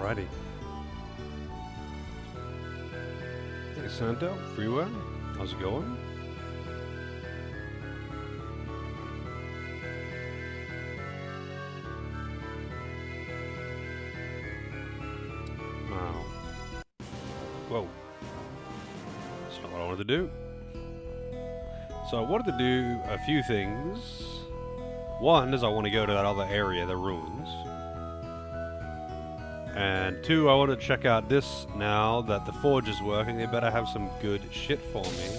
Alrighty. Hey Santa, freeway. How's it going? Wow. Whoa. That's not what I wanted to do. So I wanted to do a few things. One is I want to go to that other area, the ruins. And two, I want to check out this now that the forge is working. They better have some good shit for me.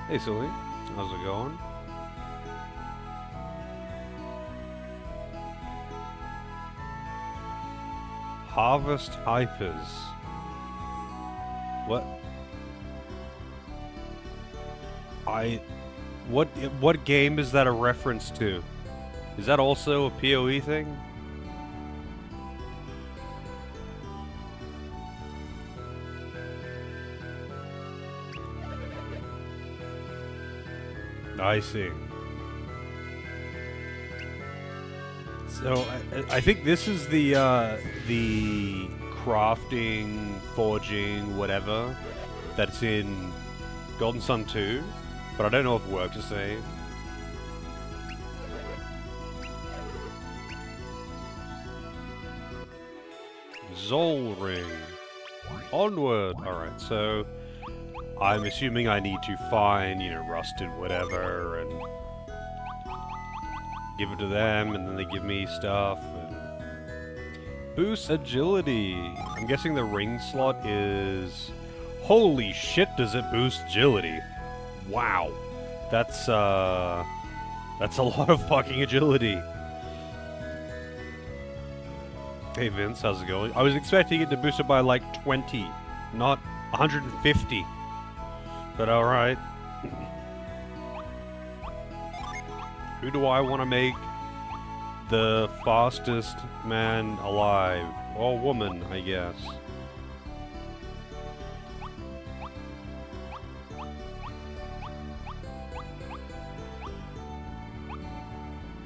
Hey Sully, how's it going? Harvest Hypers. What? What game is that a reference to? Is that also a PoE thing? I see. So I think this is the crafting, forging, whatever that's in Golden Sun 2, but I don't know if it works the same. Zol Ring. Onward. Alright, so I'm assuming I need to find, you know, rusted whatever and give it to them, and then they give me stuff, and boost agility. I'm guessing the ring slot is... Holy shit, does it boost agility? Wow. That's a lot of fucking agility. Hey Vince, how's it going? I was expecting it to boost it by like 20, not 150. But alright. Who do I want to make the fastest man alive? Or woman, I guess.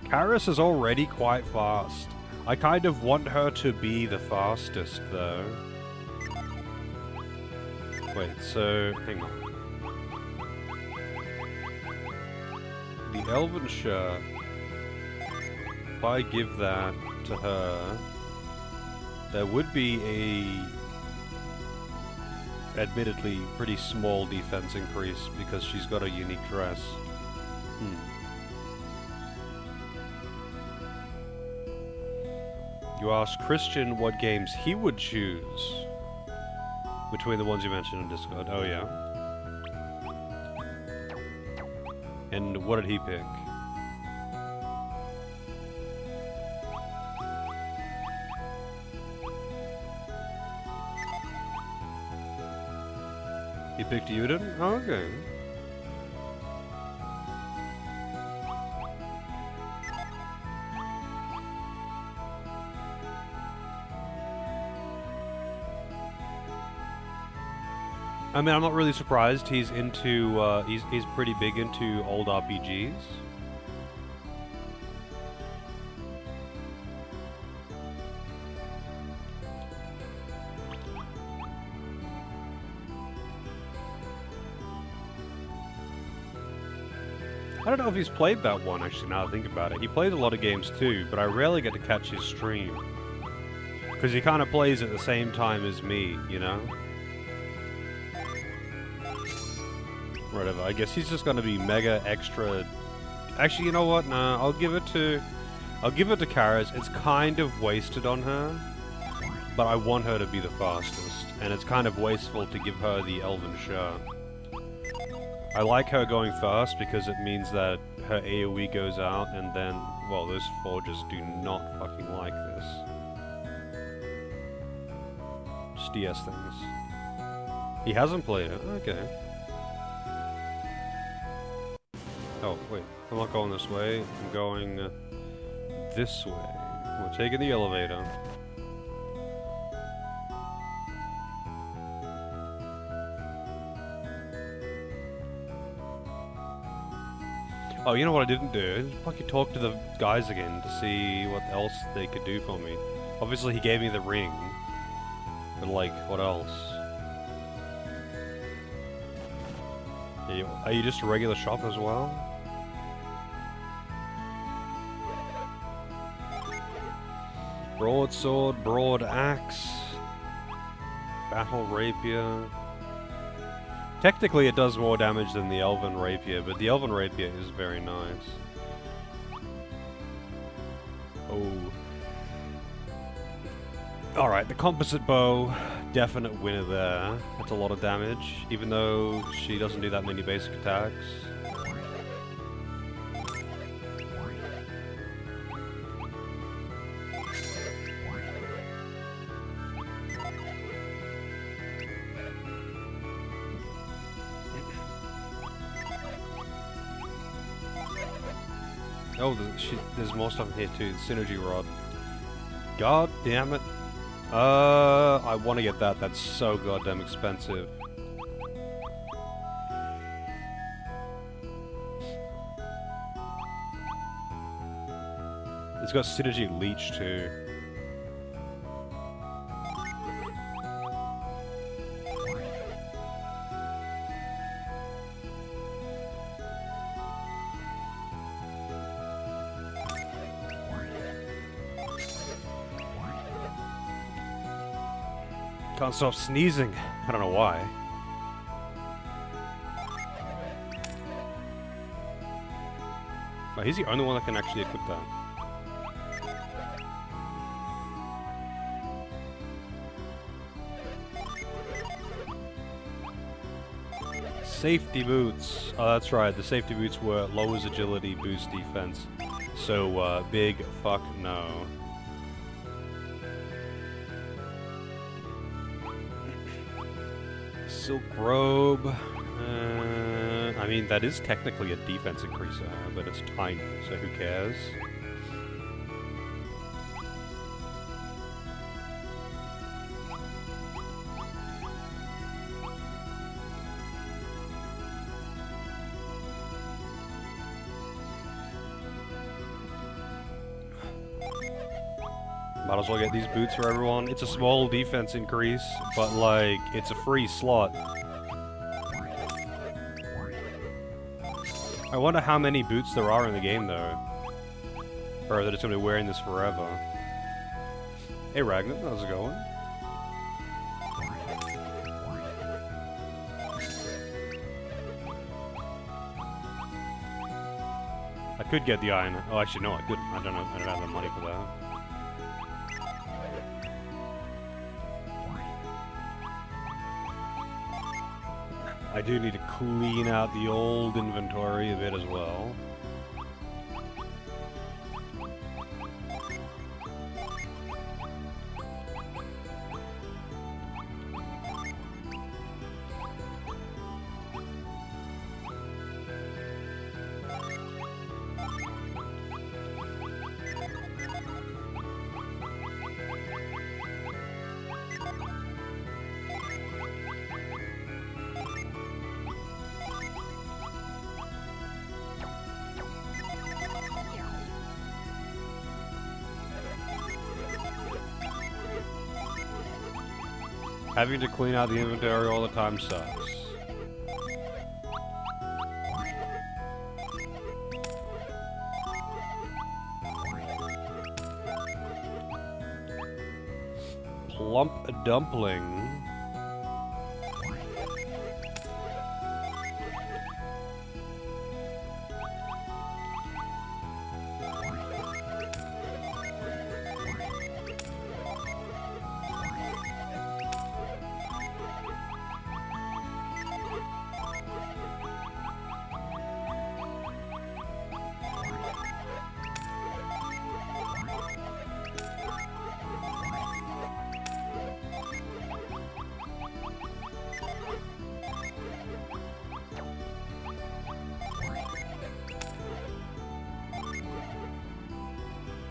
Karis is already quite fast. I kind of want her to be the fastest, though. Wait, so... hang on. The Elven shirt, if I give that to her, there would be a admittedly pretty small defense increase because she's got a unique dress. You asked Christian what games he would choose between the ones you mentioned in Discord. Oh yeah. And what did he pick? He picked Uden? Oh, okay. I mean, I'm not really surprised. He's into, he's pretty big into old RPGs. I don't know if he's played that one, actually, now I think about it. He plays a lot of games too, but I rarely get to catch his stream. Because he kind of plays at the same time as me, you know? Whatever, I guess he's just gonna be mega extra... Actually, you know what? Nah, I'll give it to Karis. It's kind of wasted on her, but I want her to be the fastest, and it's kind of wasteful to give her the Elven shirt. I like her going first because it means that her AoE goes out, and then, well, those forgers do not fucking like this. Just DS things. He hasn't played it? Okay. Oh, wait. I'm not going this way. I'm going this way. We're taking the elevator. Oh, you know what I didn't do? I could talk to the guys again to see what else they could do for me. Obviously, he gave me the ring. But, like, what else? Are you just a regular shop as well? Broadsword, broad axe, battle rapier. Technically it does more damage than the elven rapier, but the elven rapier is very nice. Oh. Alright, the composite bow, definite winner there. That's a lot of damage, even though she doesn't do that many basic attacks. Oh, there's more stuff in here too. Synergy rod. God damn it. I want to get that. That's so goddamn expensive. It's got synergy leech too. Can't stop sneezing. I don't know why. Oh, he's the only one that can actually equip that. Safety boots. Oh, that's right. The safety boots were lowers agility, boosts defense. So, big fuck no. Silk robe. I mean, that is technically a defense increaser, but it's tiny, so who cares? Might as well get these boots for everyone. It's a small defense increase, but like, it's a free slot. I wonder how many boots there are in the game though. Or that it's gonna be wearing this forever. Hey Ragnar, how's it going? I could get the iron. Oh, actually no, I couldn't. I don't know. I don't have the money for that. I do need to clean out the old inventory a bit as well. Having to clean out the inventory all the time sucks. Plump dumpling.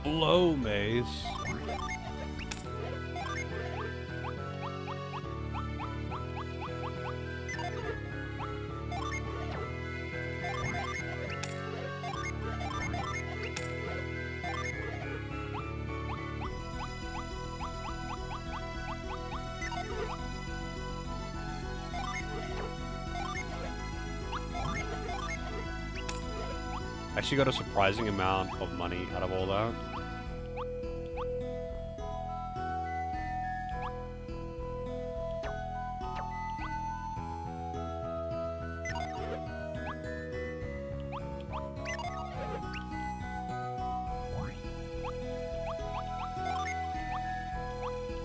Blow mace. Actually got a surprising amount of money out of all that.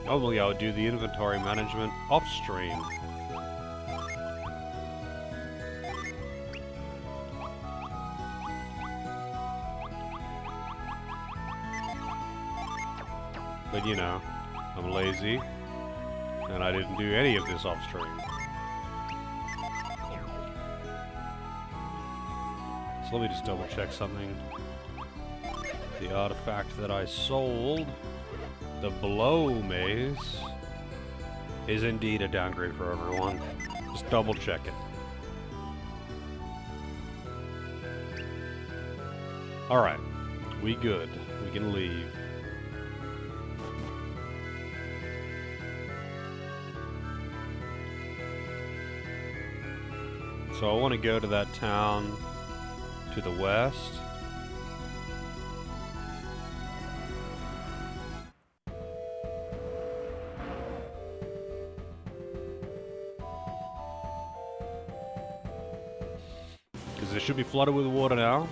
Normally I would do the inventory management off stream. But you know, I'm lazy, and I didn't do any of this off stream. So let me just double check something. The artifact that I sold, the Blow Maze, is indeed a downgrade for everyone. Just double check it. Alright, we good. We can leave. So I want to go to that town to the west. Because it should be flooded with water now.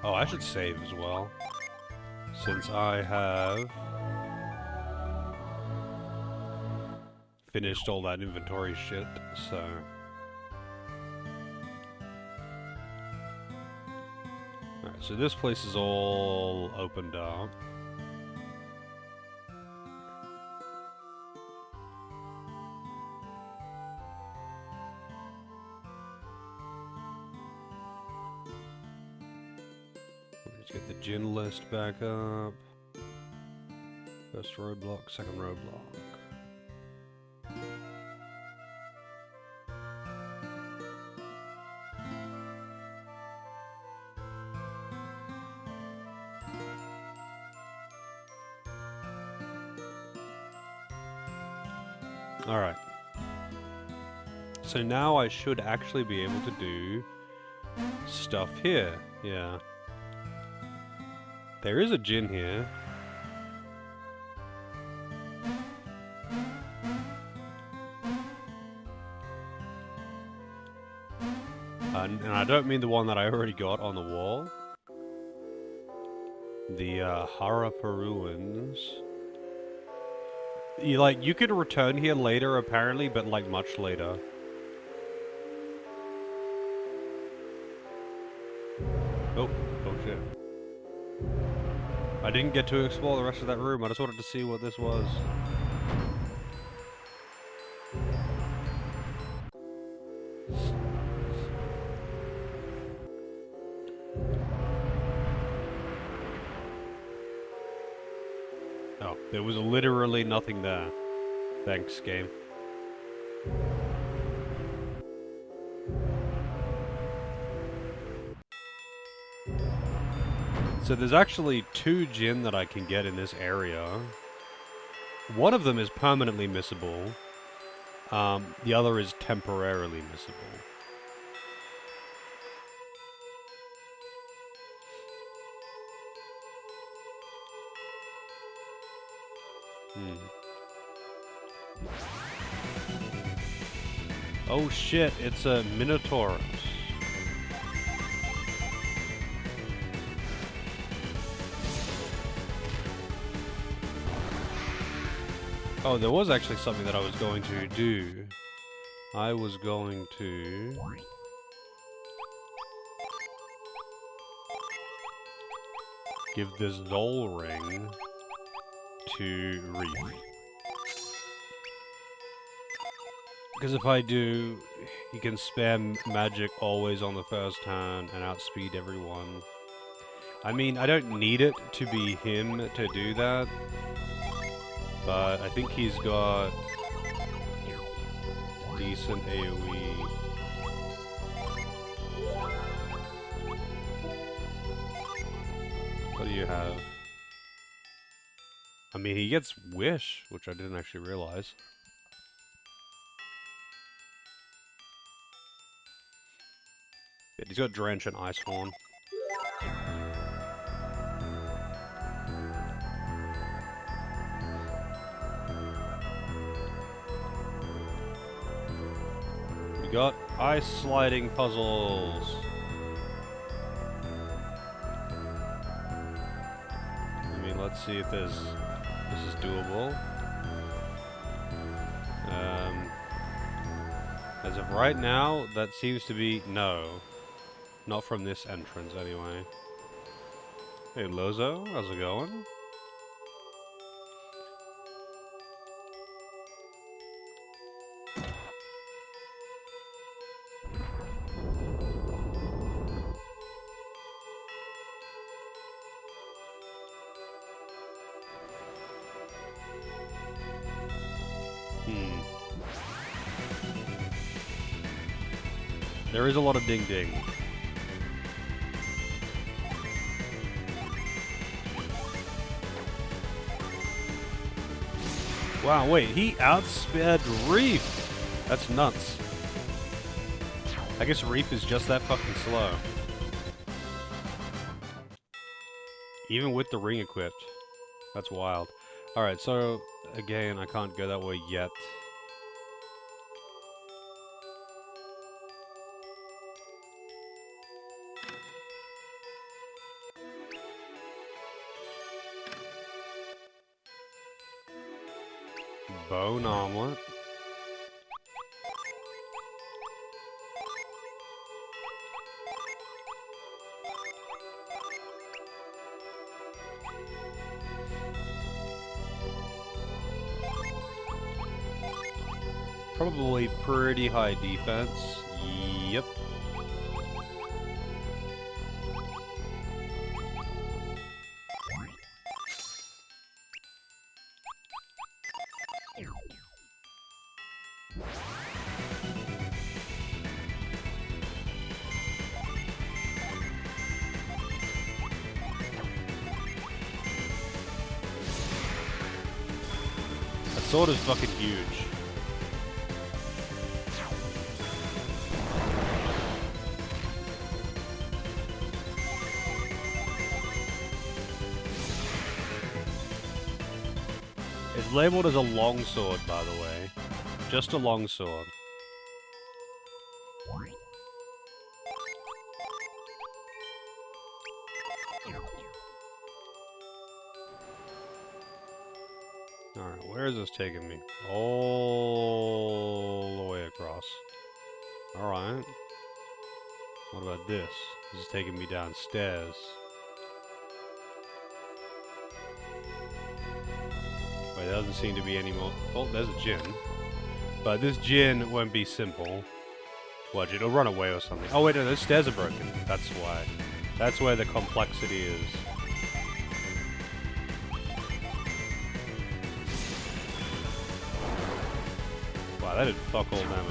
Oh, I should save as well, since I have finished all that inventory shit, so... Alright, so this place is all opened up. Let's get the gin list back up. First roadblock, second roadblock. Alright. So now I should actually be able to do stuff here. Yeah. There is a gin here. And I don't mean the one that I already got on the wall. The Harappa Ruins. You could return here later apparently, but like much later. Oh shit. I didn't get to explore the rest of that room, I just wanted to see what this was. Oh, there was literally nothing there. Thanks, game. So there's actually 2 gin that I can get in this area. One of them is permanently missable. The other is temporarily missable. Oh shit, it's a Minotaurus. Oh, there was actually something that I was going to do. I was going to... give this Zol ring to Reef. Because if I do, he can spam magic always on the first turn and outspeed everyone. I mean, I don't need it to be him to do that. But I think he's got decent AoE. What do you have? I mean, he gets Wish, which I didn't actually realize. Yeah, he's got Drench and Ice Horn. We got ice sliding puzzles. I mean, let's see if this is doable. As of right now, that seems to be no. Not from this entrance, anyway. Hey, Lozo, how's it going? There is a lot of ding-ding. Wow, wait, he outsped Reef! That's nuts. I guess Reef is just that fucking slow. Even with the ring equipped. That's wild. Alright, so, again, I can't go that way yet. Bone omelet. Probably pretty high defense. Yep. That sword is fucking huge. It's labeled as a longsword, by the way. Just a longsword. Alright, where is this taking me? All the way across. Alright. What about this? This is taking me downstairs. Wait, there doesn't seem to be any more. Oh, there's a gin. But this gin won't be simple. Watch, it'll run away or something. Oh wait, no, those stairs are broken. That's why. That's where the complexity is. Wow, that did fuck all damage.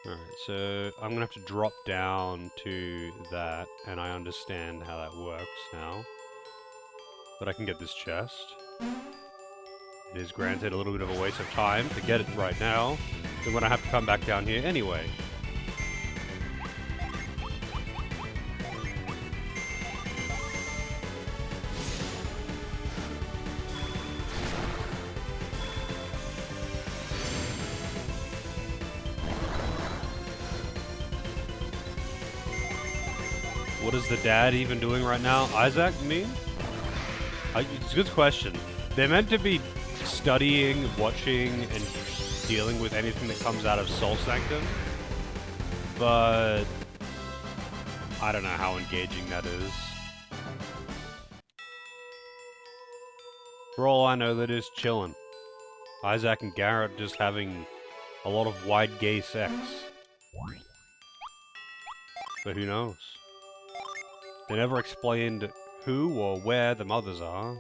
Alright, so I'm gonna have to drop down to that, and I understand how that works now. But I can get this chest. It is granted a little bit of a waste of time to get it right now, so I'm gonna have to come back down here anyway. What is the dad even doing right now? Isaac, me? It's a good question. They're meant to be studying, watching, and dealing with anything that comes out of Soul Sanctum. But I don't know how engaging that is. For all I know, that is chilling. Isaac and Garrett just having a lot of wide gay sex. But who knows? They never explained who or where the mothers are.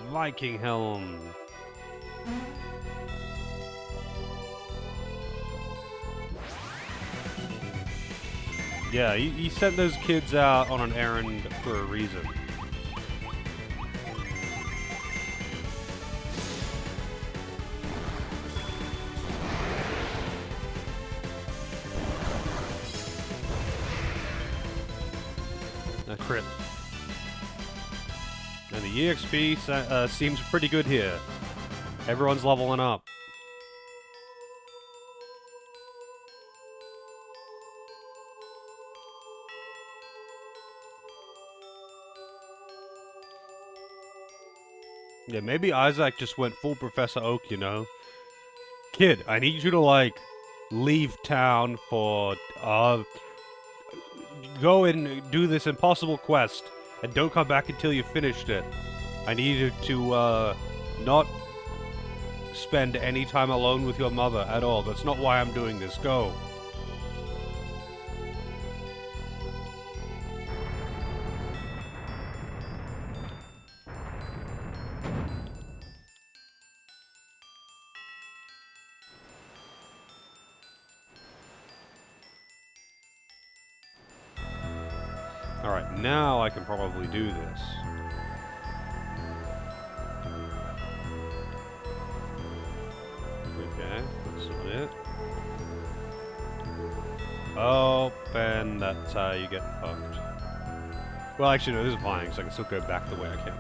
Viking helm. Yeah, he sent those kids out on an errand for a reason. A crit. And the EXP seems pretty good here. Everyone's leveling up. Yeah, maybe Isaac just went full Professor Oak, you know? Kid, I need you to, like, leave town for, go and do this impossible quest, and don't come back until you've finished it. I need you to, not spend any time alone with your mother at all. That's not why I'm doing this. Go. Alright, now I can probably do this. Okay, that's it. Oh, and that's how you get fucked. Well, actually, no, this is fine, because I can still go back the way I came.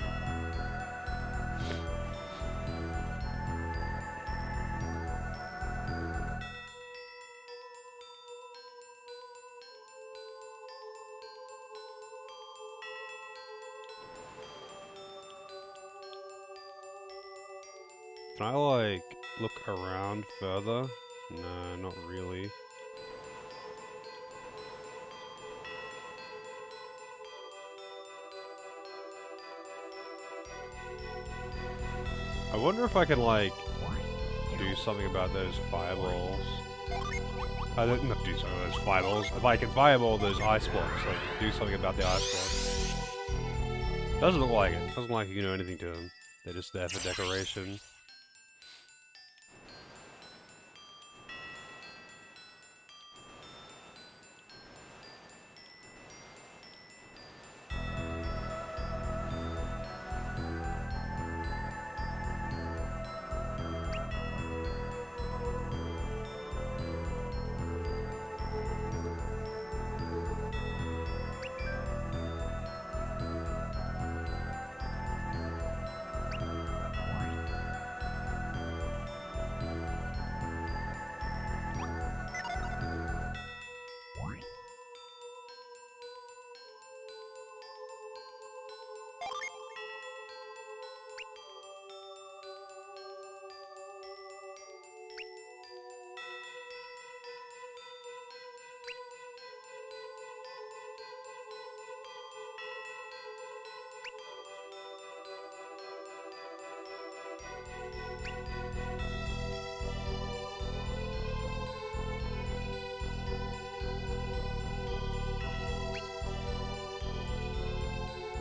Can I, like, look around further? No, not really. I wonder if I can, like, do something about those fireballs. I don't not do something about those fireballs. If I can fireball those ice blocks, like, do something about the ice blocks. Doesn't look like it. Doesn't look like you can do anything to them. They're just there for decoration.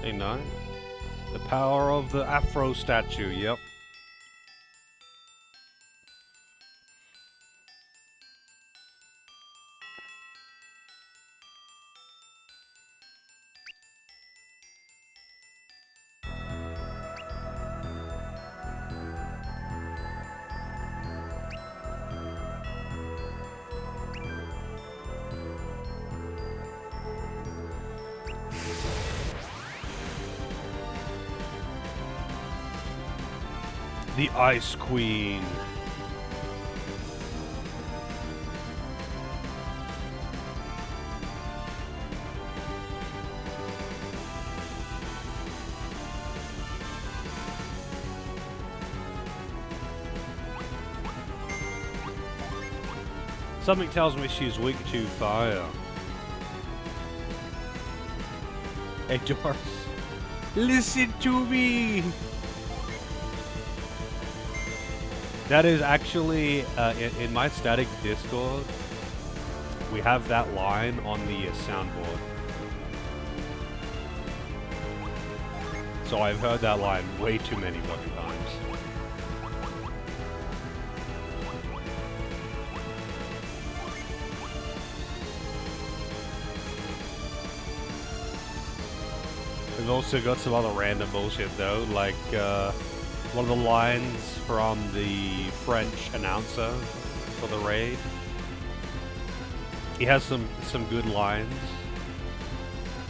A9. The power of the Afro statue, yep. The Ice Queen. Something tells me she's weak to fire. Hey, Doris. Listen to me! That is actually, in my static Discord, we have that line on the soundboard. so I've heard that line way too many fucking times. We've also got some other random bullshit though, like one of the lines from the French announcer for the raid. He has some good lines,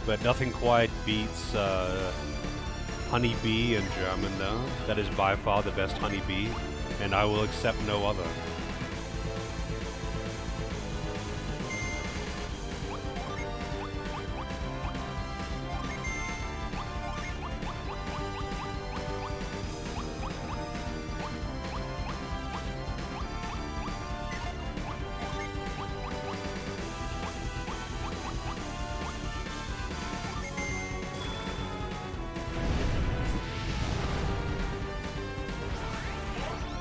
but nothing quite beats honeybee in German though. That is by far the best honeybee, and I will accept no other.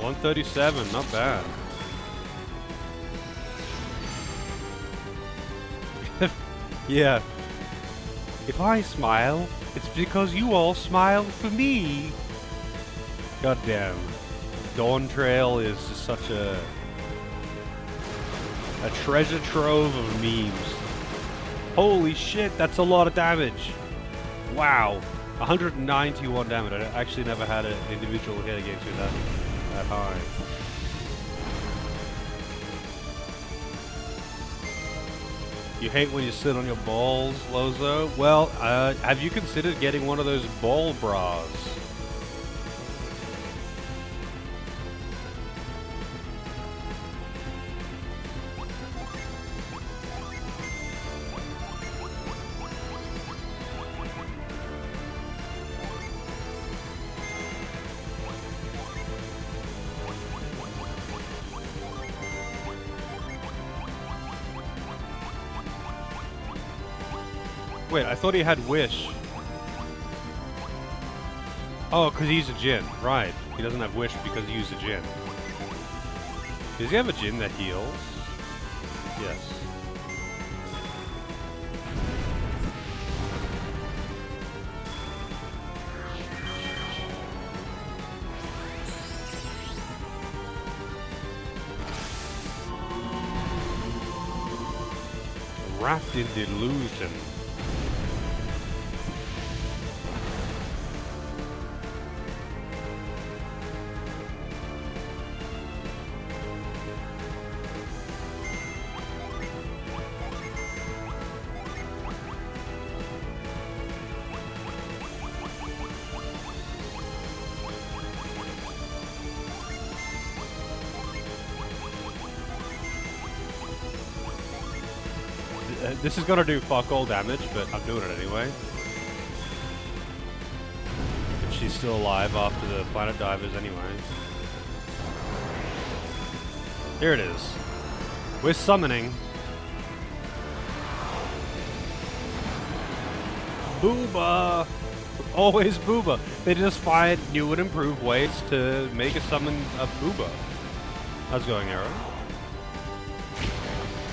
$137, not bad. Yeah. If I smile, it's because you all smiled for me. God damn. Dawn Trail is just such a treasure trove of memes. Holy shit, that's a lot of damage. Wow. 191 damage. I actually never had an individual hit against me that high. You hate when you sit on your balls, Lozo? Well, have you considered getting one of those ball bras? Wait, I thought he had Wish. Oh, because he's a Jinn. Right. He doesn't have Wish because he used a Jinn. Does he have a Jinn that heals? Yes. Wrapped in delusion. This is gonna do fuck all damage, but I'm doing it anyway. If she's still alive after the planet divers anyway. Here it is. We're summoning Booba! Always Booba. They just find new and improved ways to make a summon a Booba. How's it going, Arrow?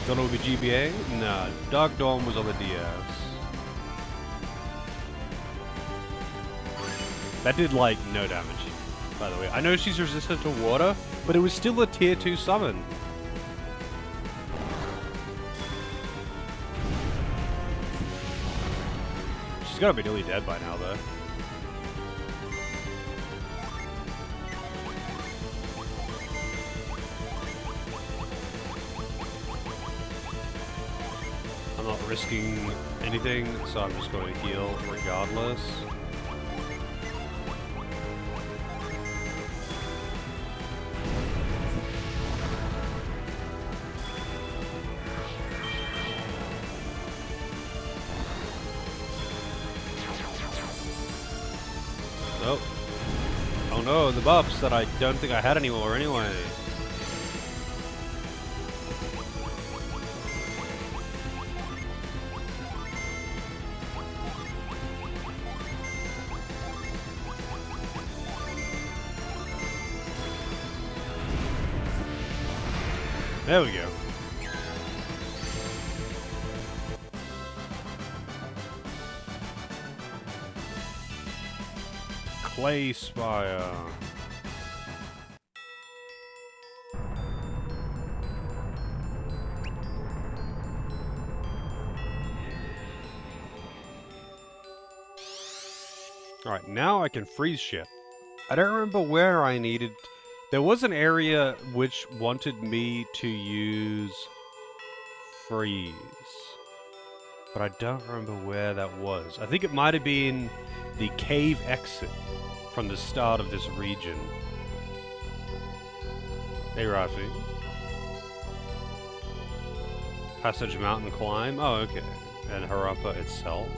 Thought it would be GBA? Nah, Dark Dawn was on the DS. That did, like, no damage, by the way. I know she's resistant to water, but it was still a tier 2 summon. She's gotta be nearly dead by now, though. I'm not risking anything, so I'm just going to heal regardless. Oh. Oh no, the buffs that I don't think I had anymore anyway. There we go. clay spire. Alright, now I can freeze shit. I don't remember where I needed... There was an area which wanted me to use freeze. But I don't remember where that was. I think it might have been the cave exit from the start of this region. Hey, Rafi. Passage mountain climb? Oh, okay. And Harappa itself?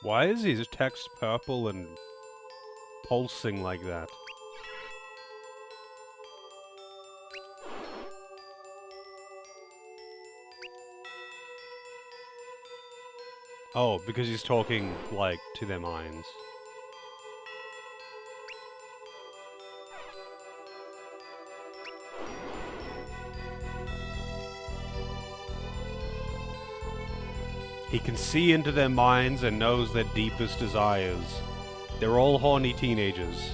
Why is his text purple and pulsing like that? Oh, because he's talking, like, to their minds. He can see into their minds and knows their deepest desires. They're all horny teenagers.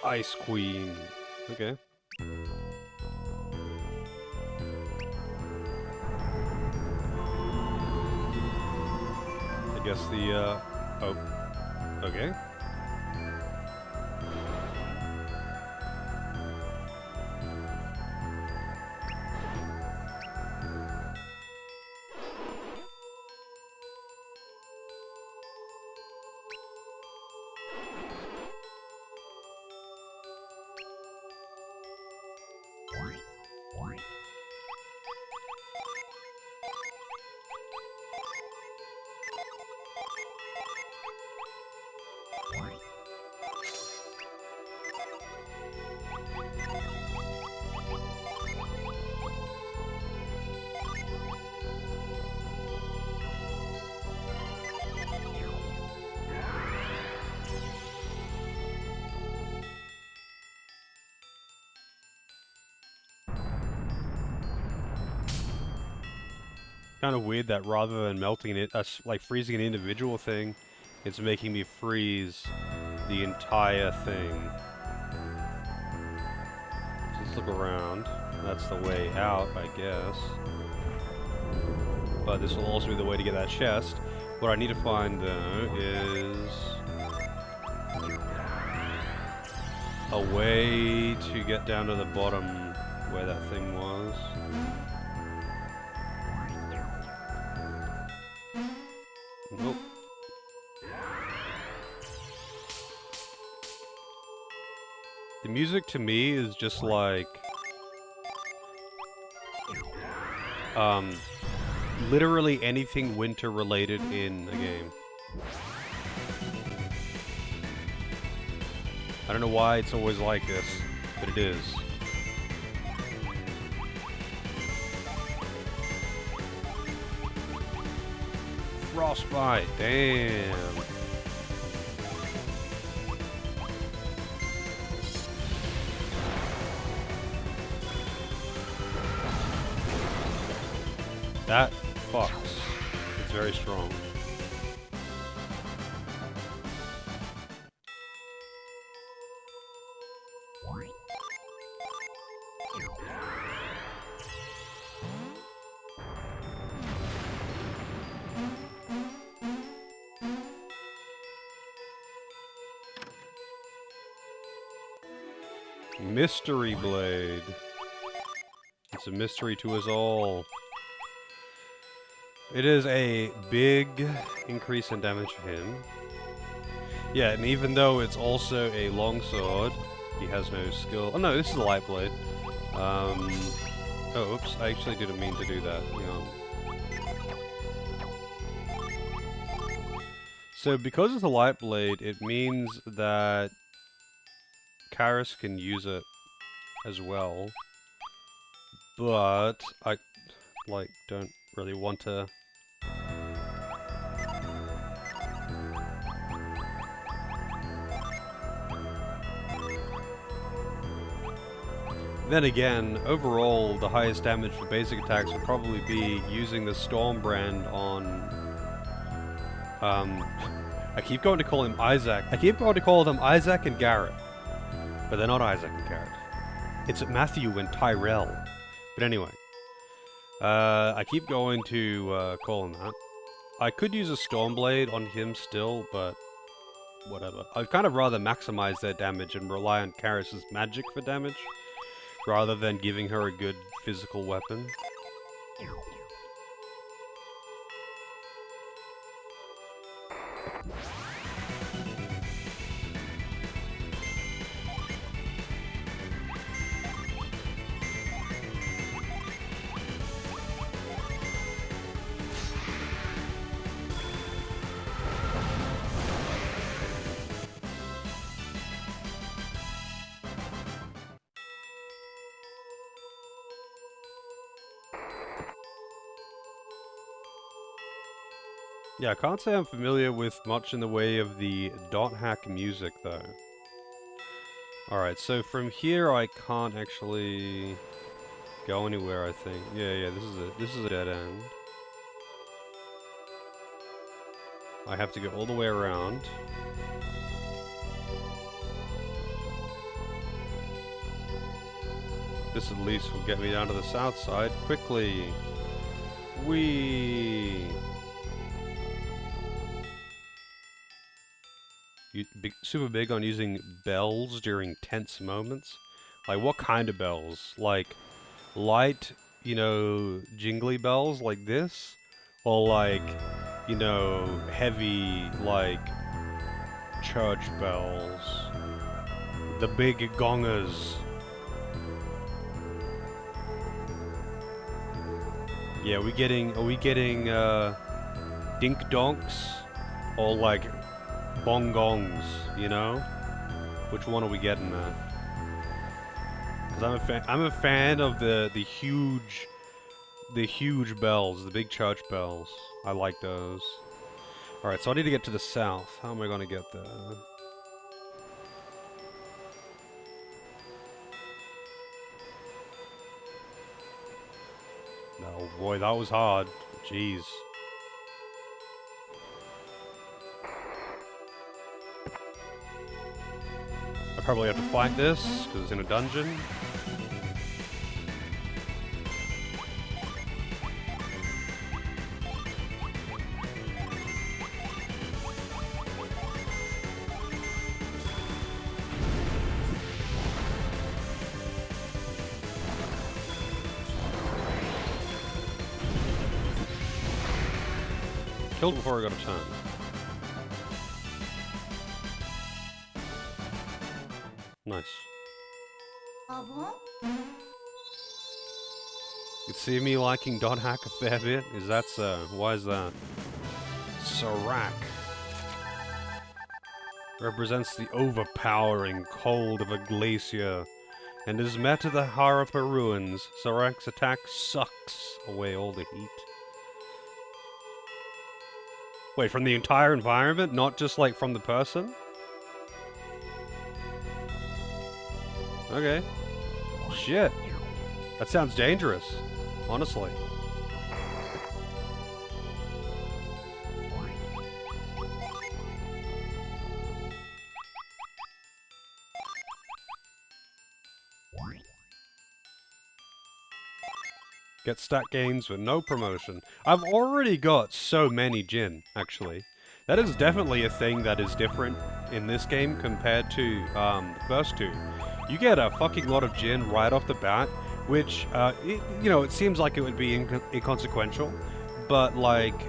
Ice Queen. Okay. I guess the, oh. Okay. Kind of weird that rather than melting it, like freezing an individual thing, it's making me freeze the entire thing. So let's look around. That's the way out, I guess. but this will also be the way to get that chest. What I need to find, though, is a way to get down to the bottom where that thing was. Nope. The music to me is just like literally anything winter related in a game. I don't know why it's always like this, but it is. Frostbite, damn. That fucks. It's very strong. Mystery Blade. It's a mystery to us all. It is a big increase in damage for him. Yeah, and even though it's also a longsword, he has no skill. Oh no, this is a light blade. Oh, oops, I actually didn't mean to do that. Hang on. So because it's a light blade, it means that Karis can use it as well. But I, like, don't really want to... Then again, overall, the highest damage for basic attacks would probably be using the Storm Brand on... I keep going to call him Isaac. I keep going to call them Isaac and Garrett. But they're not Isaac and Garrett. It's Matthew and Tyrell. But anyway. I keep going to call him that. I could use a Stormblade on him still, but whatever. I'd kind of rather maximize their damage and rely on Karis' magic for damage, rather than giving her a good physical weapon. Yeah, I can't say I'm familiar with much in the way of the dot hack music, though. Alright, so from here I can't actually go anywhere, I think. Yeah, this is a dead end. I have to go all the way around. This at least will get me down to the south side quickly. Whee! Super big on using bells during tense moments. Like, what kind of bells? Like, light, you know, jingly bells like this? Or like, you know, heavy, like, church bells? The big gongers. Yeah, are we getting, dink donks? Or like, bongongs, you know? Which one are we getting at? Because I'm a fan of the huge bells, the big church bells. I like those. Alright, so I need to get to the south. How am I gonna get there? Oh boy, that was hard. Jeez. I probably have to fight this, because it's in a dungeon. Killed before I got a turn. Nice. You see me liking Dot Hack a fair bit? Is that so? Why is that? Serac. Represents the overpowering cold of a glacier and is met at the Harappa ruins. Serac's attack sucks away all the heat. Wait, from the entire environment? Not just like from the person? Okay. Shit. That sounds dangerous, honestly. Get stat gains with no promotion. I've already got so many Jin, actually. That is definitely a thing that is different in this game compared to the first two. You get a fucking lot of Jin right off the bat, which, it seems like it would be inconsequential, but like,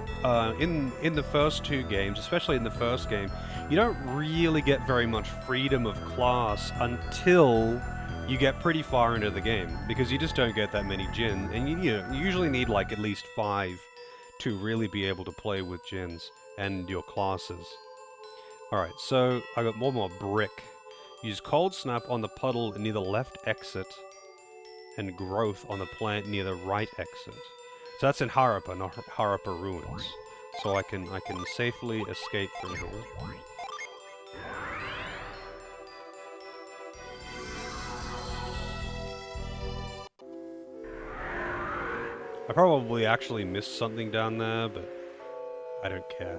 in the first two games, especially in the first game, you don't really get very much freedom of class until you get pretty far into the game, because you just don't get that many Jin, and you usually need like at least 5 to really be able to play with Jins and your classes. Alright, so I got one more brick. Use Cold Snap on the puddle near the left exit, and Growth on the plant near the right exit. So that's in Harappa, not Harappa Ruins. So I can safely escape from here. I probably actually missed something down there, but I don't care.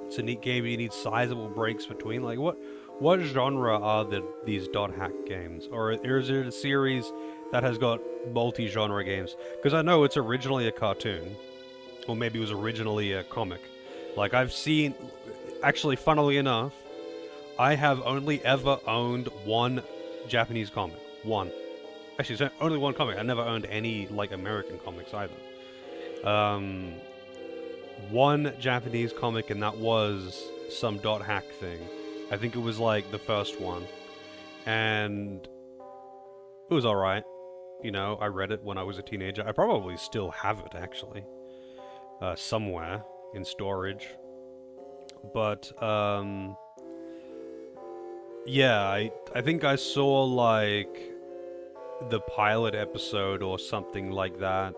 It's a neat game. You need sizable breaks between. Like, what genre are these dot hack games, or is it a series that has got multi-genre games? Because I know it's originally a cartoon, or maybe it was originally a comic. Like I've seen, actually, funnily enough, I have only ever owned one Japanese comic. One. Actually, it's only one comic. I never owned any like American comics either. One Japanese comic, and that was some dot hack thing. I think it was like the first one, and it was alright. You know, I read it when I was a teenager. I probably still have it, actually, somewhere in storage. But yeah, I think I saw like the pilot episode or something like that,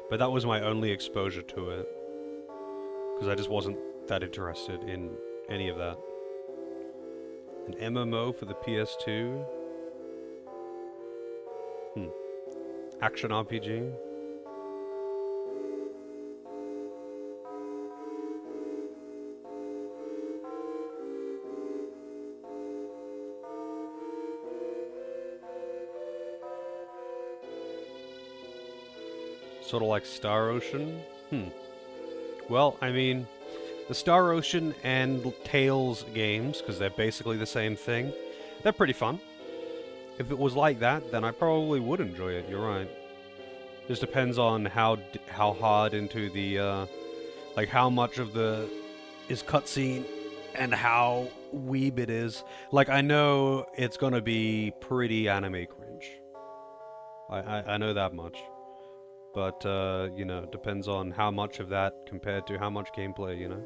but that was my only exposure to it. Because I just wasn't that interested in any of that. An MMO for the PS2? Action RPG? Sort of like Star Ocean? Well, I mean, the Star Ocean and Tales games, because they're basically the same thing, they're pretty fun. If it was like that, then I probably would enjoy it, you're right. Just depends on how hard into the, like how much of the is cutscene and how weeb it is. Like, I know it's gonna be pretty anime cringe. I know that much. But, depends on how much of that compared to how much gameplay, you know?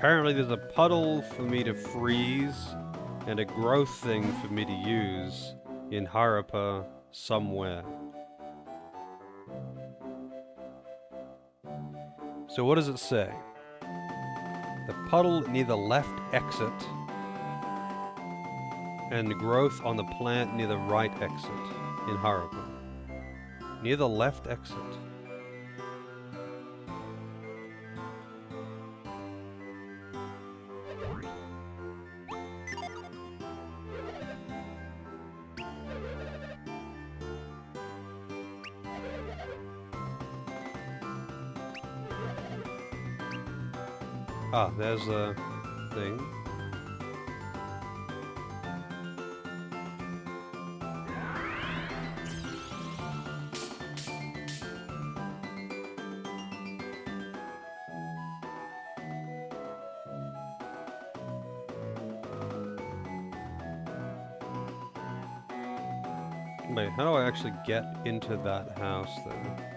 apparently there's a puddle for me to freeze and a growth thing for me to use in Harappa somewhere. So what does it say? The puddle near the left exit and growth on the plant near the right exit in Harappa. Near the left exit. Ah, there's a thing. Wait, how do I actually get into that house then?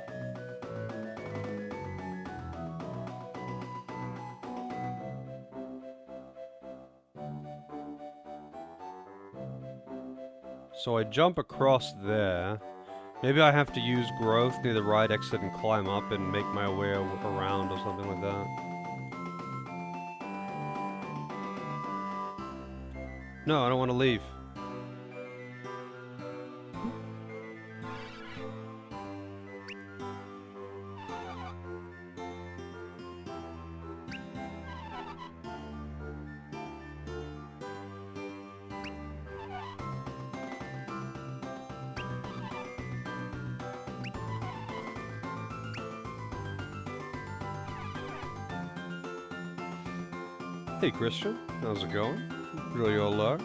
So I jump across there. Maybe I have to use growth near the right exit and climb up and make my way around or something like that. No, I don't want to leave. Hey Christian, how's it going? Really all luck?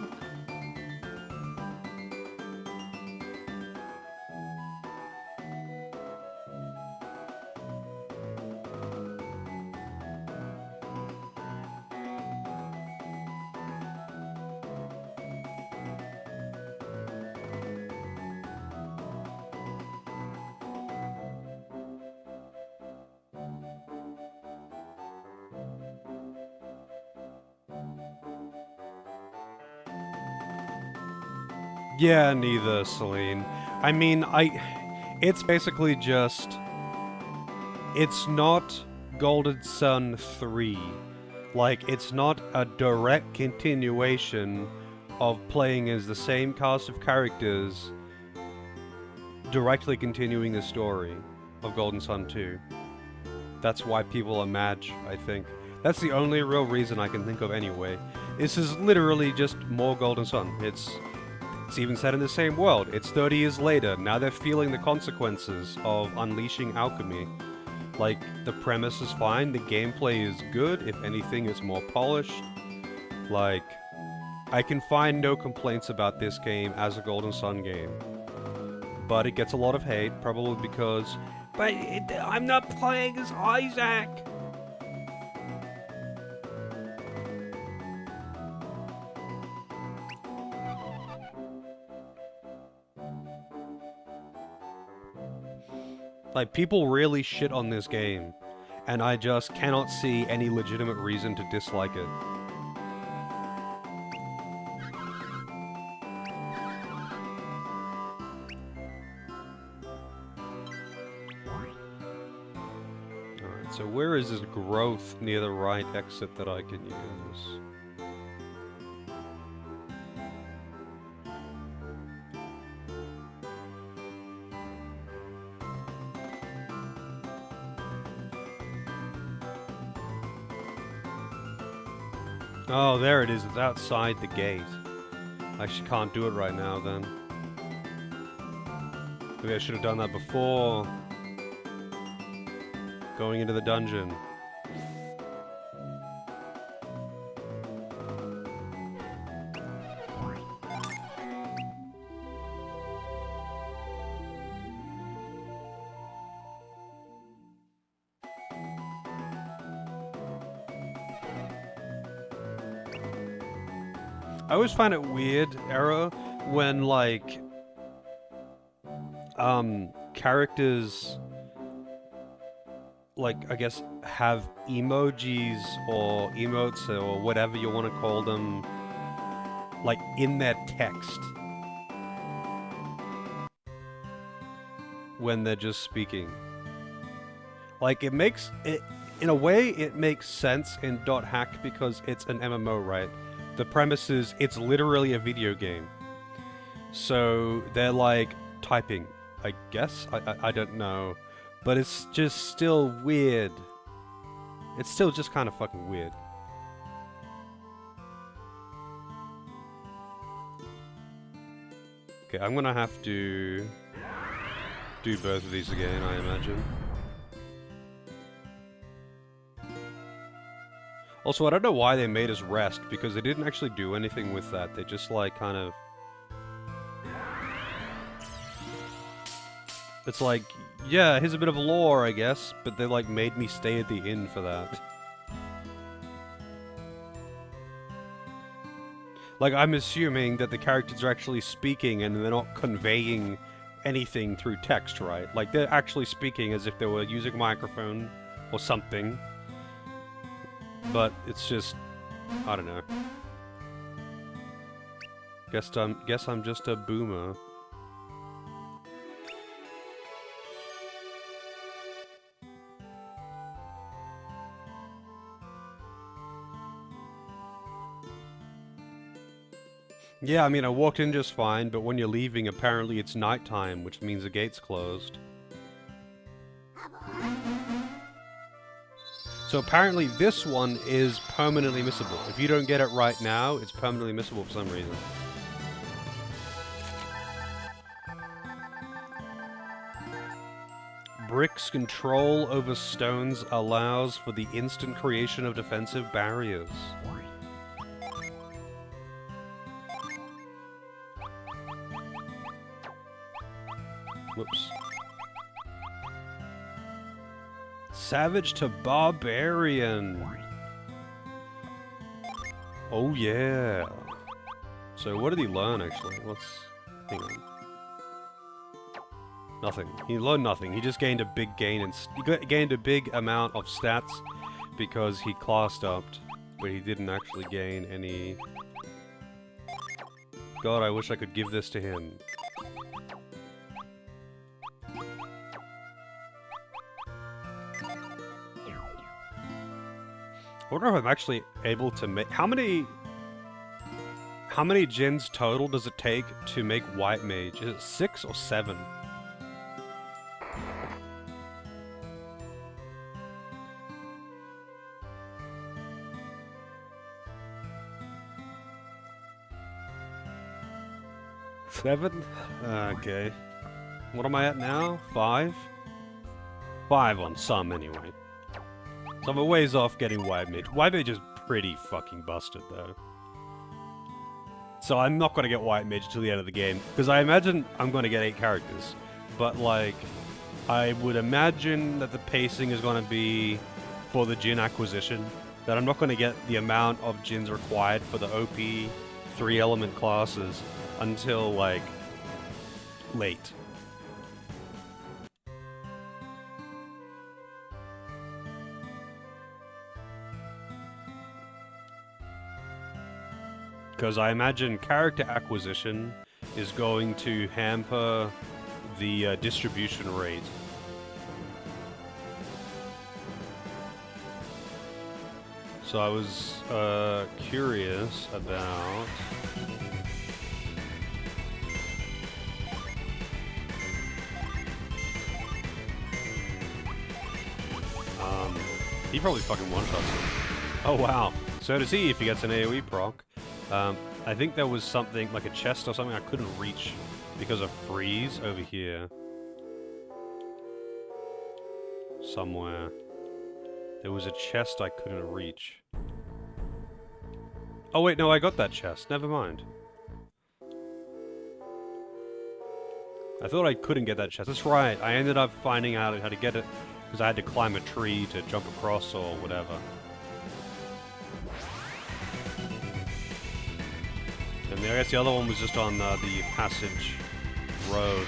Yeah, neither, Celine. I mean, it's basically just... It's not Golden Sun 3. Like, it's not a direct continuation of playing as the same cast of characters directly continuing the story of Golden Sun 2. That's why people are mad, I think. That's the only real reason I can think of anyway. This is literally just more Golden Sun. It's even set in the same world. It's 30 years later. Now they're feeling the consequences of unleashing alchemy. Like, the premise is fine, the gameplay is good, if anything it's more polished. Like, I can find no complaints about this game as a Golden Sun game. But it gets a lot of hate, probably because, I'm not playing as Isaac! Like, people really shit on this game, and I just cannot see any legitimate reason to dislike it. Alright, so where is this growth near the right exit that I can use? Oh, there it is. It's outside the gate. I actually can't do it right now, then. Maybe I should have done that before going into the dungeon. I always find it weird, Arrow, when, like, characters, like, I guess, have emojis or emotes or whatever you want to call them, like in their text when they're just speaking. Like it makes it, in a way, it makes sense in .hack because it's an MMO, right? The premise is it's literally a video game. So they're like typing, I guess? I don't know. But it's just still weird. It's still just kind of fucking weird. Okay, I'm gonna have to do both of these again, I imagine. Also, I don't know why they made us rest, because they didn't actually do anything with that. They just, like, kind of... It's like, yeah, here's a bit of lore, I guess, but they, like, made me stay at the inn for that. Like, I'm assuming that the characters are actually speaking and they're not conveying anything through text, right? Like, they're actually speaking as if they were using a microphone or something. But it's just... I don't know. Guess I'm just a boomer. Yeah, I mean, I walked in just fine, but when you're leaving, apparently it's nighttime, which means the gate's closed. So apparently this one is permanently missable. If you don't get it right now, it's permanently missable for some reason. Brick's control over stones allows for the instant creation of defensive barriers. Whoops. Savage to barbarian. Oh yeah. So what did he learn actually? Let's hang on. Nothing. He learned nothing. He just gained a big gain and he gained a big amount of stats because he classed up, but he didn't actually gain any. God, I wish I could give this to him. I wonder if I'm actually able to make... How many gens total does it take to make White Mage? Is it 6 or 7? Seven? Okay. What am I at now? 5? 5 on some, anyway. So I'm a ways off getting White Mage. White Mage is pretty fucking busted, though. So I'm not going to get White Mage till the end of the game, because I imagine I'm going to get 8 characters. But, like, I would imagine that the pacing is going to be for the Djinn acquisition, that I'm not going to get the amount of Djinns required for the OP 3-element classes until, like, late. Because I imagine character acquisition is going to hamper the distribution rate. So I was curious about... he probably fucking one-shots him. Oh wow. So does he if he gets an AoE proc. I think there was something, like a chest or something I couldn't reach because of freeze over here. Somewhere. There was a chest I couldn't reach. Oh wait, no, I got that chest. Never mind. I thought I couldn't get that chest. That's right. I ended up finding out how to get it because I had to climb a tree to jump across or whatever. And I guess the other one was just on the passage road.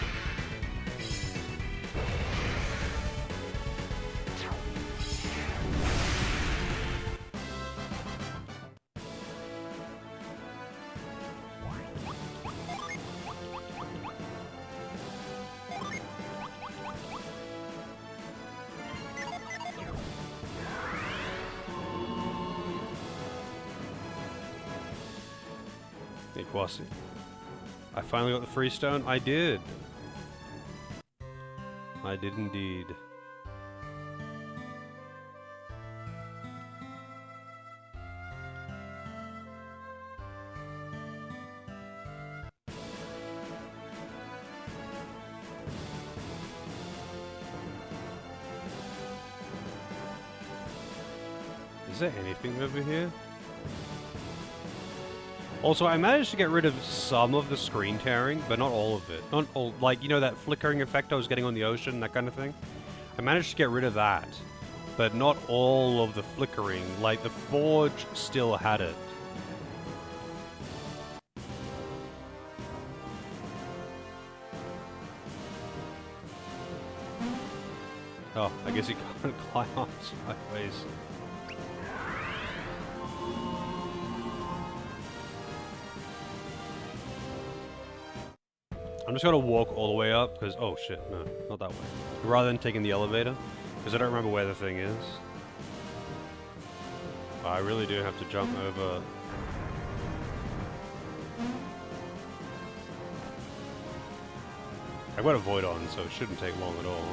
Hey, Kwasi. I finally got the freestone. I did. I did indeed. Is there anything over here? Also, I managed to get rid of some of the screen tearing, but not all of it. Not all, like, you know that flickering effect I was getting on the ocean, that kind of thing? I managed to get rid of that, but not all of the flickering. Like, the forge still had it. Oh, I guess you can't climb up sideways. I'm just gonna walk all the way up, because... Oh, shit, no, not that way. Rather than taking the elevator, because I don't remember where the thing is. I really do have to jump over... I've got a void on, so it shouldn't take long at all.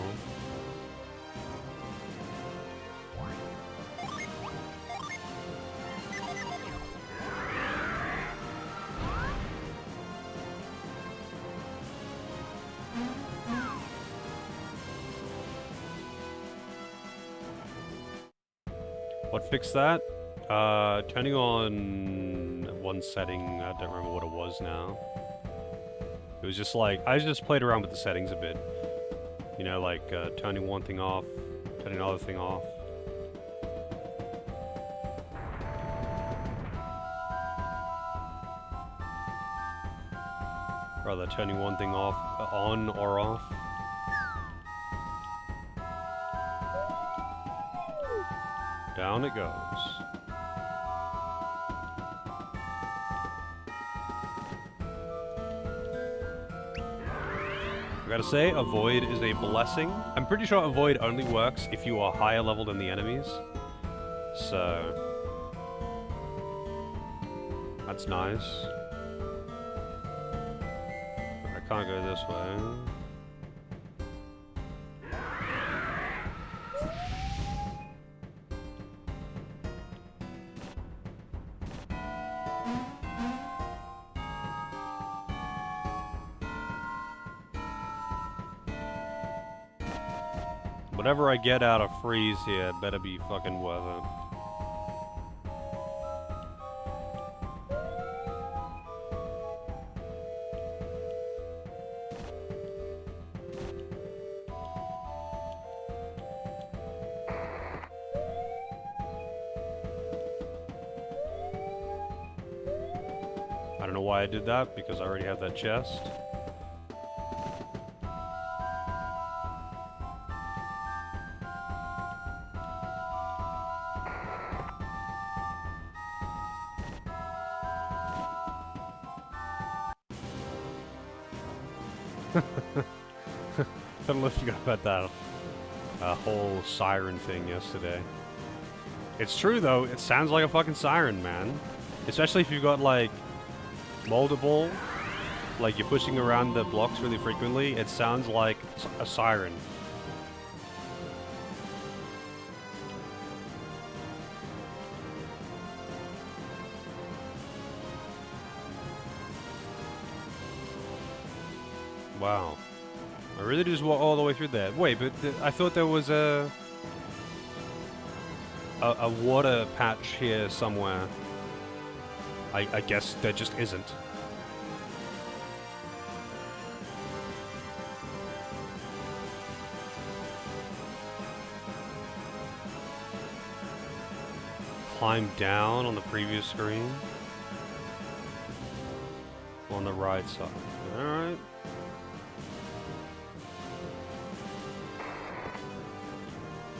What fixed that? Turning on one setting, I don't remember what it was now. It was just like, I just played around with the settings a bit. You know, like turning one thing off, turning another thing off. Rather, turning one thing off, on or off. Down it goes. I gotta say, a void is a blessing. I'm pretty sure a void only works if you are higher level than the enemies. So... that's nice. I can't go this way. Whatever I get out of freeze here better be fucking worth it. I don't know why I did that, because I already have that chest. I don't know if you got about that whole siren thing yesterday. It's true though, it sounds like a fucking siren, man. Especially if you've got like multiple, like you're pushing around the blocks really frequently, it sounds like a siren. Wow. I really just walk all the way through there. Wait, but I thought there was a water patch here somewhere. I guess there just isn't. Climb down on the previous screen. On the right side. Alright.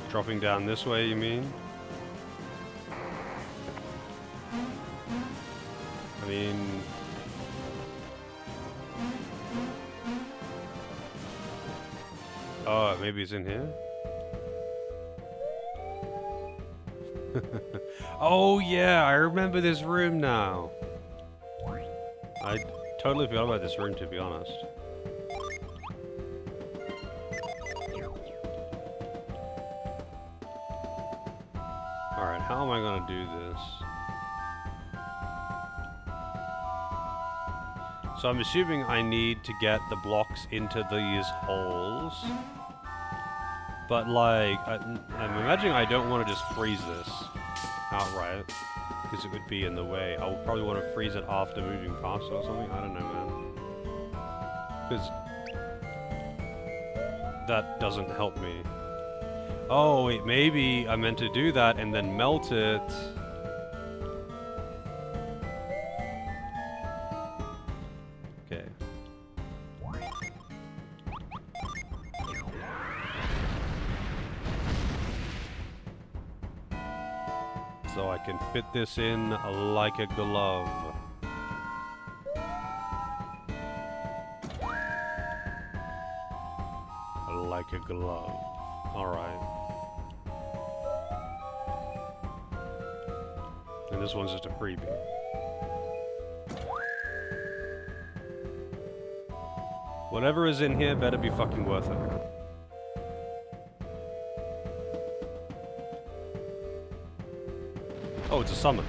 Dropping down this way, you mean? I mean... oh, maybe it's in here? Oh yeah, I remember this room now. I totally forgot about this room, to be honest. Alright, how am I gonna do this? So I'm assuming I need to get the blocks into these holes. But like, I'm imagining I don't want to just freeze this outright, because it would be in the way. I'll probably want to freeze it after moving past it or something. I don't know, man. Because that doesn't help me. Oh, wait, maybe I meant to do that and then melt it. Okay. So I can fit this in like a glove. Like a glove. Alright. And this one's just a freebie. Whatever is in here better be fucking worth it. Oh, it's a summon.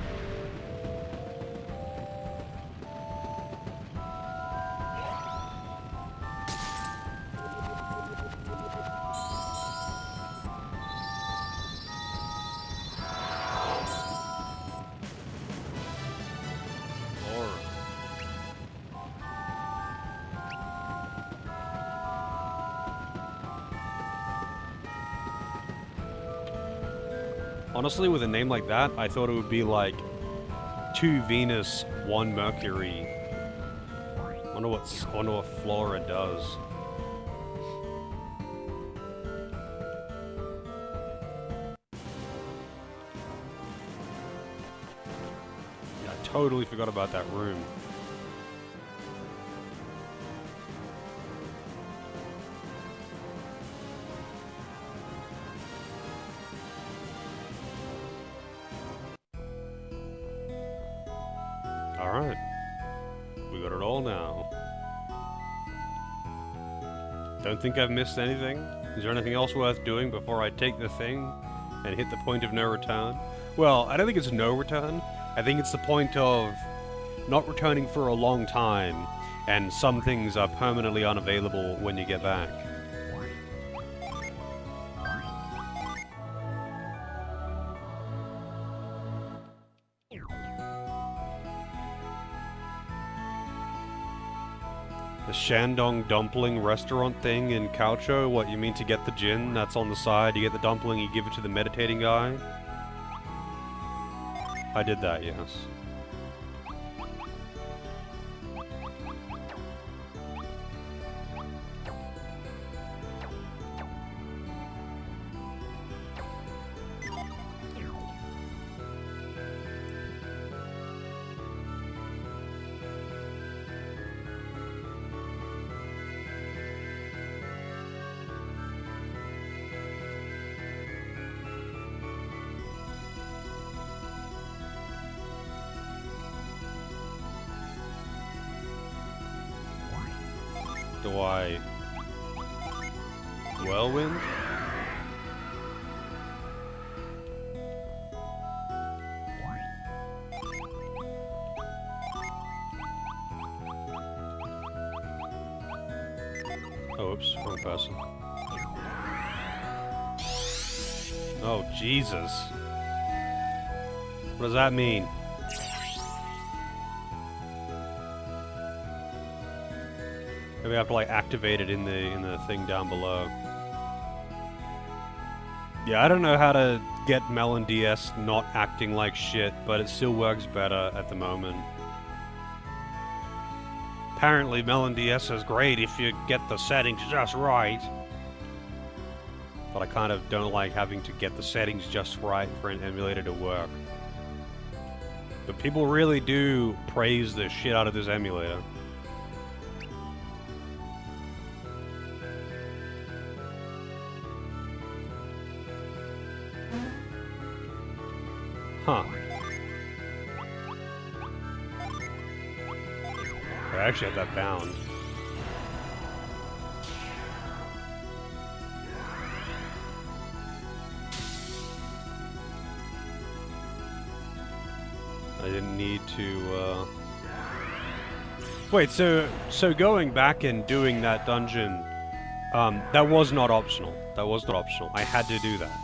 Honestly, with a name like that, I thought it would be like 2 Venus, 1 Mercury. Wonder what Flora does. Yeah, I totally forgot about that room. Alright. We got it all now. Don't think I've missed anything. Is there anything else worth doing before I take the thing and hit the point of no return? Well, I don't think it's no return. I think it's the point of not returning for a long time, and some things are permanently unavailable when you get back. The Shandong dumpling restaurant thing in Kaohsiung, what, you mean to get the gin that's on the side, you get the dumpling, you give it to the meditating guy? I did that, yes. Do I... Whirlwind? Oh, oops, wrong person. Oh, Jesus. What does that mean? Maybe I have to like activate it in the thing down below. Yeah, I don't know how to get Melon DS not acting like shit, but it still works better at the moment. Apparently Melon DS is great if you get the settings just right. But I kind of don't like having to get the settings just right for an emulator to work. But people really do praise the shit out of this emulator. Huh. I actually have that bound. I didn't need to, Wait, so going back and doing that dungeon, that was not optional. That was not optional. I had to do that.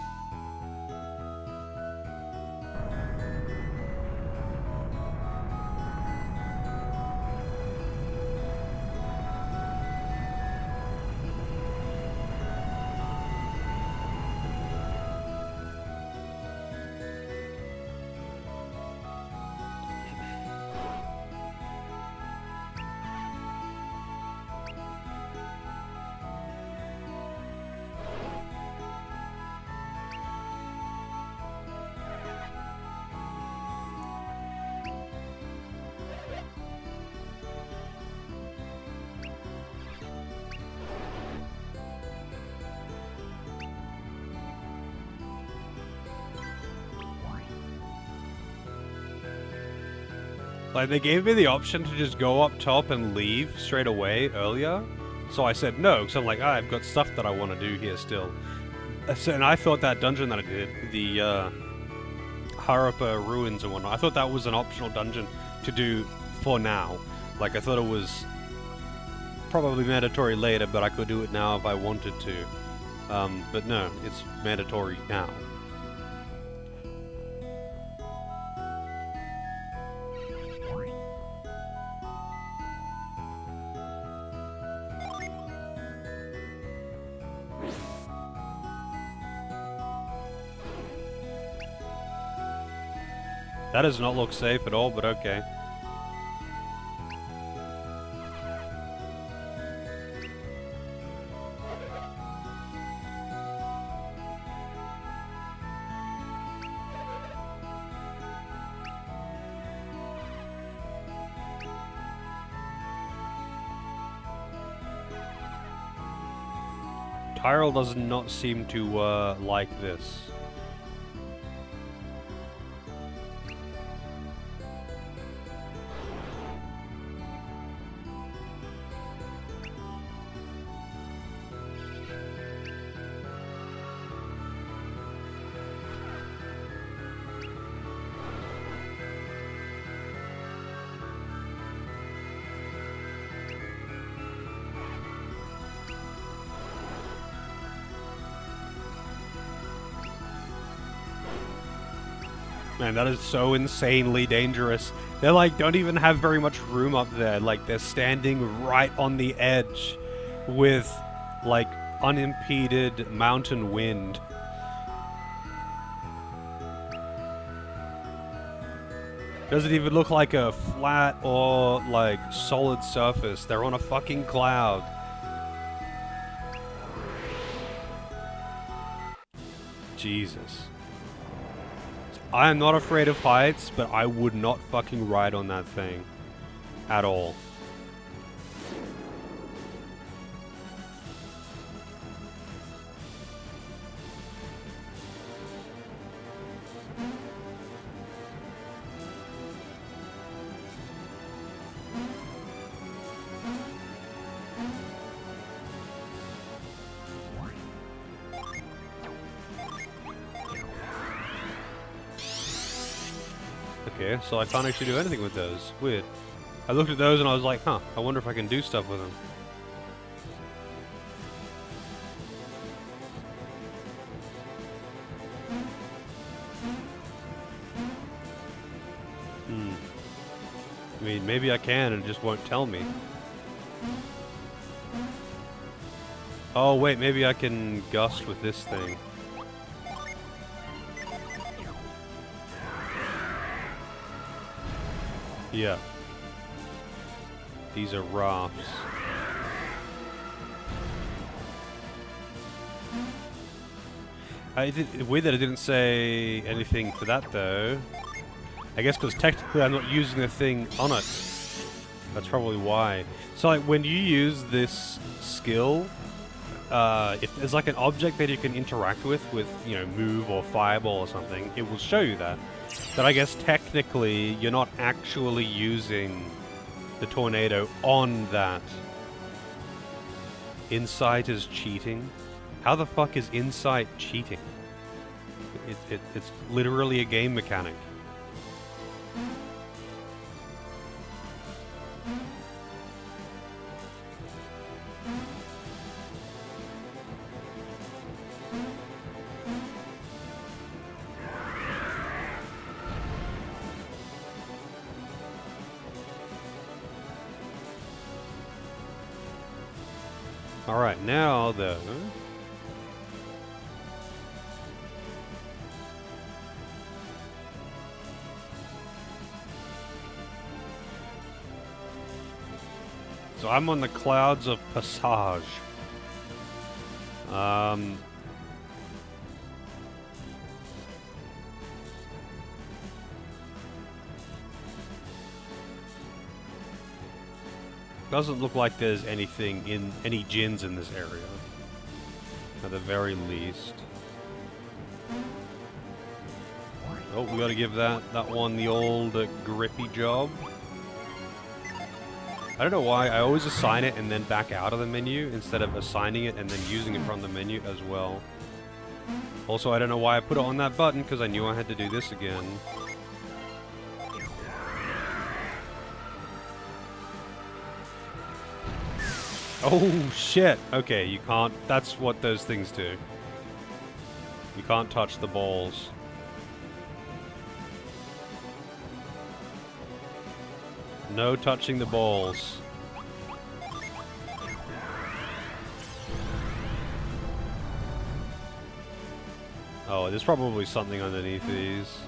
Like, they gave me the option to just go up top and leave straight away earlier. So I said no, because I'm like, I've got stuff that I want to do here still. And I thought that dungeon that I did, the Harappa Ruins and whatnot, I thought that was an optional dungeon to do for now. Like, I thought it was probably mandatory later, but I could do it now if I wanted to. But no, it's mandatory now. That does not look safe at all, but okay. Tyrell does not seem to like this. Man, that is so insanely dangerous. They, like, don't even have very much room up there. Like, they're standing right on the edge with, like, unimpeded mountain wind. Doesn't even look like a flat or, like, solid surface. They're on a fucking cloud. Jesus. I am not afraid of heights, but I would not fucking ride on that thing. At all. Okay, so I can't actually do anything with those. Weird. I looked at those and I was like, huh, I wonder if I can do stuff with them. I mean, maybe I can and it just won't tell me. Oh, wait, maybe I can gust with this thing. Yeah. These are rafts. Weird that it didn't say anything for that, though. I guess because technically I'm not using the thing on it. That's probably why. So, like, when you use this skill, if there's, like, an object that you can interact with, you know, move or fireball or something, it will show you that. But I guess technically you're not actually using the tornado on that. Insight is cheating? How the fuck is Insight cheating? It's literally a game mechanic. Alright, now though... So I'm on the clouds of Passage. Doesn't look like there's anything in any gins in this area, at the very least. Oh, we gotta give that one the old grippy job. I don't know why, I always assign it and then back out of the menu instead of assigning it and then using it from the menu as well. Also, I don't know why I put it on that button, because I knew I had to do this again. Oh, shit! Okay, you can't... That's what those things do. You can't touch the balls. No touching the balls. Oh, there's probably something underneath these.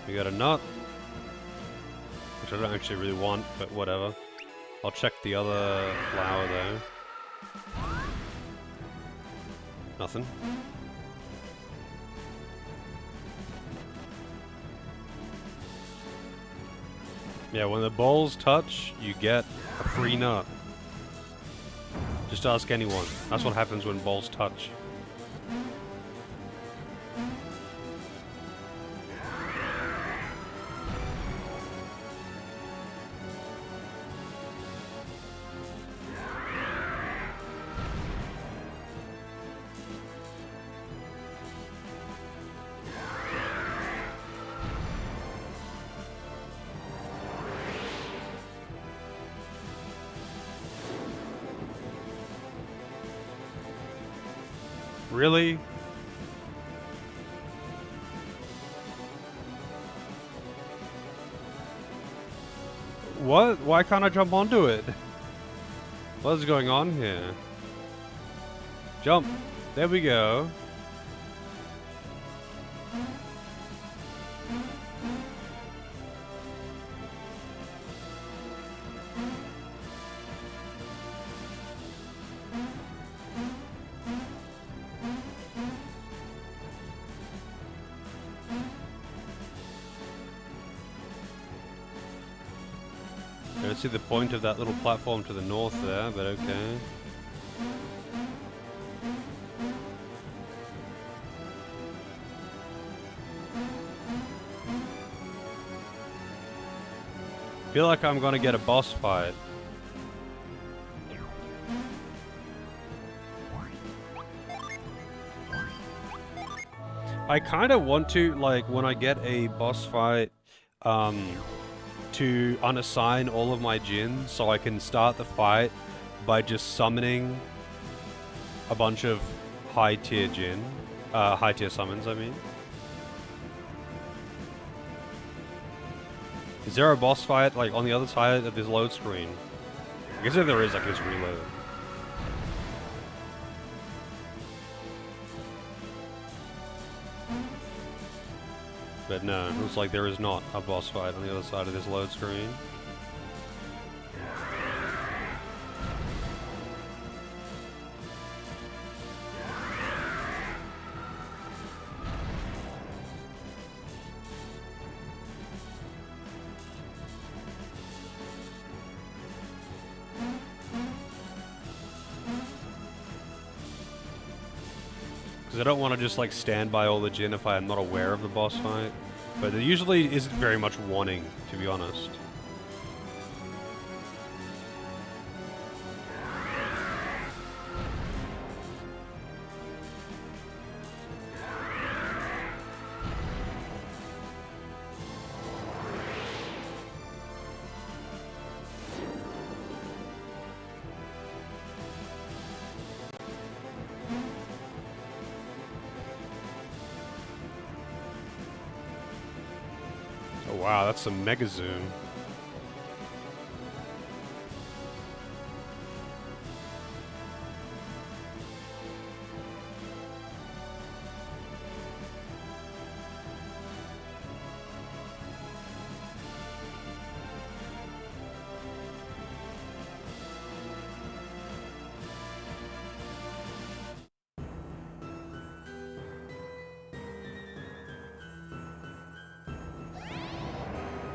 We got a nut. Which I don't actually really want, but whatever. I'll check the other flower though. Nothing. Yeah, when the balls touch, you get a free nut. Just ask anyone. That's what happens when balls touch. Really? What? Why can't I jump onto it? What is going on here? Jump! There we go. I don't see the point of that little platform to the north there, but okay. Feel like I'm gonna get a boss fight. I kinda want to, like, when I get a boss fight, to unassign all of my djinns so I can start the fight by just summoning a bunch of high-tier djinn. High-tier summons, I mean. Is there a boss fight, like, on the other side of this load screen? I guess if there is, I can just reload. But no, it looks like there is not a boss fight on the other side of this load screen. Because I don't want to just like stand by all the djinn if I am not aware of the boss fight. But there usually isn't very much warning, to be honest. Oh wow, that's some mega zoom.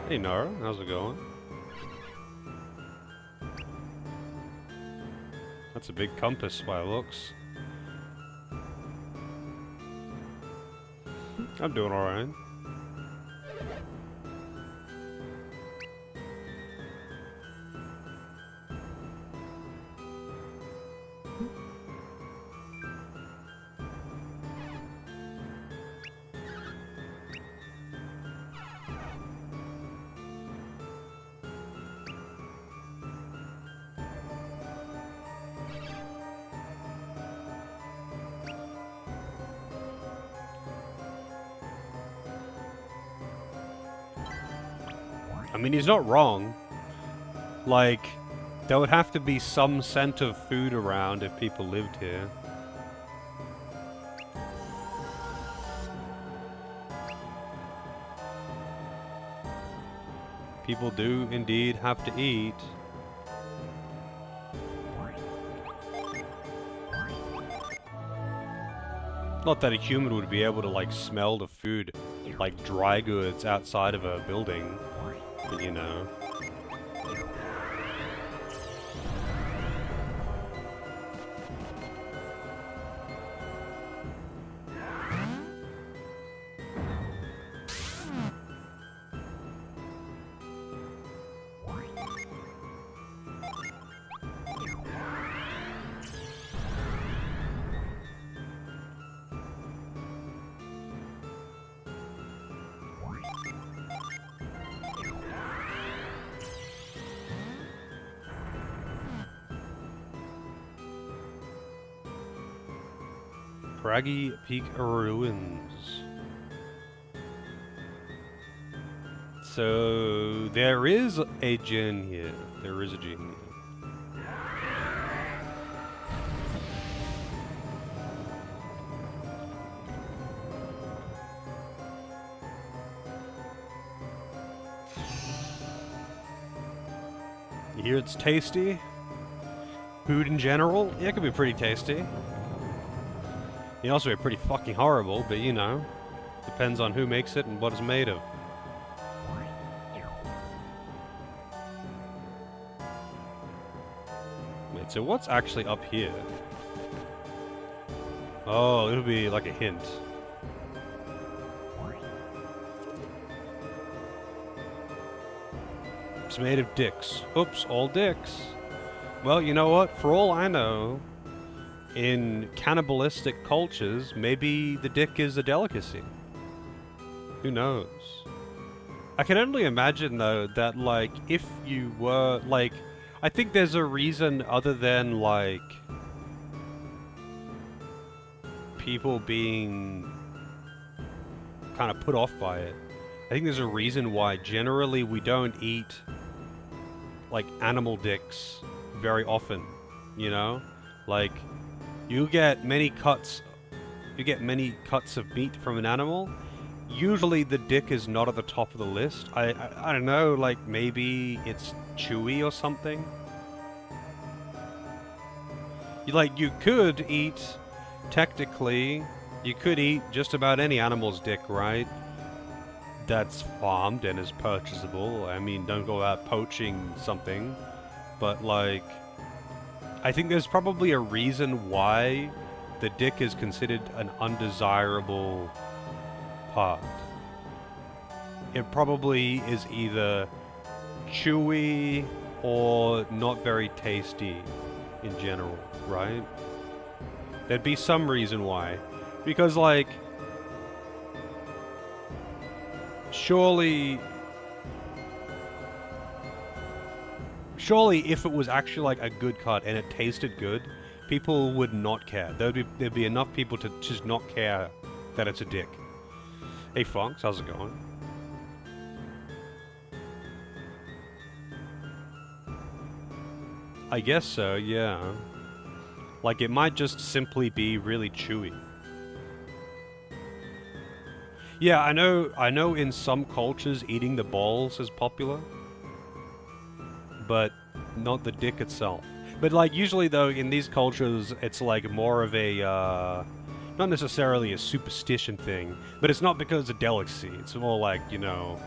Hey Nara, how's it going? That's a big compass by the looks. I'm doing alright. I mean, he's not wrong. Like, there would have to be some scent of food around if people lived here. People do indeed have to eat. Not that a human would be able to, like, smell the food like dry goods outside of a building. But, you know. Craggy Peak Ruins. So there is a gin here. There is a gin here. You hear it's tasty? Food in general? Yeah, it can be pretty tasty. It can also be pretty fucking horrible, but you know, depends on who makes it and what it's made of. Wait, so what's actually up here? Oh, it'll be like a hint. It's made of dicks. Oops, all dicks. Well, you know what? For all I know, in cannibalistic cultures, maybe the dick is a delicacy. Who knows? I can only imagine, though, that, like, if you were, like, I think there's a reason other than, like, people being kind of put off by it. I think there's a reason why generally we don't eat, like, animal dicks very often, you know? Like, you get many cuts of meat from an animal. Usually the dick is not at the top of the list. I don't know, like maybe it's chewy or something. You could eat, technically, you could eat just about any animal's dick, right? That's farmed and is purchasable. I mean, don't go out poaching something. But like, I think there's probably a reason why the dick is considered an undesirable part. it probably is either chewy or not very tasty in general, right? There'd be some reason why. Because, like, surely if it was actually like a good cut and it tasted good, people would not care. There'd be enough people to just not care that it's a dick. Hey Fox, how's it going? I guess so, yeah. Like, it might just simply be really chewy. Yeah, I know in some cultures eating the balls is popular, but not the dick itself. But, like, usually, though, in these cultures, it's, like, more of a, not necessarily a superstition thing, but it's not because of delicacy. It's more like, you know,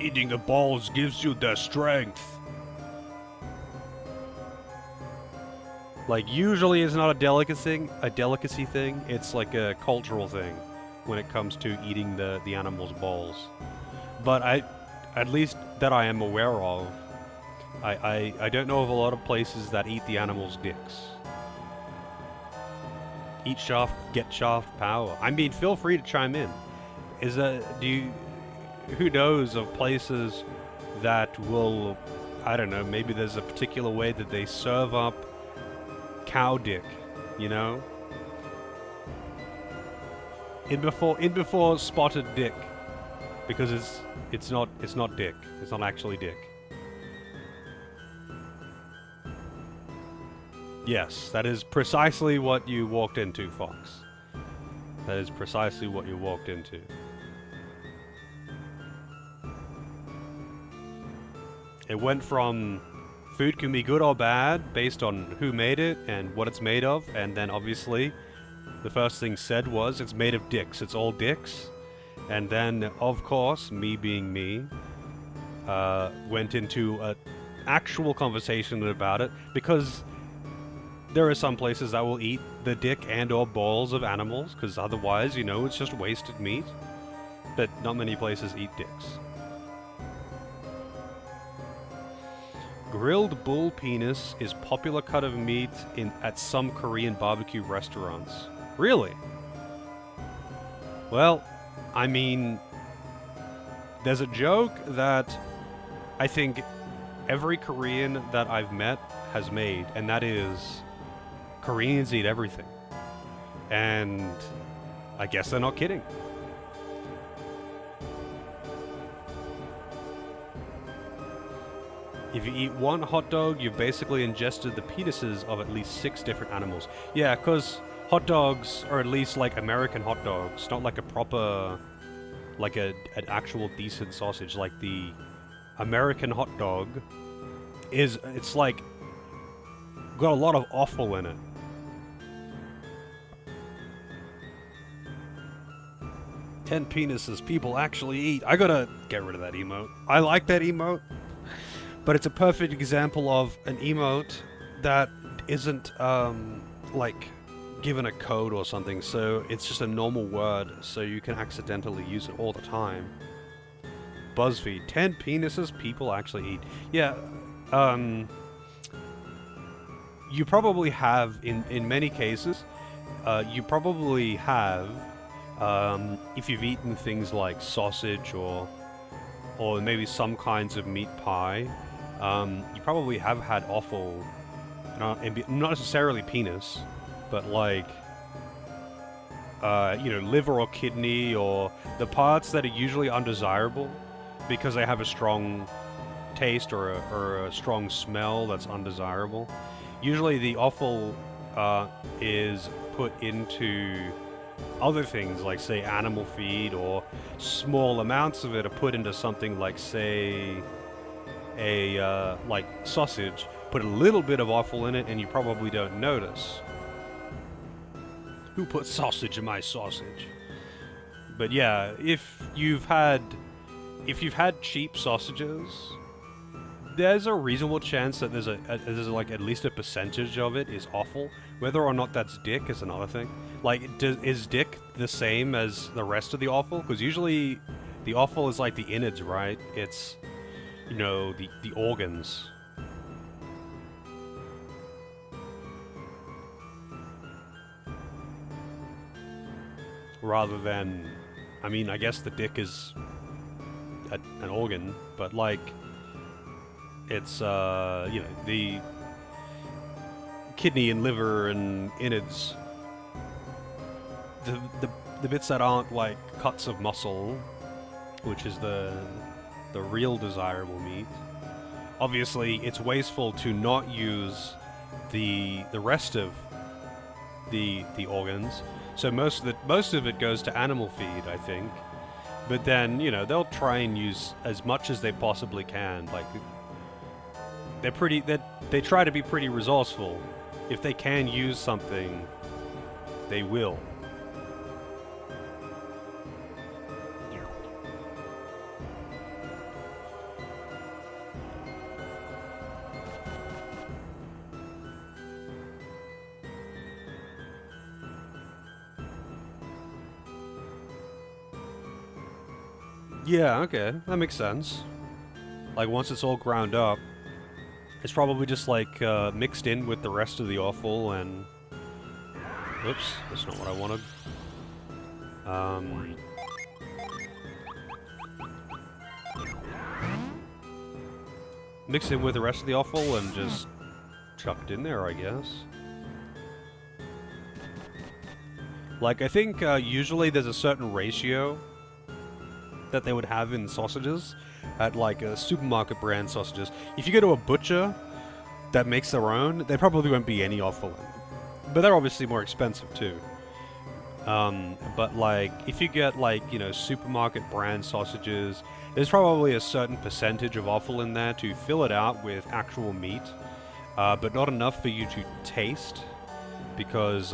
eating the balls gives you the strength. Like, usually it's not a delicacy thing, it's like a cultural thing when it comes to eating the animal's balls. But at least that I am aware of, I don't know of a lot of places that eat the animal's dicks. Eat shaft, get shaft power. I mean, feel free to chime in. Who knows of places that will, I don't know, maybe there's a particular way that they serve up cow dick, you know? In before spotted dick, because it's not dick. It's not actually dick. Yes, that is precisely what you walked into, Fox. That is precisely what you walked into. It went from food can be good or bad based on who made it and what it's made of, and then obviously the first thing said was it's made of dicks. It's all dicks. And then, of course, me being me, went into an actual conversation about it, because there are some places that will eat the dick and or balls of animals, because otherwise, you know, it's just wasted meat. But not many places eat dicks. Grilled bull penis is popular cut of meat at some Korean barbecue restaurants. Really? Well, I mean, there's a joke that I think every Korean that I've met has made, and that is, Koreans eat everything. And I guess they're not kidding. If you eat one hot dog, you've basically ingested the penises of at least 6 different animals. Yeah, because hot dogs are at least like American hot dogs, not like a proper, like an actual decent sausage. Like the American hot dog it's like got a lot of offal in it. "10 penises people actually eat." I gotta get rid of that emote. I like that emote. But it's a perfect example of an emote that isn't, like, given a code or something, so it's just a normal word, so you can accidentally use it all the time. BuzzFeed, 10 penises people actually eat. Yeah, you probably have, in many cases, you probably have, if you've eaten things like sausage or maybe some kinds of meat pie, you probably have had offal, not necessarily penis, but like, you know, liver or kidney, or the parts that are usually undesirable because they have a strong taste or a strong smell that's undesirable. Usually the offal is put into other things, like, say, animal feed, or small amounts of it are put into something like, say, like sausage. Put a little bit of offal in it and you probably don't notice. Who put sausage in my sausage? But yeah, if you've had cheap sausages, there's a reasonable chance that there's like at least a percentage of it is offal. Whether or not that's dick is another thing. Like, is dick the same as the rest of the offal? Because usually The offal is like the innards, right? It's, you know, the organs. Rather than, I mean, I guess the dick is an organ, but like, it's, you know, the kidney and liver and innards. The bits that aren't like cuts of muscle, which is the real desirable meat. Obviously, it's wasteful to not use the rest of the organs. So most of it goes to animal feed, I think. But then, you know, they'll try and use as much as they possibly can. Like, they try to be pretty resourceful. If they can use something, they will. Yeah, okay, that makes sense. Like, once it's all ground up, it's probably just, like, mixed in with the rest of the offal and... Oops, that's not what I wanted. Mix in with the rest of the offal and just chuck it in there, I guess. Like, I think, usually there's a certain ratio that they would have in sausages at like supermarket brand sausages. If you go to a butcher that makes their own, there probably won't be any offal in them. But they're obviously more expensive too. But like, if you get like, you know, supermarket brand sausages, there's probably a certain percentage of offal in there to fill it out with actual meat, but not enough for you to taste, because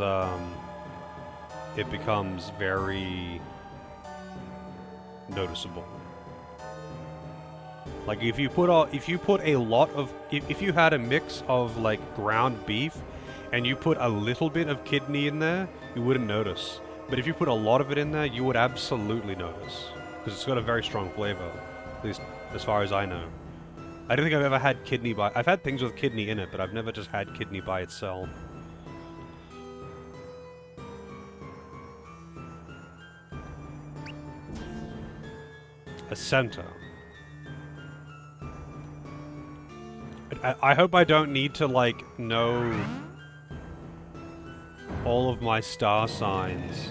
it becomes very noticeable. Like if you put a lot of, if you had a mix of like ground beef and you put a little bit of kidney in there, you wouldn't notice. But if you put a lot of it in there, you would absolutely notice, because it's got a very strong flavor, at least as far as I know. I don't think I've ever had kidney by... I've had things with kidney in it, but I've never just had kidney by itself. A center. I hope I don't need to, like, know all of my star signs.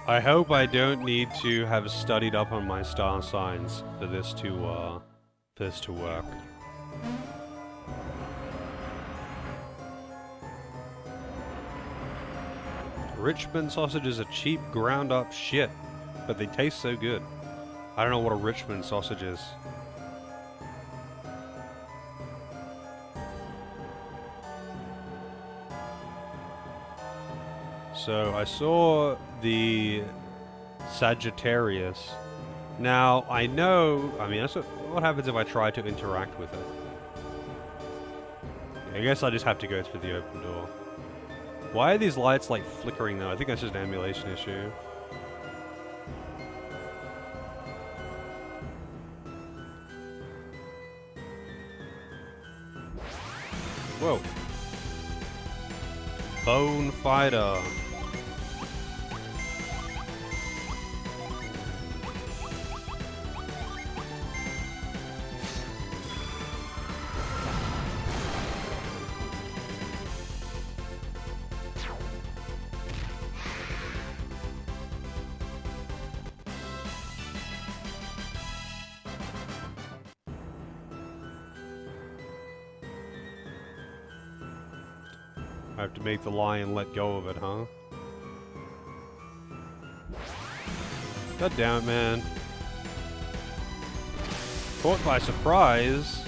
I hope I don't need to have studied up on my star signs for this to work. Richmond sausages are cheap, ground up shit, but they taste so good. I don't know what a Richmond sausage is. So I saw the Sagittarius. Now I know, I mean, that's what happens if I try to interact with it. I guess I just have to go through the open door. Why are these lights like flickering though? I think that's just an emulation issue. Whoa. Bone fighter. I have to make the lion let go of it, huh? God damn it, man. Caught by surprise.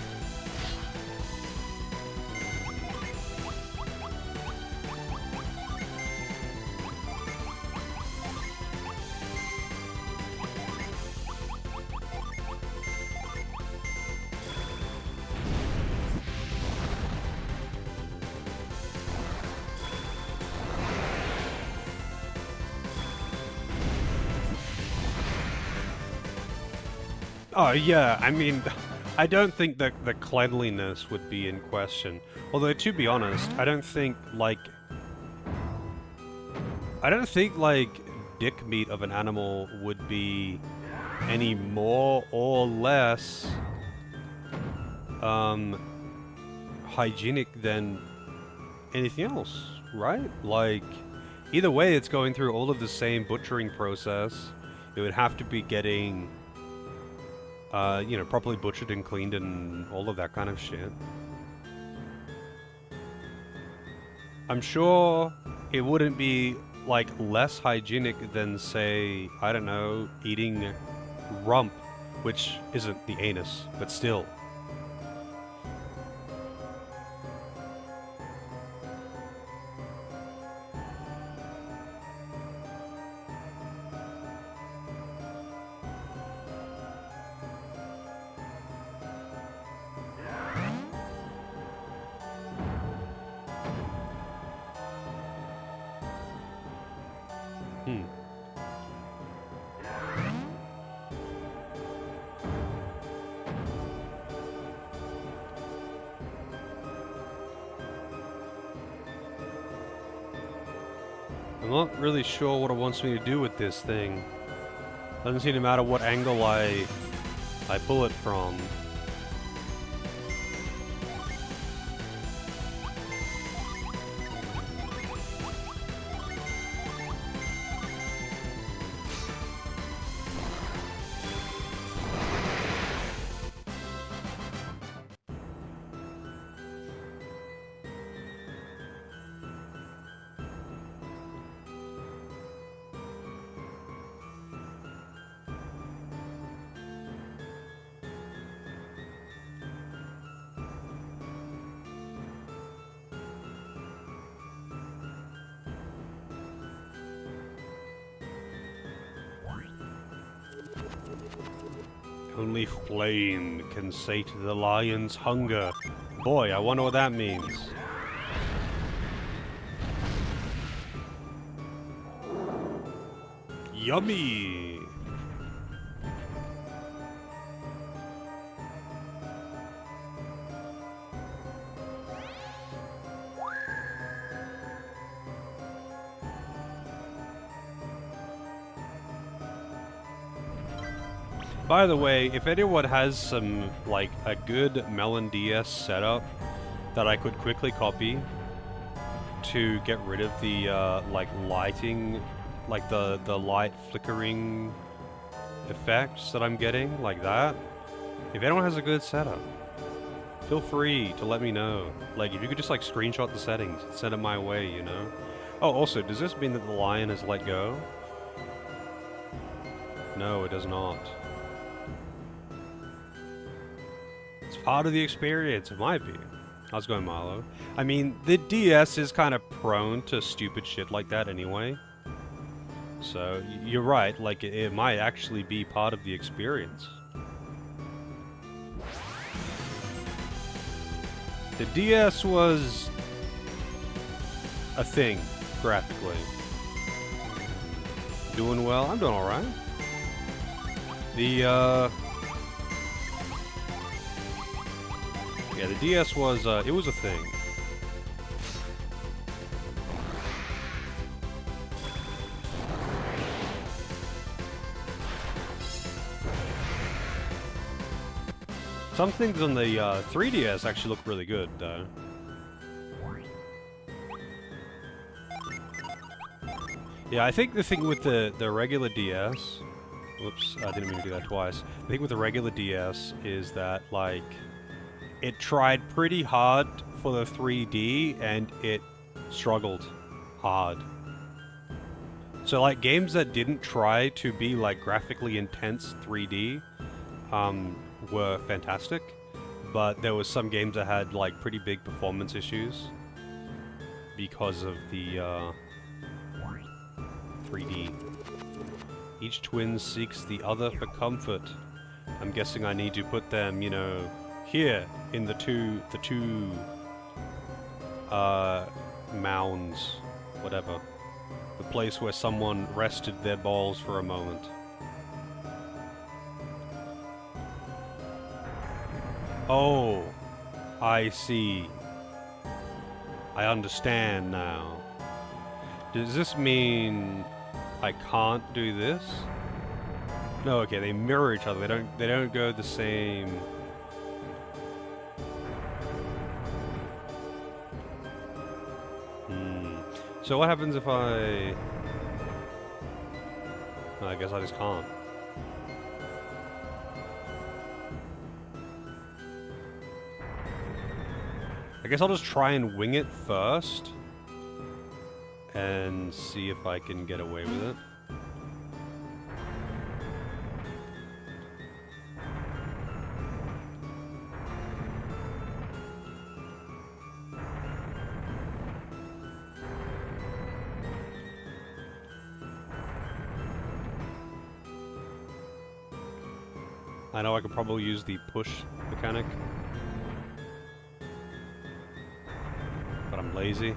Oh yeah, I mean, I don't think that the cleanliness would be in question. Although to be honest, I don't think like dick meat of an animal would be any more or less um hygienic than anything else, right? Like either way it's going through all of the same butchering process. It would have to be getting you know, properly butchered and cleaned and all of that kind of shit. I'm sure it wouldn't be like less hygienic than say, I don't know, eating rump, which isn't the anus, but still. Hmm. I'm not really sure what it wants me to do with this thing. Doesn't seem to matter what angle I pull it from. Only flame can sate the lion's hunger. Boy, I wonder what that means. Yummy! By the way, if anyone has some, like, a good Melon DS setup that I could quickly copy to get rid of the, like, lighting, like, the light flickering effects that I'm getting, like that, if anyone has a good setup, feel free to let me know. Like, if you could just, like, screenshot the settings and send it my way, you know? Oh, also, does this mean that the lion has let go? No, it does not. It's part of the experience, it might be. How's it going, Milo? I mean, the DS is kind of prone to stupid shit like that anyway. So, you're right, like, it might actually be part of the experience. The DS was a thing, graphically. Doing well? I'm doing alright. Yeah, the DS was, it was a thing. Some things on the 3DS actually look really good, though. Yeah, I think the thing with the regular DS... Whoops, I didn't mean to do that twice. The thing with the regular DS is that, like... It tried pretty hard for the 3D, and it struggled hard. So, like, games that didn't try to be, like, graphically intense 3D, were fantastic. But there was some games that had, like, pretty big performance issues because of the, 3D. Each twin seeks the other for comfort. I'm guessing I need to put them, you know, here in the two mounds, whatever. The place where someone rested their balls for a moment. Oh, I see. I understand now. Does this mean I can't do this? No, okay, they mirror each other. They don't go the same. So what happens if I guess I just can't. I guess I'll just try and wing it first and see if I can get away with it. I know I could probably use the push mechanic, but I'm lazy.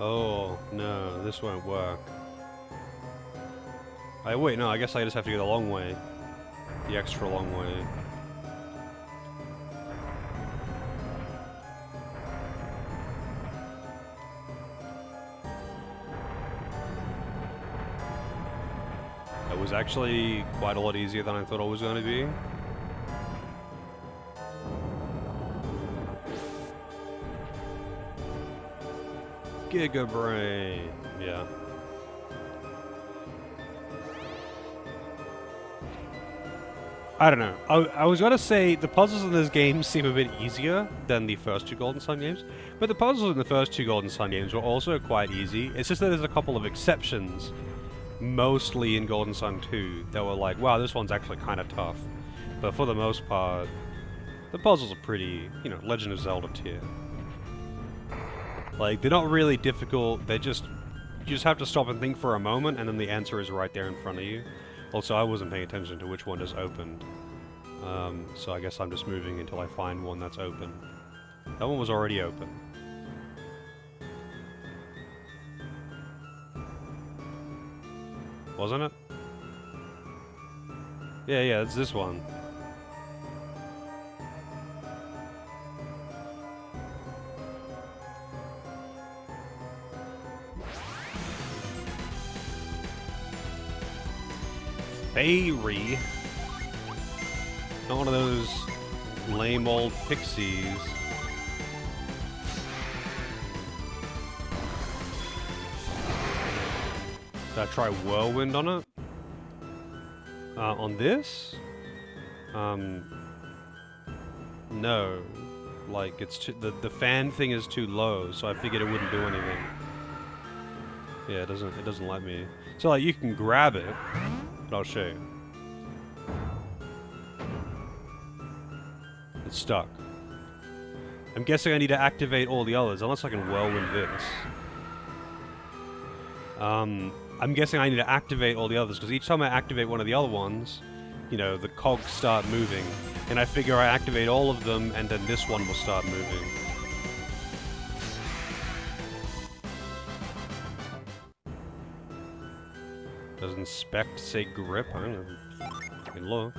Oh, no, this won't work. Wait, no, I guess I just have to go the long way. The extra long way. It was actually quite a lot easier than I thought it was going to be. Giga Brain, yeah. I don't know. I was gonna say the puzzles in this game seem a bit easier than the first two Golden Sun games, but the puzzles in the first two Golden Sun games were also quite easy. It's just that there's a couple of exceptions, mostly in Golden Sun 2, that were like, wow, this one's actually kind of tough. But for the most part, the puzzles are pretty, you know, Legend of Zelda tier. Like, they're not really difficult, they're just, you just have to stop and think for a moment, and then the answer is right there in front of you. Also, I wasn't paying attention to which one just opened. So I guess I'm just moving until I find one that's open. That one was already open. Wasn't it? Yeah, it's this one. Fairy. Not one of those lame old pixies. Did I try Whirlwind on it? On this? No. Like, it's too, the fan thing is too low, so I figured it wouldn't do anything. Yeah, it doesn't let me. So like, you can grab it, but I'll show you. It's stuck. I'm guessing I need to activate all the others, unless I can Whirlwind this. I'm guessing I need to activate all the others, because each time I activate one of the other ones, you know, the cogs start moving. And I figure I activate all of them, and then this one will start moving. Does inspect say grip? I don't know. I can look.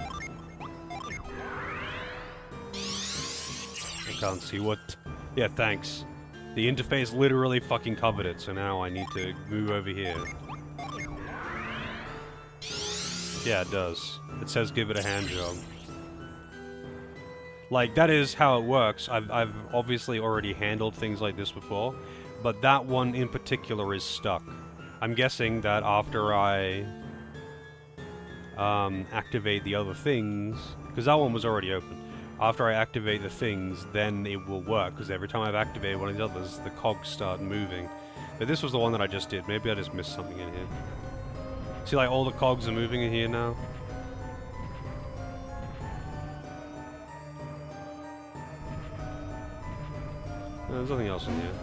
I can't see what... Yeah, thanks. The interface literally fucking covered it, so now I need to move over here. Yeah, it does. It says give it a hand job. Like, that is how it works. I've obviously already handled things like this before, but that one in particular is stuck. I'm guessing that after I activate the other things, because that one was already open. After I activate the things, then it will work, because every time I've activated one of the others, the cogs start moving. But this was the one that I just did. Maybe I just missed something in here. See, like, all the cogs are moving in here now? No, there's nothing else in here.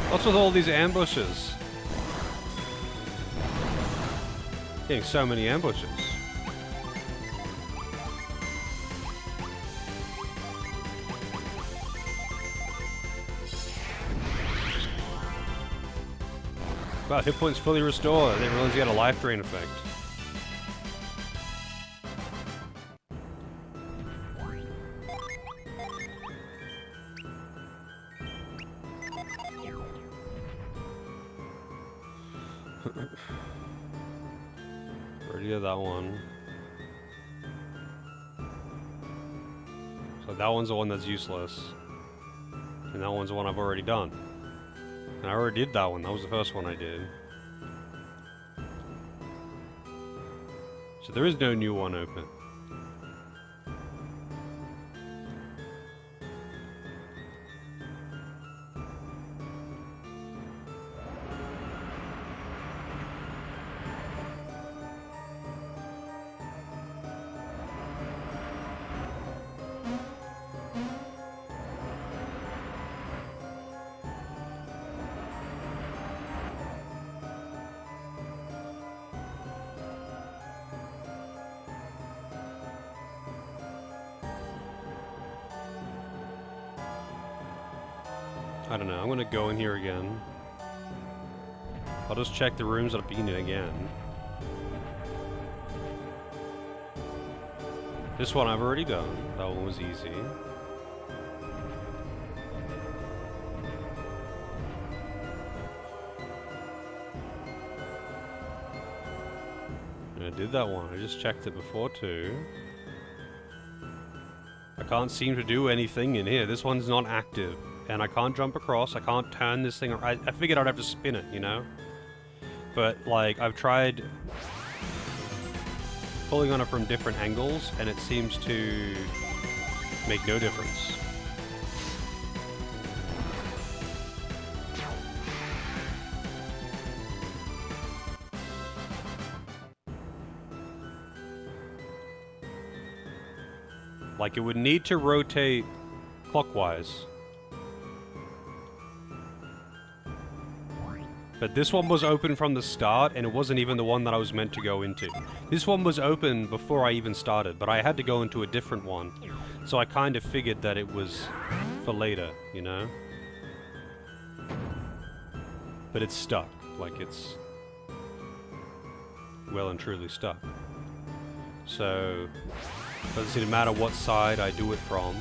What's with all these ambushes? Getting so many ambushes. Wow, hit points fully restored. I didn't realize you had a life drain effect. Already did that one. So that one's the one that's useless. And that one's the one I've already done. And I already did that one. That was the first one I did. So there is no new one open. I don't know, I'm gonna go in here again. I'll just check the rooms that I've been in again. This one I've already done. That one was easy. I did that one. I just checked it before too. I can't seem to do anything in here. This one's not active. And I can't jump across, I can't turn this thing around. I figured I'd have to spin it, you know? But, like, I've tried pulling on it from different angles, and it seems to make no difference. Like, it would need to rotate clockwise. But this one was open from the start, and it wasn't even the one that I was meant to go into. This one was open before I even started, but I had to go into a different one. So I kind of figured that it was for later, you know? But it's stuck. Like, it's well and truly stuck. So, it doesn't seem to matter what side I do it from.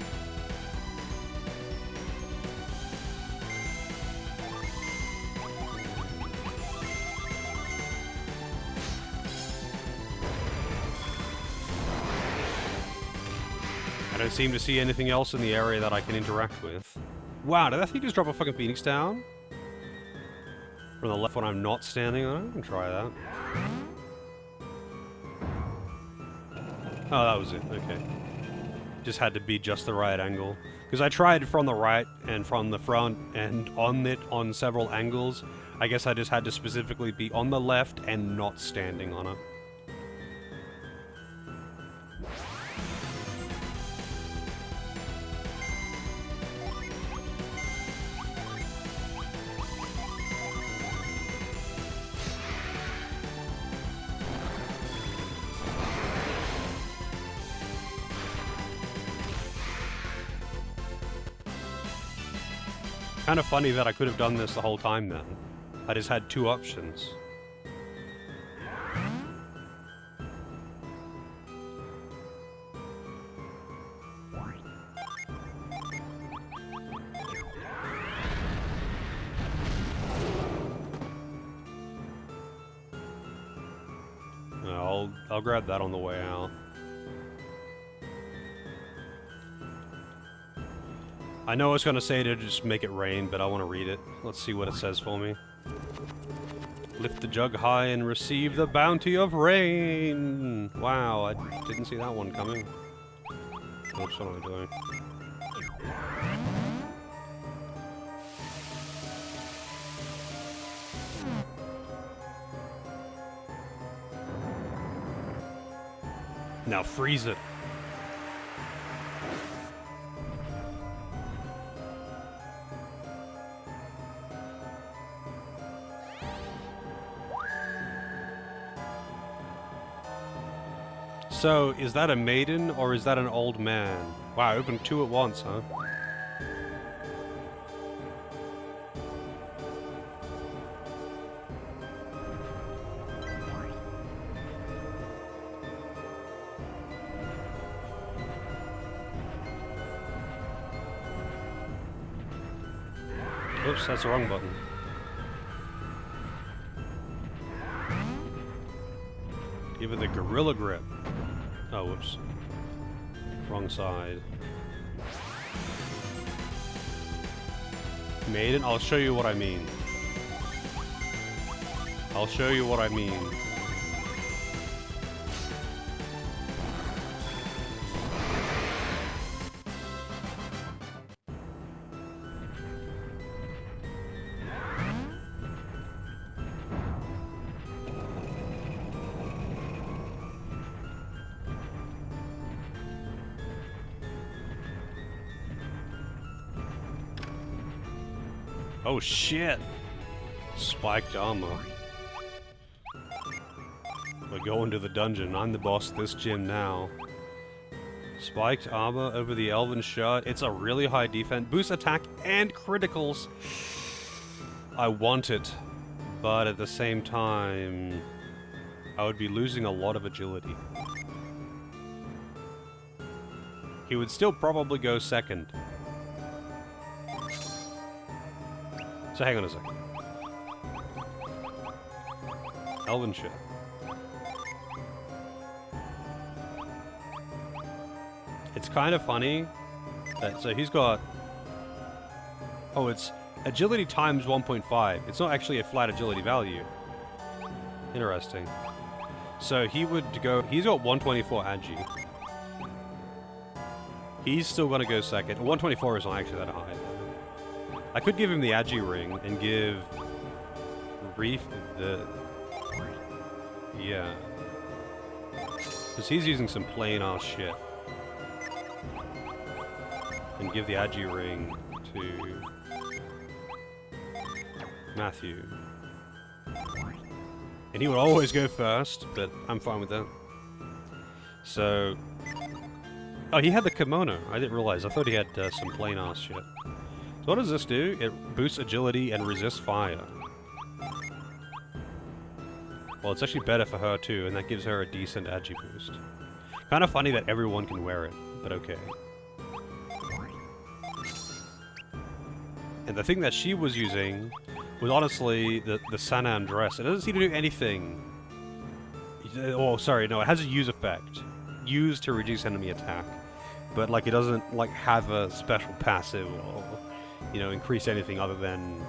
I don't seem to see anything else in the area that I can interact with. Wow, did that thing just drop a fucking phoenix down? From the left when I'm not standing on it? I can try that. Oh, that was it. Okay. Just had to be just the right angle. Because I tried from the right and from the front and on it on several angles. I guess I just had to specifically be on the left and not standing on it. Kind of funny that I could have done this the whole time then. I just had two options. I'll grab that on the way out. I know it's gonna say to just make it rain, but I want to read it. Let's see what it says for me. Lift the jug high and receive the bounty of rain! Wow, I didn't see that one coming. Oops, what am I doing? Now freeze it. So, is that a maiden or is that an old man? Wow, I opened two at once, huh? Oops, that's the wrong button. Give it the gorilla grip. Oh, whoops. Wrong side. Maiden? I'll show you what I mean. I'll show you what I mean. Oh shit! Spiked armor. We're going to the dungeon. I'm the boss of this gym now. Spiked armor over the elven shirt. It's a really high defense. Boost attack and criticals. I want it. But at the same time, I would be losing a lot of agility. He would still probably go second. So hang on a second. Elven shit. It's kind of funny that, so he's got, oh, it's agility times 1.5. It's not actually a flat agility value. Interesting. So he would go, he's got 124 agi. He's still gonna go second. 124 is not actually that high. I could give him the agi ring and give Reef the, yeah. Because he's using some plain ass shit. And give the agi ring to Matthew. And he would always go first, but I'm fine with that. So, oh, he had the kimono. I didn't realize. I thought he had some plain ass shit. So what does this do? It boosts agility and resists fire. Well, it's actually better for her too, and that gives her a decent agi boost. Kind of funny that everyone can wear it, but okay. And the thing that she was using was honestly the Sanan dress. It doesn't seem to do anything. Oh, sorry, no, it has a use effect. Use to reduce enemy attack. But, like, it doesn't, like, have a special passive or, you know, increase anything other than...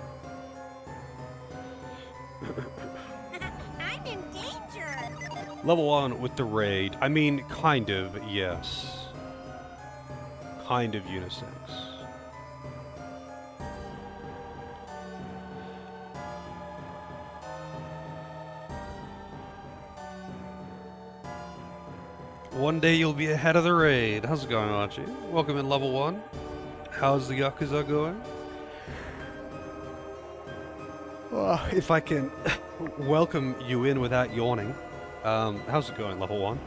I'm in danger! Level 1 with the raid. I mean, kind of, yes. Kind of unisex. One day you'll be ahead of the raid. How's it going, Archie? Welcome in level 1. How's the Yakuza going? If I can welcome you in without yawning. How's it going, level 1?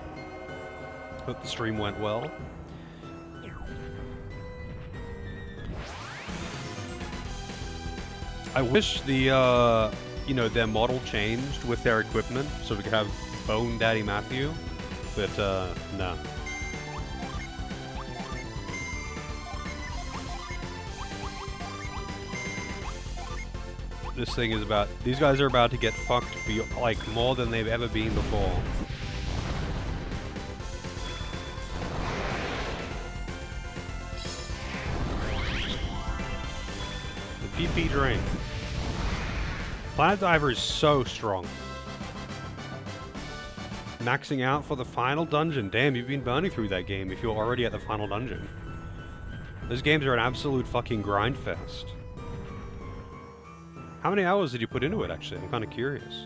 Hope the stream went well. I wish the, you know, their model changed with their equipment so we could have Bone Daddy Matthew. But, no. This thing is about... These guys are about to get fucked, like, more than they've ever been before. The PP drain. Planet Diver is so strong. Maxing out for the final dungeon. Damn, you've been burning through that game if you're already at the final dungeon. Those games are an absolute fucking grind fest. How many hours did you put into it, actually? I'm kind of curious.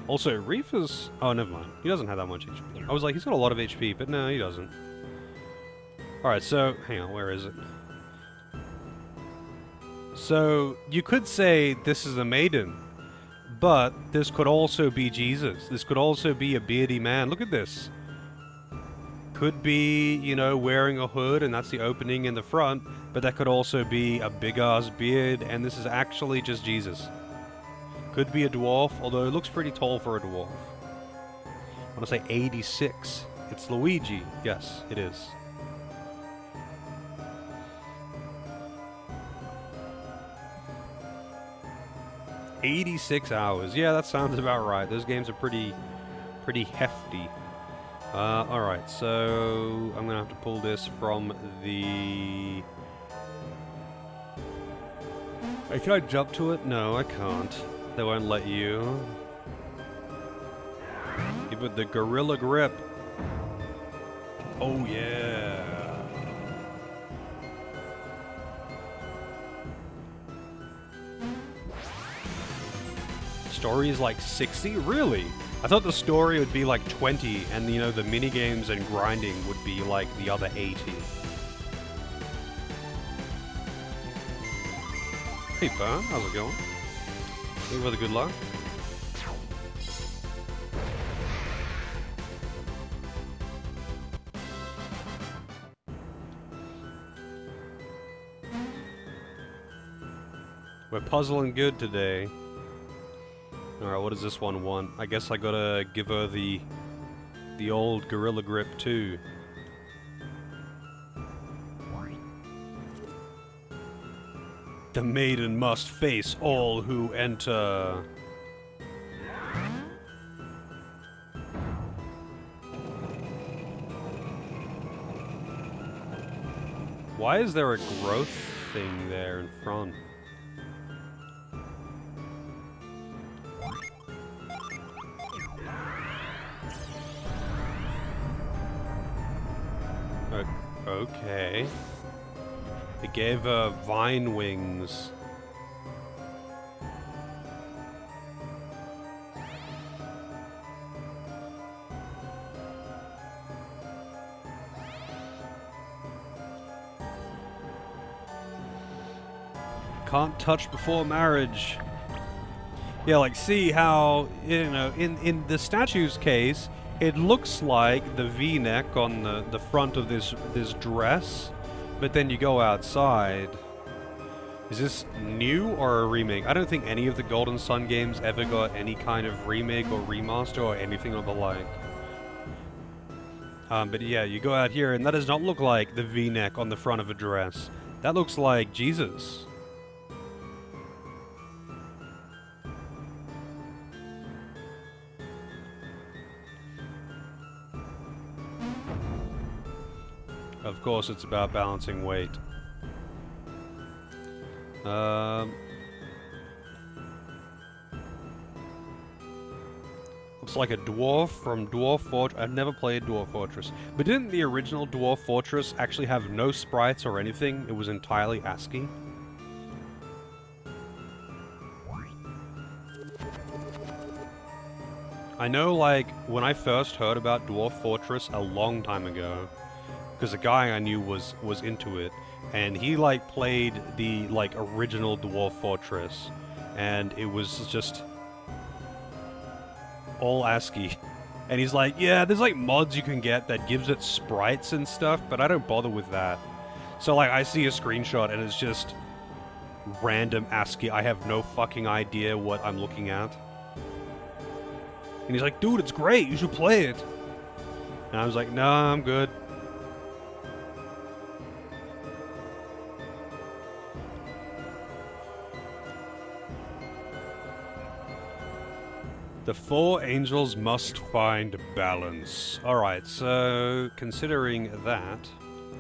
Also, Reef is... Oh, never mind. He doesn't have that much HP. I was like, he's got a lot of HP, but no, he doesn't. Alright, so... Hang on, where is it? So, you could say this is a maiden, But this could also be Jesus. This could also be a beardy man. Look at this. Could be, you know, wearing a hood and that's the opening in the front, but that could also be a big-ass beard, and this is actually just Jesus. Could be a dwarf, although it looks pretty tall for a dwarf. I want to say 86. It's Luigi. Yes, it is. $86 hours. Yeah, that sounds about right. Those games are pretty hefty. Alright, so I'm gonna have to pull this from the... Hey, can I jump to it? No, I can't. They won't let you. Give it the gorilla grip. Oh yeah. Story is like 60? Really? I thought the story would be like 20, and you know, the minigames and grinding would be like the other 80. Hey Fern, how's it going? Thank you for the good luck. We're puzzling good today. Alright, what does this one want? I guess I gotta give her the old gorilla grip too. The maiden must face all who enter. Why is there a growth thing there in front? Okay. It gave her vine wings. Can't touch before marriage. Yeah, like, see how, you know, in the statue's case, it looks like the V-neck on the front of this dress, but then you go outside. Is this new or a remake? I don't think any of the Golden Sun games ever got any kind of remake or remaster or anything of the like. But yeah, you go out here and that does not look like the V-neck on the front of a dress. That looks like Jesus. Of course, it's about balancing weight. Looks like a dwarf from Dwarf Fortress. I've never played Dwarf Fortress. But didn't the original Dwarf Fortress actually have no sprites or anything? It was entirely ASCII? I know, like, when I first heard about Dwarf Fortress a long time ago, because a guy I knew was into it, and he like played the like original Dwarf Fortress, and it was just all ASCII. And he's like, yeah, there's like mods you can get that gives it sprites and stuff, but I don't bother with that. So like I see a screenshot and it's just random ASCII. I have no fucking idea what I'm looking at. And he's like, dude, it's great, you should play it. And I was like, nah, I'm good. The four angels must find balance. Alright, so considering that,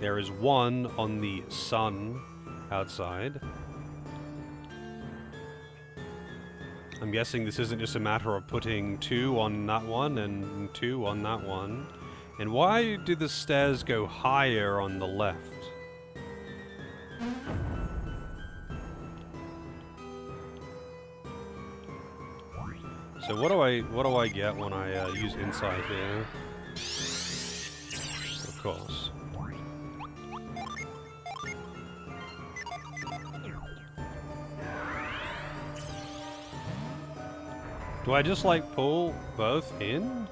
there is one on the sun outside. I'm guessing this isn't just a matter of putting 2 on that one and 2 on that one. And why do the stairs go higher on the left? So what do I get when I use insight here? Of course. Do I just like pull both in?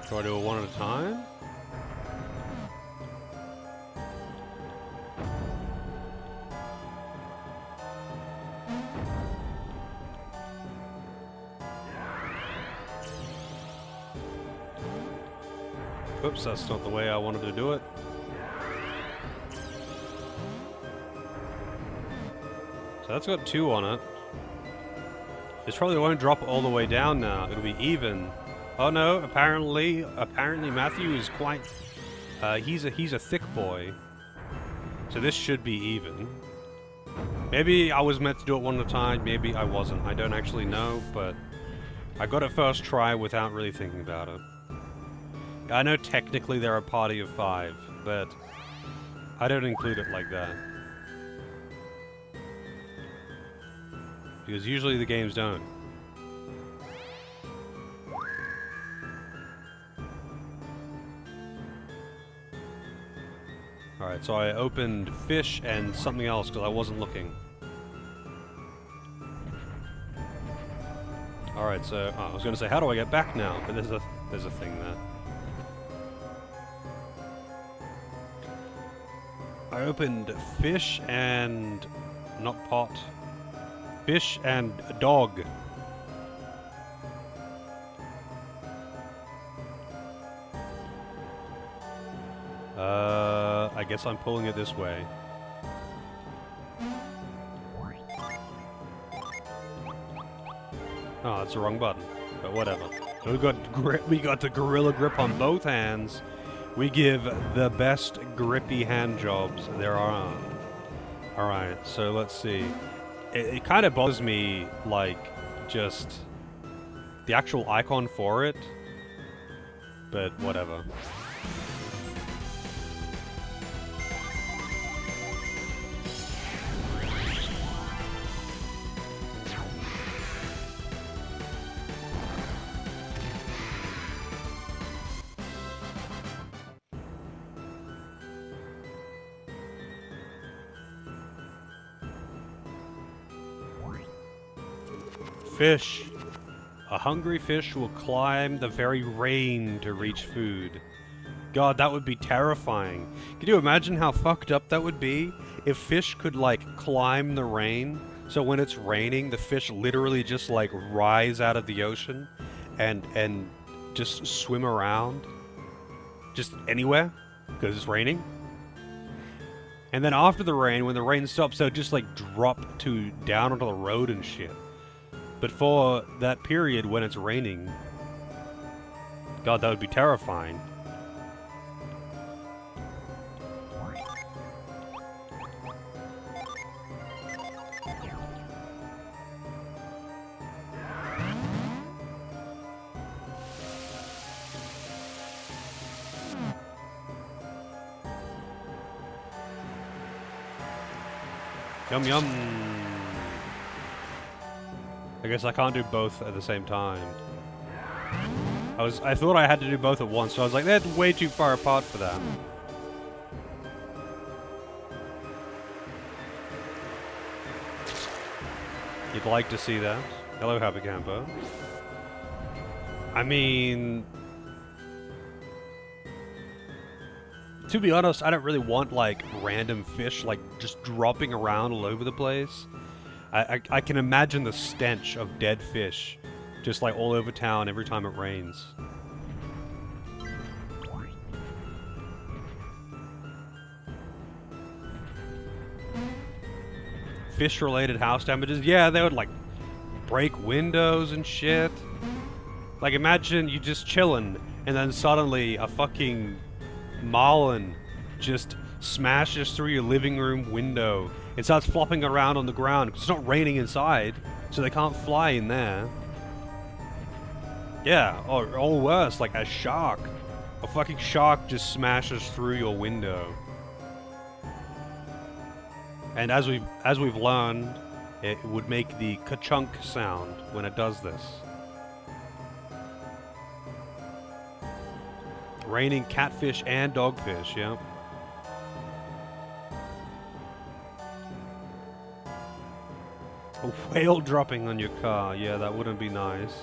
Do I do it one at a time? Oops, that's not the way I wanted to do it. So that's got 2 on it. This probably won't drop all the way down now. It'll be even. Oh no, apparently Matthew is quite he's a thick boy. So this should be even. Maybe I was meant to do it one at a time, maybe I wasn't. I don't actually know, but I got it first try without really thinking about it. I know technically they're a party of 5, but I don't include it like that. Because usually the games don't. Alright, so I opened fish and something else because I wasn't looking. Alright, so I was going to say, how do I get back now? But there's a thing there. I opened fish and... not pot. Fish and dog. I guess I'm pulling it this way. Oh, that's the wrong button. But whatever. We got the gorilla grip on both hands. We give the best grippy hand jobs there are. Alright, so let's see. It kind of bothers me, like, just the actual icon for it. But whatever. Fish. A hungry fish will climb the very rain to reach food. God, that would be terrifying. Can you imagine how fucked up that would be? If fish could, like, climb the rain, so when it's raining, the fish literally just, like, rise out of the ocean and just swim around. Just anywhere, because it's raining. And then after the rain, when the rain stops, they'll just, like, drop down onto the road and shit. But for that period when it's raining, God, that would be terrifying. Yum yum. I guess I can't do both at the same time. I thought I had to do both at once, so I was like, they're way too far apart for that. You'd like to see that. Hello, Happy Camper. I mean... to be honest, I don't really want, like, random fish, like, just dropping around all over the place. I can imagine the stench of dead fish just like all over town every time it rains. Fish-related house damages? Yeah, they would like break windows and shit. Like imagine you just chilling and then suddenly a fucking marlin just smashes through your living room window. It starts flopping around on the ground because it's not raining inside, so they can't fly in there. Yeah, or worse, like a shark. A fucking shark just smashes through your window. And as we've learned, it would make the ka-chunk sound when it does this. Raining catfish and dogfish, yeah. A whale dropping on your car, yeah, that wouldn't be nice.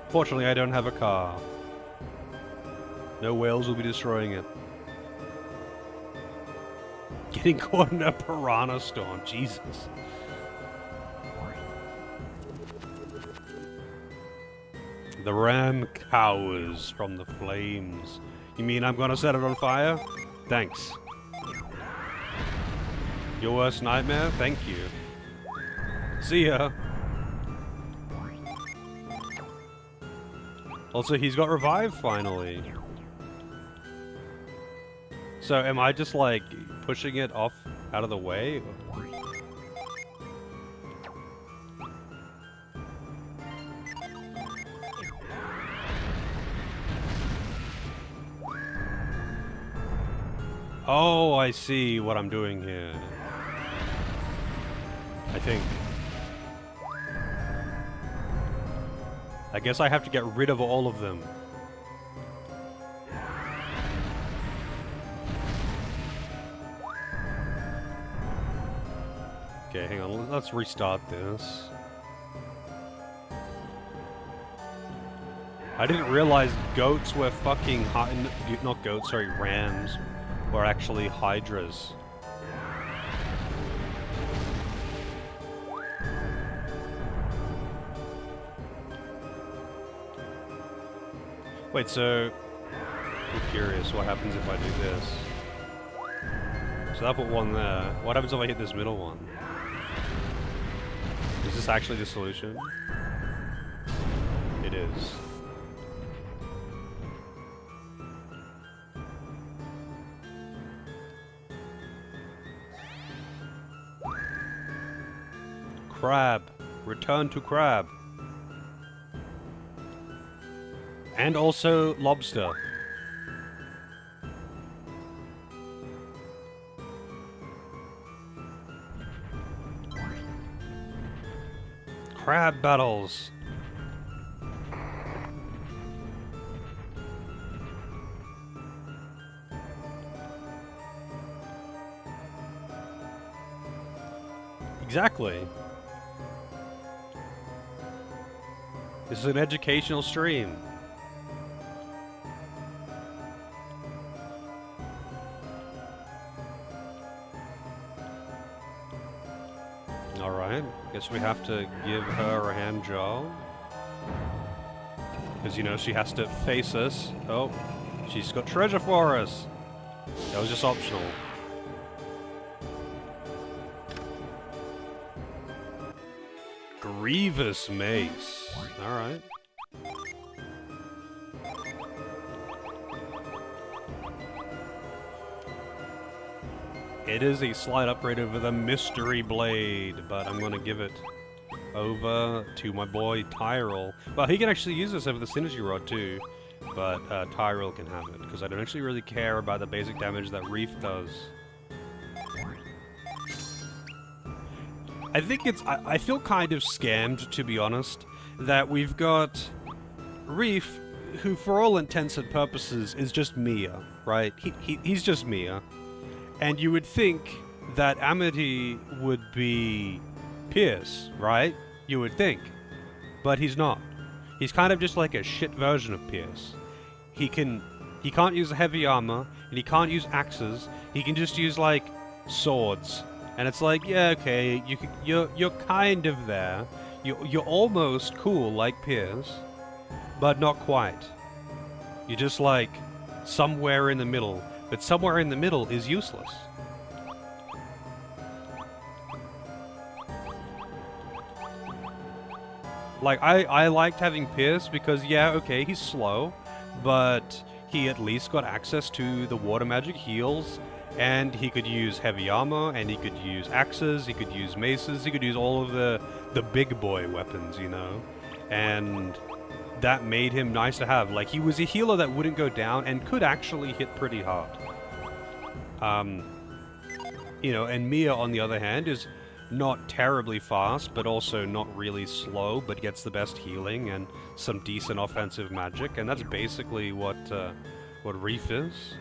Fortunately, I don't have a car. No whales will be destroying it. Getting caught in a piranha storm, Jesus. The ram cowers from the flames. You mean I'm gonna set it on fire? Thanks. Your worst nightmare? Thank you. See ya. Also, he's got revived finally. So, am I just like pushing it off out of the way? Oh, I see what I'm doing here. I think. I guess I have to get rid of all of them. Okay, hang on. Let's restart this. I didn't realize goats were fucking not goats, sorry, rams were actually hydras. Wait, so I'm curious what happens if I do this. So I put one there. What happens if I hit this middle one? Is this actually the solution? It is. Crab. Return to crab. And also lobster. Crab battles. Exactly. This is an educational stream. Alright, guess we have to give her a hand job. Because, you know, she has to face us. Oh, she's got treasure for us. That was just optional. Grievous mace. Alright. It is a slight upgrade over the Mystery Blade, but I'm gonna give it over to my boy Tyrell. Well, he can actually use this over the Synergy Rod too, but Tyrell can have it, because I don't actually really care about the basic damage that Reef does. I think it's... I feel kind of scammed, to be honest, that we've got Reef, who for all intents and purposes is just Mia, right? He's just Mia. And you would think that Amity would be Pierce, right? You would think. But he's not. He's kind of just like a shit version of Pierce. He can't use heavy armor, and he can't use axes. He can just use, like, swords. And it's like, yeah, okay, you're kind of there. You're almost cool like Pierce, but not quite. You're just like somewhere in the middle. But somewhere in the middle is useless. Like, I liked having Pierce because, yeah, okay, he's slow, but he at least got access to the water magic heals, and he could use heavy armor, and he could use axes, he could use maces, he could use all of the big boy weapons, you know? And that made him nice to have. Like, he was a healer that wouldn't go down and could actually hit pretty hard. You know, and Mia, on the other hand, is not terribly fast, but also not really slow, but gets the best healing and some decent offensive magic, and that's basically what Reef is.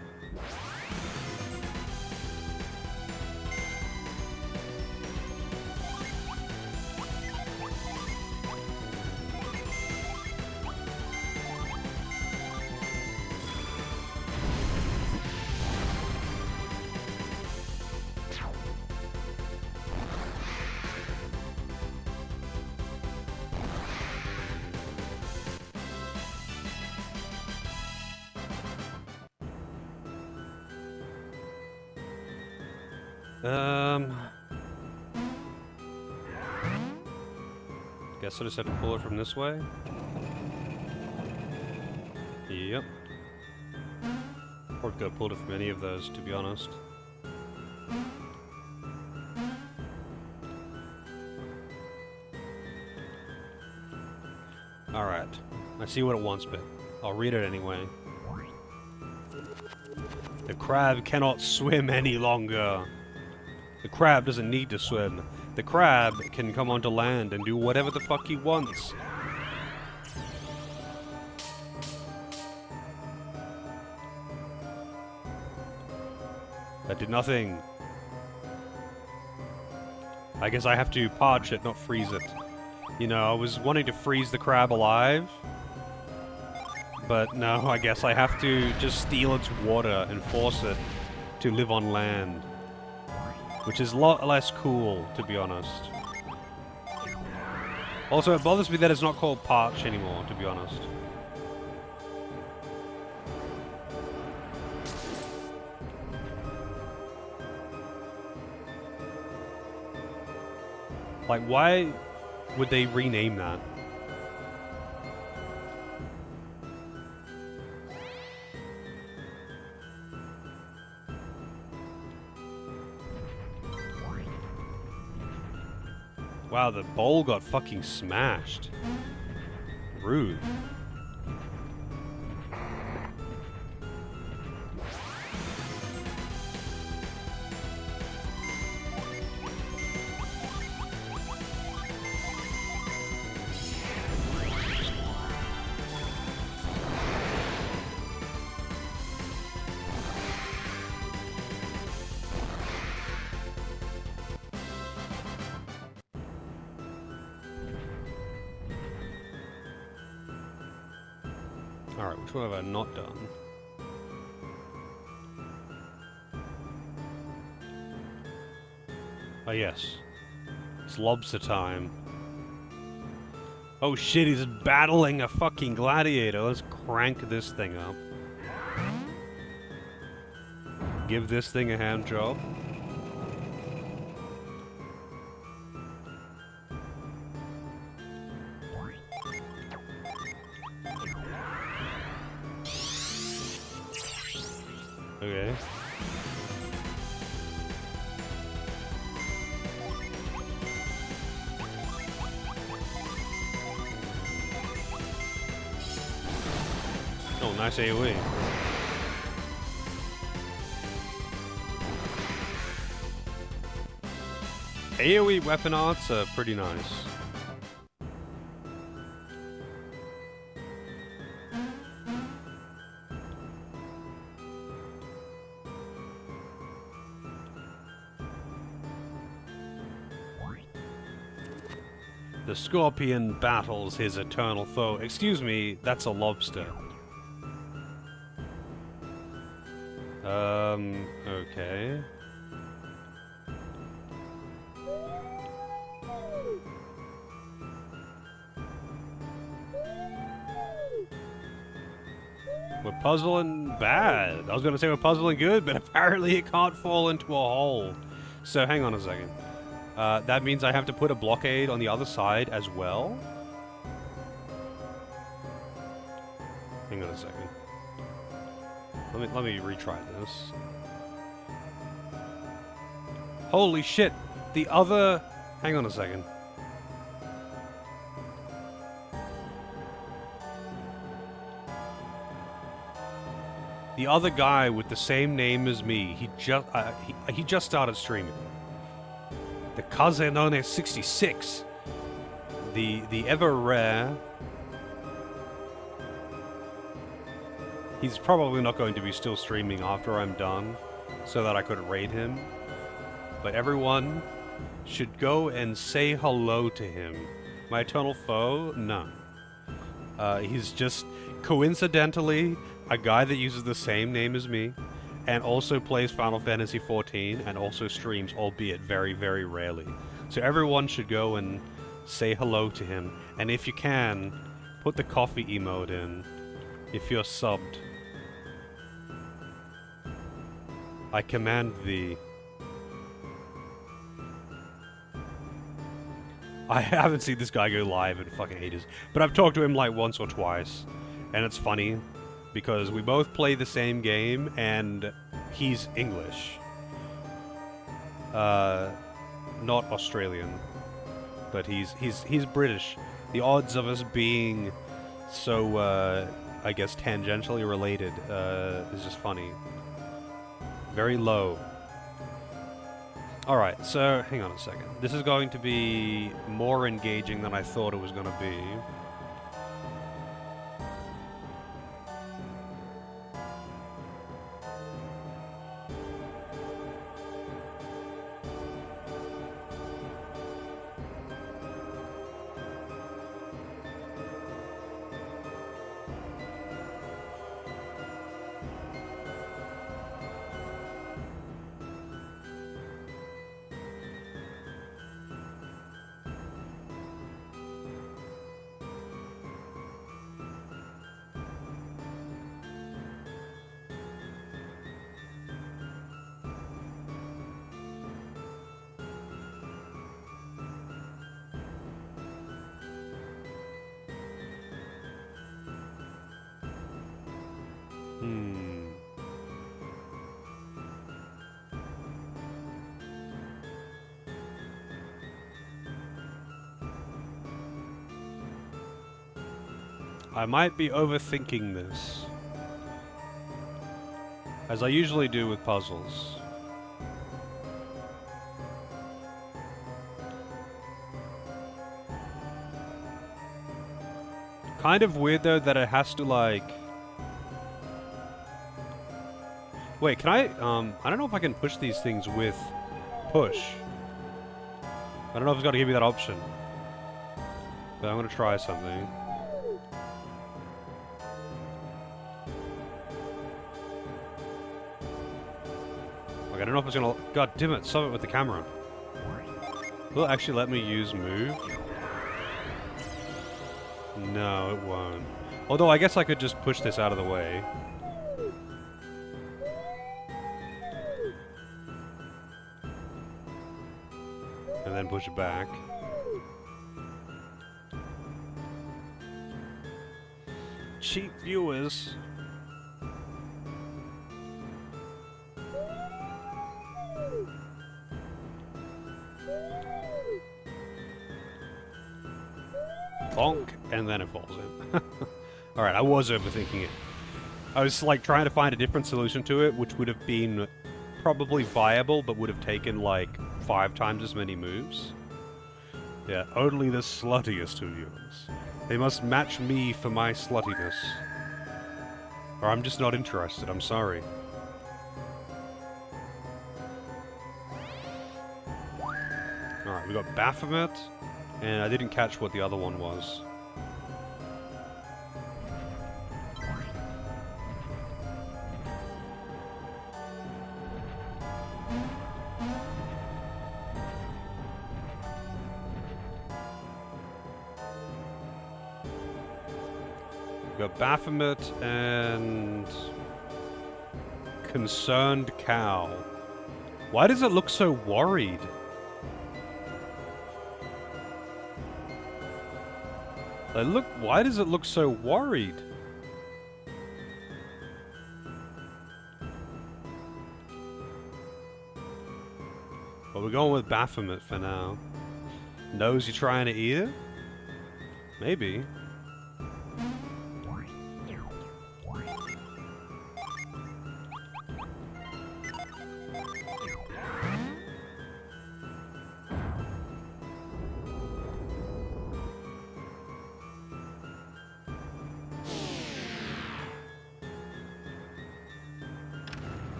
Guess I just have to pull it from this way. Yep. Probably could have pulled it from any of those, to be honest. Alright. I see what it wants, but I'll read it anyway. The crab cannot swim any longer. The crab doesn't need to swim. The crab can come onto land and do whatever the fuck he wants. That did nothing. I guess I have to parch it, not freeze it. You know, I was wanting to freeze the crab alive. But no, I guess I have to just steal its water and force it to live on land. Which is a lot less cool, to be honest. Also, it bothers me that it's not called Parch anymore, to be honest. Like, why would they rename that? Wow, the bowl got fucking smashed. Rude. Alright, which one have I not done? Oh yes. It's lobster time. Oh shit, he's battling a fucking gladiator. Let's crank this thing up. Give this thing a hand job. Okay. Oh, nice AoE. AoE weapon arts are pretty nice. The scorpion battles his eternal foe. Excuse me, that's a lobster. Okay. We're puzzling bad. I was gonna say we're puzzling good, but apparently it can't fall into a hole. So hang on a second. That means I have to put a blockade on the other side as well? Hang on a second. Let me retry this. Holy shit! The other... Hang on a second. The other guy with the same name as me, he just started streaming. The Kazenone 66. The ever rare. He's probably not going to be still streaming after I'm done, so that I could raid him. But everyone should go and say hello to him. My eternal foe? No. He's just coincidentally a guy that uses the same name as me, and also plays Final Fantasy XIV, and also streams, albeit very, very rarely. So everyone should go and say hello to him, and if you can, put the coffee emote in, if you're subbed. I command thee. I haven't seen this guy go live in fucking ages, but I've talked to him like once or twice, and it's funny, because we both play the same game, and he's English. Not Australian, but he's British. The odds of us being so, I guess, tangentially related, is just funny. Very low. Alright, so, hang on a second. This is going to be more engaging than I thought it was going to be. I might be overthinking this, as I usually do with puzzles. Kind of weird though that it has to like... Wait, can I don't know if I can push these things with push. I don't know if it's got to give me that option. But I'm gonna try something. Like, I don't know if it's gonna... God damn it, stop it with the camera. Will it actually let me use move? No, it won't. Although I guess I could just push this out of the way. And then push it back. Cheap viewers. Bonk, and then it falls in. Alright, I was overthinking it. I was like trying to find a different solution to it, which would have been probably viable, but would have taken like 5 times as many moves. Yeah, only the sluttiest of viewers. They must match me for my sluttiness. Or I'm just not interested, I'm sorry. Alright, we got Baphomet, and I didn't catch what the other one was. We got Baphomet and Concerned Cow. Why does it look so worried? Like, why does it look so worried? Well, we're going with Baphomet for now. Knows you're trying to eat it? Maybe.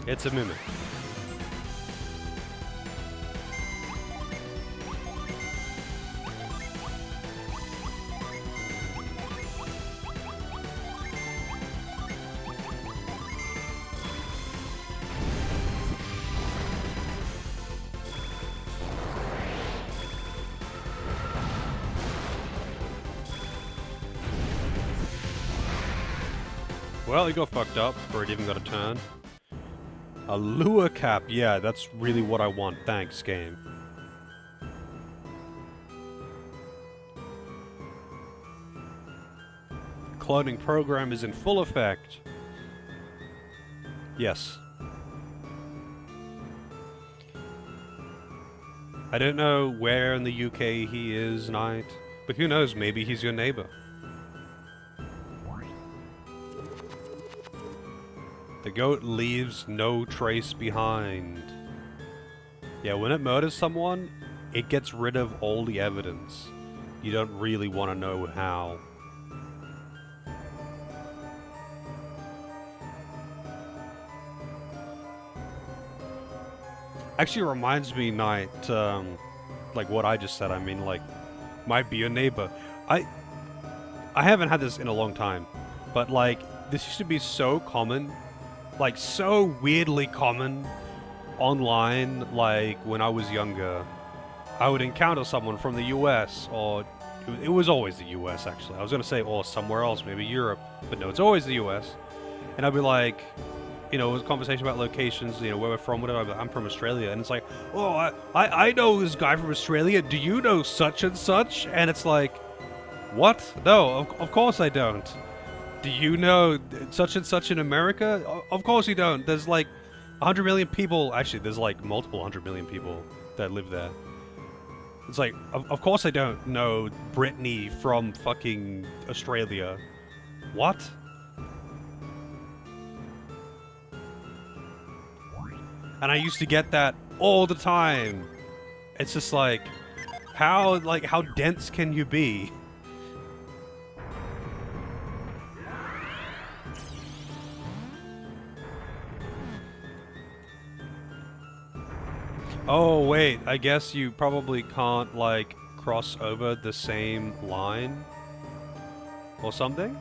It's a mimic. Well, he got fucked up before it even got a turn. A lure cap, yeah, that's really what I want. Thanks, game. Cloning program is in full effect. Yes. I don't know where in the UK he is, Knight, but who knows, maybe he's your neighbor. The goat leaves no trace behind. Yeah, when it murders someone, it gets rid of all the evidence. You don't really want to know how. Actually reminds me, Knight, like what I just said, I mean, like, might be your neighbor. I haven't had this in a long time, but like, this used to be so common. Like, so weirdly common online, like, when I was younger. I would encounter someone from the US, or... It was always the US, actually. I was gonna say, or somewhere else, maybe Europe. But no, it's always the US. And I'd be like... You know, it was a conversation about locations, you know, where we're from, whatever. I'd be like, I'm from Australia. And it's like, oh, I know this guy from Australia. Do you know such and such? And it's like, what? No, of course I don't. Do you know such and such in America? Of course you don't. There's like 100 million people. Actually, there's like multiple 100 million people that live there. It's like, of course I don't know Brittany from fucking Australia. What? And I used to get that all the time. It's just like, how dense can you be? Oh, wait, I guess you probably can't, like, cross over the same line? Or something?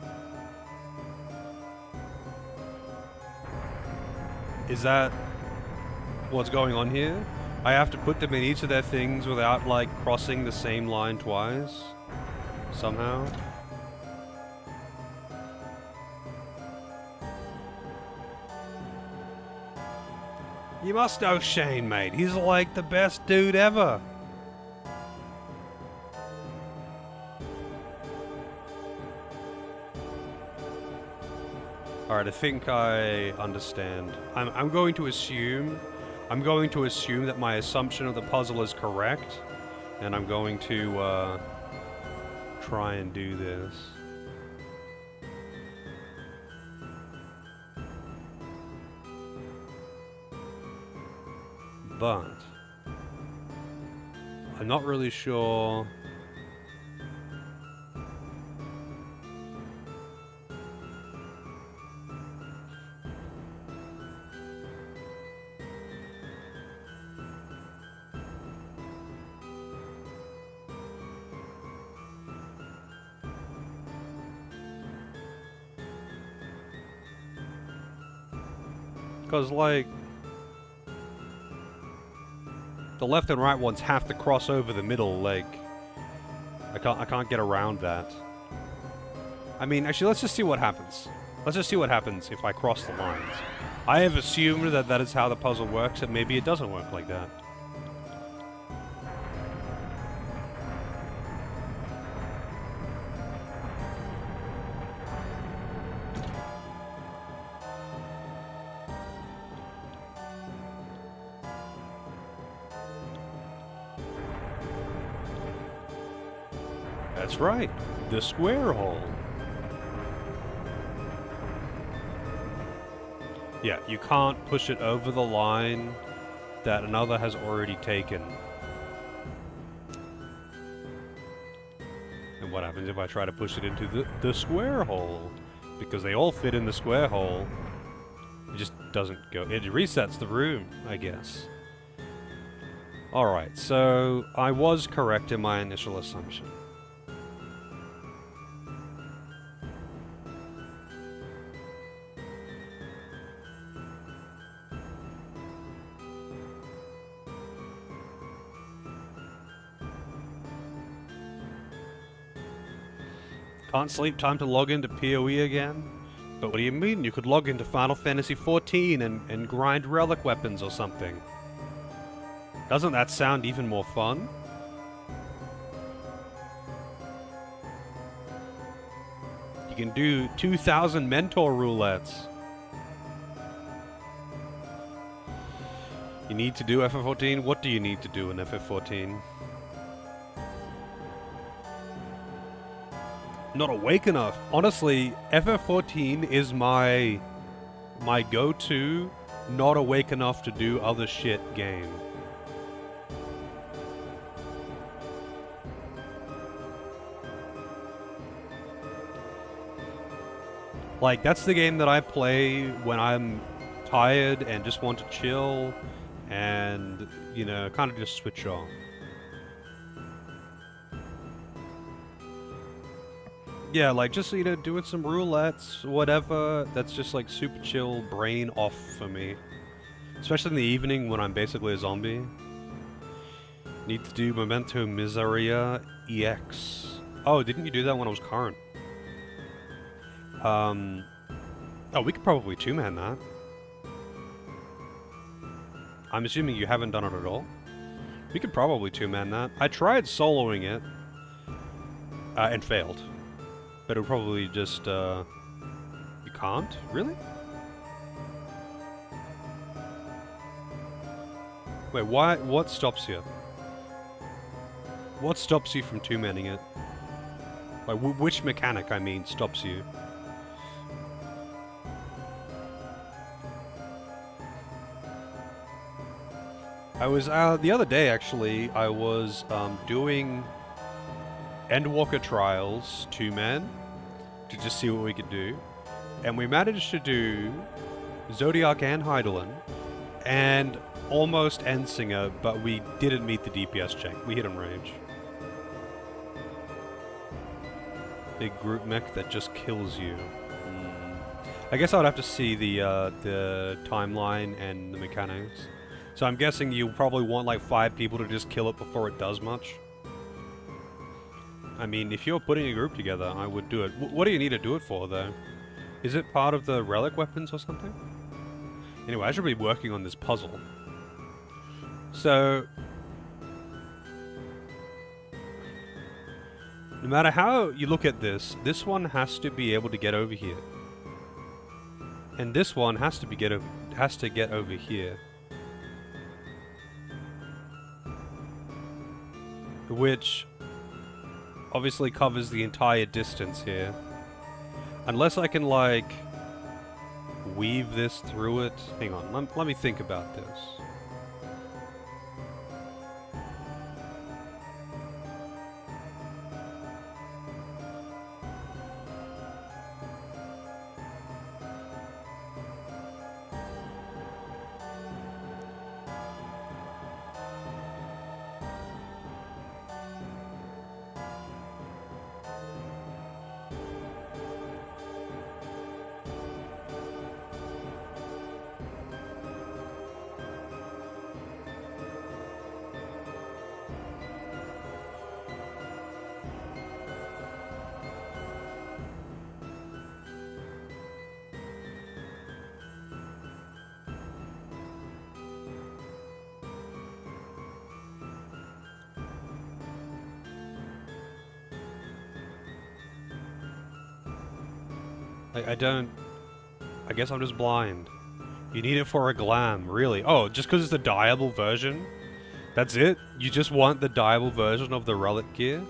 Is that what's going on here? I have to put them in each of their things without, like, crossing the same line twice? Somehow? You must know Shane, mate. He's like the best dude ever. Alright, I think I understand. I'm going to assume that my assumption of the puzzle is correct. And I'm going to try and do this. But I'm not really sure. Because, like, the left and right ones have to cross over the middle, like, I can't get around that. I mean, actually, let's just see what happens. Let's just see what happens if I cross the lines. I have assumed that that is how the puzzle works, and maybe it doesn't work like that. That's right, the square hole. Yeah, you can't push it over the line that another has already taken. And what happens if I try to push it into the square hole? Because they all fit in the square hole. doesn't go. It resets the room, I guess. Alright, so I was correct in my initial assumption. Can't sleep, time to log into PoE again? But what do you mean? You could log into Final Fantasy XIV and grind relic weapons or something. Doesn't that sound even more fun? You can do 2,000 mentor roulettes. You need to do FF14? What do you need to do in FF14? Not awake enough. Honestly, FF14 is my go-to not awake enough to do other shit game. Like, that's the game that I play when I'm tired and just want to chill and, you know, kind of just switch off. Yeah, like, just, you know, doing some roulettes, whatever, that's just, like, super chill, brain off for me. Especially in the evening when I'm basically a zombie. Need to do Memento Miseria EX. Oh, didn't you do that when I was current? Oh, we could probably two-man that. I'm assuming you haven't done it at all. We could probably two-man that. I tried soloing it, and failed. But it would probably just, you can't? Really? Wait, why? What stops you? What stops you from two-manning it? Like, which mechanic, I mean, stops you? I was, the other day, actually, I was, doing Endwalker Trials 2-man to just see what we could do. And we managed to do Zodiac and Heidelin and almost Endsinger, but we didn't meet the DPS check. We hit on Rage. Big group mech that just kills you. I guess I would have to see the timeline and the mechanics. So I'm guessing you probably want like 5 people to just kill it before it does much. I mean, if you're putting a group together, I would do it. What do you need to do it for, though? Is it part of the relic weapons or something? Anyway, I should be working on this puzzle. So, no matter how you look at this, this one has to be able to get over here. And this one has to get over here. Which obviously covers the entire distance here. Unless I can, like, weave this through it. Hang on, let me think about this. I guess I'm just blind. You need it for a glam, really? Oh, just because it's the dyeable version? That's it? You just want the dyeable version of the relic gear?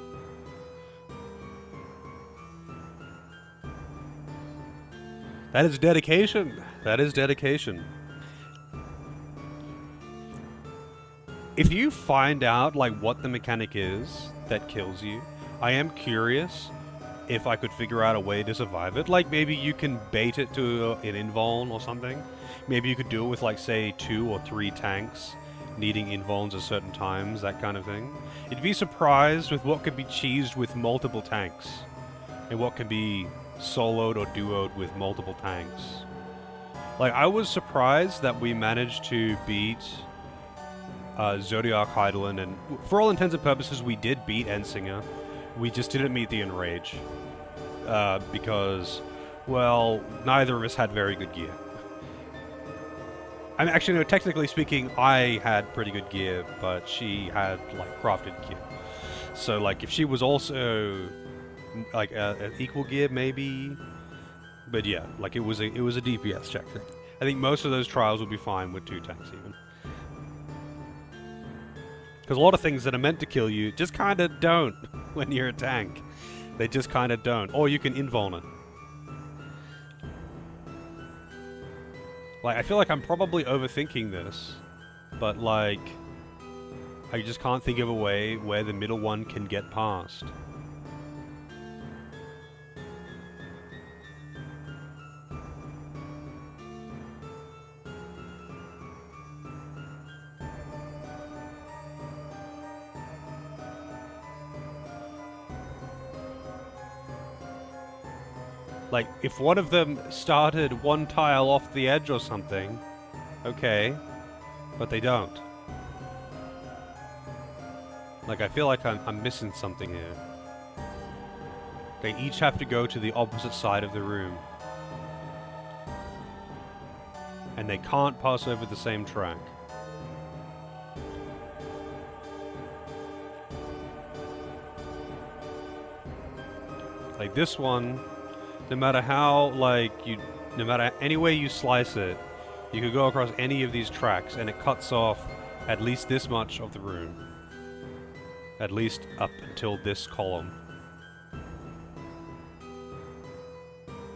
That is dedication. That is dedication. If you find out, like, what the mechanic is that kills you, I am curious if I could figure out a way to survive it. Like, maybe you can bait it to an invuln or something. Maybe you could do it with, like, say, 2 or 3 tanks needing invulns at certain times, that kind of thing. You'd be surprised with what could be cheesed with multiple tanks, and what can be soloed or duoed with multiple tanks. Like, I was surprised that we managed to beat Zodiac Heidelin, and for all intents and purposes, we did beat Ensinger. We just didn't meet the Enrage. Because, well, neither of us had very good gear. I mean, actually, no, technically speaking, I had pretty good gear, but she had, like, crafted gear. So, like, if she was also, like, an equal gear, maybe. But yeah, like, it was a DPS check thing. I think most of those trials would be fine with 2 tanks, even. Because a lot of things that are meant to kill you just kind of don't when you're a tank. They just kind of don't. Or you can invuln it. Like, I feel like I'm probably overthinking this, but, like, I just can't think of a way where the middle one can get past. Like, if one of them started 1 tile off the edge or something, okay, but they don't. Like, I feel like I'm missing something here. They each have to go to the opposite side of the room. And they can't pass over the same track. Like, this one... No matter how, like, no matter any way you slice it, you could go across any of these tracks and it cuts off at least this much of the room. At least up until this column.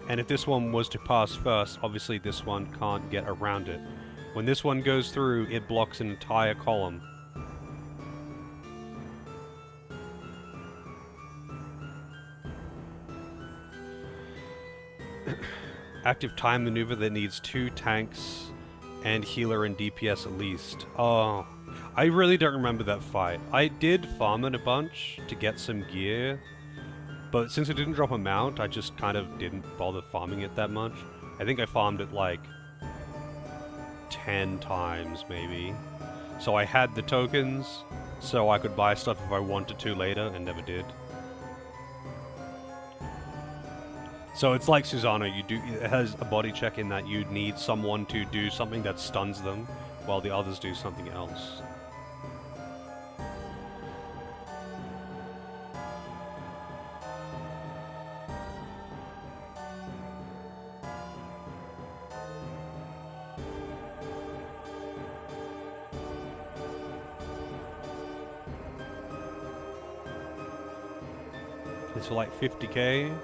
And if this one was to pass first, obviously this one can't get around it. When this one goes through, it blocks an entire column. Active time maneuver that needs 2 tanks and healer and DPS at least. Oh, I really don't remember that fight. I did farm it a bunch to get some gear, but since it didn't drop a mount, I just kind of didn't bother farming it that much. I think I farmed it like 10 times maybe. So I had the tokens, so I could buy stuff if I wanted to later, and never did. So it's like Susanna, it has a body check in that you need someone to do something that stuns them, while the others do something else. It's like 50k.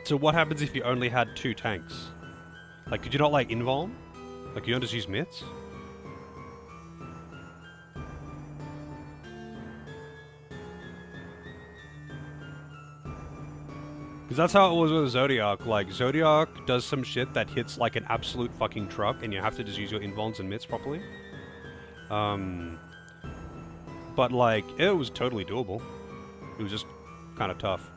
So what happens if you only had 2 tanks? Like, could you not, like, invuln? Like, you don't just use mitts? Because that's how it was with Zodiac. Like, Zodiac does some shit that hits, like, an absolute fucking truck, and you have to just use your invulns and mitts properly. But, like, it was totally doable. It was just kind of tough.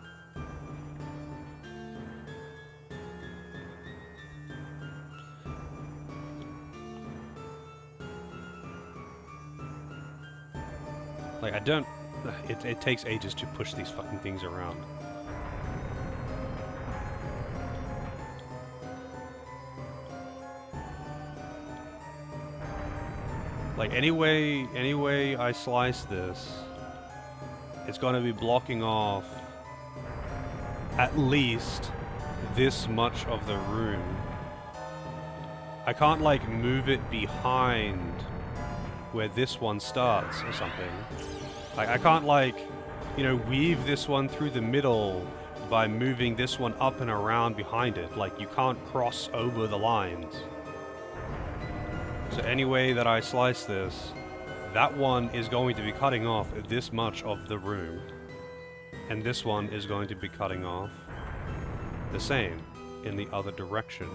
Like, I don't... It takes ages to push these fucking things around. Like, any way I slice this, it's gonna be blocking off at least this much of the room. I can't, like, move it behind where this one starts or something. Like, I can't, like, you know, weave this one through the middle by moving this one up and around behind it. Like, you can't cross over the lines. So any way that I slice this, that one is going to be cutting off this much of the room. And this one is going to be cutting off the same in the other direction.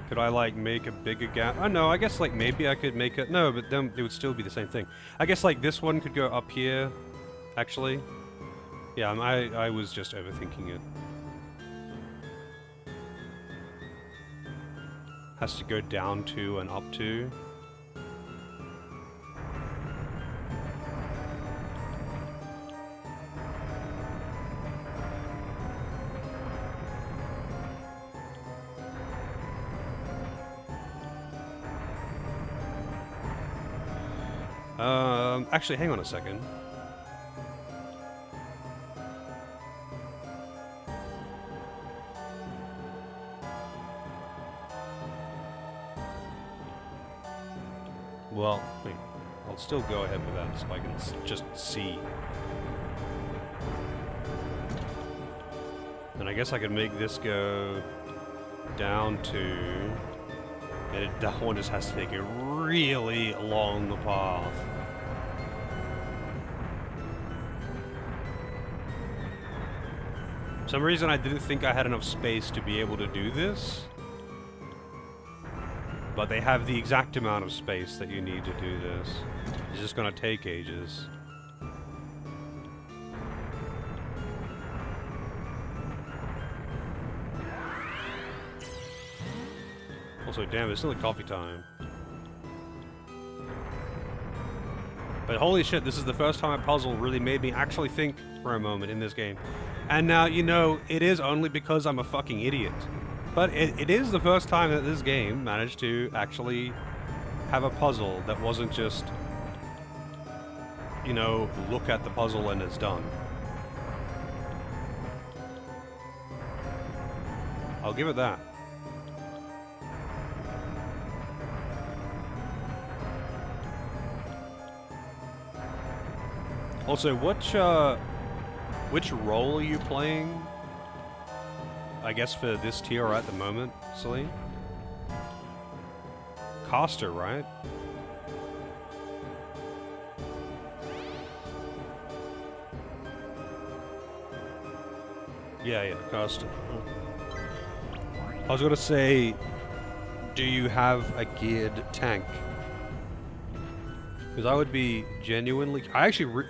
Could I, like, make a bigger gap? Oh, no, I guess, like, maybe I could make it... No, but then it would still be the same thing. I guess, like, this one could go up here, actually. Yeah, I was just overthinking it. Has to go down to and up to. Actually, hang on a second. Well, wait, I'll still go ahead with that so I can just see. And I guess I could make this go down to... And that one just has to take a really long path. For some reason I didn't think I had enough space to be able to do this. But they have the exact amount of space that you need to do this. It's just gonna take ages. Also, damn, it's still coffee time. But holy shit, this is the first time a puzzle really made me actually think for a moment in this game. And now, you know, it is only because I'm a fucking idiot. But it is the first time that this game managed to actually have a puzzle that wasn't just, you know, look at the puzzle and it's done. I'll give it that. Also, which role are you playing? I guess for this tier at the moment, Celine? Caster, right? Yeah, Caster. I was gonna say, do you have a geared tank? Because I would be genuinely...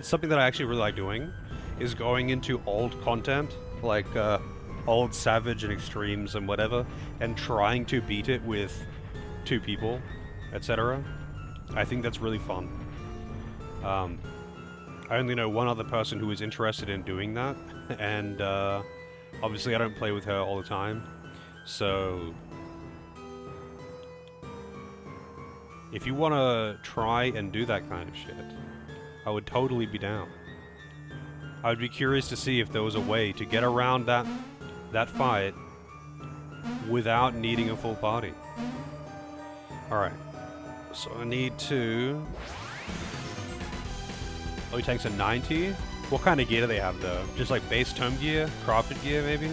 something that I actually really like doing is going into old content, like, old Savage and Extremes and whatever, and trying to beat it with 2 people, etc. I think that's really fun. I only know one other person who is interested in doing that, and obviously I don't play with her all the time, so if you want to try and do that kind of shit, I would totally be down. I would be curious to see if there was a way to get around that fight without needing a full party. Alright. So I need to... Oh, he takes a 90? What kind of gear do they have though? Just like base tome gear? Crafted gear maybe?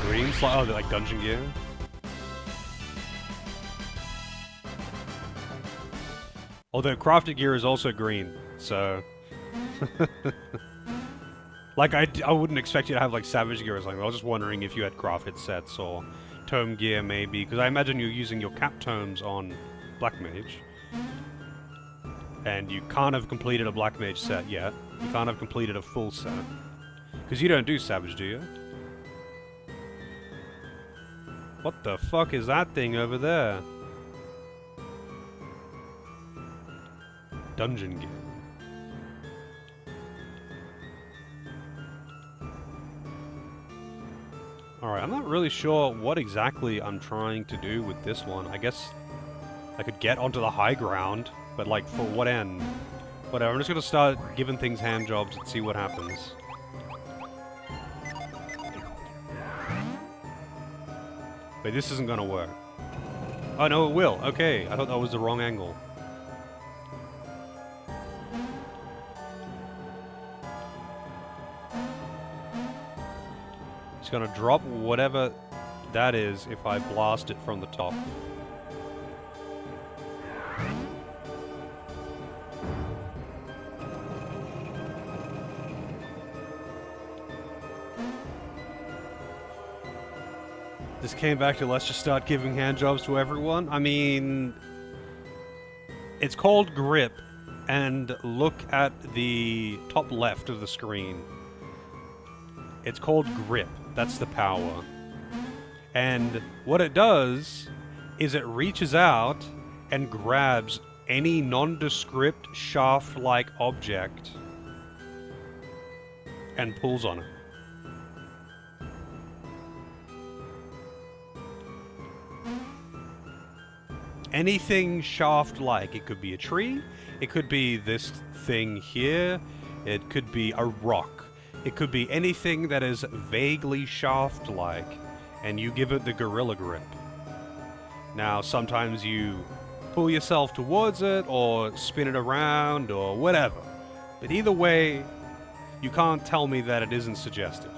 Green slot? Oh, they're like dungeon gear? Although crafted gear is also green, so... Like, I wouldn't expect you to have, like, Savage gear or something. I was just wondering if you had crafted sets or tome gear, maybe. Because I imagine you're using your cap tomes on Black Mage. And you can't have completed a Black Mage set yet. You can't have completed a full set. Because you don't do Savage, do you? What the fuck is that thing over there? Dungeon gear. Alright, I'm not really sure what exactly I'm trying to do with this one. I guess I could get onto the high ground, but like, for what end? Whatever, I'm just gonna start giving things hand jobs and see what happens. Wait, this isn't gonna work. Oh, no, it will. Okay, I thought that was the wrong angle. It's gonna drop whatever that is if I blast it from the top. This came back to let's just start giving handjobs to everyone. I mean, it's called grip, and look at the top left of the screen. It's called grip. That's the power. And what it does is it reaches out and grabs any nondescript shaft-like object and pulls on it. Anything shaft-like. It could be a tree, it could be this thing here, it could be a rock, it could be anything that is vaguely shaft-like, and you give it the gorilla grip. Now, sometimes you pull yourself towards it, or spin it around, or whatever. But either way, you can't tell me that it isn't suggestive.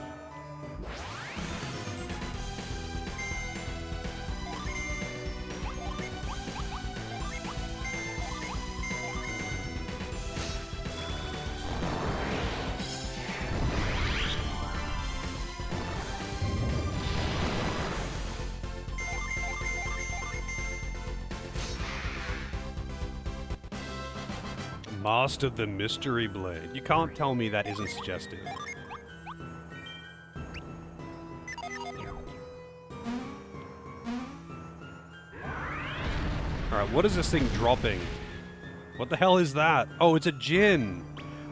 Mastered the Mystery Blade. You can't tell me that isn't suggestive. Alright, what is this thing dropping? What the hell is that? Oh, it's a djinn!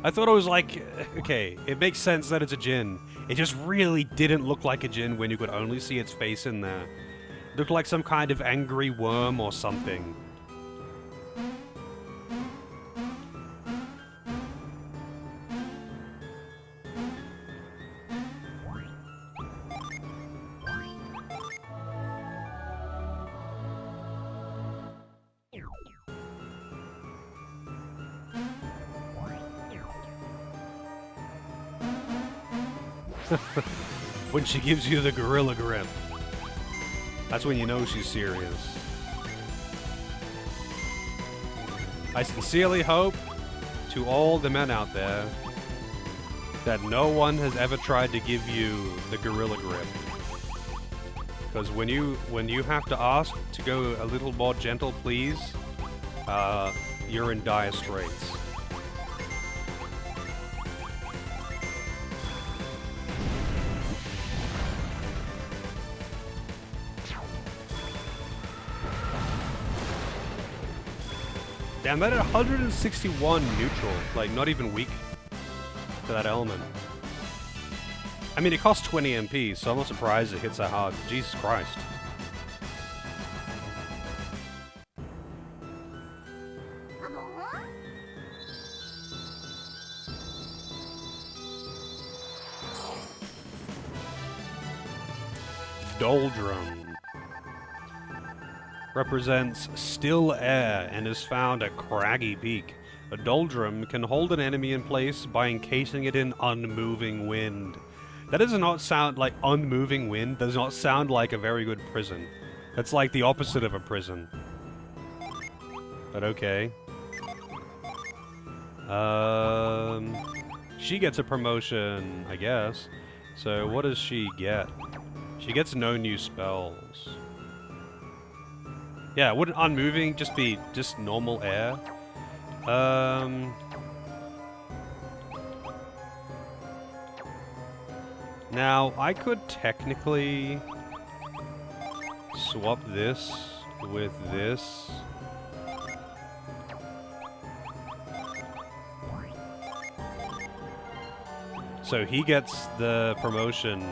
I thought it was like... Okay, it makes sense that it's a djinn. It just really didn't look like a djinn when you could only see its face in there. It looked like some kind of angry worm or something. When she gives you the gorilla grip. That's when you know she's serious. I sincerely hope, to all the men out there, that no one has ever tried to give you the gorilla grip. Because when you have to ask to go a little more gentle, please, you're in dire straits. Damn, that at 161 neutral, like not even weak to that element. I mean, it costs 20 MP, so I'm not surprised it hits that hard. Jesus Christ. Doldrum. Represents still air and is found at Craggy Peak. A doldrum can hold an enemy in place by encasing it in unmoving wind. That does not sound like unmoving wind, does not sound like a very good prison. That's like the opposite of a prison. But okay. She gets a promotion, I guess. So what does she get? She gets no new spells. Yeah, wouldn't unmoving just be just normal air? Now, I could technically swap this with this. So he gets the promotion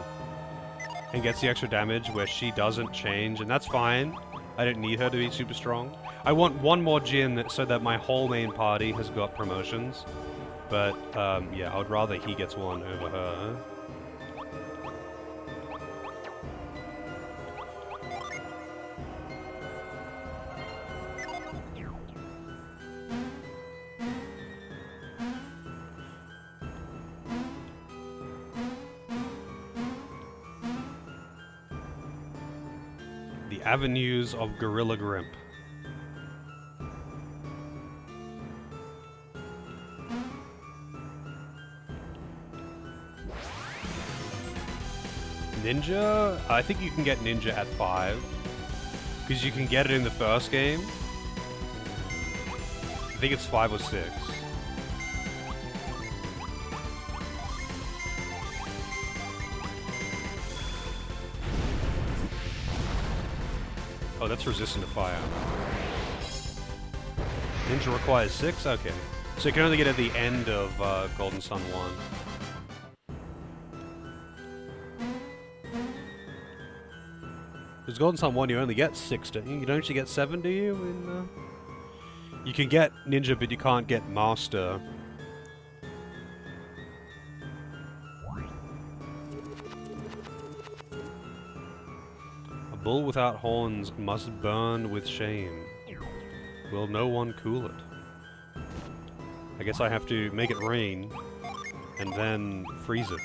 and gets the extra damage where she doesn't change, and that's fine. I don't need her to be super strong. I want one more djinn so that my whole main party has got promotions. But, yeah, I would rather he gets one over her. The Avenues of Gorilla Grimp. Ninja? I think you can get Ninja at 5. Because you can get it in the first game. I think it's 5 or 6. Oh, that's resistant to fire. Ninja requires 6? Okay. So you can only get it at the end of Golden Sun 1. Because Golden Sun 1 you only get 6, don't you? You don't actually get 7, do you? You can get Ninja, but you can't get Master. A bull without horns must burn with shame. Will no one cool it? I guess I have to make it rain, and then freeze it.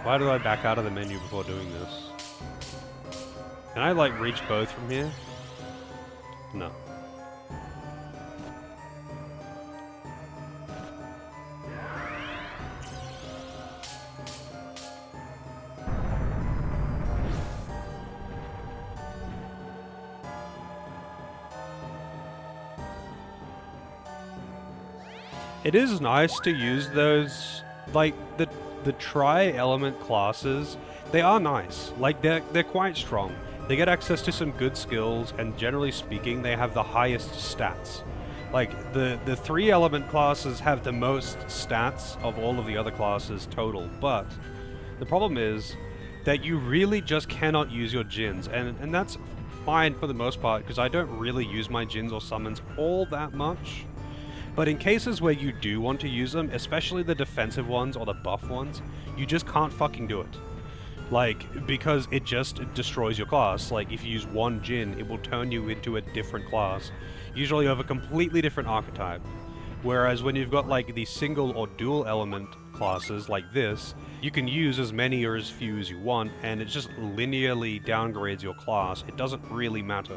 Why did I back out of the menu before doing this? Can I, like, reach both from here? No. It is nice to use those, like, the tri-element classes. They are nice. Like, they're quite strong. They get access to some good skills, and generally speaking, they have the highest stats. Like, the 3-element classes have the most stats of all of the other classes total, but the problem is that you really just cannot use your Djinns, and that's fine for the most part, because I don't really use my Djinns or summons all that much. But in cases where you do want to use them, especially the defensive ones or the buff ones, you just can't fucking do it. Like, because it just destroys your class. Like, if you use one Djinn, it will turn you into a different class. Usually of a completely different archetype. Whereas when you've got, like, the single or dual element classes like this, you can use as many or as few as you want, and it just linearly downgrades your class. It doesn't really matter.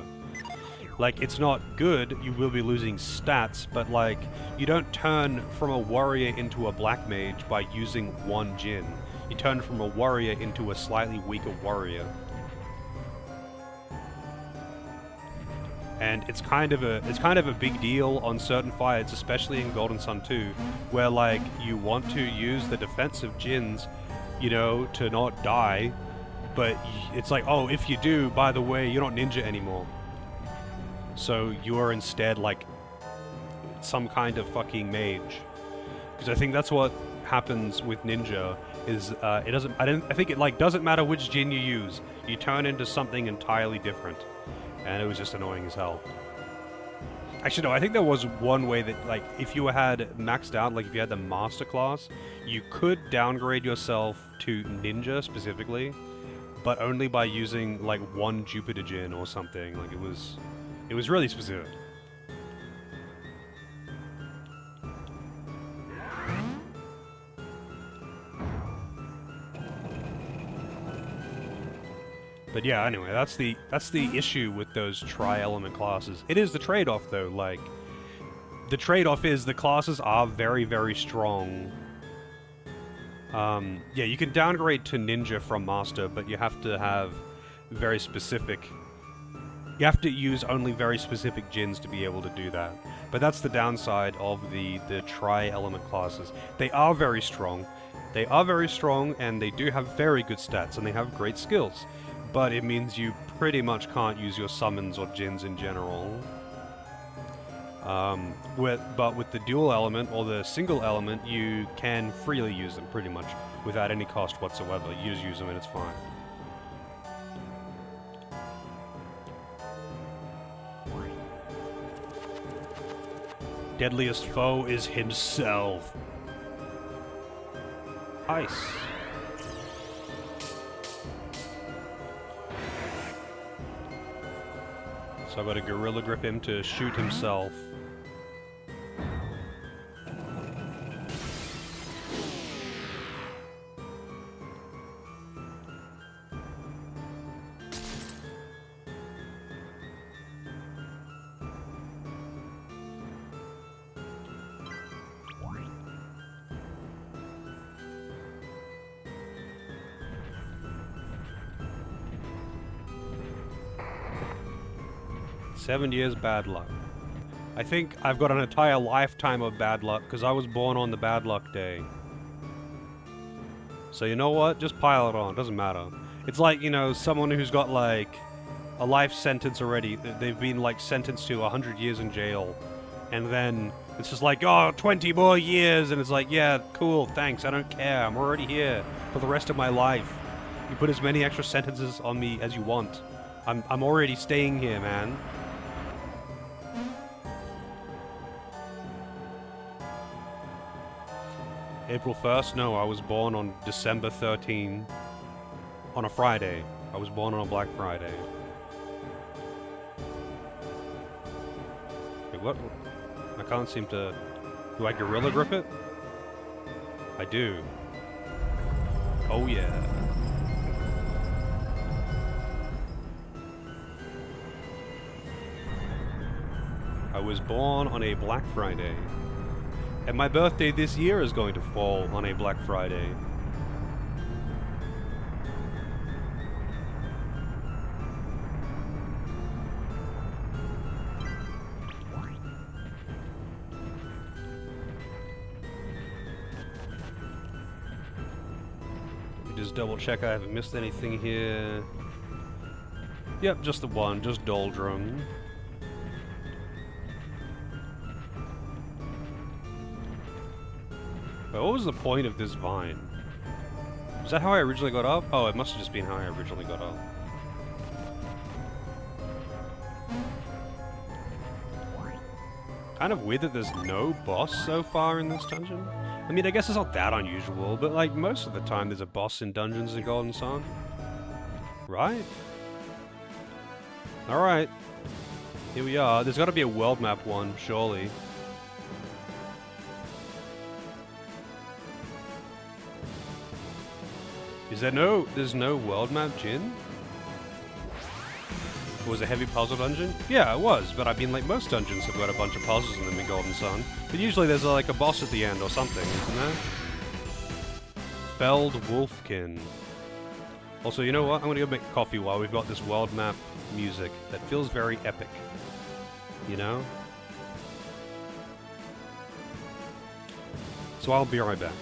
Like, it's not good, you will be losing stats, but, like, you don't turn from a warrior into a black mage by using one Djinn. You turn from a warrior into a slightly weaker warrior. And it's kind of a big deal on certain fights, especially in Golden Sun 2, where, like, you want to use the defensive Djinns, you know, to not die, but it's like, oh, if you do, by the way, you're not ninja anymore. So you're instead, like, some kind of fucking mage. Because I think that's what happens with ninja, is, I think it, like, doesn't matter which Djinn you use, you turn into something entirely different. And it was just annoying as hell. Actually, no, I think there was one way that, like, if you had maxed out, like, if you had the master class, you could downgrade yourself to ninja specifically, but only by using, like, one Jupiter Djinn or something. Like, it was really specific. But yeah, anyway, that's the issue with those tri-element classes. It is the trade-off, though. Like, the trade-off is the classes are very, very strong. Yeah, you can downgrade to ninja from master, but you have to have very specific... You have to use only very specific Djinns to be able to do that. But that's the downside of the tri-element classes. They are very strong. They are very strong, and they do have very good stats, and they have great skills. But it means you pretty much can't use your summons or Djinns in general. But with the dual element or the single element, you can freely use them pretty much without any cost whatsoever. You just use them and it's fine. Deadliest foe is himself. Ice. So I've got to gorilla grip him to shoot himself. "7 years bad luck." I think I've got an entire lifetime of bad luck because I was born on the bad luck day. So you know what? Just pile it on. Doesn't matter. It's like, you know, someone who's got like a life sentence already. They've been like sentenced to 100 years in jail. And then it's just like, oh, 20 more years. And it's like, yeah, cool, thanks. I don't care. I'm already here for the rest of my life. You put as many extra sentences on me as you want. I'm already staying here, man. April 1st? No, I was born on December 13. On a Friday. I was born on a Black Friday. Wait, what? I can't seem to... Do I gorilla grip it? I do. Oh yeah. I was born on a Black Friday. And my birthday this year is going to fall on a Black Friday. Let me just double check I haven't missed anything here. Yep, just the one, just Doldrum. But what was the point of this vine? Is that how I originally got up? Oh, it must have just been how I originally got up. Kind of weird that there's no boss so far in this dungeon. I mean, I guess it's not that unusual, but like most of the time there's a boss in dungeons in Golden Sun. Right? Alright. Here we are. There's gotta be a world map one, surely. Is there there's no world map, Jin? Was it a heavy puzzle dungeon? Yeah, it was, but I mean, like, most dungeons have got a bunch of puzzles in them in Golden Sun. But usually there's, like, a boss at the end or something, isn't there? Felled Wolfkin. Also, you know what? I'm gonna go make coffee while we've got this world map music that feels very epic. You know? So I'll be right back.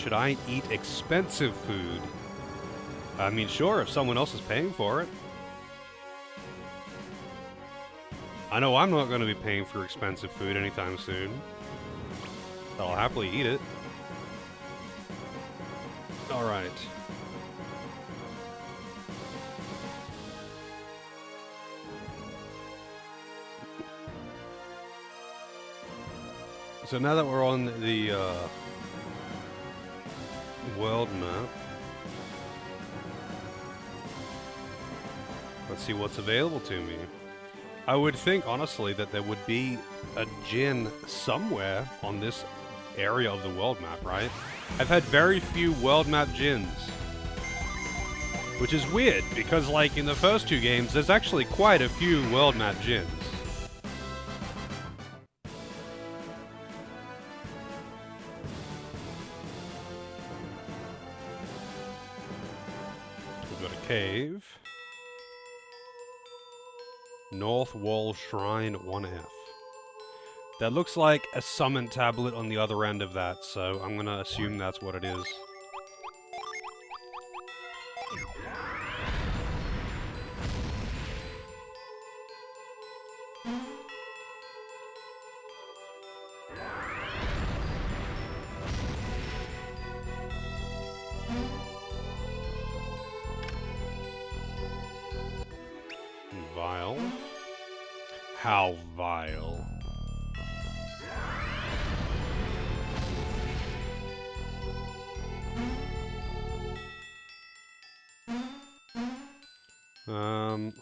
Should I eat expensive food? I mean, sure, if someone else is paying for it. I know I'm not going to be paying for expensive food anytime soon. But I'll happily eat it. Alright. So now that we're on the world map, let's see what's available to me. I would think, honestly, that there would be a gin somewhere on this area of the world map, right? I've had very few world map gins. Which is weird, because, like, in the first two games, there's actually quite a few world map gins. We've got a cave. North Wall Shrine 1F. That looks like a summon tablet on the other end of that, so I'm gonna assume that's what it is. Vile. How vile.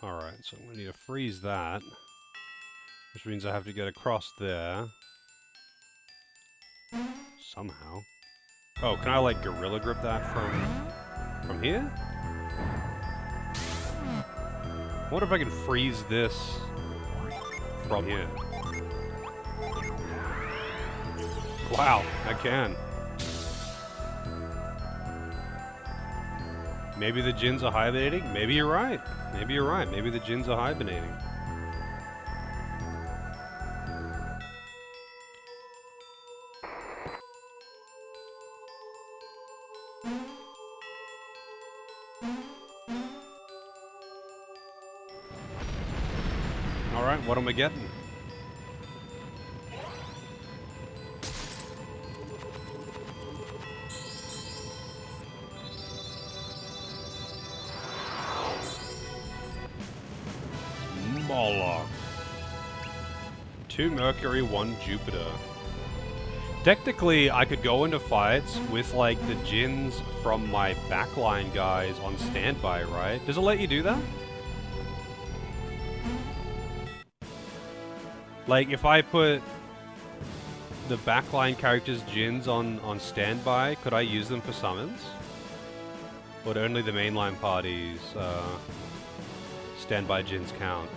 Alright, so I'm gonna need to freeze that. Which means I have to get across there. Somehow. Oh, can I, like, gorilla grip that from here? What if I can freeze this from here? Wow, I can. Maybe the gins are hibernating? Maybe you're right. Maybe you're right. Maybe the gins are hibernating. Alright, what am I getting? Moloch. 2 Mercury, 1 Jupiter. Technically, I could go into fights with, like, the gins from my backline guys on standby, right? Does it let you do that? Like, if I put the backline characters' gins on standby, could I use them for summons? Or do only the mainline parties' standby gins count?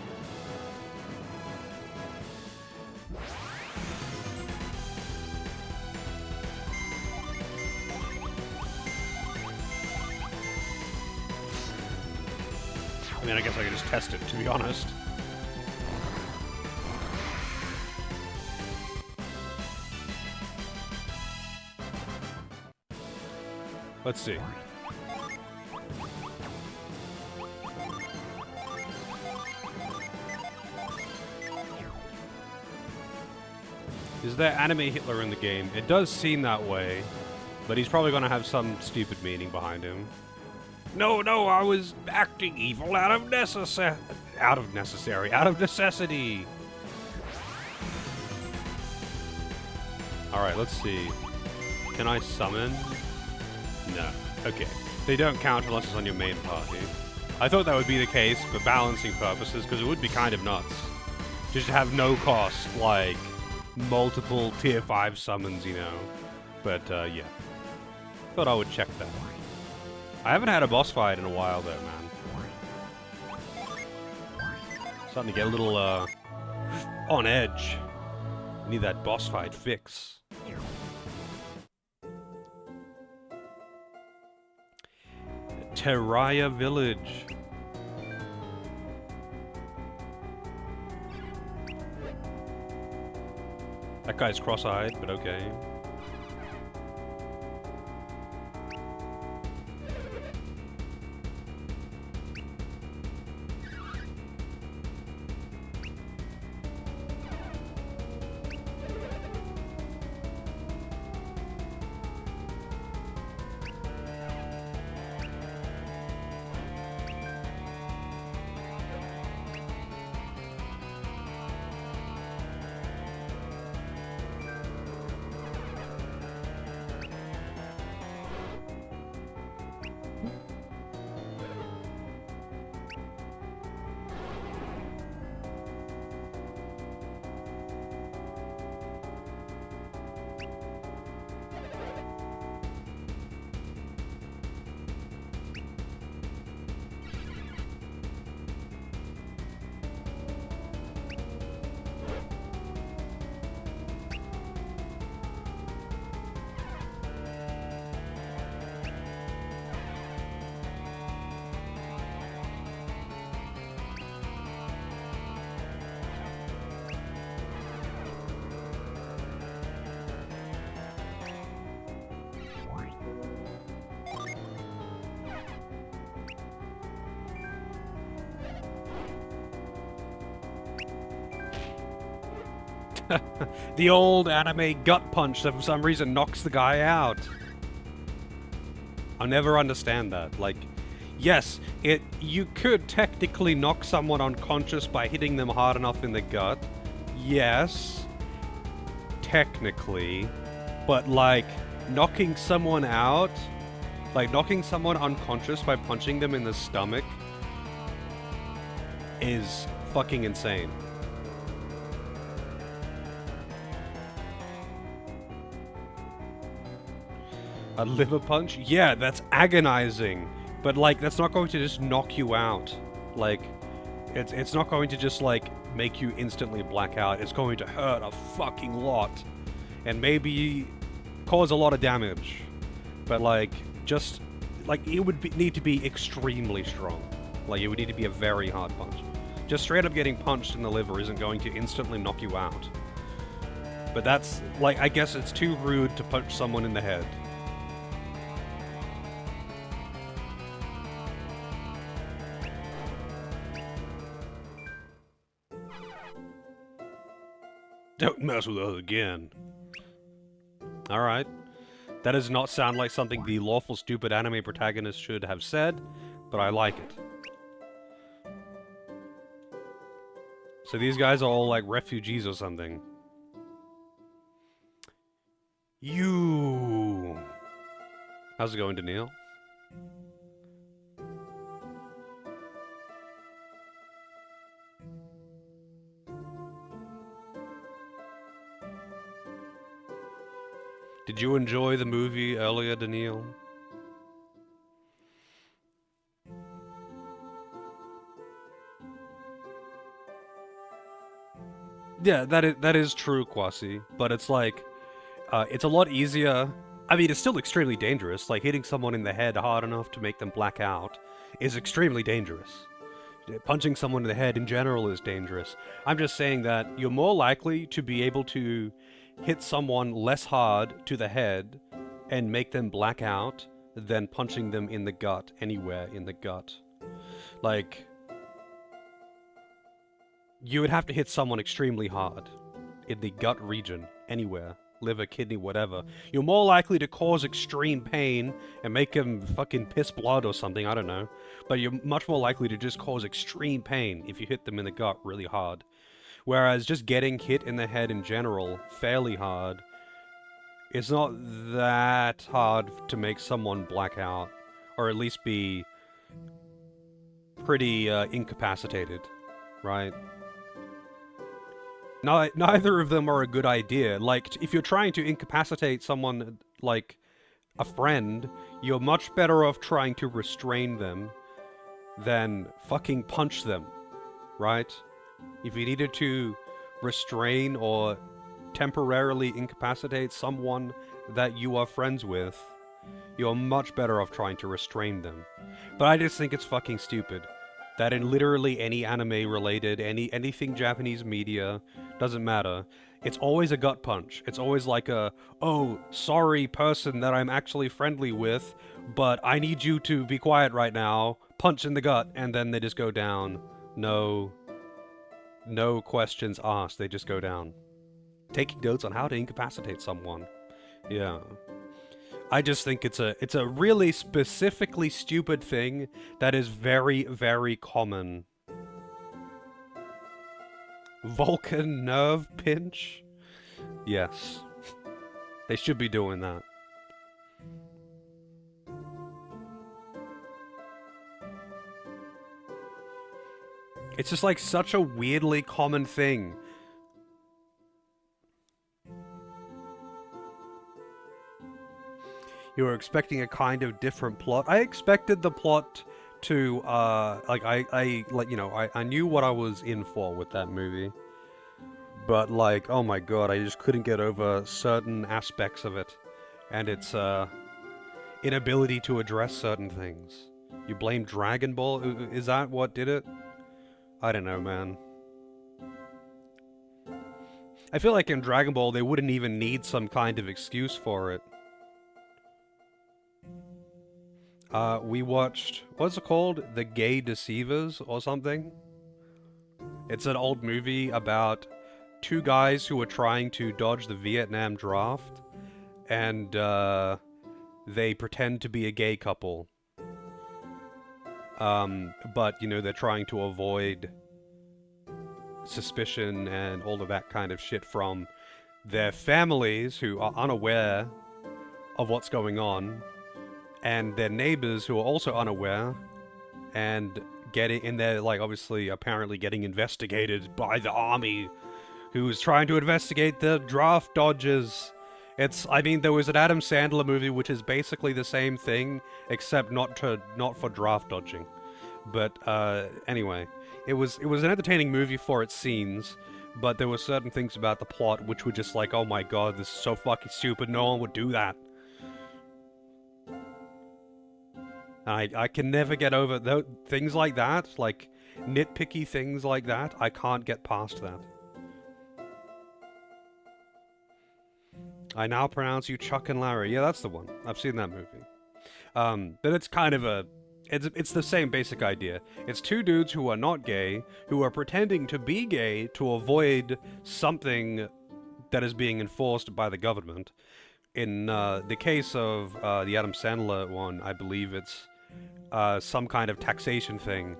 I mean, I guess I could just test it, to be honest. Let's see. Is there anime Hitler in the game? It does seem that way, but he's probably gonna have some stupid meaning behind him. No, I was acting evil out of necessity. Alright, let's see. Can I summon? No. Okay. They don't count unless it's on your main party. I thought that would be the case for balancing purposes, because it would be kind of nuts. Just to have no cost, like, multiple tier 5 summons, you know. But, yeah. Thought I would check that. I haven't had a boss fight in a while, though, man. Starting to get a little, on edge. Need that boss fight fix. Terraria Village. That guy's cross-eyed, but okay. The old anime gut punch that for some reason knocks the guy out. I'll never understand that. Like, yes, you could technically knock someone unconscious by hitting them hard enough in the gut. Yes. Technically. But, like, knocking someone out, like, knocking someone unconscious by punching them in the stomach is fucking insane. A liver punch? Yeah, that's agonizing. But, like, that's not going to just knock you out. Like, it's not going to just, like, make you instantly black out. It's going to hurt a fucking lot. And maybe cause a lot of damage. But, like, just... like, it would need to be extremely strong. Like, it would need to be a very hard punch. Just straight up getting punched in the liver isn't going to instantly knock you out. But that's... like, I guess it's too rude to punch someone in the head. Don't mess with us again. Alright. That does not sound like something the lawful stupid anime protagonist should have said, but I like it. So these guys are all like refugees or something. You. How's it going, Daniil? Did you enjoy the movie earlier, Daniil? Yeah, that is true, Kwasi. But it's like, it's a lot easier. I mean, it's still extremely dangerous. Like, hitting someone in the head hard enough to make them black out is extremely dangerous. Punching someone in the head in general is dangerous. I'm just saying that you're more likely to be able to hit someone less hard to the head and make them black out than punching them in the gut, anywhere in the gut. Like, you would have to hit someone extremely hard in the gut region, anywhere. Liver, kidney, whatever. You're more likely to cause extreme pain and make them fucking piss blood or something, I don't know. But you're much more likely to just cause extreme pain if you hit them in the gut really hard. Whereas just getting hit in the head in general, fairly hard, it's not that hard to make someone black out. Or at least be pretty incapacitated, right? Neither of them are a good idea. Like, if you're trying to incapacitate someone, like a friend, you're much better off trying to restrain them than fucking punch them, right? If you needed to restrain or temporarily incapacitate someone that you are friends with, you're much better off trying to restrain them. But I just think it's fucking stupid that in literally any anime related, anything Japanese media, doesn't matter, it's always a gut punch. It's always like a, oh, sorry person that I'm actually friendly with, but I need you to be quiet right now, punch in the gut, and then they just go down. No questions asked, they just go down. Taking notes on how to incapacitate someone. Yeah. I just think it's a really specifically stupid thing that is very, very common. Vulcan nerve pinch? Yes. They should be doing that. It's just like such a weirdly common thing. You were expecting a kind of different plot. I expected the plot to, like, I knew what I was in for with that movie. But, like, oh my god, I just couldn't get over certain aspects of it. And its, inability to address certain things. You blame Dragon Ball? Is that what did it? I don't know, man. I feel like in Dragon Ball, they wouldn't even need some kind of excuse for it. We watched, what's it called? The Gay Deceivers or something? It's an old movie about two guys who were trying to dodge the Vietnam draft, and they pretend to be a gay couple. But, you know, they're trying to avoid suspicion and all of that kind of shit from their families who are unaware of what's going on, and their neighbors who are also unaware, and they're like obviously apparently getting investigated by the army who's trying to investigate the draft dodgers. I mean, there was an Adam Sandler movie which is basically the same thing, except not for draft dodging. But anyway, it was an entertaining movie for its scenes, but there were certain things about the plot which were just like, oh my god, this is so fucking stupid, no one would do that. I can never get over things like that, like nitpicky things like that. I can't get past that. I now pronounce you Chuck and Larry. Yeah, that's the one. I've seen that movie. But it's kind of it's the same basic idea. It's two dudes who are not gay, who are pretending to be gay to avoid something that is being enforced by the government. In the case of the Adam Sandler one, I believe it's some kind of taxation thing.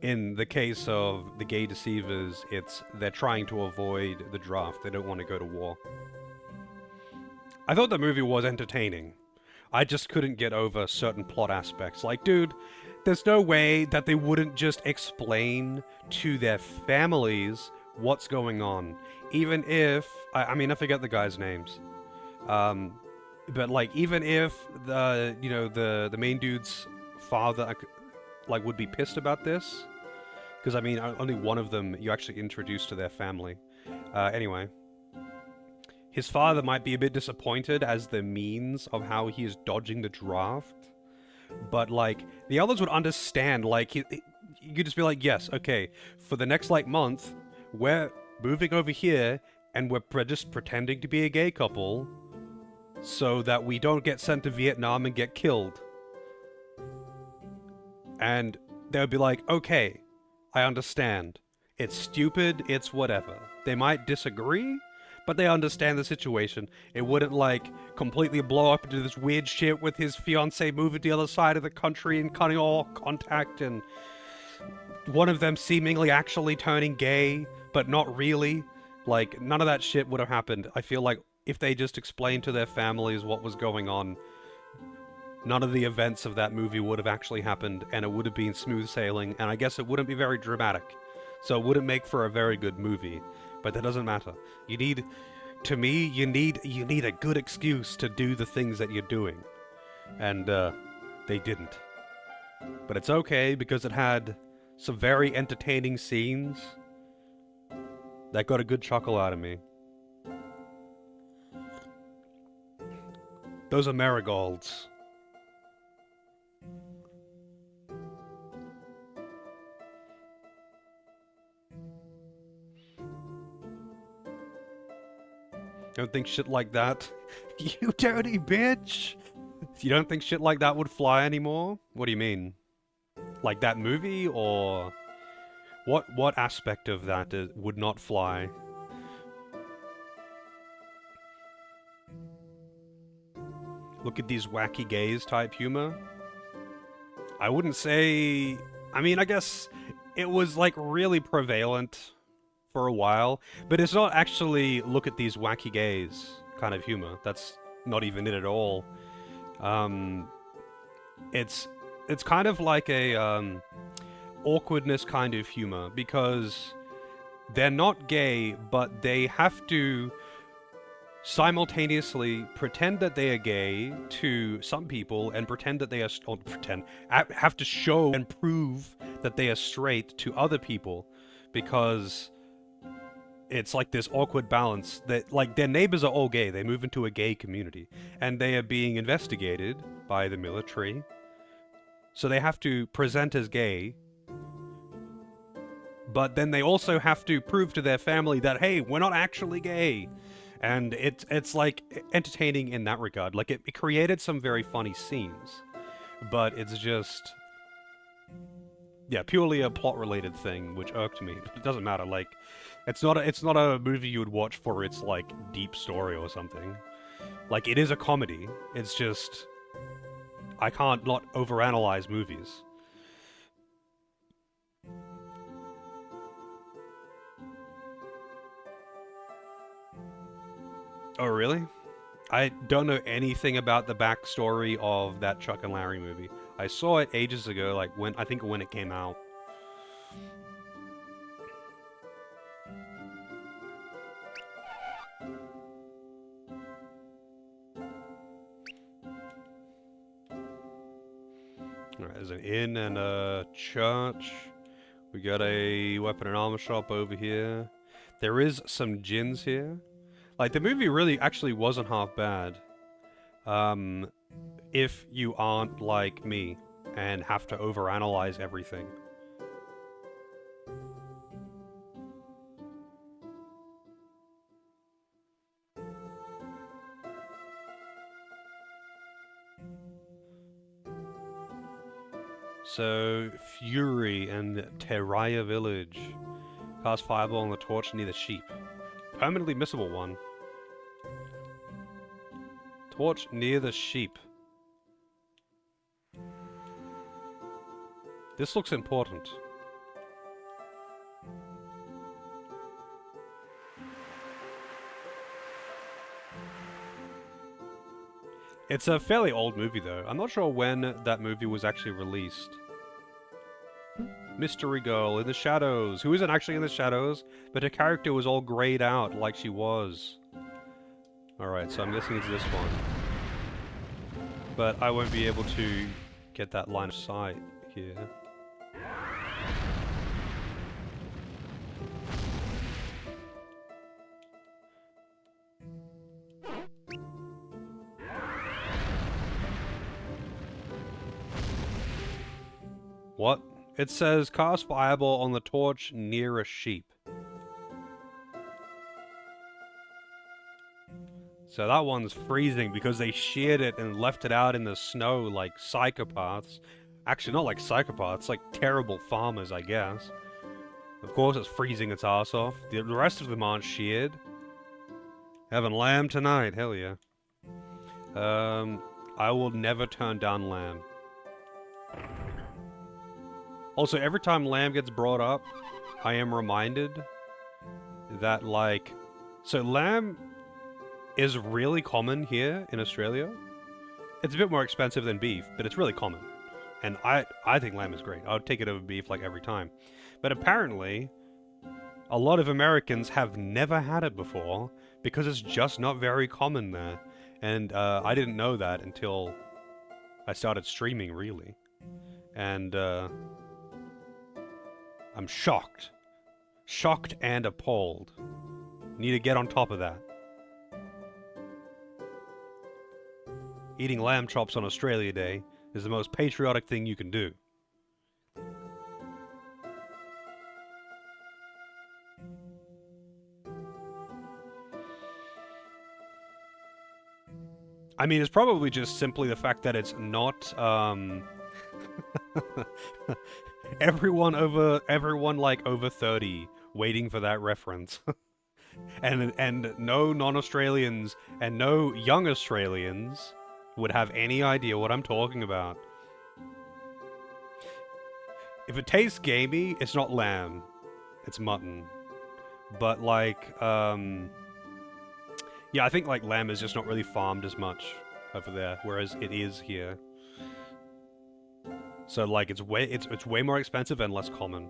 In the case of the gay deceivers, they're trying to avoid the draft. They don't want to go to war. I thought the movie was entertaining. I just couldn't get over certain plot aspects. Like, dude, there's no way that they wouldn't just explain to their families what's going on. Even if... I mean, I forget the guys' names. But, like, even if the main dude's father, like, would be pissed about this... Because, I mean, only one of them you actually introduce to their family. Anyway. His father might be a bit disappointed as the means of how he is dodging the draft. But, like, the others would understand. Like, you could just be like, yes, okay, for the next, like, month, we're moving over here, and we're just pretending to be a gay couple so that we don't get sent to Vietnam and get killed. And they would be like, okay, I understand. It's stupid, it's whatever. They might disagree, but they understand the situation. It wouldn't, like, completely blow up into this weird shit with his fiancée moving to the other side of the country and cutting all contact, and one of them seemingly actually turning gay, but not really. Like, none of that shit would have happened. I feel like if they just explained to their families what was going on, none of the events of that movie would have actually happened, and it would have been smooth sailing, and I guess it wouldn't be very dramatic. So it wouldn't make for a very good movie. But that doesn't matter. You need a good excuse to do the things that you're doing. And, they didn't. But it's okay, because it had some very entertaining scenes that got a good chuckle out of me. Those are marigolds. Don't think shit like that. You dirty bitch! You don't think shit like that would fly anymore? What do you mean? Like that movie, or... What aspect of that would not fly? Look at these wacky gays type humor. I wouldn't say... I mean, I guess it was, like, really prevalent for a while, but it's not actually look at these wacky gays kind of humor. That's not even it at all. It's kind of like a awkwardness kind of humor, because they're not gay, but they have to simultaneously pretend that they are gay to some people and pretend that they are have to show and prove that they are straight to other people, because it's like this awkward balance that, like, their neighbors are all gay. They move into a gay community, and they are being investigated by the military. So they have to present as gay, but then they also have to prove to their family that, hey, we're not actually gay. And it's like entertaining in that regard. Like, it created some very funny scenes, but it's just Yeah, purely a plot-related thing, which irked me. But it doesn't matter. Like, it's not a movie you would watch for its like deep story or something. Like, it is a comedy. It's just I can't not overanalyze movies. Oh, really? I don't know anything about the backstory of that Chuck and Larry movie. I saw it ages ago, like I think when it came out. Alright, there's an inn and a church. We got a weapon and armor shop over here. There is some gins here. Like, the movie really actually wasn't half bad. If you aren't like me and have to overanalyze everything. So, Fury and Terraya Village. Cast fireball on the torch near the sheep. Permanently missable one. Torch near the sheep. This looks important. It's a fairly old movie, though. I'm not sure when that movie was actually released. Mystery Girl in the shadows. Who isn't actually in the shadows, but her character was all grayed out like she was. Alright, so I'm guessing it's this one. But I won't be able to get that line of sight here. What? It says cast fireball on the torch near a sheep. So that one's freezing because they sheared it and left it out in the snow like psychopaths. Actually, not like psychopaths, like terrible farmers, I guess. Of course, it's freezing its ass off. The rest of them aren't sheared. Having lamb tonight, hell yeah. I will never turn down lamb. Also, every time lamb gets brought up, I am reminded that, like... So, lamb is really common here in Australia. It's a bit more expensive than beef, but it's really common. And I think lamb is great. I would take it over beef, like, every time. But apparently, a lot of Americans have never had it before, because it's just not very common there. And I didn't know that until I started streaming, really. And I'm shocked. Shocked and appalled. Need to get on top of that. Eating lamb chops on Australia Day is the most patriotic thing you can do. I mean, it's probably just simply the fact that it's not, everyone like over 30 waiting for that reference. and no non-Australians and no young Australians would have any idea what I'm talking about. If it tastes gamey, it's not lamb. It's mutton. But like, yeah, I think like lamb is just not really farmed as much over there, whereas it is here. So like it's way more expensive and less common.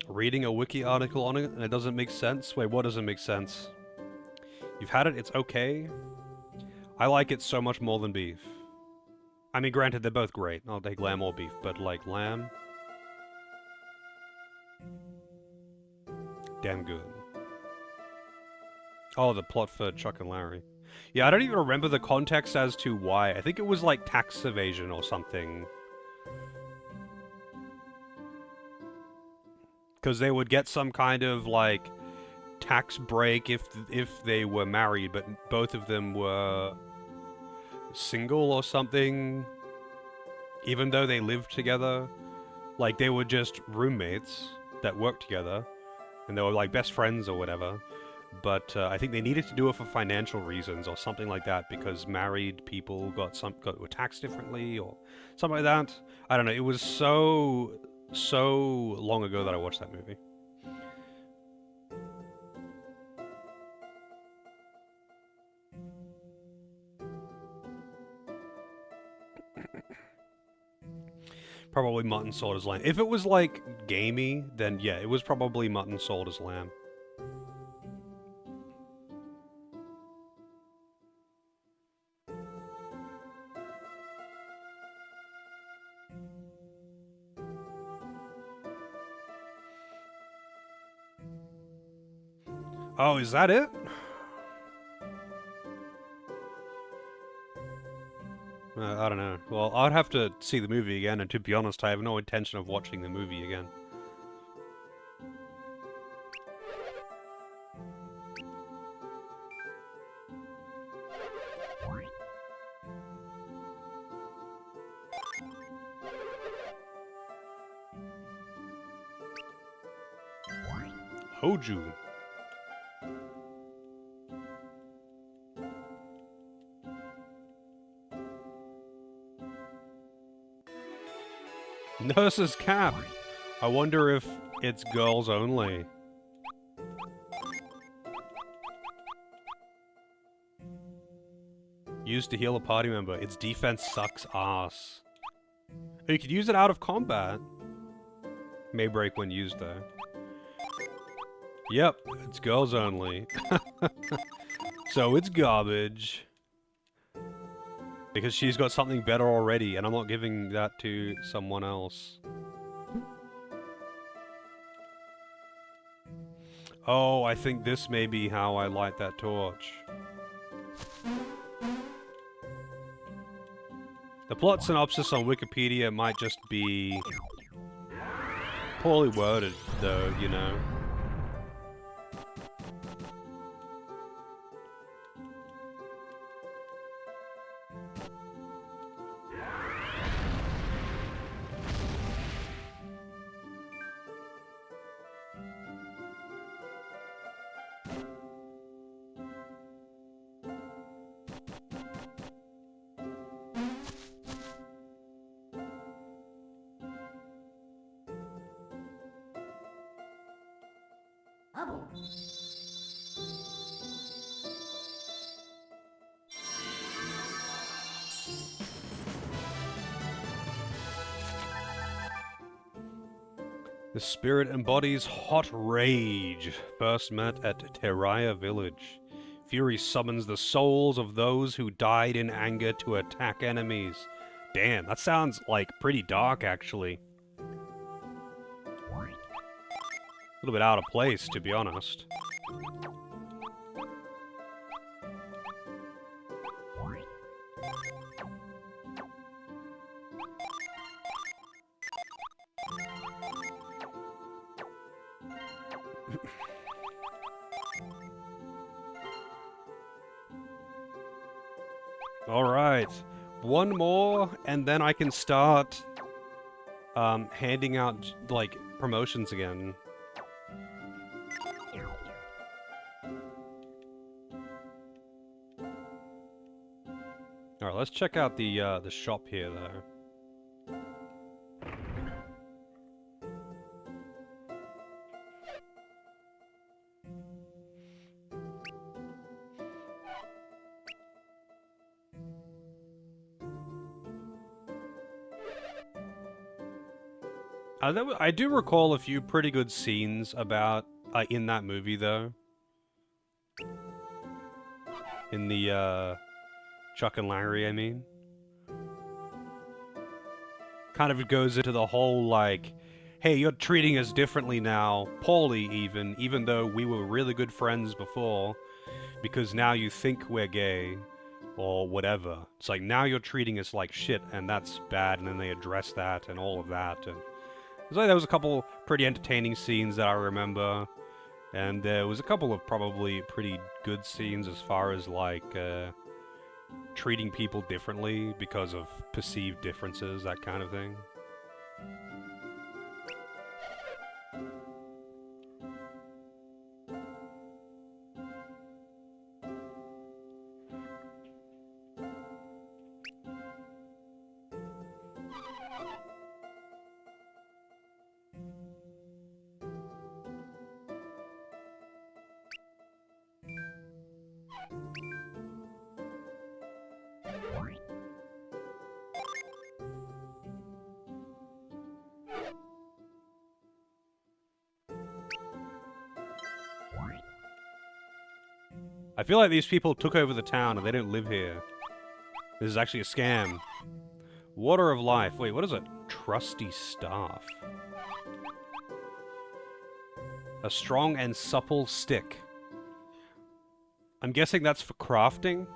Reading a wiki article on it and it doesn't make sense? Wait, what doesn't make sense? You've had it, it's okay? I like it so much more than beef. I mean, granted, they're both great. I'll take lamb or beef, but like lamb... damn good. Oh, the plot for Chuck and Larry. Yeah, I don't even remember the context as to why. I think it was like tax evasion or something. Because they would get some kind of, like, tax break if they were married, but both of them were single or something, even though they lived together. Like, they were just roommates that worked together, and they were, like, best friends or whatever. But I think they needed to do it for financial reasons or something like that, because married people were taxed differently or something like that. I don't know. It was so long ago that I watched that movie. Probably mutton sold as lamb. If it was like gamey, then yeah, it was probably mutton sold as lamb. Oh, is that it? I don't know. Well, I'd have to see the movie again, and to be honest, I have no intention of watching the movie again. Hoju. Nurse's cap. I wonder if it's girls only. Used to heal a party member. Its defense sucks ass. You could use it out of combat. May break when used though. Yep, it's girls only. So it's garbage. Because she's got something better already, and I'm not giving that to someone else. Oh, I think this may be how I light that torch. The plot synopsis on Wikipedia might just be poorly worded, though, you know. The spirit embodies hot rage, first met at Teraya village. Fury summons the souls of those who died in anger to attack enemies. Damn, that sounds, like, pretty dark, actually. A little bit out of place, to be honest. Alright, one more, and then I can start handing out, like, promotions again. Alright, let's check out the shop here, though. I do recall a few pretty good scenes about in that movie, though. In the Chuck and Larry, I mean. Kind of goes into the whole, like, hey, you're treating us differently now, poorly even though we were really good friends before, because now you think we're gay, or whatever. It's like, now you're treating us like shit, and that's bad, and then they address that and all of that, and like there was a couple pretty entertaining scenes that I remember, and there was a couple of probably pretty good scenes as far as like treating people differently because of perceived differences, that kind of thing. I feel like these people took over the town and they don't live here. This is actually a scam. Water of life. Wait, what is it? Trusty staff. A strong and supple stick. I'm guessing that's for crafting.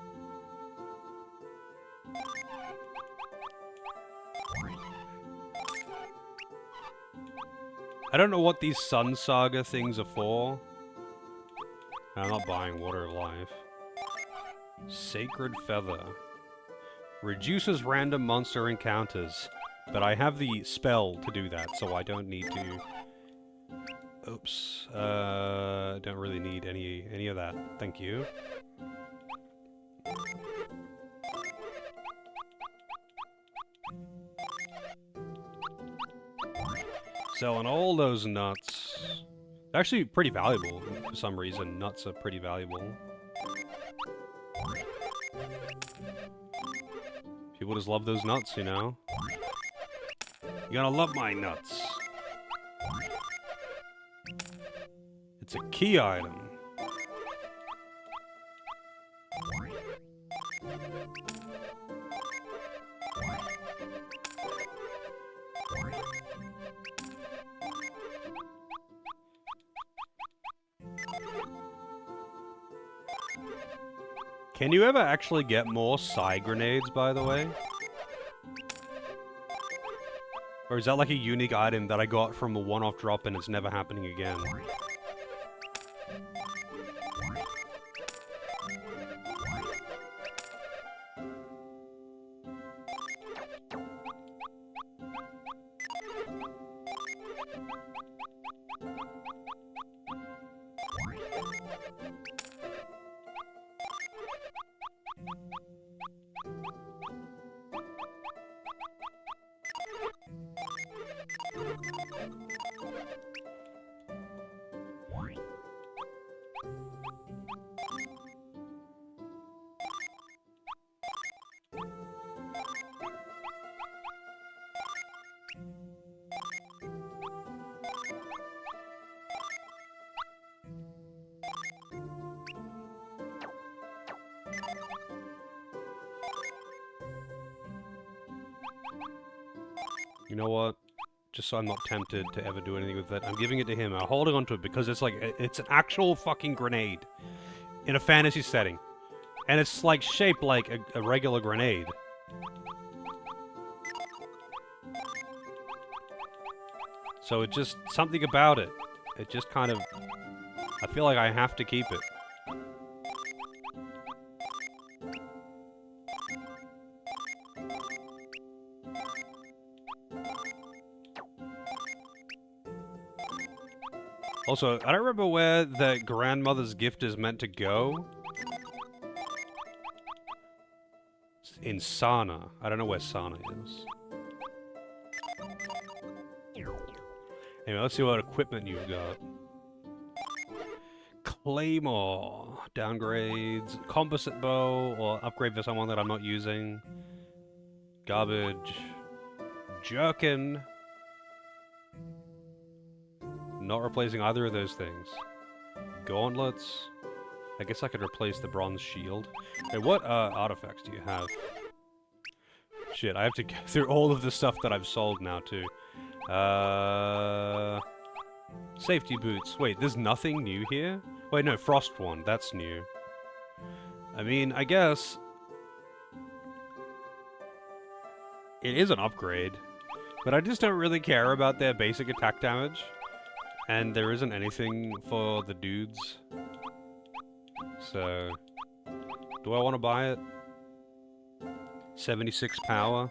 I don't know what these Sun Saga things are for. I'm not buying Water of Life. Sacred Feather. Reduces random monster encounters. But I have the spell to do that, so I don't need to... Oops. Don't really need any of that. Thank you. Selling all those nuts. They're actually pretty valuable for some reason. Nuts are pretty valuable. People just love those nuts, you know? You're gonna love my nuts. It's a key item. Can you ever actually get more Psy grenades, by the way? Or is that like a unique item that I got from a one-off drop and it's never happening again? You know what? Just so I'm not tempted to ever do anything with it, I'm giving it to him. I'm holding onto it because it's like, it's an actual fucking grenade in a fantasy setting. And it's like shaped like a regular grenade. So it just, something about it. It just kind of, I feel like I have to keep it. Also, I don't remember where the grandmother's gift is meant to go. It's in Sana. I don't know where Sana is. Anyway, let's see what equipment you've got. Claymore. Downgrades. Composite bow, or upgrade for someone that I'm not using. Garbage. Jerkin. Not replacing either of those things. Gauntlets. I guess I could replace the bronze shield. Okay, what artifacts do you have? Shit, I have to go through all of the stuff that I've sold now, too. Safety boots. Wait, there's nothing new here? Wait, no, frost one. That's new. I mean, I guess... it is an upgrade. But I just don't really care about their basic attack damage. And there isn't anything for the dudes. So, do I want to buy it? 76 power?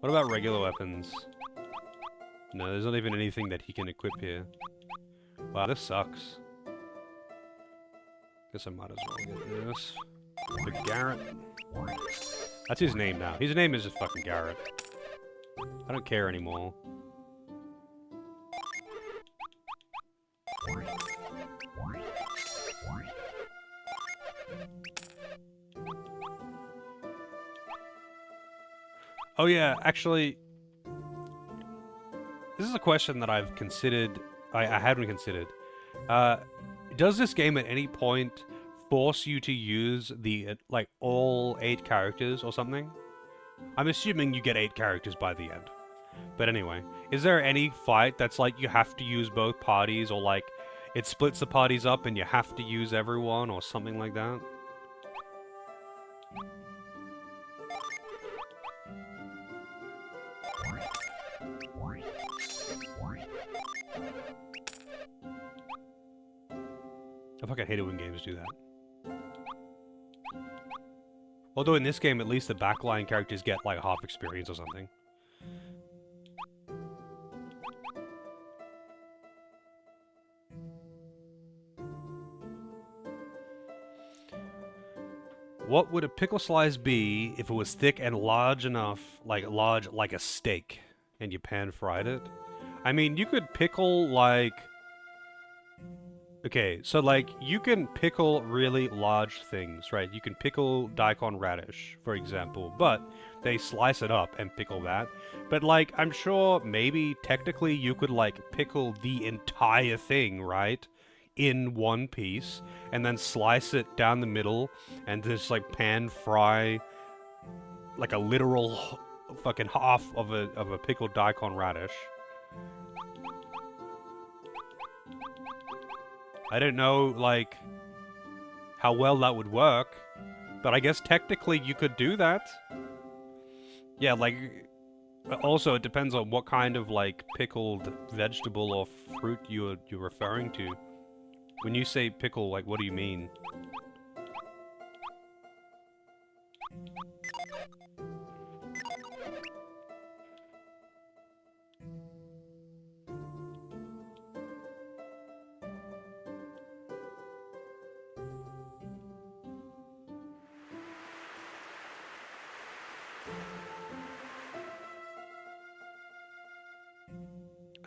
What about regular weapons? No, there's not even anything that he can equip here. Wow, this sucks. Guess I might as well get this. The Garrett. That's his name now. His name is just fucking Garrett. I don't care anymore. Oh yeah, actually, this is a question that I've considered. I hadn't considered. Does this game at any point force you to use the like all 8 characters or something? I'm assuming you get 8 characters by the end. But anyway, is there any fight that's like you have to use both parties, or like it splits the parties up and you have to use everyone or something like that? I fucking hate it when games do that. Although in this game, at least the backline characters get like half experience or something. What would a pickle slice be if it was thick and large enough, like large like a steak, and you pan-fried it? I mean, you could pickle like... Okay, so like, you can pickle really large things, right? You can pickle daikon radish, for example, but they slice it up and pickle that. But like, I'm sure maybe technically you could like pickle the entire thing, right? In one piece, and then slice it down the middle, and just like pan-fry like a literal fucking half of a pickled daikon radish. I don't know, like, how well that would work, but I guess technically you could do that. Yeah, like, also it depends on what kind of, like, pickled vegetable or fruit you're referring to. When you say pickle, like, what do you mean?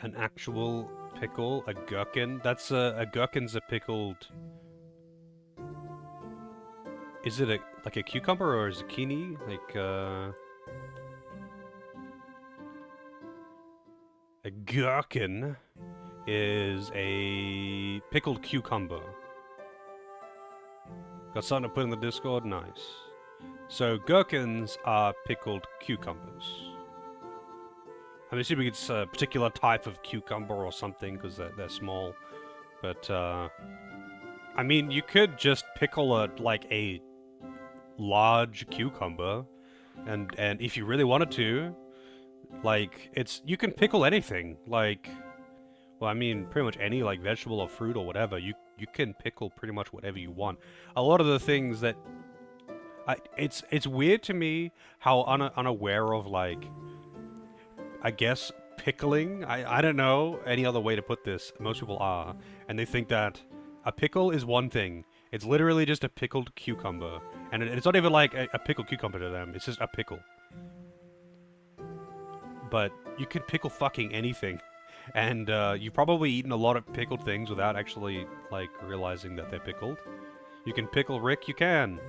An actual pickle? A gherkin? That's a gherkin's a pickled... Is it like a cucumber or a zucchini? Like, a gherkin is a pickled cucumber. Got something to put in the Discord? Nice. So, gherkins are pickled cucumbers. I'm assuming it's a particular type of cucumber or something, because they're small. But, I mean, you could just pickle a large cucumber, and if you really wanted to, like, you can pickle anything, like, well, I mean, pretty much any, like, vegetable or fruit or whatever, you can pickle pretty much whatever you want. A lot of the things that, it's weird to me how unaware of, like, I guess pickling, I don't know any other way to put this, most people are, and they think that a pickle is one thing. It's literally just a pickled cucumber, and it's not even like a pickled cucumber to them, it's just a pickle. But you could pickle fucking anything, and you've probably eaten a lot of pickled things without actually, like, realizing that they're pickled. You can pickle Rick, you can.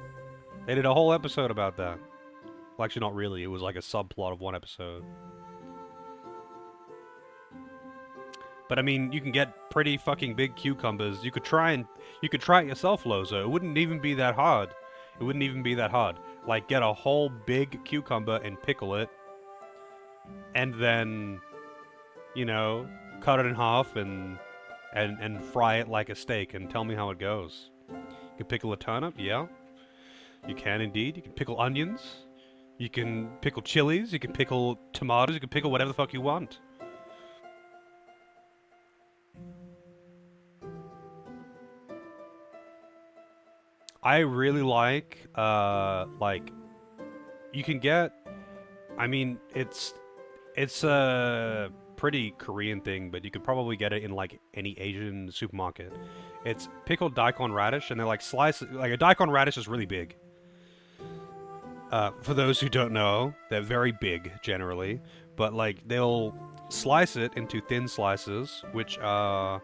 They did a whole episode about that. Well, actually not really, it was like a subplot of one episode. But I mean, you can get pretty fucking big cucumbers. You could try it yourself, Lozo. It wouldn't even be that hard. It wouldn't even be that hard. Like, get a whole big cucumber and pickle it. And then, you know, cut it in half and fry it like a steak and tell me how it goes. You can pickle a turnip, yeah. You can indeed. You can pickle onions. You can pickle chilies, you can pickle tomatoes, you can pickle whatever the fuck you want. I really like, you can get, I mean, it's a pretty Korean thing, but you could probably get it in like any Asian supermarket. It's pickled daikon radish, and they're like slices. Like a daikon radish is really big. For those who don't know, they're very big generally, but like they'll slice it into thin slices, which are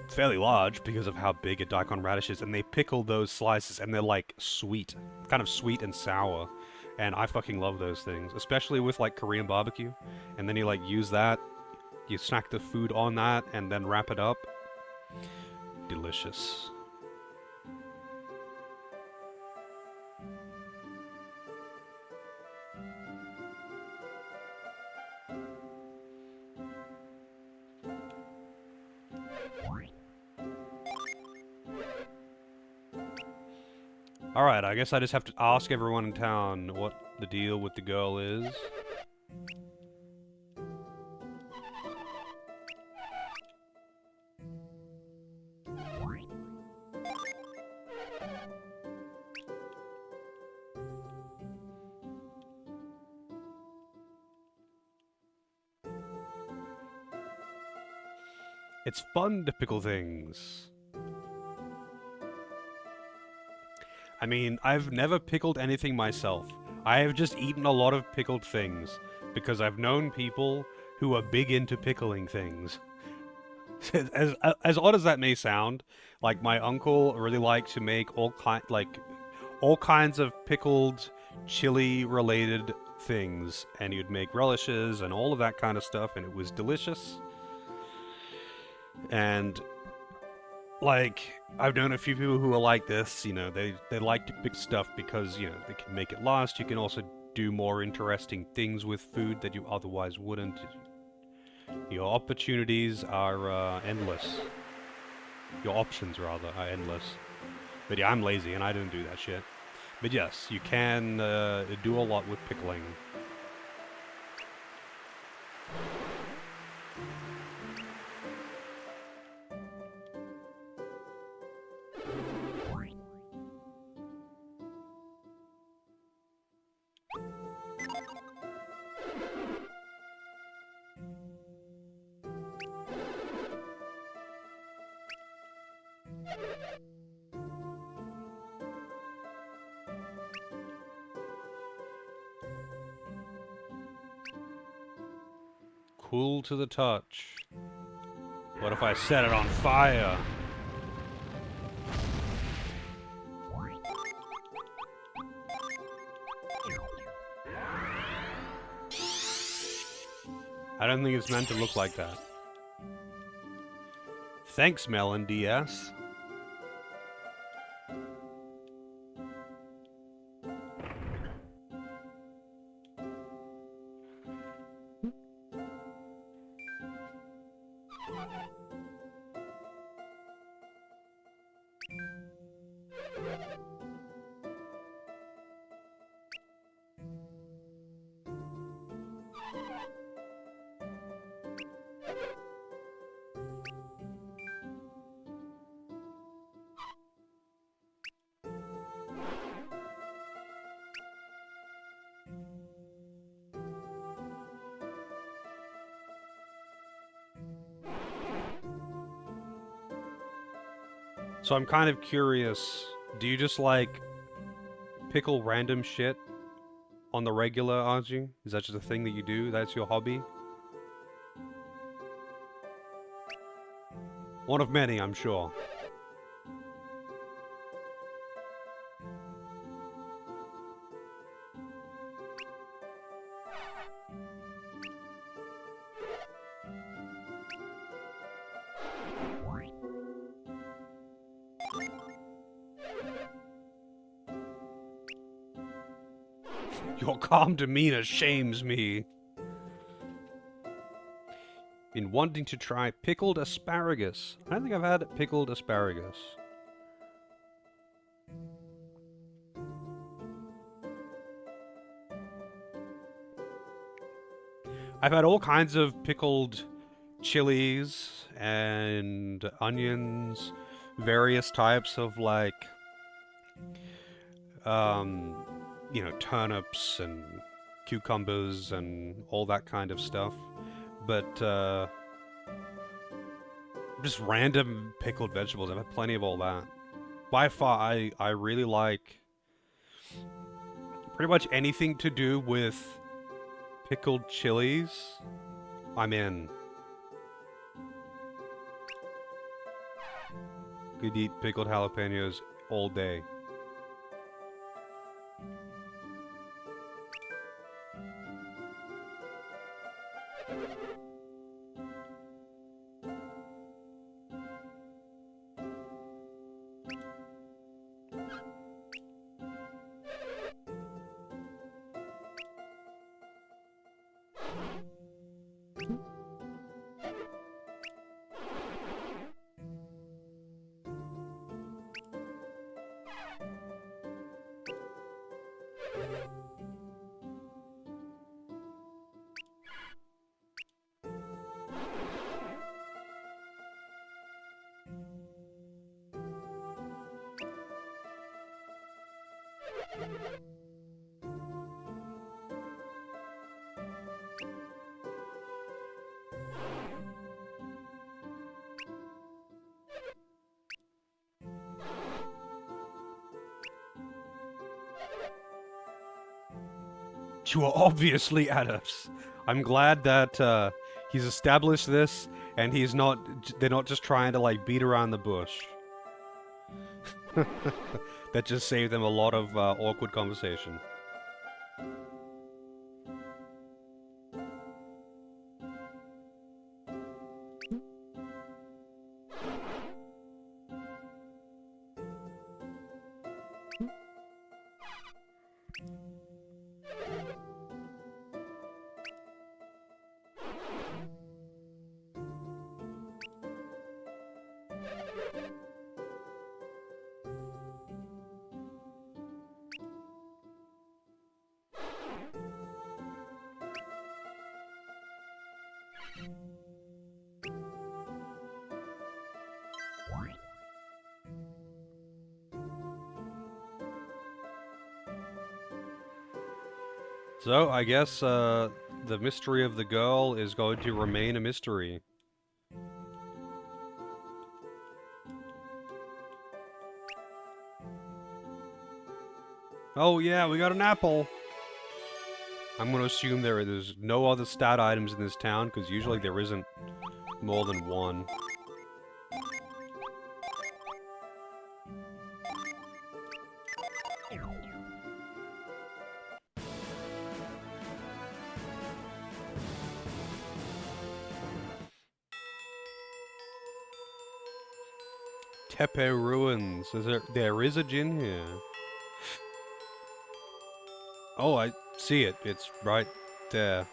fairly large because of how big a daikon radish is, and they pickle those slices, and they're like sweet, kind of sweet and sour, and I fucking love those things, especially with like Korean barbecue, and then you like use that, you snack the food on that, and then wrap it up. Delicious. Alright, I guess I just have to ask everyone in town what the deal with the girl is. It's fun to pickle things. I mean, I've never pickled anything myself. I have just eaten a lot of pickled things because I've known people who are big into pickling things. As odd as that may sound, like my uncle really liked to make all kinds of pickled chili related things, and he'd make relishes and all of that kind of stuff, and it was delicious. And like, I've known a few people who are like this, you know, they like to pick stuff because, you know, they can make it last. You can also do more interesting things with food that you otherwise wouldn't. Your opportunities are endless. Your options, rather, are endless. But yeah, I'm lazy and I don't do that shit. But yes, you can do a lot with pickling. Cool to the touch. What if I set it on fire? I don't think it's meant to look like that. Thanks, Melon DS. So I'm kind of curious, do you just like pickle random shit on the regular, aren't you? Is that just a thing that you do? That's your hobby? One of many, I'm sure. Your calm demeanor shames me. Been wanting to try pickled asparagus. I don't think I've had pickled asparagus. I've had all kinds of pickled chilies and onions, various types of like, um, turnips and cucumbers and all that kind of stuff. But just random pickled vegetables. I've had plenty of all that. By far, I really like pretty much anything to do with pickled chilies. I'm in. Could eat pickled jalapenos all day. You are obviously adepts. I'm glad that he's established this, and they're not just trying to like beat around the bush. That just saved them a lot of awkward conversation. So, I guess the mystery of the girl is going to remain a mystery. Oh yeah, we got an apple! I'm gonna assume there's no other stat items in this town, because usually there isn't more than one. Tepe Ruins. There is a gin here. Oh, I see it. It's right there.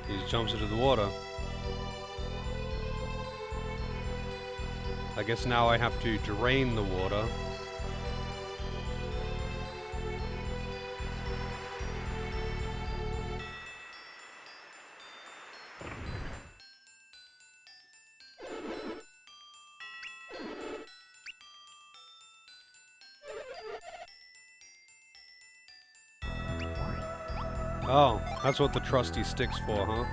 He just jumps into the water. I guess now I have to drain the water. Oh, that's what the trusty stick's for, huh?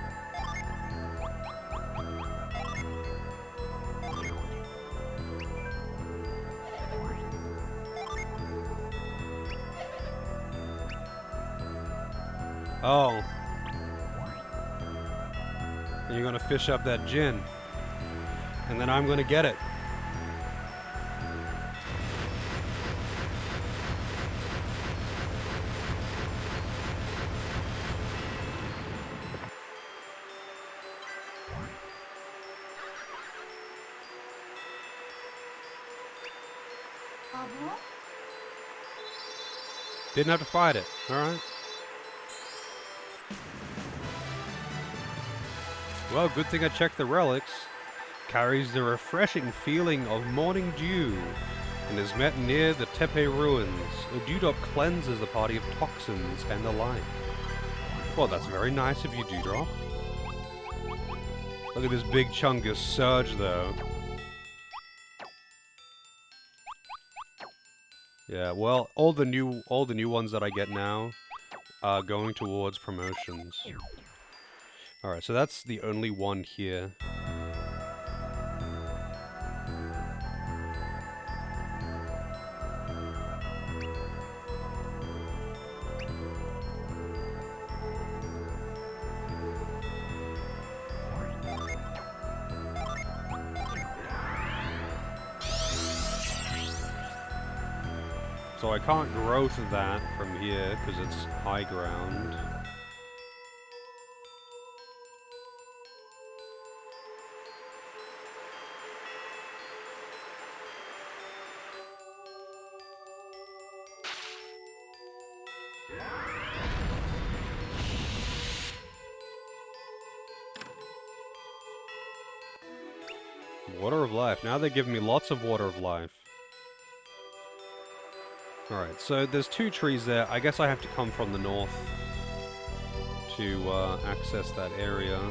Oh. And you're gonna fish up that gin. And then I'm gonna get it. Didn't have to fight it, alright? Well, good thing I checked the relics. Carries the refreshing feeling of morning dew and is met near the Tepe ruins. A dewdrop cleanses the party of toxins and the like. Well, that's very nice of you, Dewdrop. Look at this big chunk of surge, though. Yeah, well, all the new ones that I get now are going towards promotions. Alright, so that's the only one here. So I can't growth that from here because it's high ground. Water of life. Now they're giving me lots of water of life. Alright, so there's two trees there. I guess I have to come from the north to access that area.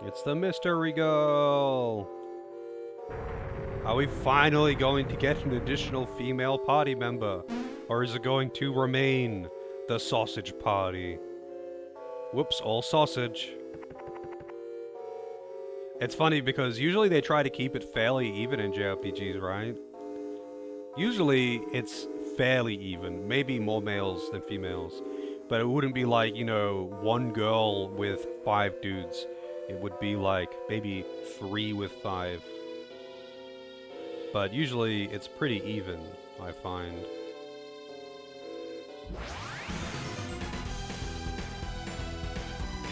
It's the mystery girl! Are we finally going to get an additional female party member? Or is it going to remain the sausage party? Whoops, all sausage. It's funny because usually they try to keep it fairly even in JRPGs, right? Usually it's fairly even, maybe more males than females. But it wouldn't be like, you know, one girl with 5 dudes. It would be like maybe 3 with 5. But usually it's pretty even, I find.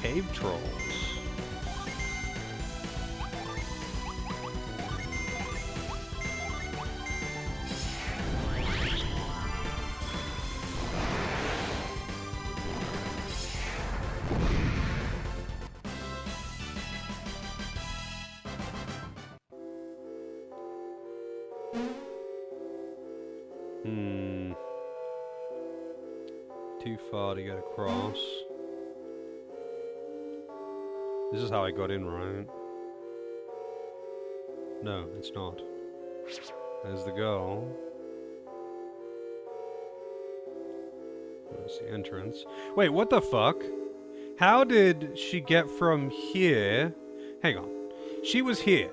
Cave trolls. Too far to get across. This is how I got in, right? No, it's not. There's the girl. There's the entrance. Wait, what the fuck? How did she get from here? Hang on. She was here.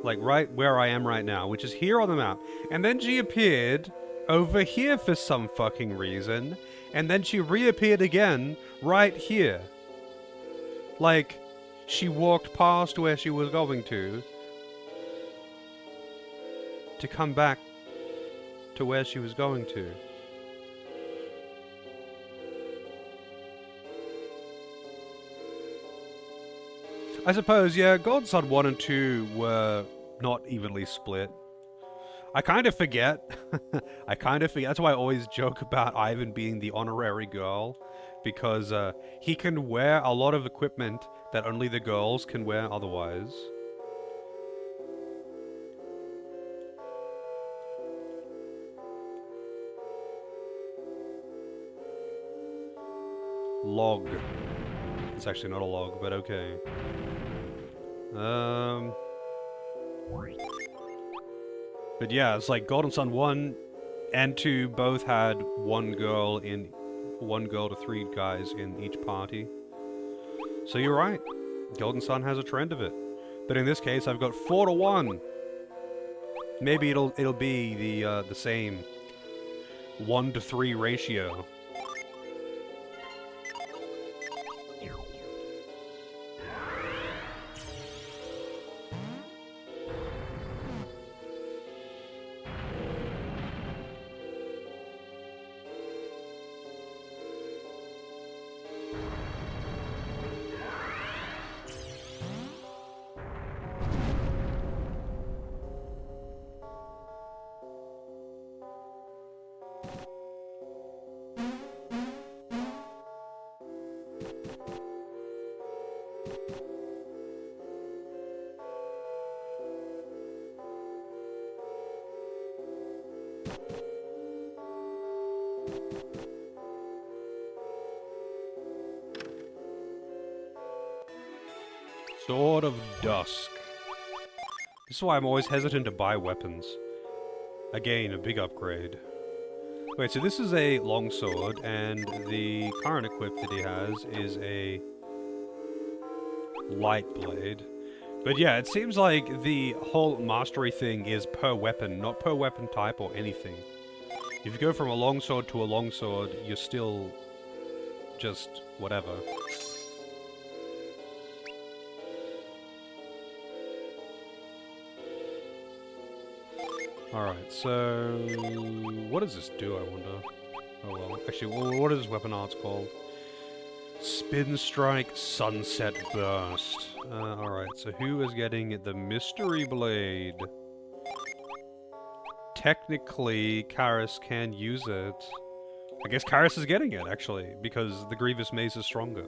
Like right where I am right now, which is here on the map. And then she appeared over here for some fucking reason. And then she reappeared again right here. Like, she walked past where she was going to come back to where she was going to. I suppose, yeah, Golden Sun 1 and 2 were not evenly split. I kind of forget. That's why I always joke about Ivan being the honorary girl. Because he can wear a lot of equipment that only the girls can wear otherwise. Log. It's actually not a log, but okay. But yeah, it's like Golden Sun 1 and 2 both had one girl to 3 guys in each party. So you're right. Golden Sun has a trend of it. But in this case, I've got 4 to 1. Maybe it'll be the same 1 to 3 ratio. Sword of Dusk. This is why I'm always hesitant to buy weapons. Again, a big upgrade. Wait, so this is a longsword, and the current equip that he has is a light blade. But yeah, it seems like the whole mastery thing is per weapon, not per weapon type or anything. If you go from a longsword to a longsword, you're still just whatever. Alright, so what does this do, I wonder? Oh well, actually, what is this weapon arts called? Spin Strike Sunset Burst. Alright, so who is getting the Mystery Blade? Technically, Karis can use it. I guess Karis is getting it, actually, because the Grievous Mace is stronger.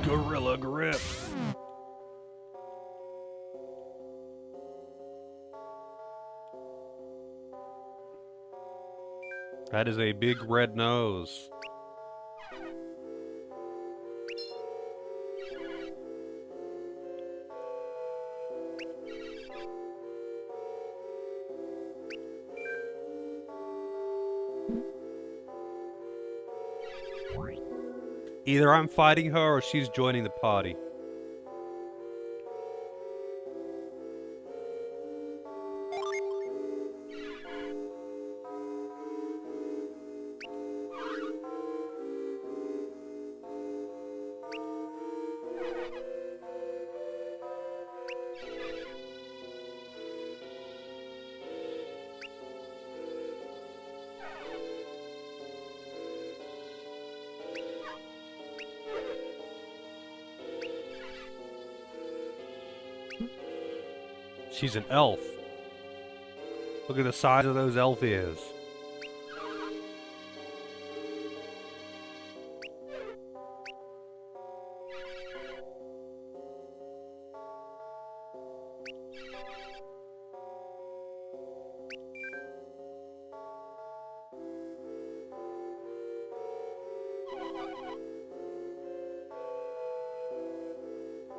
Gorilla Grip! That is a big red nose. Either I'm fighting her or she's joining the party. She's an elf. Look at the size of those elf ears.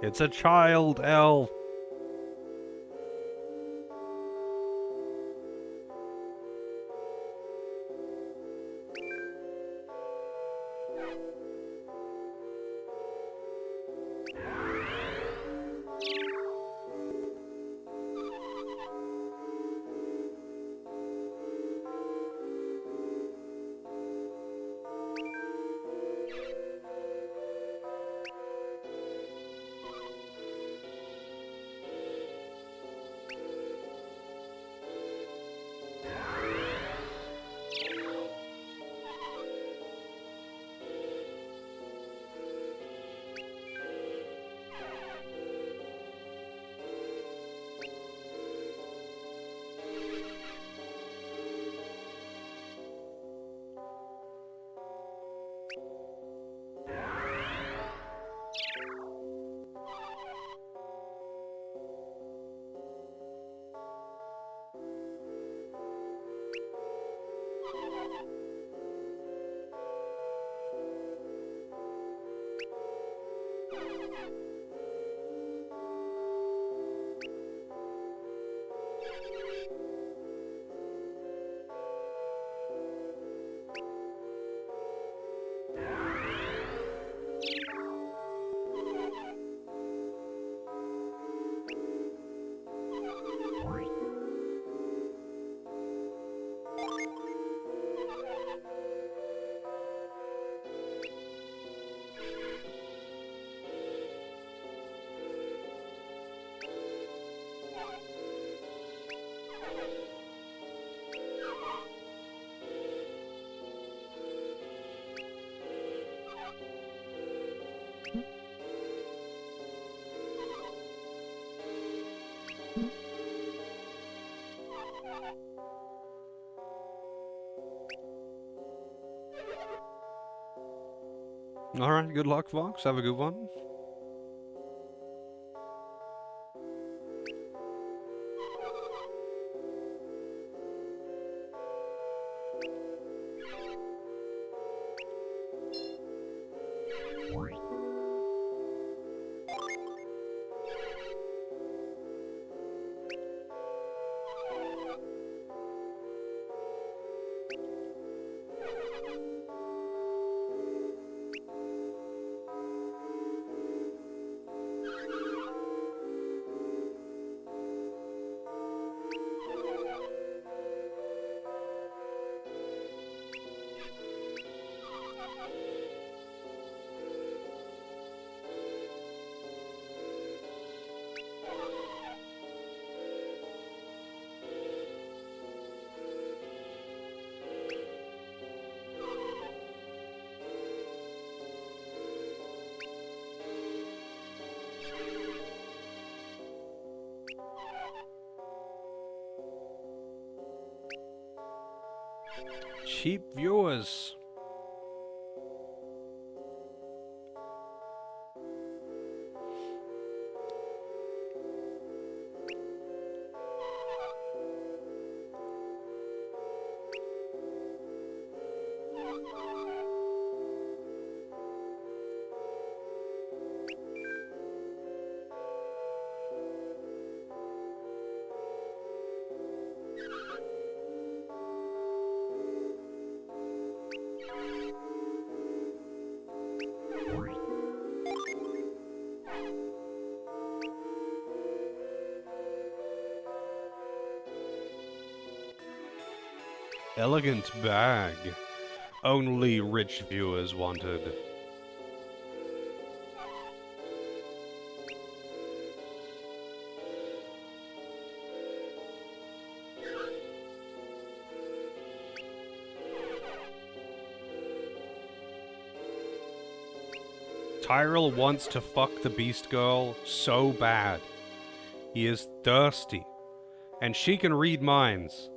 It's a child elf. Alright, good luck, Fox. Have a good one. Cheap viewers. Elegant bag. Only rich viewers wanted. Tyrell wants to fuck the Beast Girl so bad. He is thirsty. And she can read minds.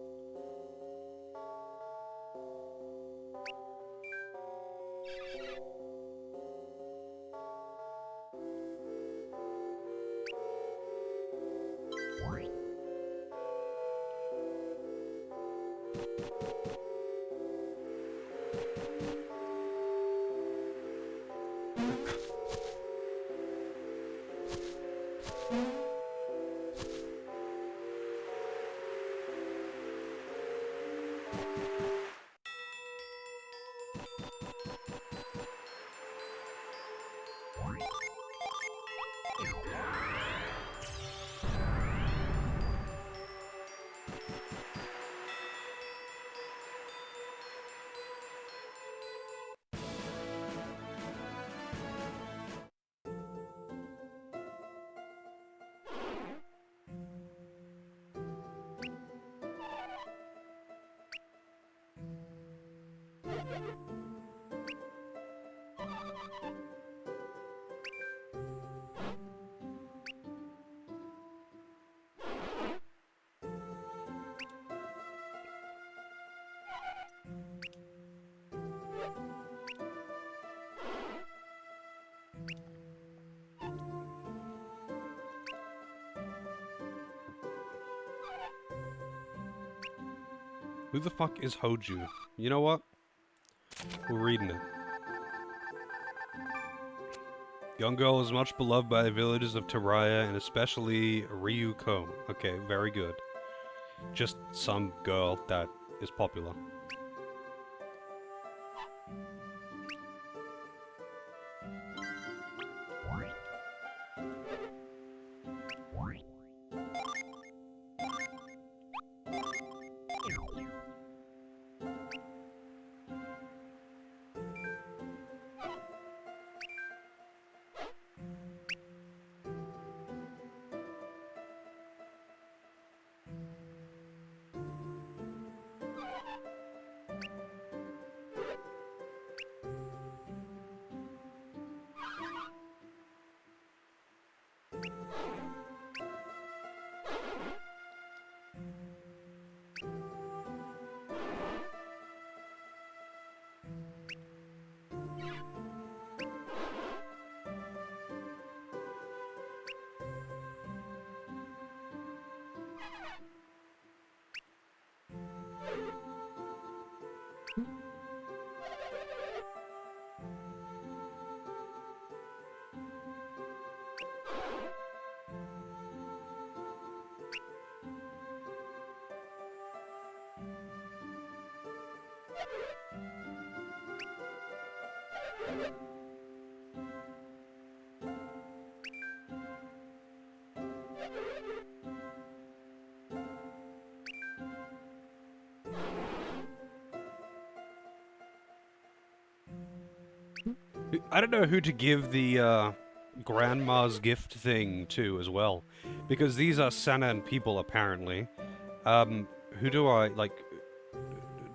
Who the fuck is Hoju? You know what? We're reading it. Young girl is much beloved by the villagers of Teraya and especially Ryuko. Okay, very good. Just some girl that is popular. I don't know who to give the grandma's gift thing to as well, because these are Sanan people apparently. Who do I like?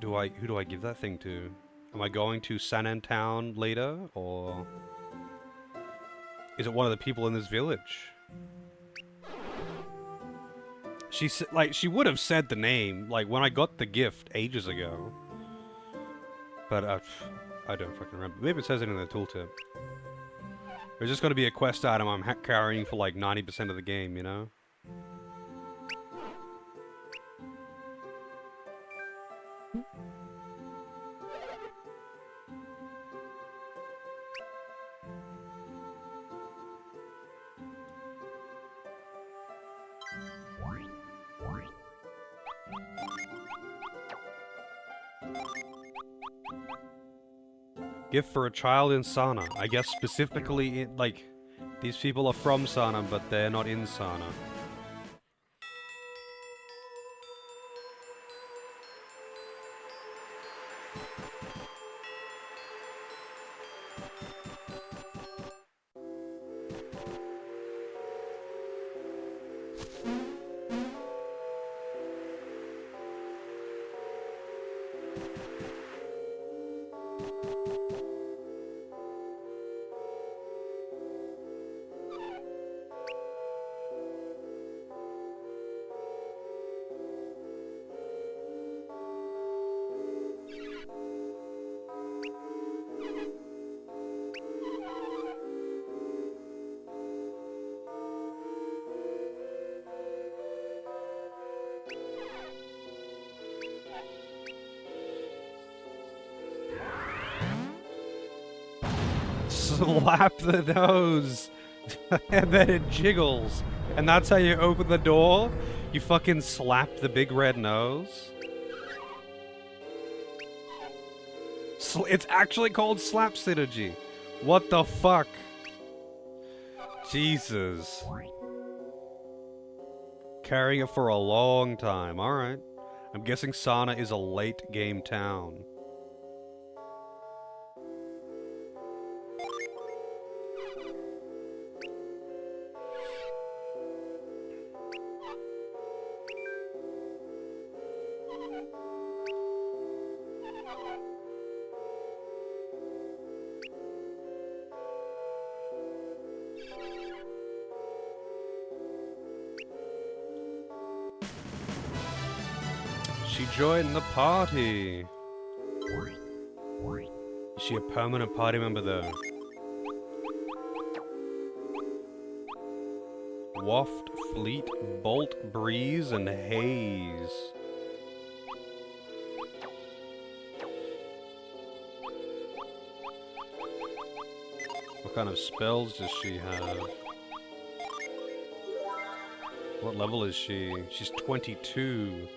Who do I give that thing to? Am I going to Sanan Town later, or is it one of the people in this village? She would have said the name like when I got the gift ages ago, but I don't fucking remember. Maybe it says it in the tooltip. There's just got to be a quest item I'm carrying for like 90% of the game, you know? Gift for a child in Sana. I guess specifically, like, these people are from Sana, but they're not in Sana. Slap the nose, and then it jiggles, and that's how you open the door? You fucking slap the big red nose? It's actually called slap synergy. What the fuck? Jesus. Carrying it for a long time, alright. I'm guessing Sana is a late game town. She joined the party. Is she a permanent party member though? Waft, Fleet, Bolt, Breeze, and Haze. What kind of spells does she have? What level is she? She's 22.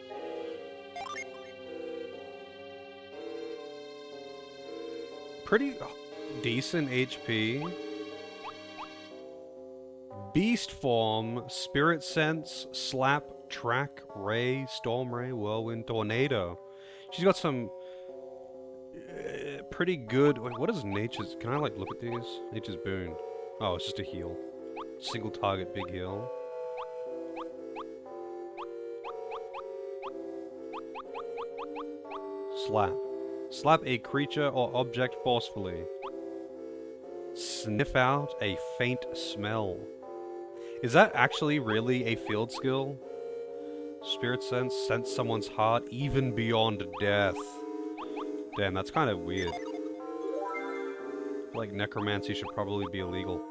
Pretty decent HP. Beast form, Spirit Sense, Slap, Track, Ray, Storm Ray, Whirlwind, Tornado. She's got some pretty good... Wait, what is Nature's... Can I like look at these? Nature's Boon. Oh, it's just a heal. Single target, big heal. Slap. Slap a creature or object forcefully. Sniff out a faint smell. Is that actually really a field skill? Spirit Sense, sense someone's heart even beyond death. Damn, that's kind of weird. Like necromancy should probably be illegal.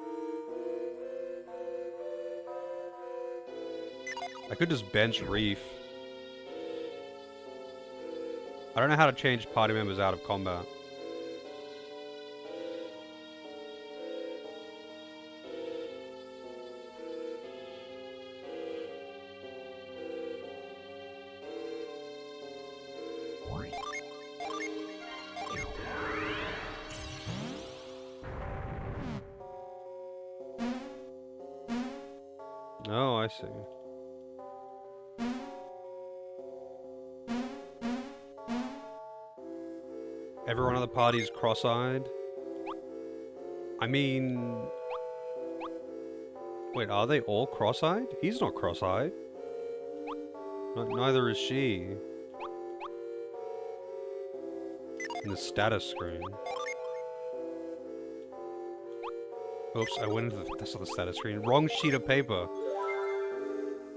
I could just bench Reef. I don't know how to change party members out of combat. Oh, I see. Everyone on the party is cross-eyed. I mean... Wait, are they all cross-eyed? He's not cross-eyed. Neither is she. In the status screen. Oops, I went into the... That's not the status screen. Wrong sheet of paper.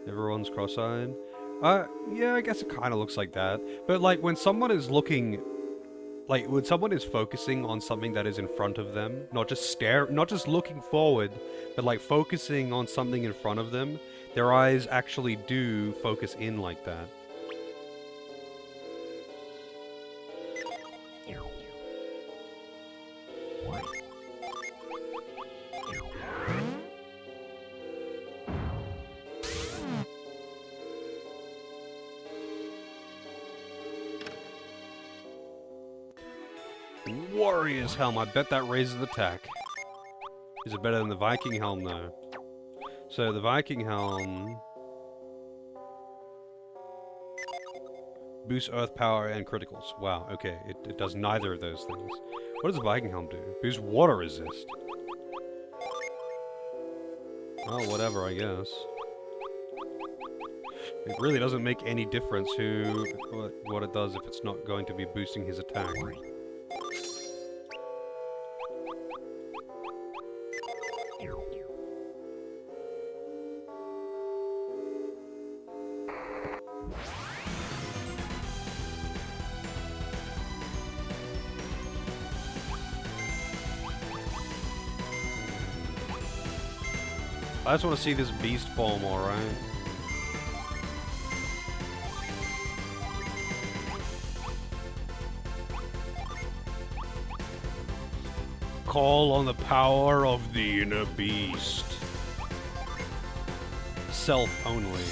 Everyone's cross-eyed. Yeah, I guess it kind of looks like that. But, like, when someone is looking... Like, when someone is focusing on something that is in front of them, not just looking forward, but, like, focusing on something in front of them, their eyes actually do focus in like that. Warrior's helm, I bet that raises attack. Is it better than the Viking helm though? So the Viking helm boosts earth power and criticals. Wow, okay, it does neither of those things. What does the Viking helm do? Boosts water resist. Oh, whatever, I guess. It really doesn't make any difference what it does if it's not going to be boosting his attack. I just want to see this beast form, alright? Call on the power of the inner beast. Self only.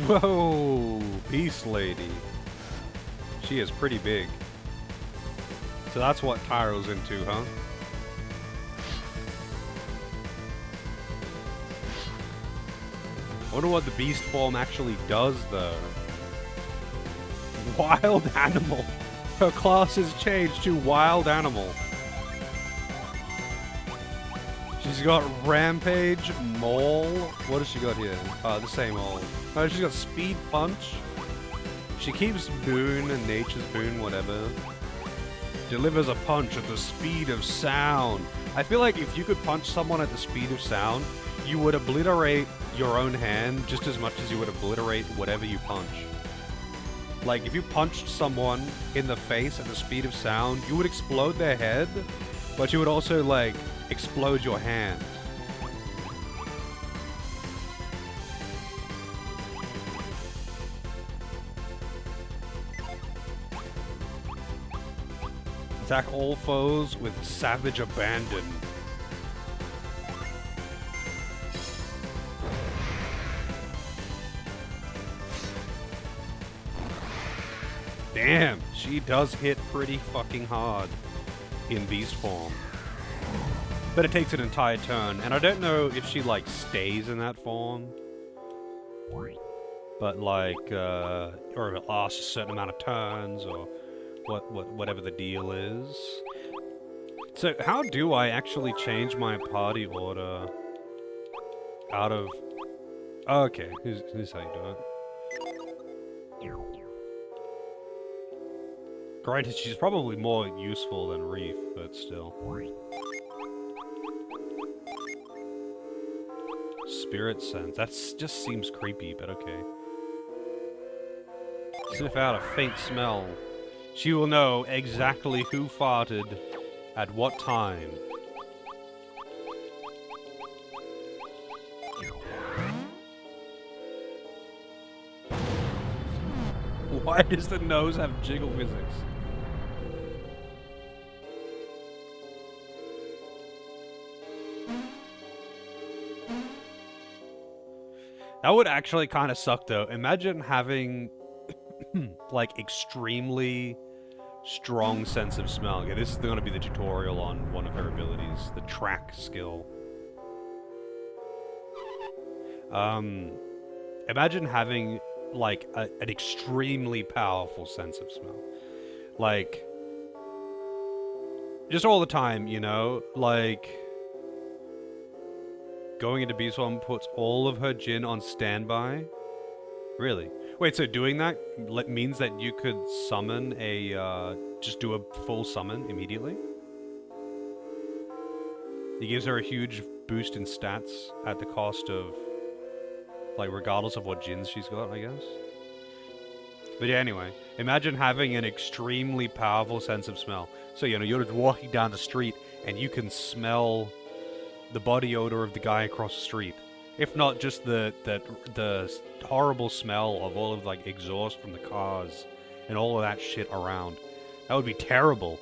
Whoa! Beast lady. She is pretty big. So that's what Tyro's into, huh? I wonder what the beast form actually does, though. Wild animal. Her class has changed to wild animal. She's got rampage, maul. What has she got here? The same old. Oh, she's got speed punch. She keeps boon and nature's boon, whatever. Delivers a punch at the speed of sound. I feel like if you could punch someone at the speed of sound, you would obliterate your own hand just as much as you would obliterate whatever you punch. Like, if you punched someone in the face at the speed of sound, you would explode their head, but you would also, like, explode your hand. Attack all foes with savage abandon. Damn, she does hit pretty fucking hard in beast form. But it takes an entire turn, and I don't know if she, like, stays in that form. But, like, or if it lasts a certain amount of turns, or whatever the deal is. So, how do I actually change my party order out of... Oh, okay, here's how you do it. Granted, she's probably more useful than Reef, but still. Spirit sense. That just seems creepy, but okay. Sniff out a faint smell. She will know exactly who farted at what time. Why does the nose have jiggle physics? That would actually kind of suck, though. Imagine having, like, extremely strong sense of smell. Okay, this is going to be the tutorial on one of her abilities, the track skill. Imagine having like, an extremely powerful sense of smell. Like, just all the time, you know? Like, going into Bee Swarm puts all of her Jinn on standby? Really? Wait, so doing that means that you could summon a, just do a full summon immediately? It gives her a huge boost in stats at the cost of, like, regardless of what Jinns she's got, I guess? But yeah, anyway, imagine having an extremely powerful sense of smell. So, you know, you're just walking down the street and you can smell the body odor of the guy across the street. If not just the horrible smell of all of, like, exhaust from the cars and all of that shit around. That would be terrible.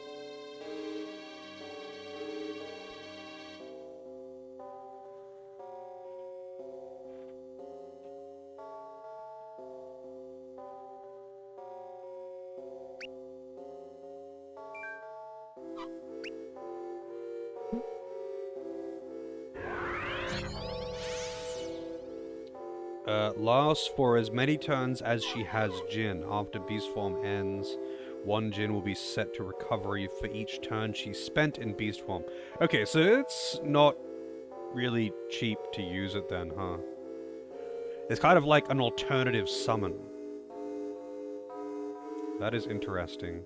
Lasts for as many turns as she has Jinn. After Beast Form ends, one Jinn will be set to recovery for each turn she spent in Beast Form. Okay, so it's not really cheap to use it then, huh? It's kind of like an alternative summon. That is interesting.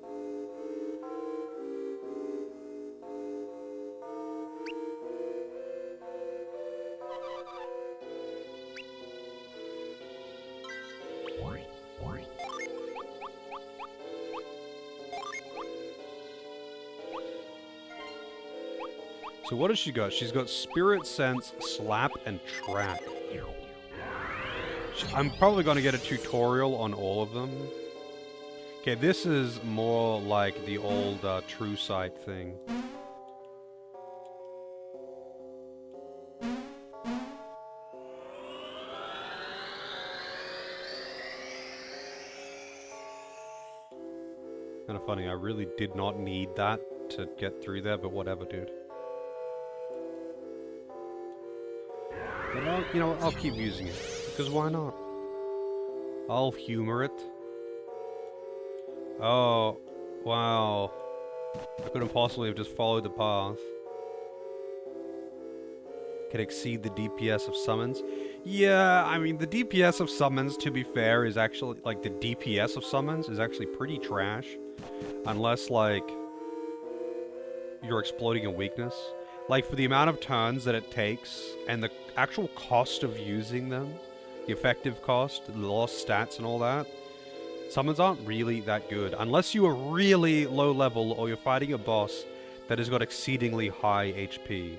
So what has she got? She's got Spirit Sense, Slap, and Track. I'm probably going to get a tutorial on all of them. Okay, this is more like the old True Sight thing. Kind of funny, I really did not need that to get through there, but whatever, dude. But you know, I'll keep using it, because why not? I'll humor it. Oh, wow. I couldn't possibly have just followed the path. Can exceed the DPS of summons. Yeah, I mean, the DPS of summons, to be fair, is actually, like, the DPS of summons is actually pretty trash. Unless, like, you're exploiting a weakness. Like, for the amount of turns that it takes, and the actual cost of using them, the effective cost, the lost stats and all that, summons aren't really that good. Unless you are really low level, or you're fighting a boss that has got exceedingly high HP.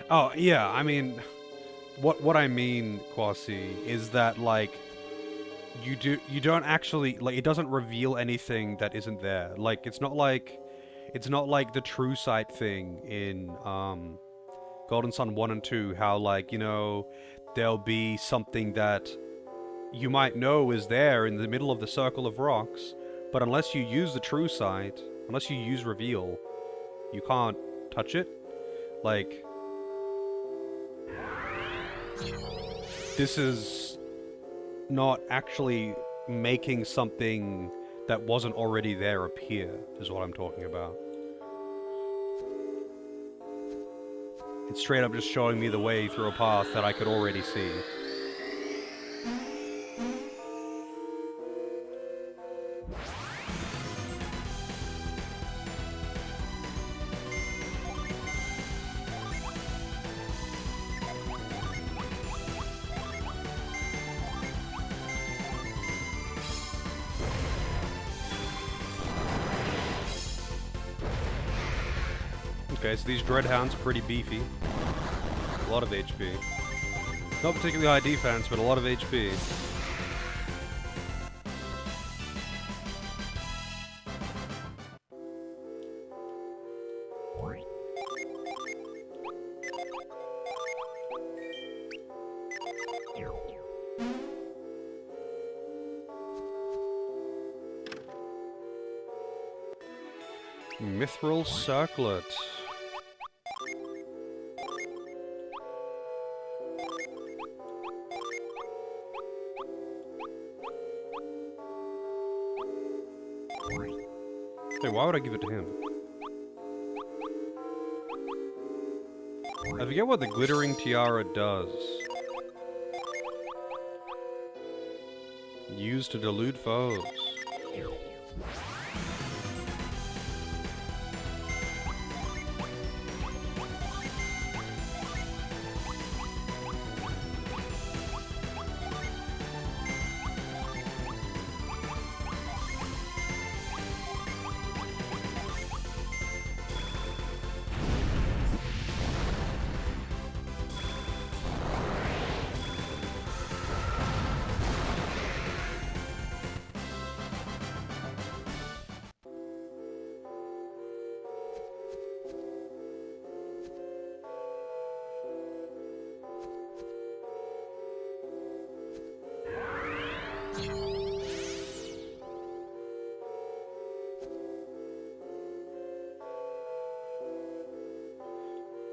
Oh, yeah, I mean, what I mean, Kwasi, is that, like, you don't actually, like, it doesn't reveal anything that isn't there. Like, it's not like the True Sight thing in, Golden Sun 1 and 2, how, like, you know, there'll be something that you might know is there in the middle of the circle of rocks, but unless you use the True Sight, unless you use Reveal, you can't touch it. Like, this is not actually making something that wasn't already there appear, is what I'm talking about. It's straight up just showing me the way through a path that I could already see. Okay, so these Dreadhounds are pretty beefy. A lot of HP. Not particularly high defense, but a lot of HP. Mithril Circlet. Hey, why would I give it to him? I forget what the glittering tiara does. Used to delude foes.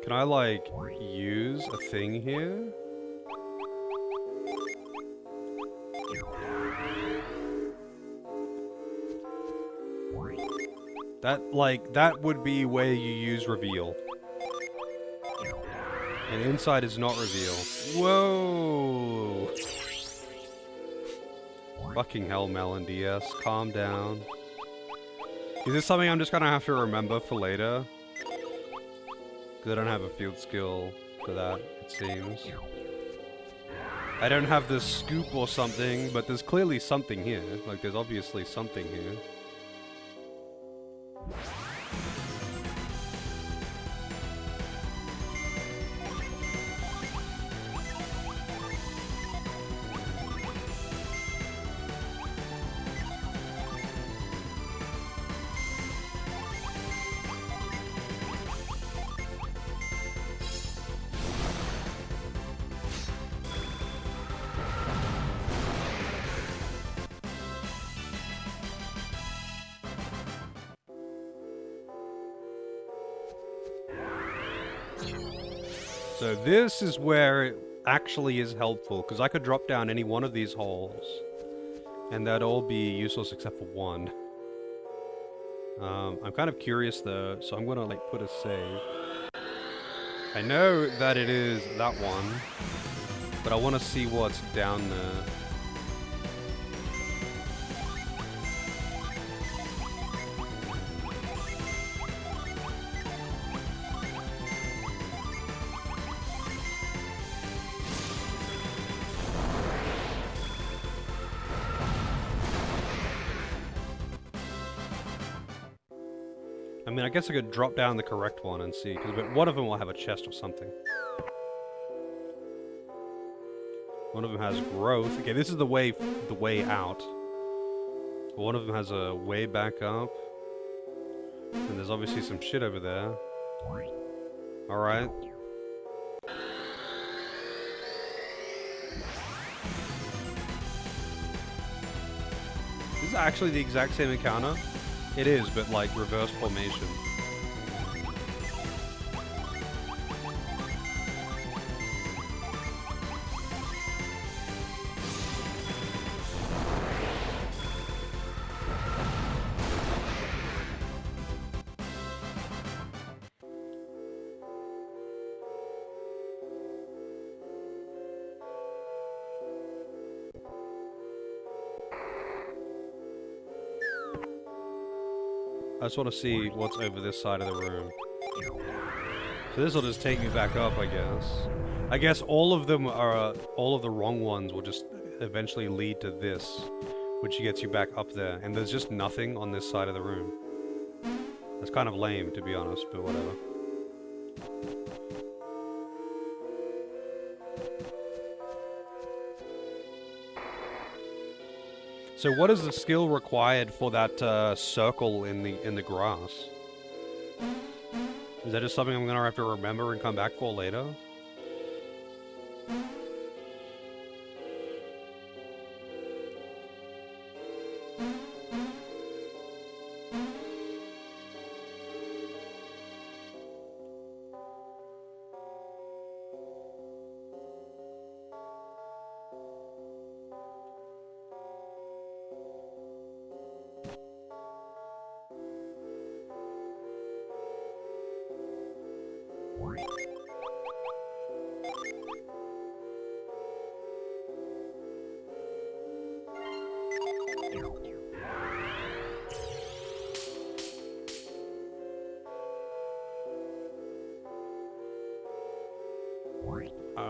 Can I, like, use a thing here? That would be where you use reveal. And inside is not reveal. Whoa! Fucking hell, Melon DS. Calm down. Is this something I'm just gonna have to remember for later? Because I don't have a field skill for that, it seems. I don't have the scoop or something, but there's clearly something here. Like, there's obviously something here. So this is where it actually is helpful, because I could drop down any one of these holes, and that'd all be useless except for one. I'm kind of curious though, so I'm gonna like put a save. I know that it is that one, but I want to see what's down there. I mean, I guess I could drop down the correct one and see, because one of them will have a chest or something. One of them has growth. Okay, this is the way out. One of them has a way back up. And there's obviously some shit over there. Alright. This is actually the exact same encounter. It is, but like reverse formation. I just want to see what's over this side of the room. So this will just take me back up, I guess. I guess all of them are, all of the wrong ones will just eventually lead to this, which gets you back up there. And there's just nothing on this side of the room. That's kind of lame, to be honest, but whatever. So what is the skill required for that circle in the grass? Is that just something I'm gonna have to remember and come back for later?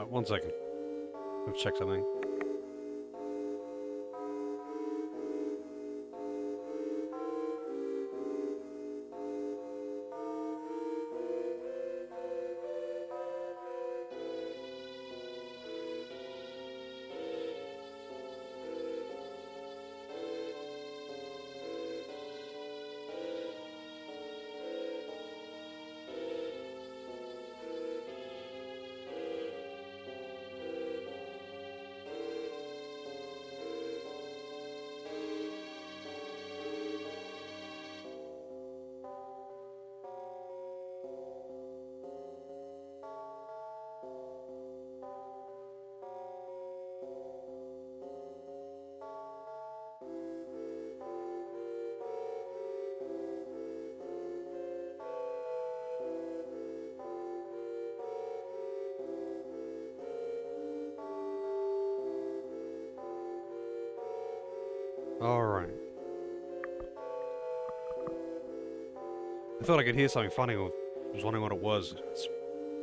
1 second. Let's check something. Alright. I thought I could hear something funny, or was wondering what it was.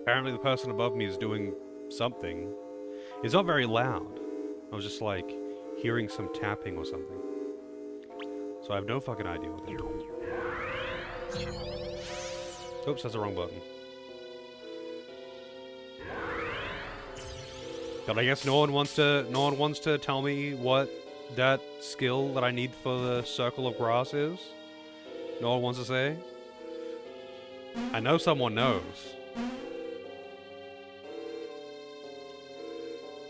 Apparently the person above me is doing something. It's not very loud. I was just like, hearing some tapping or something. So I have no fucking idea what they're doing. Oops, that's the wrong button. But I guess no one wants to tell me what that skill that I need for the circle of grass is? No one wants to say? I know someone knows.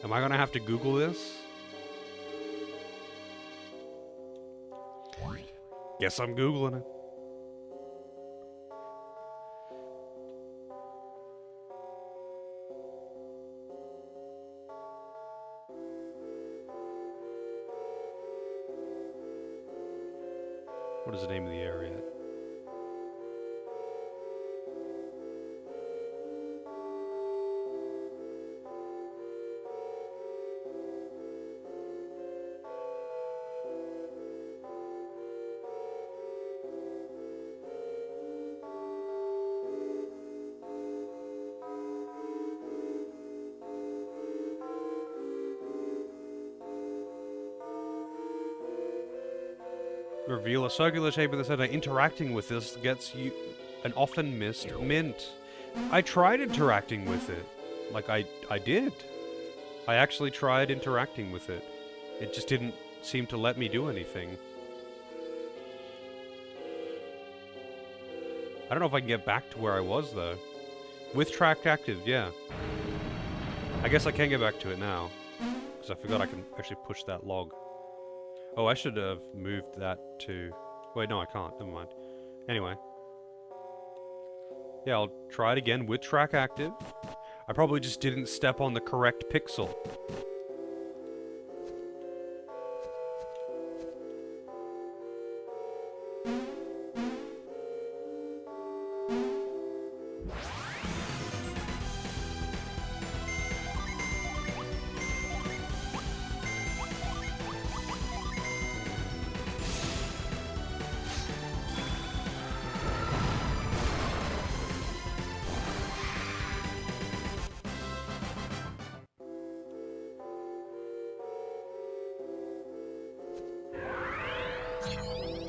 Am I gonna have to Google this? Guess I'm Googling it. What is the name of the area? Reveal a circular shape in the center. Interacting with this gets you an often missed mint. I tried interacting with it. Like, I did. I actually tried interacting with it. It just didn't seem to let me do anything. I don't know if I can get back to where I was, though. With track active, yeah. I guess I can get back to it now. Because I forgot I can actually push that log. Oh, I should have moved that to... Wait, no, I can't. Never mind. Anyway. Yeah, I'll try it again with track active. I probably just didn't step on the correct pixel.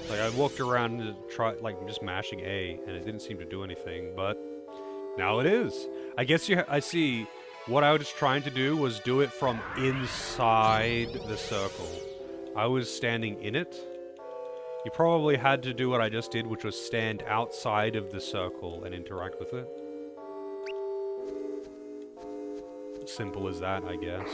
Like, I walked around and tried, like, just mashing A, and it didn't seem to do anything, but now it is. I guess I see, what I was trying to do was do it from inside the circle. I was standing in it. You probably had to do what I just did, which was stand outside of the circle and interact with it. Simple as that, I guess.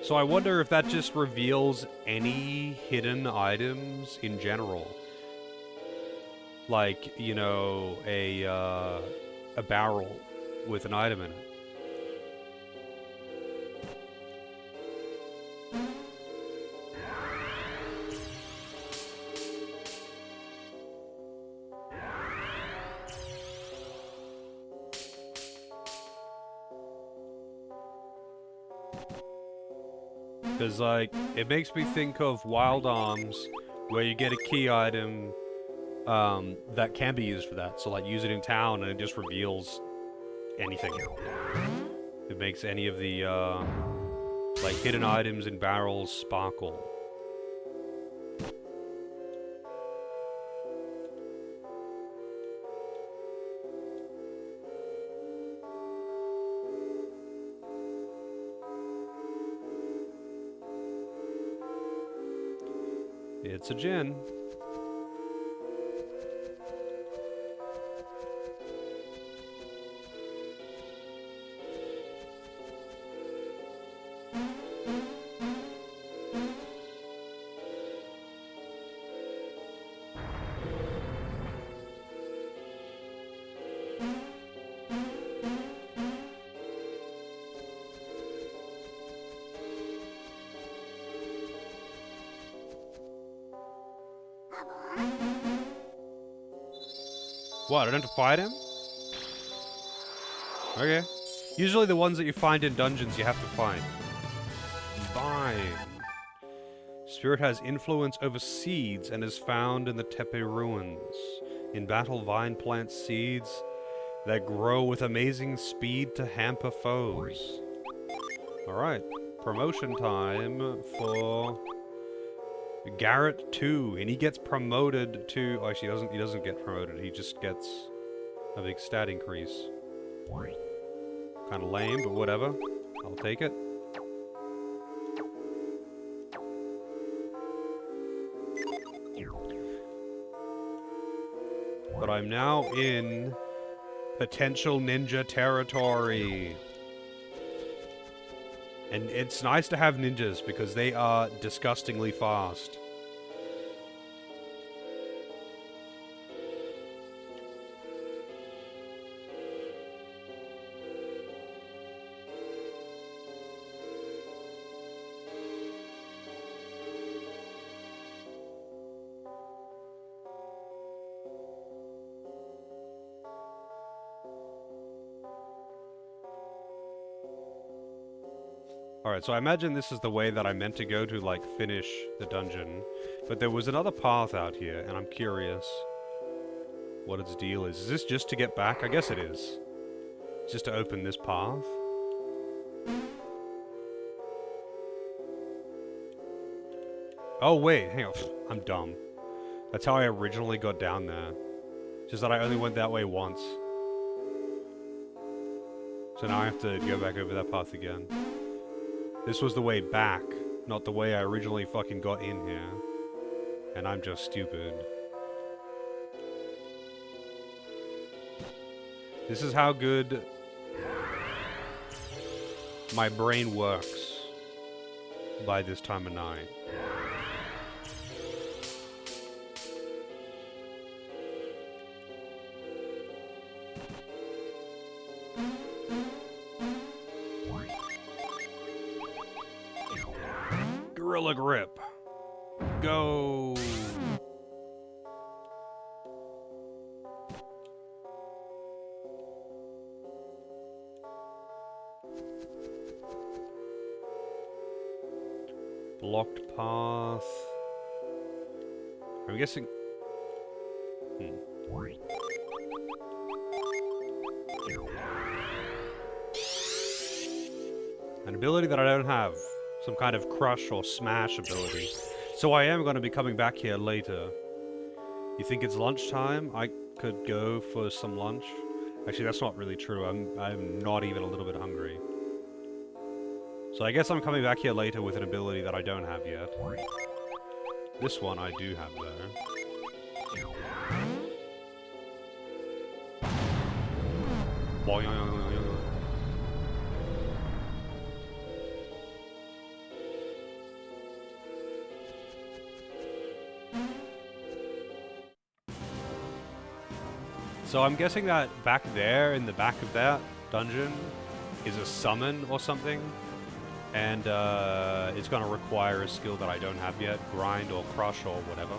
So I wonder if that just reveals any hidden items in general. Like, you know, a barrel with an item in it. Because, like, it makes me think of Wild Arms, where you get a key item that can be used for that. So, like, use it in town and it just reveals anything. It makes any of the, like, hidden items in barrels sparkle. It's a gin. What, I don't have to fight him? Okay. Usually the ones that you find in dungeons you have to fight. Vine. Spirit has influence over seeds and is found in the Tepe ruins. In battle, Vine plants seeds that grow with amazing speed to hamper foes. Alright. Promotion time for Garrett 2, and he gets promoted to... Oh, actually, he doesn't get promoted. He just gets a big stat increase. Kind of lame, but whatever. I'll take it. But I'm now in potential ninja territory. And it's nice to have ninjas because they are disgustingly fast. Alright, so I imagine this is the way that I meant to go to, like, finish the dungeon. But there was another path out here, and I'm curious what its deal is. Is this just to get back? I guess it is. It's just to open this path. Oh, wait, hang on. I'm dumb. That's how I originally got down there. Just that I only went that way once. So now I have to go back over that path again. This was the way back, not the way I originally fucking got in here. And I'm just stupid. This is how good my brain works by this time of night. Gorilla Grip. Go. Blocked path. I'm guessing... An ability that I don't have. Some kind of crush or smash ability. So I am going to be coming back here later. You think it's lunchtime? I could go for some lunch. Actually, that's not really true. I'm not even a little bit hungry. So I guess I'm coming back here later with an ability that I don't have yet. This one I do have though. So I'm guessing that back there, in the back of that dungeon, is a summon or something. And it's going to require a skill that I don't have yet. Grind or crush or whatever.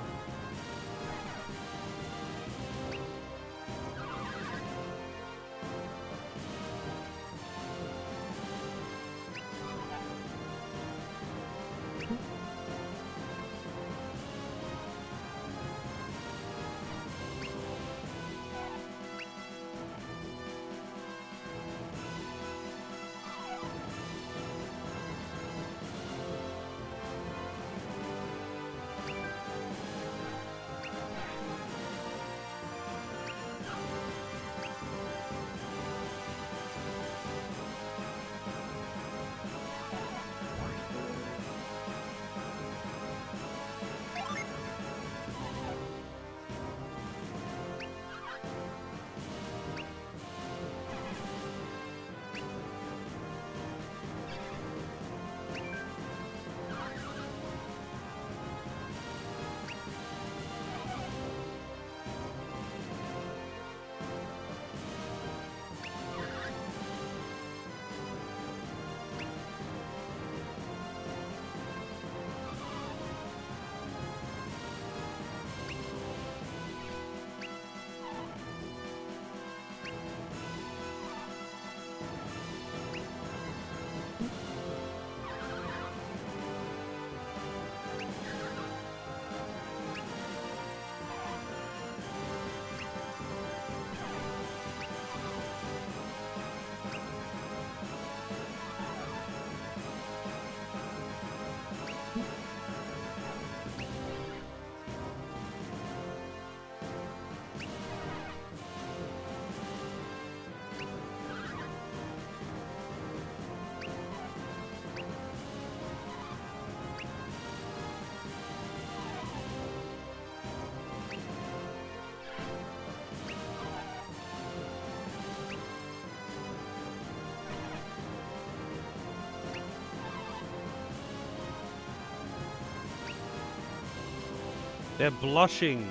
They're blushing.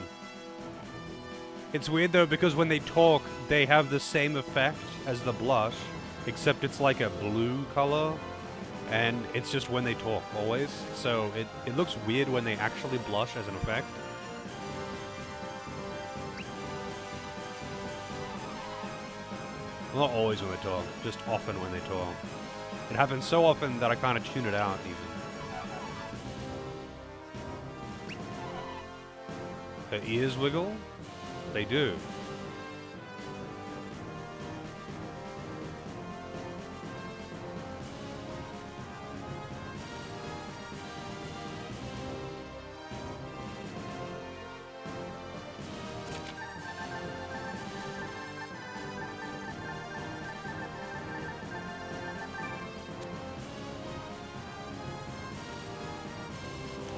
It's weird though because when they talk, they have the same effect as the blush, except it's like a blue color, and it's just when they talk always. So it looks weird when they actually blush as an effect. Well, not always when they talk, just often when they talk. It happens so often that I kind of tune it out even. Her ears wiggle? They do.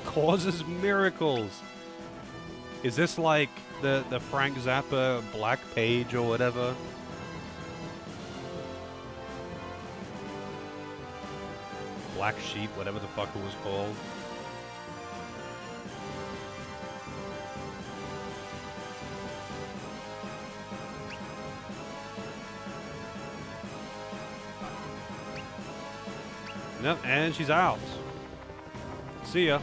Causes miracles. Is this like the Frank Zappa Black Page or whatever? Black Sheep, whatever the fuck it was called. Nope, and she's out. See ya.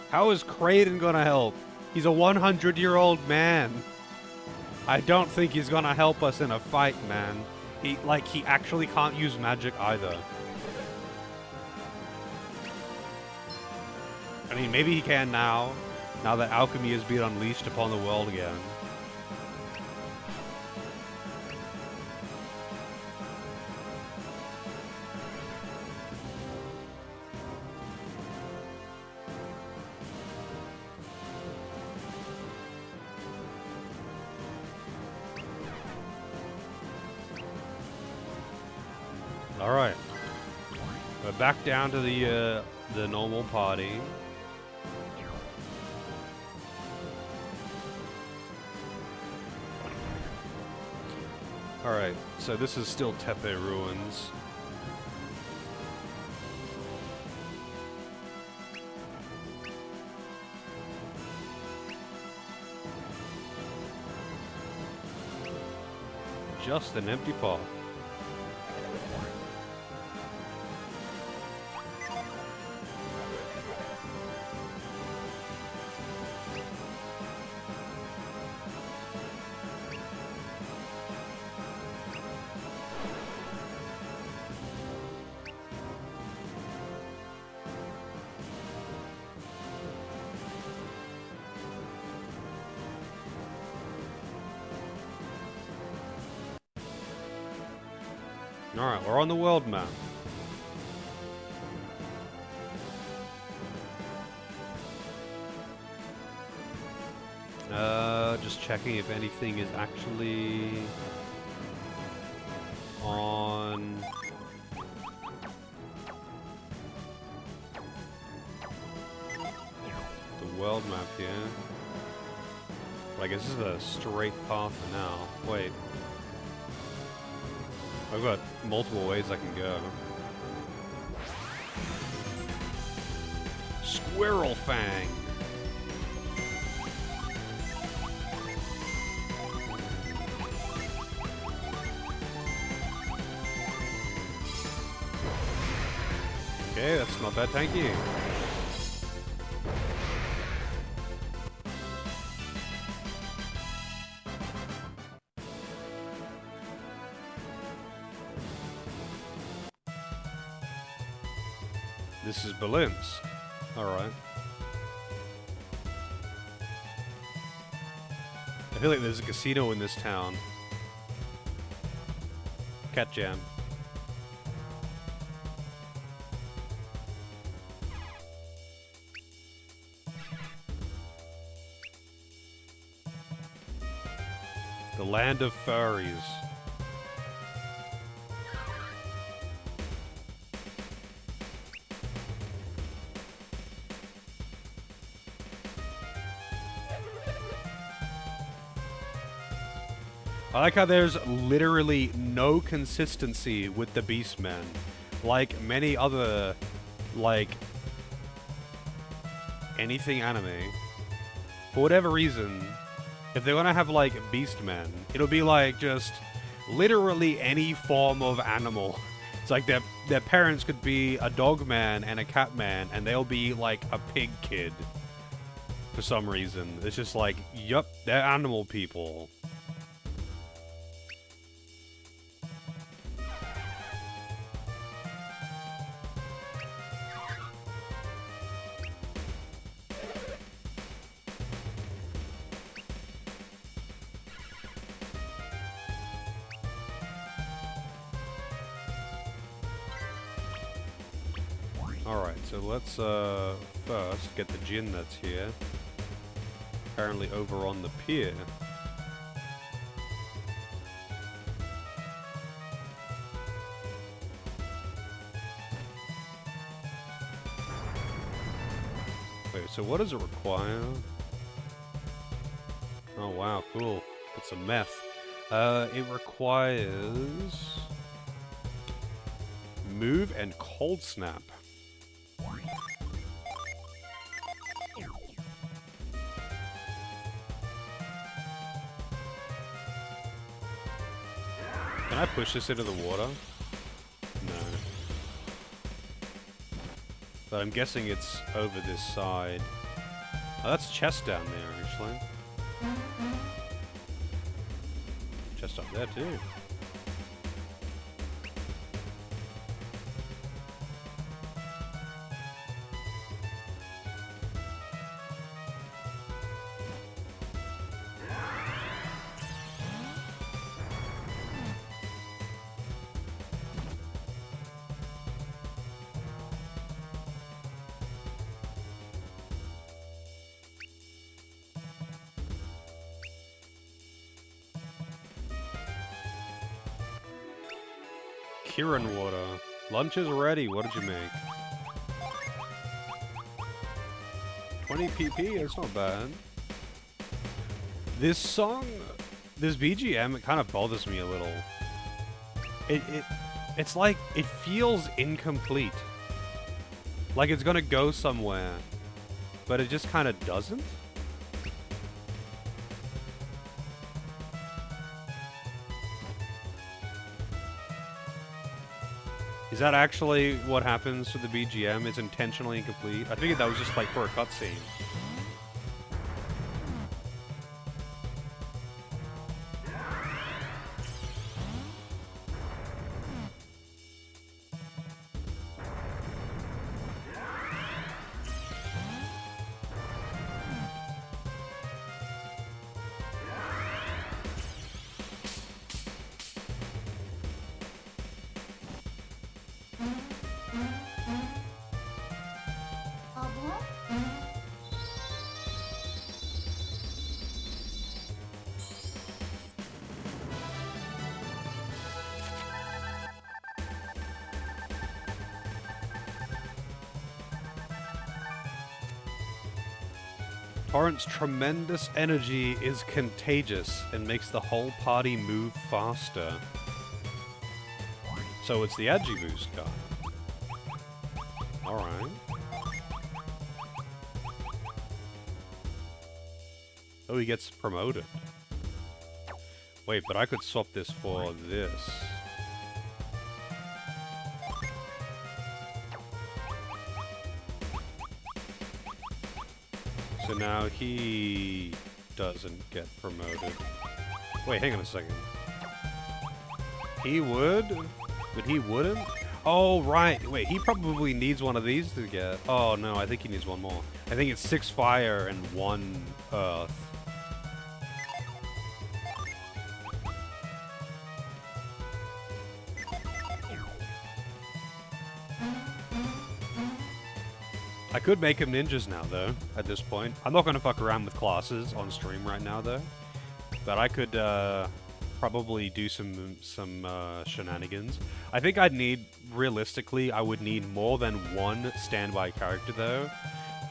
How is Kraden gonna help? He's a 100-year-old man. I don't think he's gonna help us in a fight, man. He actually can't use magic either. I mean, maybe he can now that alchemy has been unleashed upon the world again. Alright. We're back down to the normal party. Alright, so this is still Tepe Ruins. Just an empty pot. Alright, we're on the world map. Just checking if anything is actually on the world map here. But I guess this is a straight path now. Wait. I've got multiple ways I can go. Squirrel Fang! Okay, that's not bad, thank you. This is balloons. Alright. I feel like there's a casino in this town. Cat Jam. The land of furries. I like how there's literally no consistency with the Beastmen. Like many other, like, anything anime. For whatever reason, if they're gonna have, like, Beastmen, it'll be, like, just literally any form of animal. It's like their parents could be a dog man and a cat man, and they'll be, like, a pig kid. For some reason. It's just like, yup, they're animal people. Alright, so let's first get the gin that's here. Apparently over on the pier. Wait, so what does it require? Oh wow, cool. It's some meth. It requires... move and cold snap. Can I push this into the water? No. But I'm guessing it's over this side. Oh, that's a chest down there, actually. Chest up there, too. Kirin water. Lunch is ready. What did you make? 20 PP? That's not bad. This song, this BGM, it kind of bothers me a little. It's like, it feels incomplete. Like it's gonna go somewhere, but it just kind of doesn't. Is that actually what happens to the BGM? It's intentionally incomplete? I figured that was just like for a cutscene. Torrent's tremendous energy is contagious and makes the whole party move faster. So it's the Agi boost guy. Alright. Oh, he gets promoted. Wait, but I could swap this for this. So now he doesn't get promoted. Wait, hang on a second. He would? But he wouldn't? Oh, right. Wait, he probably needs one of these to get... Oh, no, I think he needs one more. I think it's 6 fire and 1 earth. I could make him ninjas now, though, at this point. I'm not going to fuck around with classes on stream right now, though. But I could probably do some shenanigans. I think I'd need, realistically, I would need more than 1 standby character, though.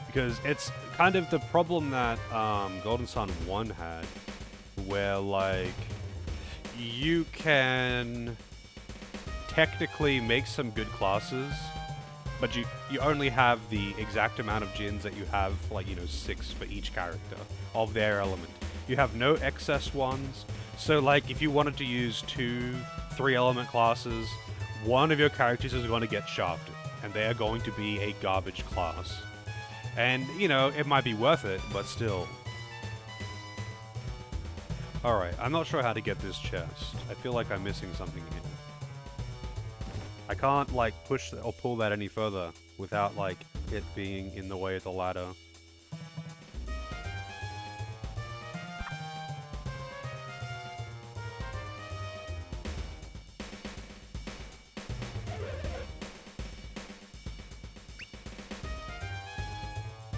Because it's kind of the problem that Golden Sun 1 had, where, like, you can technically make some good classes, but you only have the exact amount of gins that you have, like, you know, 6 for each character of their element. You have no excess ones, so, like, if you wanted to use 2 3-element classes, one of your characters is going to get shafted, and they are going to be a garbage class. And, you know, it might be worth it, but still. Alright, I'm not sure how to get this chest. I feel like I'm missing something here. I can't, like, push or pull that any further without, like, it being in the way of the ladder.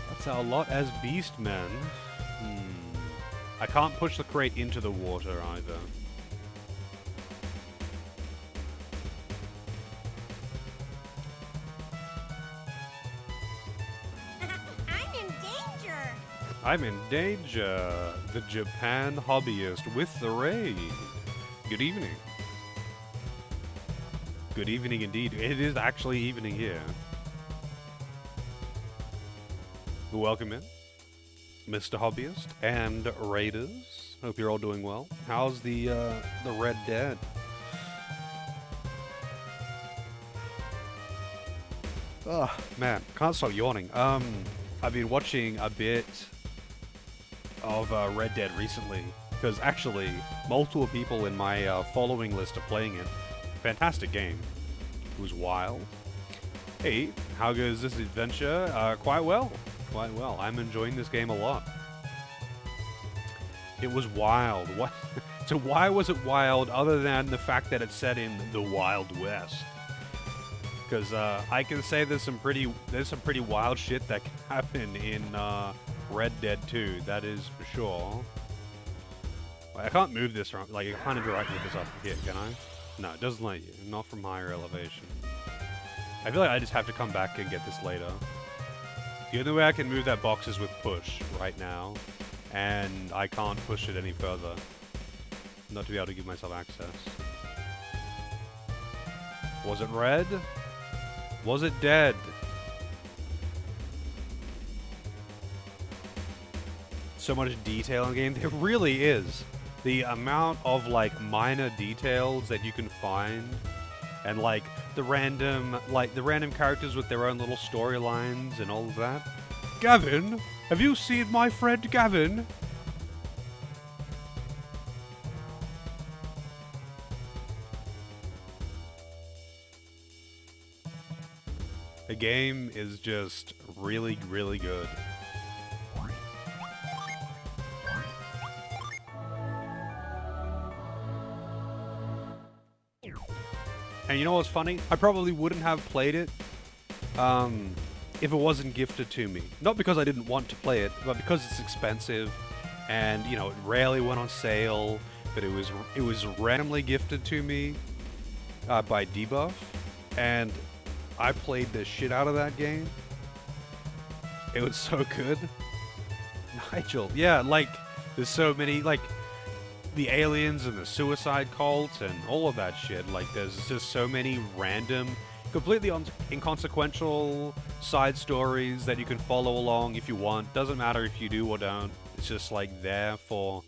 That's our lot as Beastmen. I can't push the crate into the water either. I'm in danger. The Japan hobbyist with the raid. Good evening. Good evening indeed. It is actually evening here. Welcome in, Mr. Hobbyist and Raiders. Hope you're all doing well. How's the Red Dead? Oh man, can't stop yawning. I've been watching a bit of Red Dead recently, because actually multiple people in my following list are playing it. Fantastic game. It was wild. Hey, how goes this adventure? Quite well. Quite well. I'm enjoying this game a lot. It was wild. What? So why was it wild other than the fact that it's set in the Wild West? Because I can say there's some pretty wild shit that can happen in Red Dead 2. That is for sure. I can't move this around. Like, I can't interact with this up here, can I? No, it doesn't let you. Not from higher elevation. I feel like I just have to come back and get this later. The only way I can move that box is with push right now, and I can't push it any further. Not to be able to give myself access. Was it red? Was it dead? So much detail in the game. There really is. The amount of, like, minor details that you can find, and, like, the random characters with their own little storylines and all of that. Gavin? Have you seen my friend Gavin? The game is just really, really good. And you know what's funny? I probably wouldn't have played it if it wasn't gifted to me. Not because I didn't want to play it, but because it's expensive, and you know, it rarely went on sale. But it was randomly gifted to me by Debuff, and I played the shit out of that game. It was so good. Nigel. Yeah, like, there's so many, like, the aliens and the suicide cult and all of that shit. Like, there's just so many random, completely inconsequential side stories that you can follow along if you want. Doesn't matter if you do or don't. It's just, like, there for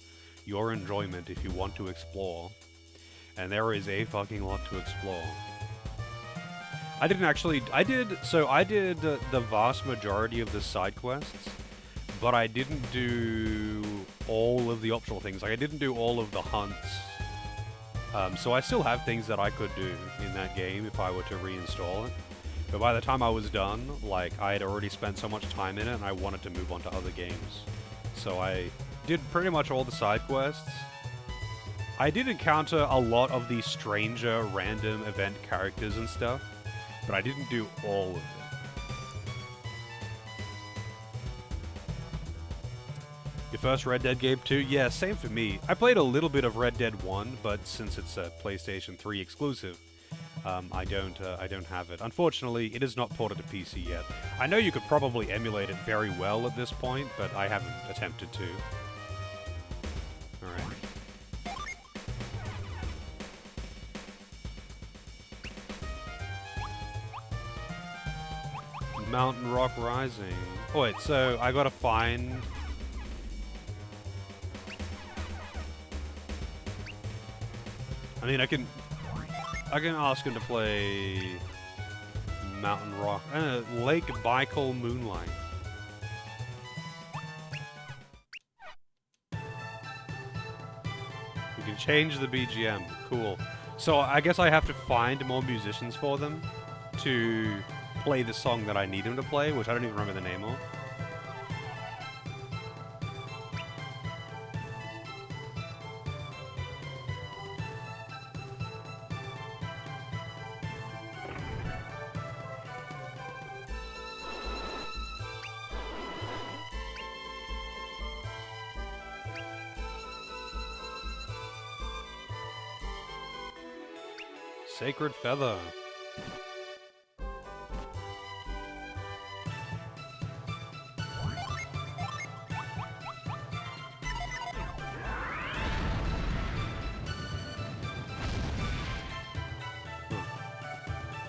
your enjoyment if you want to explore. And there is a fucking lot to explore. I did the vast majority of the side quests, but I didn't do all of the optional things. Like, I didn't do all of the hunts. So I still have things that I could do in that game if I were to reinstall it. But by the time I was done, like, I had already spent so much time in it, and I wanted to move on to other games. So I did pretty much all the side quests. I did encounter a lot of the stranger, random event characters and stuff, but I didn't do all of it. Your first Red Dead game too? Yeah, same for me. I played a little bit of Red Dead 1, but since it's a PlayStation 3 exclusive, I don't have it. Unfortunately, it is not ported to PC yet. I know you could probably emulate it very well at this point, but I haven't attempted to. Alright. Mountain Rock Rising. Oh wait, so I gotta find... I mean, I can ask him to play Mountain Rock, Lake Baikal Moonlight. We can change the BGM. Cool. So I guess I have to find more musicians for them to play the song that I need him to play, which I don't even remember the name of. Sacred Feather.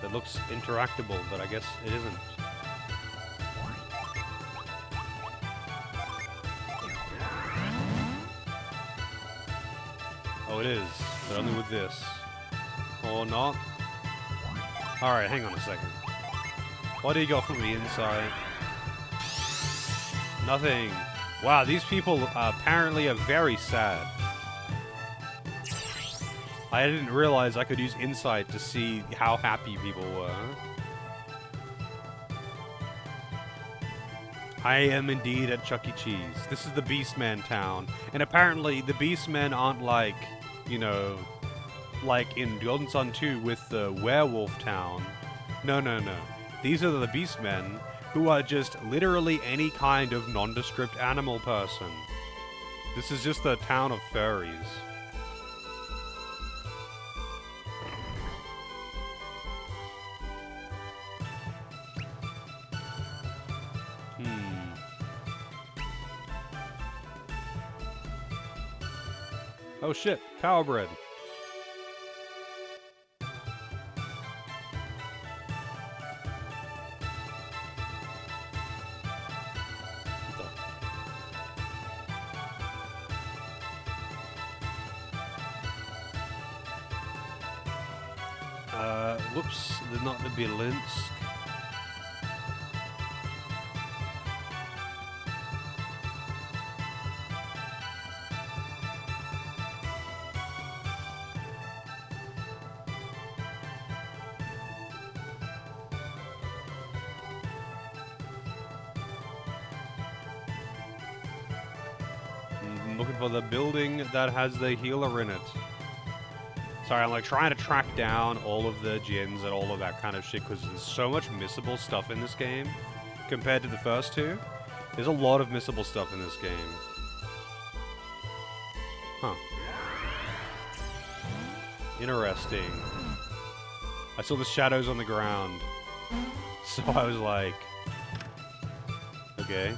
That looks interactable, but I guess it isn't. Oh, it is, but only with this. Or not. Alright, hang on a second. What do you got from the inside? Nothing. Wow, these people apparently are very sad. I didn't realize I could use insight to see how happy people were. I am indeed at Chuck E. Cheese. This is the Beastman town. And apparently the Beastmen aren't like, you know, like in Golden Sun 2 with the Werewolf Town. No, no, no. These are the Beastmen, who are just literally any kind of nondescript animal person. This is just the town of furries. Oh shit, Power Bread. Whoops, not the Belinsk. I'm looking for the building that has the healer in it. Sorry, I'm like trying to track down all of the gins and all of that kind of shit because there's so much missable stuff in this game compared to the first two. There's a lot of missable stuff in this game. Huh. Interesting. I saw the shadows on the ground. So I was like... Okay.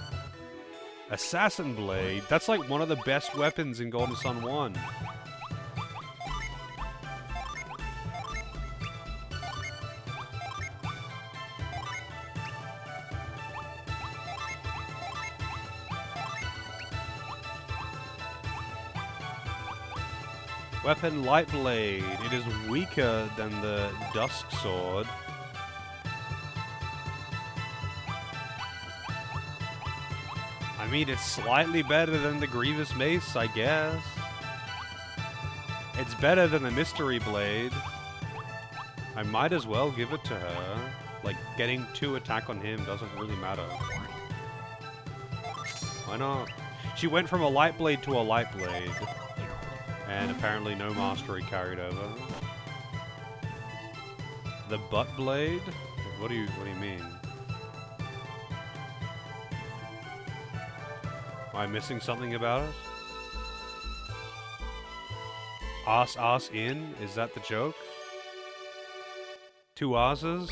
Assassin Blade. That's like one of the best weapons in Golden Sun 1. Weapon Light Blade. It is weaker than the Dusk Sword. I mean, it's slightly better than the Grievous Mace, I guess. It's better than the Mystery Blade. I might as well give it to her. Like, getting 2 attack on him doesn't really matter. Why not? She went from a Light Blade to a Light Blade. And apparently no mastery carried over. The Butt Blade? What do you mean? Am I missing something about it? Ass in? Is that the joke? 2 asses?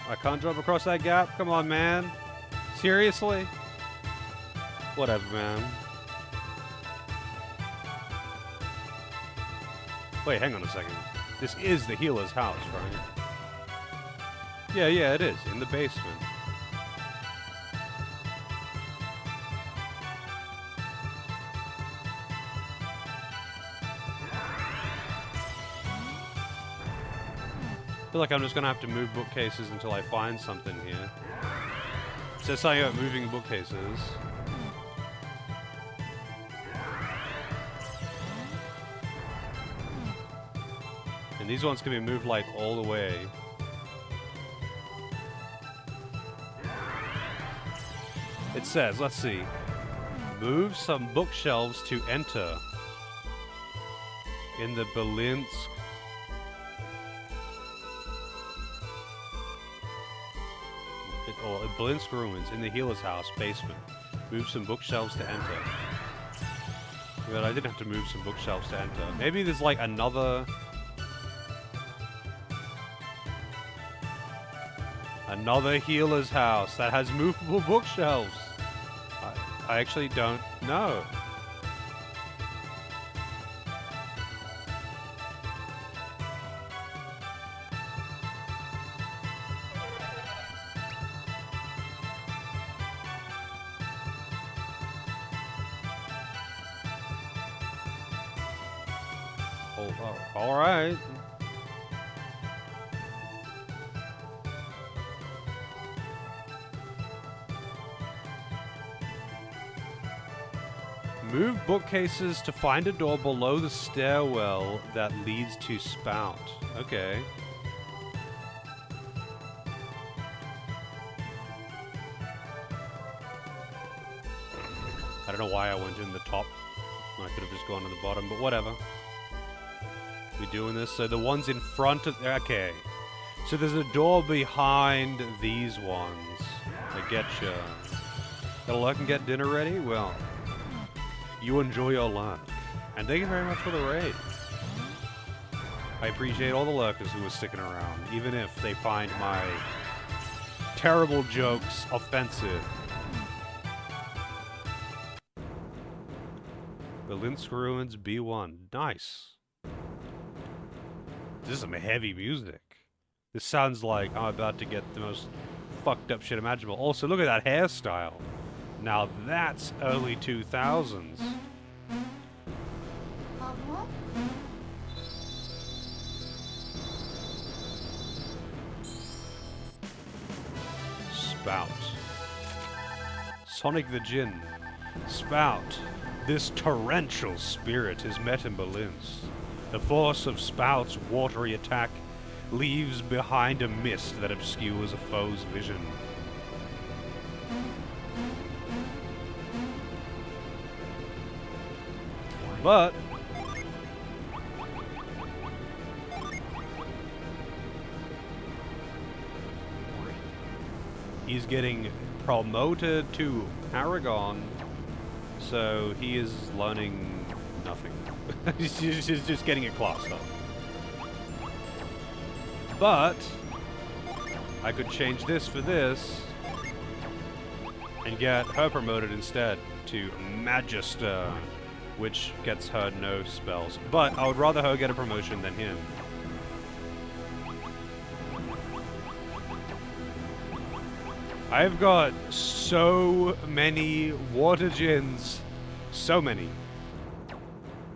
I can't jump across that gap? Come on, man. Seriously? Whatever, man. Wait, hang on a second. This is the healer's house, right? Yeah, it is. In the basement. I feel like I'm just gonna have to move bookcases until I find something here. It says something about moving bookcases. And these ones can be moved like all the way. It says, let's see. Move some bookshelves to enter. In the Belinsk. Or Belinsk ruins in the healer's house basement. Move some bookshelves to enter. But I didn't have to move some bookshelves to enter. Maybe there's like another healer's house that has movable bookshelves. I actually don't know. All right. Move bookcases to find a door below the stairwell that leads to Spout. Okay. I don't know why I went in the top. I could have just gone to the bottom, but whatever. We doing this? So the ones in front of... Okay. So there's a door behind these ones. I getcha. Gotta look and get dinner ready? Well, you enjoy your lunch. And thank you very much for the raid. I appreciate all the lurkers who are sticking around, even if they find my terrible jokes offensive. Belinsk Ruins B1. Nice. This is some heavy music. This sounds like I'm about to get the most fucked up shit imaginable. Also, look at that hairstyle. Now that's early 2000s. Spout. Sonic the Djinn. Spout. This torrential spirit is met in Belinsk. The force of Spout's watery attack leaves behind a mist that obscures a foe's vision. But he's getting promoted to Paragon, so he is learning nothing. He's just getting a class up. But I could change this for this and get her promoted instead to Magister, which gets her no spells. But I would rather her get a promotion than him. I've got so many water gins. So many.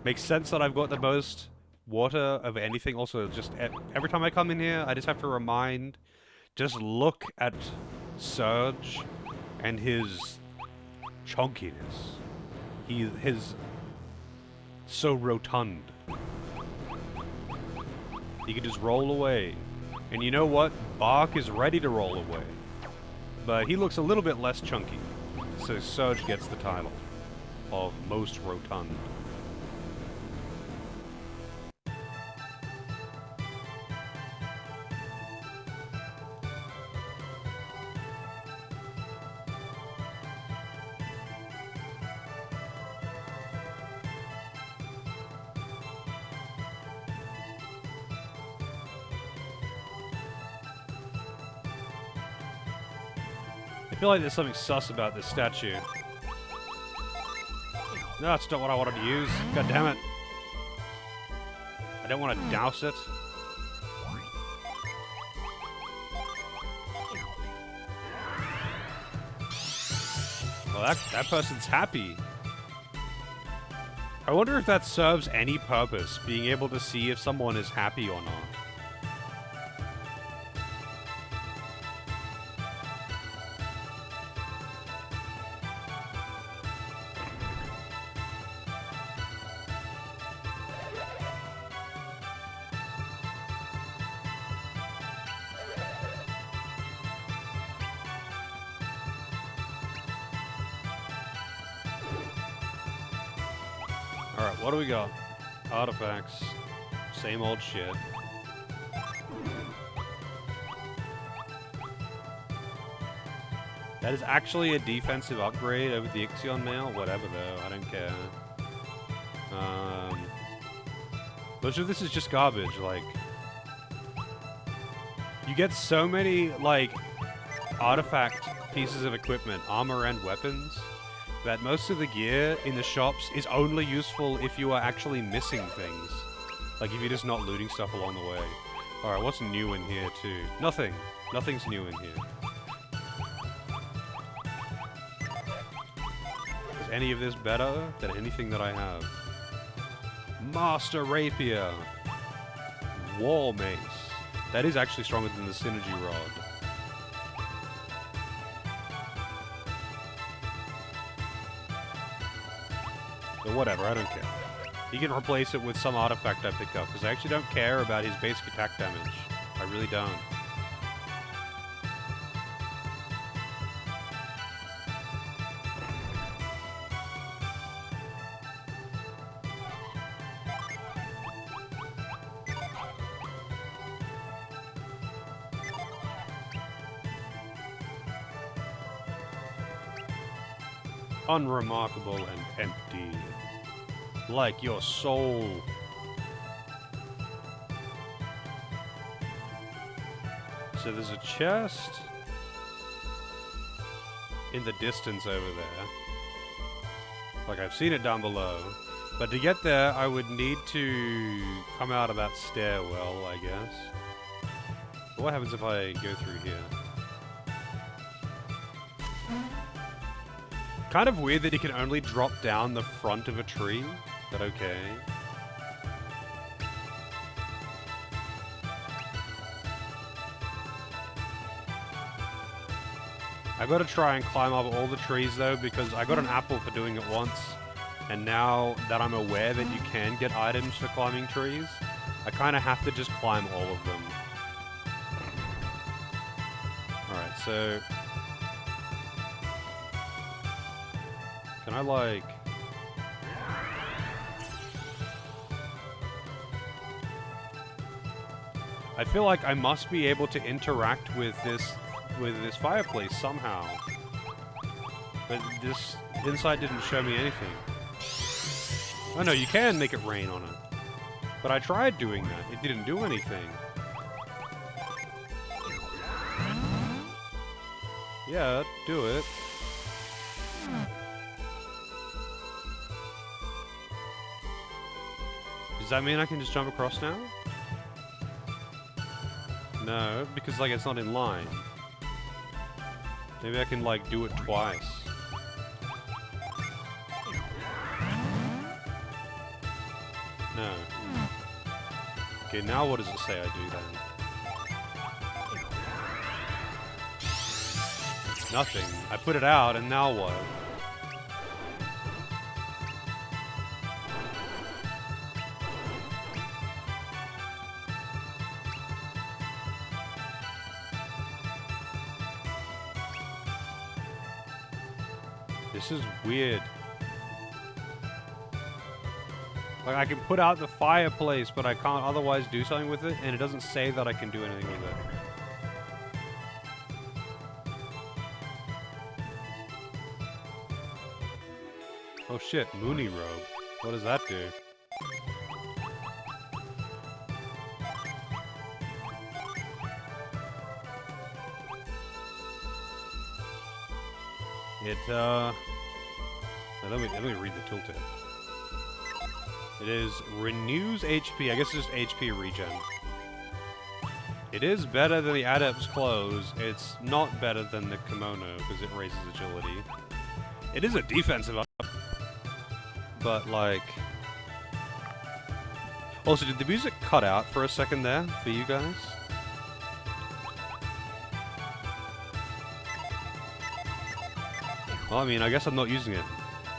Makes sense that I've got the most water of anything. Also, just every time I come in here, I just have to remind, just look at Surge and his chunkiness. His so rotund. He can just roll away. And you know what? Bark is ready to roll away. But he looks a little bit less chunky. So Surge gets the title of most rotund. I feel like there's something sus about this statue. No, that's not what I wanted to use. God damn it. I don't want to douse it. Well, that person's happy. I wonder if that serves any purpose, being able to see if someone is happy or not. Alright, what do we got? Artifacts. Same old shit. That is actually a defensive upgrade over the Ixion Mail. Whatever, though. I don't care. Much of this is just garbage. Like, you get so many, like, artifact pieces of equipment, armor and weapons, that most of the gear in the shops is only useful if you are actually missing things. Like, if you're just not looting stuff along the way. Alright, what's new in here, too? Nothing. Nothing's new in here. Is any of this better than anything that I have? Master Rapier. War Mace. That is actually stronger than the Synergy Rod. But whatever, I don't care. You can replace it with some artifact I pick up, because I actually don't care about his basic attack damage. I really don't. Unremarkable and empty. Like your soul. So there's a chest in the distance over there. Like, I've seen it down below. But to get there, I would need to come out of that stairwell, I guess. But what happens if I go through here? Kind of weird that he can only drop down the front of a tree. Is that okay? I gotta try and climb up all the trees though, because I got an apple for doing it once. And now that I'm aware that you can get items for climbing trees, I kind of have to just climb all of them. Alright, so... Can I, like... I feel like I must be able to interact with this fireplace somehow. But this inside didn't show me anything. Oh no, you can make it rain on it. But I tried doing that. It didn't do anything. Yeah, do it. Does that mean I can just jump across now? No, because like it's not in line. Maybe I can like do it twice. No. Okay, now what does it say I do then? Nothing. I put it out, and now what? This is weird. Like, I can put out the fireplace, but I can't otherwise do something with it, and it doesn't say that I can do anything with it. Oh shit, Mooney Robe. What does that do? It, let me read the tooltip. It is renews HP. I guess it's just HP regen. It is better than the Adept's Clothes. It's not better than the Kimono, because it raises agility. It is a defensive up. But, like... Also, did the music cut out for a second there, for you guys? Well, I mean, I guess I'm not using it.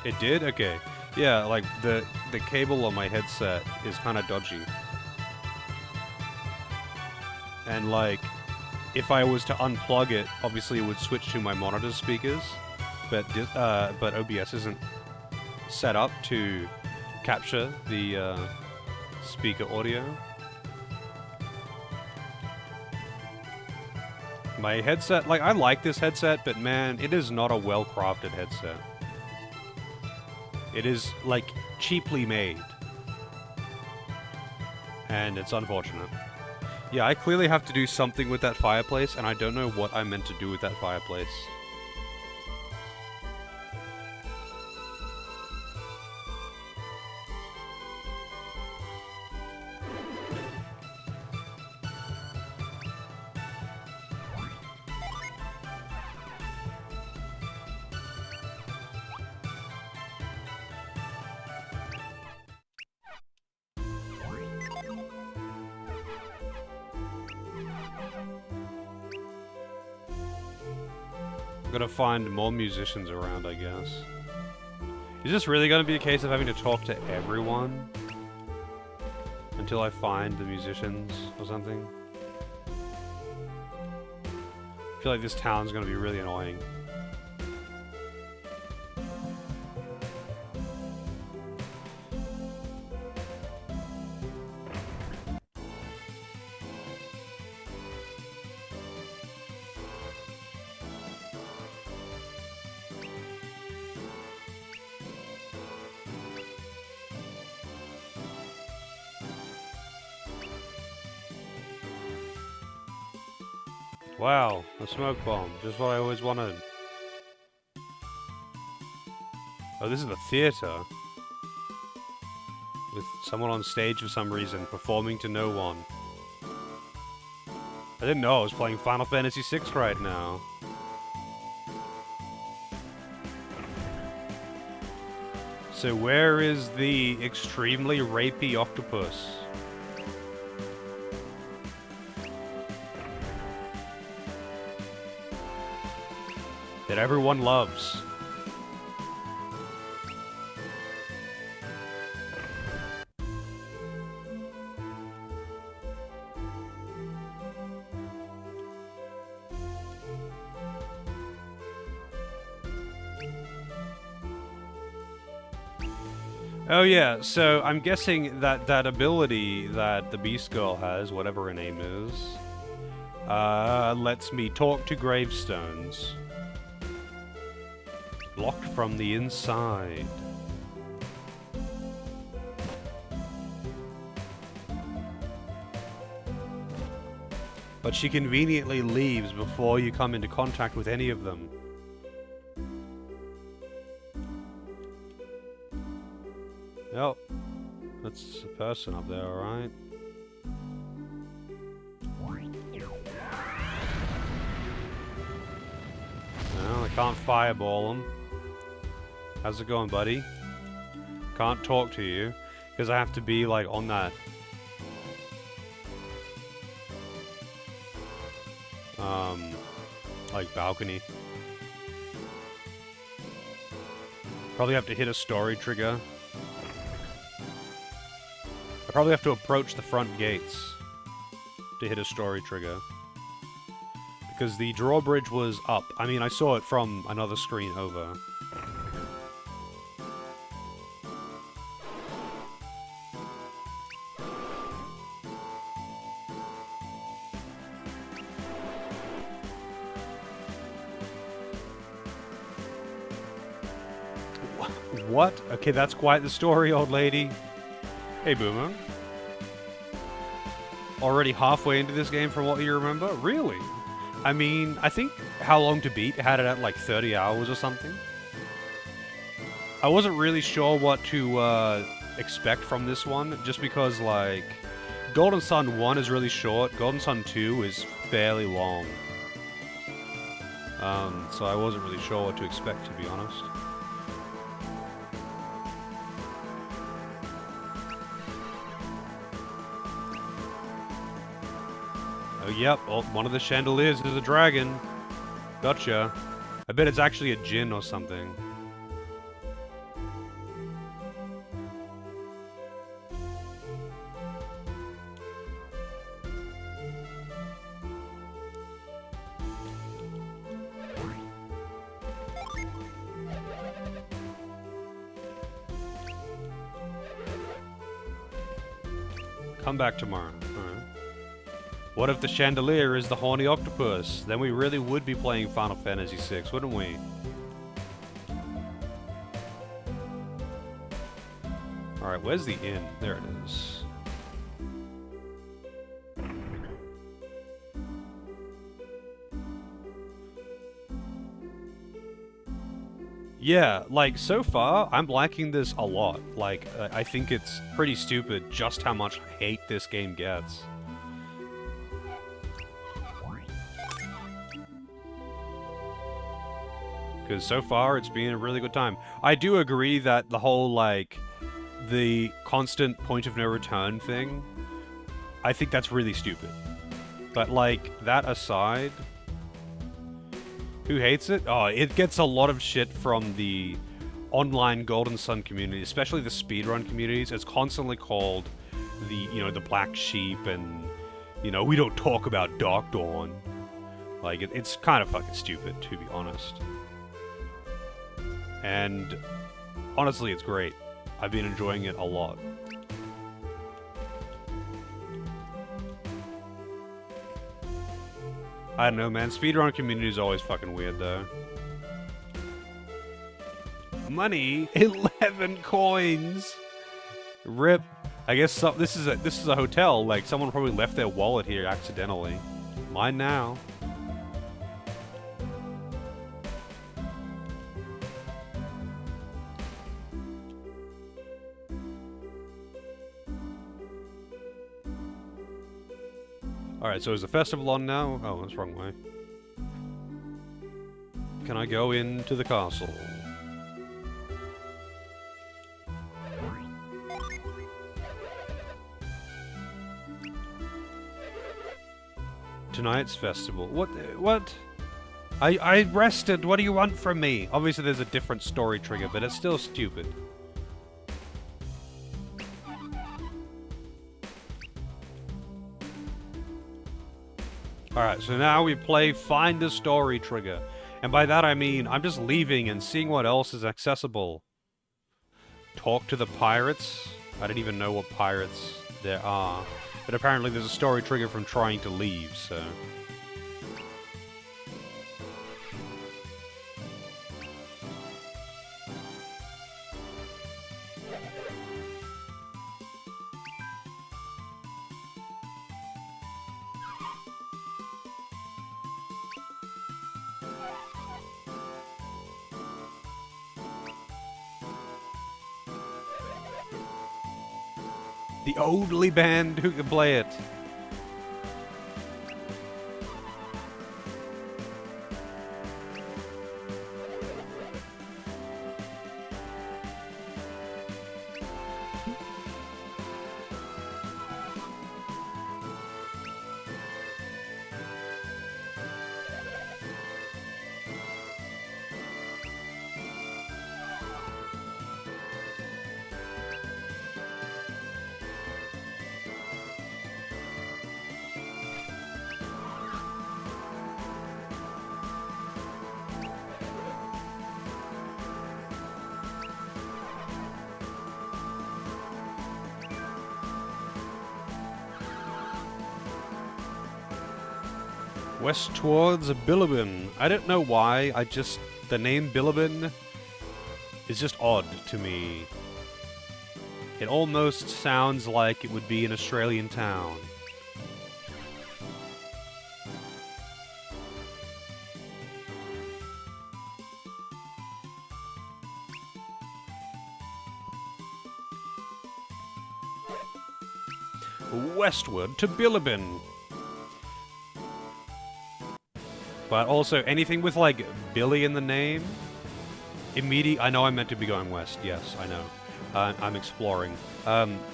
It did? Okay. Yeah, like, the cable on my headset is kind of dodgy. And, like, if I was to unplug it, obviously it would switch to my monitor speakers. But OBS isn't set up to capture the speaker audio. My headset, like, I like this headset, but man, it is not a well-crafted headset. It is, like, cheaply made. And it's unfortunate. Yeah, I clearly have to do something with that fireplace, and I don't know what I'm meant to do with that fireplace. Gotta find more musicians around, I guess. Is this really gonna be a case of having to talk to everyone? Until I find the musicians or something? I feel like this town's gonna be really annoying. Wow, a smoke bomb. Just what I always wanted. Oh, this is the theater. With someone on stage for some reason, performing to no one. I didn't know I was playing Final Fantasy VI right now. So where is the extremely rapey octopus? That everyone loves. Oh yeah, so I'm guessing that that ability that the Beast Girl has, whatever her name is, lets me talk to gravestones. Locked from the inside. But she conveniently leaves before you come into contact with any of them. Yep. That's a person up there, alright? Well, I can't fireball him. How's it going, buddy? Can't talk to you, because I have to be, like, on that... like, balcony. Probably have to hit a story trigger. I probably have to approach the front gates to hit a story trigger. Because the drawbridge was up. I mean, I saw it from another screen over. What? Okay, that's quite the story, old lady. Hey, Boomer. Already halfway into this game from what you remember? Really? I mean, I think How Long to Beat had it at like 30 hours or something. I wasn't really sure what to expect from this one, just because, like, Golden Sun 1 is really short, Golden Sun 2 is fairly long. So I wasn't really sure what to expect, to be honest. Oh, yep. Oh, one of the chandeliers is a dragon. Gotcha. I bet it's actually a djinn or something. Come back tomorrow. What if the chandelier is the horny octopus? Then we really would be playing Final Fantasy VI, wouldn't we? Alright, where's the inn? There it is. Yeah, like, so far, I'm liking this a lot. Like, I think it's pretty stupid just how much hate this game gets. Because so far, it's been a really good time. I do agree that the whole, like, the constant point of no return thing, I think that's really stupid. But, like, that aside, who hates it? Oh, it gets a lot of shit from the online Golden Sun community, especially the speedrun communities. It's constantly called the, you know, the black sheep and, you know, we don't talk about Dark Dawn. Like, it's kind of fucking stupid, to be honest. And honestly, it's great. I've been enjoying it a lot. I don't know, man. Speedrun community is always fucking weird, though. Money? 11 coins! Rip. I guess this is a hotel. Like, someone probably left their wallet here accidentally. Mine now. Alright, so is the festival on now? Oh, that's the wrong way. Can I go into the castle? Tonight's festival. What? I rested. What do you want from me? Obviously there's a different story trigger, but it's still stupid. Alright, so now we play Find the Story trigger. And by that I mean, I'm just leaving and seeing what else is accessible. Talk to the pirates? I didn't even know what pirates there are. But apparently there's a story trigger from trying to leave, so... The only band who can play it. West towards Bilibin. I don't know why, the name Bilibin is just odd to me. It almost sounds like it would be an Australian town. Westward to Bilibin. But also, anything with, like, Billy in the name, I know I'm meant to be going west, yes, I know. I'm exploring.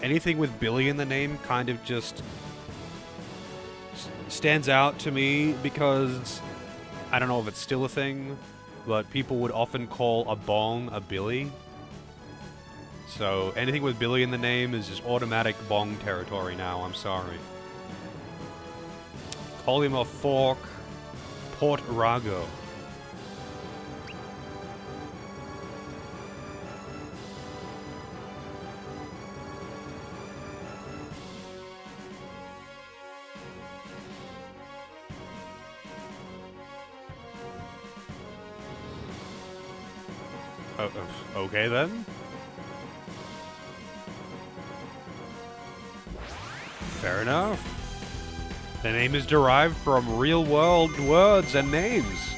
Anything with Billy in the name kind of just stands out to me because, I don't know if it's still a thing, but people would often call a bong a Billy. So, anything with Billy in the name is just automatic bong territory now, I'm sorry. Call him a fork. Port Rago. Okay then. Fair enough. The name is derived from real-world words and names.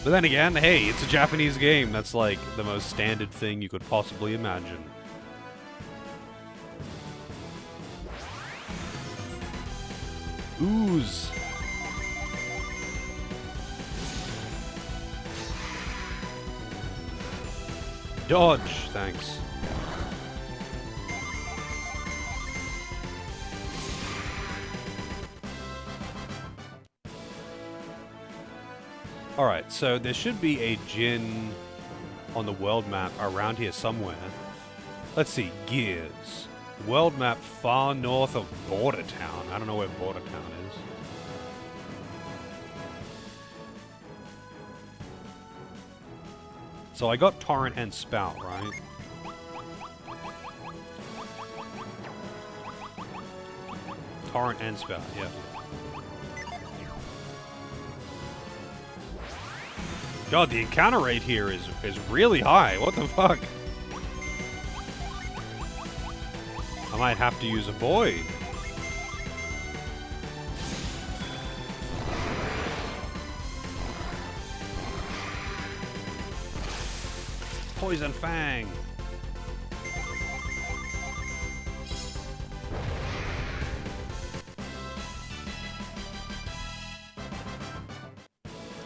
But then again, hey, it's a Japanese game. That's like the most standard thing you could possibly imagine. Ooze. Dodge, thanks. Alright, so there should be a Djinn on the world map around here somewhere. Let's see, Gears. World map far north of Border Town. I don't know where Border Town is. So I got Torrent and Spout, right? Torrent and Spout, yeah. God, the encounter rate here is really high. What the fuck? I might have to use a Void. Poison Fang.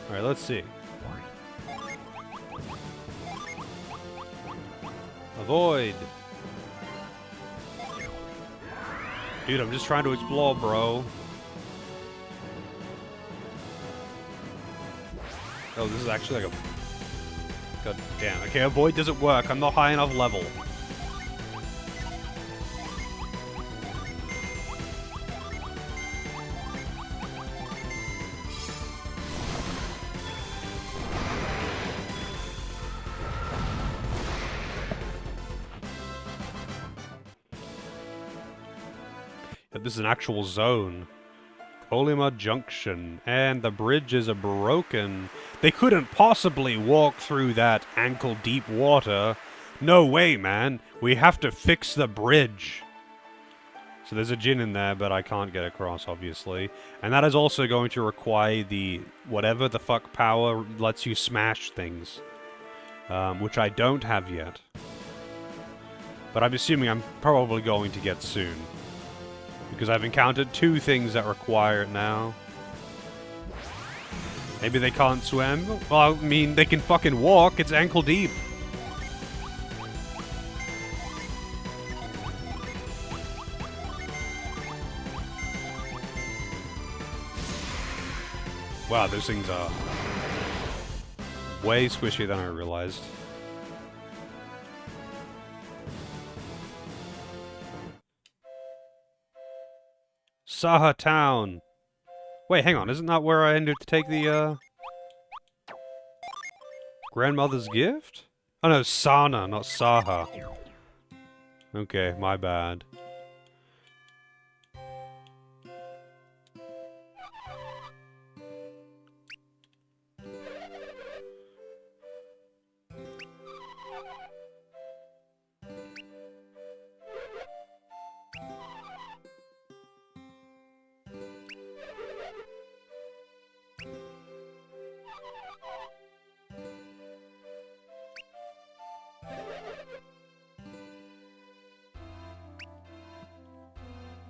Alright, let's see. Avoid. Dude, I'm just trying to explore, bro. Oh, this is actually like a... God damn. Okay, avoid doesn't work. I'm not high enough level. This is an actual zone. Kolima Junction. And the bridges are broken. They couldn't possibly walk through that ankle-deep water. No way, man. We have to fix the bridge. So there's a Djinn in there, but I can't get across, obviously. And that is also going to require the whatever the fuck power lets you smash things. Which I don't have yet. But I'm assuming I'm probably going to get soon. Because I've encountered 2 things that require it now. Maybe they can't swim? Well, I mean, they can fucking walk. It's ankle deep. Wow, those things are way squishier than I realized. Saha Town. Wait, hang on. Isn't that where I ended to take the, grandmother's gift? Oh no, Sana, not Saha. Okay, my bad.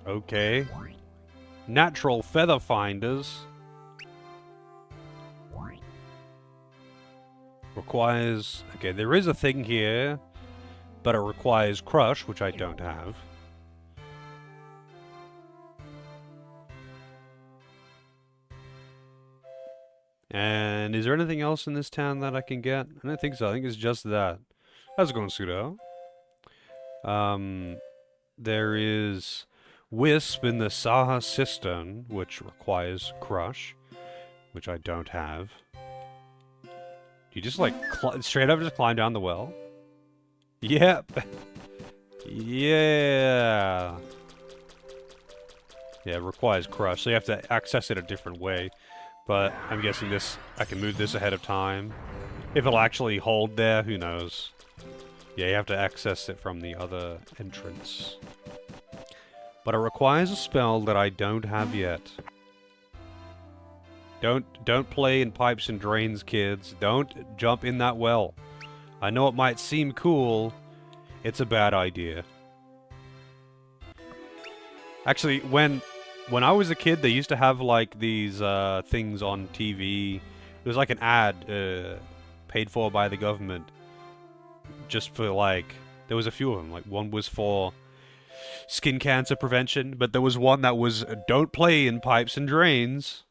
Okay. Natural feather finders. Requires... Okay, there is a thing here, but it requires crush, which I don't have. And is there anything else in this town that I can get? I don't think so. I think it's just that. How's it going, Pseudo? There is Wisp in the Saha Cistern, which requires Crush, which I don't have. You just, like, straight up just climb down the well? Yep. Yeah. Yeah, it requires Crush, so you have to access it a different way. But I'm guessing this, I can move this ahead of time. If it'll actually hold there, who knows. Yeah, you have to access it from the other entrance. But it requires a spell that I don't have yet. Don't play in pipes and drains, kids. Don't jump in that well. I know it might seem cool. It's a bad idea. Actually, when I was a kid, they used to have, like, these things on TV. It was like an ad paid for by the government. Just for, like... There was a few of them. Like, one was for skin cancer prevention, but there was one that was, don't play in pipes and drains.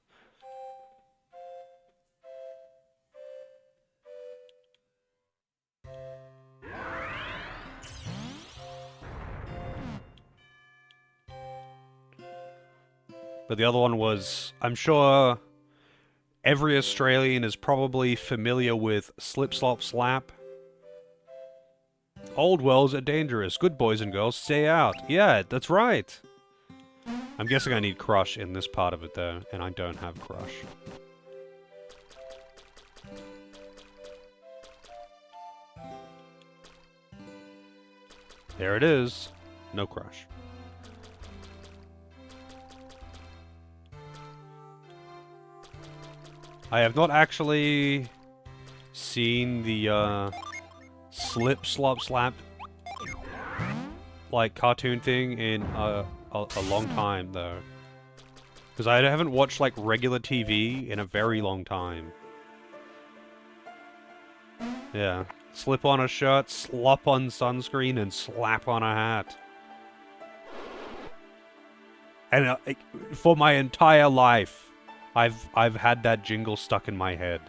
But the other one was, I'm sure every Australian is probably familiar with Slip Slop Slap. Old wells are dangerous. Good boys and girls, stay out. Yeah, that's right. I'm guessing I need Crush in this part of it, though, and I don't have Crush. There it is. No Crush. I have not actually seen the, Slip Slop Slap, like, cartoon thing in a long time, though. Because I haven't watched, like, regular TV in a very long time. Yeah. Slip on a shirt, slop on sunscreen, and slap on a hat. And for my entire life, I've had that jingle stuck in my head.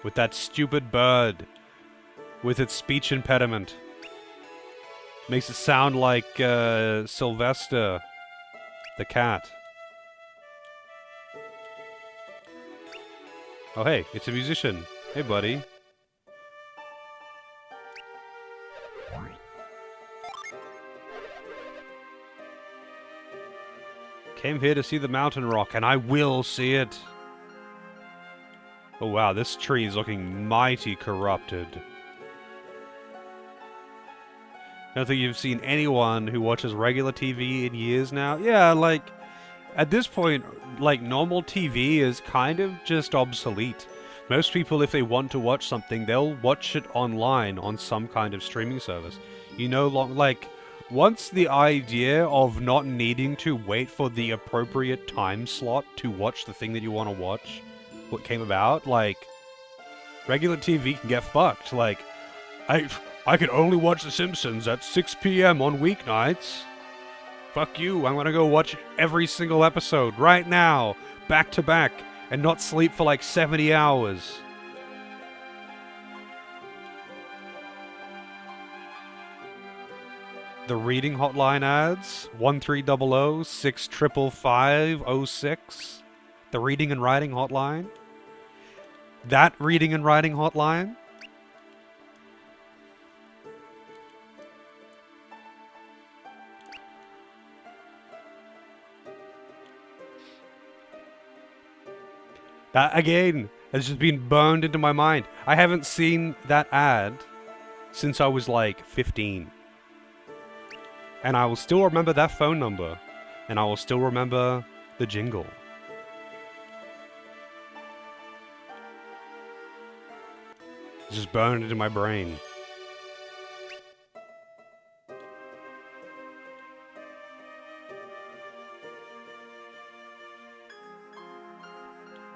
With that stupid bird. With its speech impediment. Makes it sound like, Sylvester. The cat. Oh hey, it's a musician. Hey buddy. Came here to see the mountain rock, and I will see it. Oh wow, this tree is looking mighty corrupted. I don't think you've seen anyone who watches regular TV in years now. Yeah, like, at this point, like, normal TV is kind of just obsolete. Most people, if they want to watch something, they'll watch it online on some kind of streaming service. You know, like, once the idea of not needing to wait for the appropriate time slot to watch the thing that you want to watch, what came about, like, regular TV can get fucked. Like, I could only watch The Simpsons at 6 p.m. on weeknights. Fuck you, I'm gonna go watch every single episode right now, back to back, and not sleep for like 70 hours. The reading hotline ads, 1300-655506. The reading and writing hotline. That reading and writing hotline. That, again, has just been burned into my mind. I haven't seen that ad since I was like 15. And I will still remember that phone number. And I will still remember the jingle. It's just burned into my brain.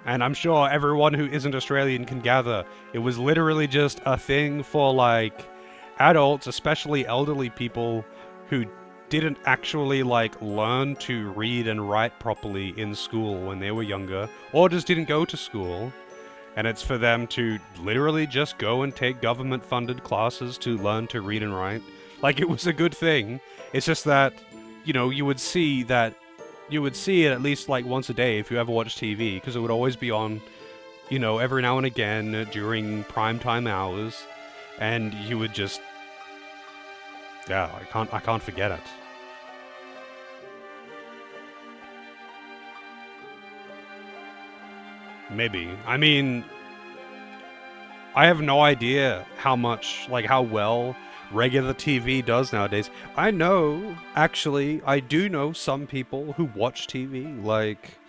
And I'm sure everyone who isn't Australian can gather, it was literally just a thing for, like, adults, especially elderly people, who didn't actually, like, learn to read and write properly in school when they were younger, or just didn't go to school. And it's for them to literally just go and take government-funded classes to learn to read and write. Like, it was a good thing. It's just that, you know, you would see it at least, like, once a day if you ever watched TV, because it would always be on, you know, every now and again during primetime hours, and you would just... yeah, I can't forget it. Maybe. I mean, I have no idea how much, like, how well regular TV does nowadays. I know, actually, I do know some people who watch TV. Like,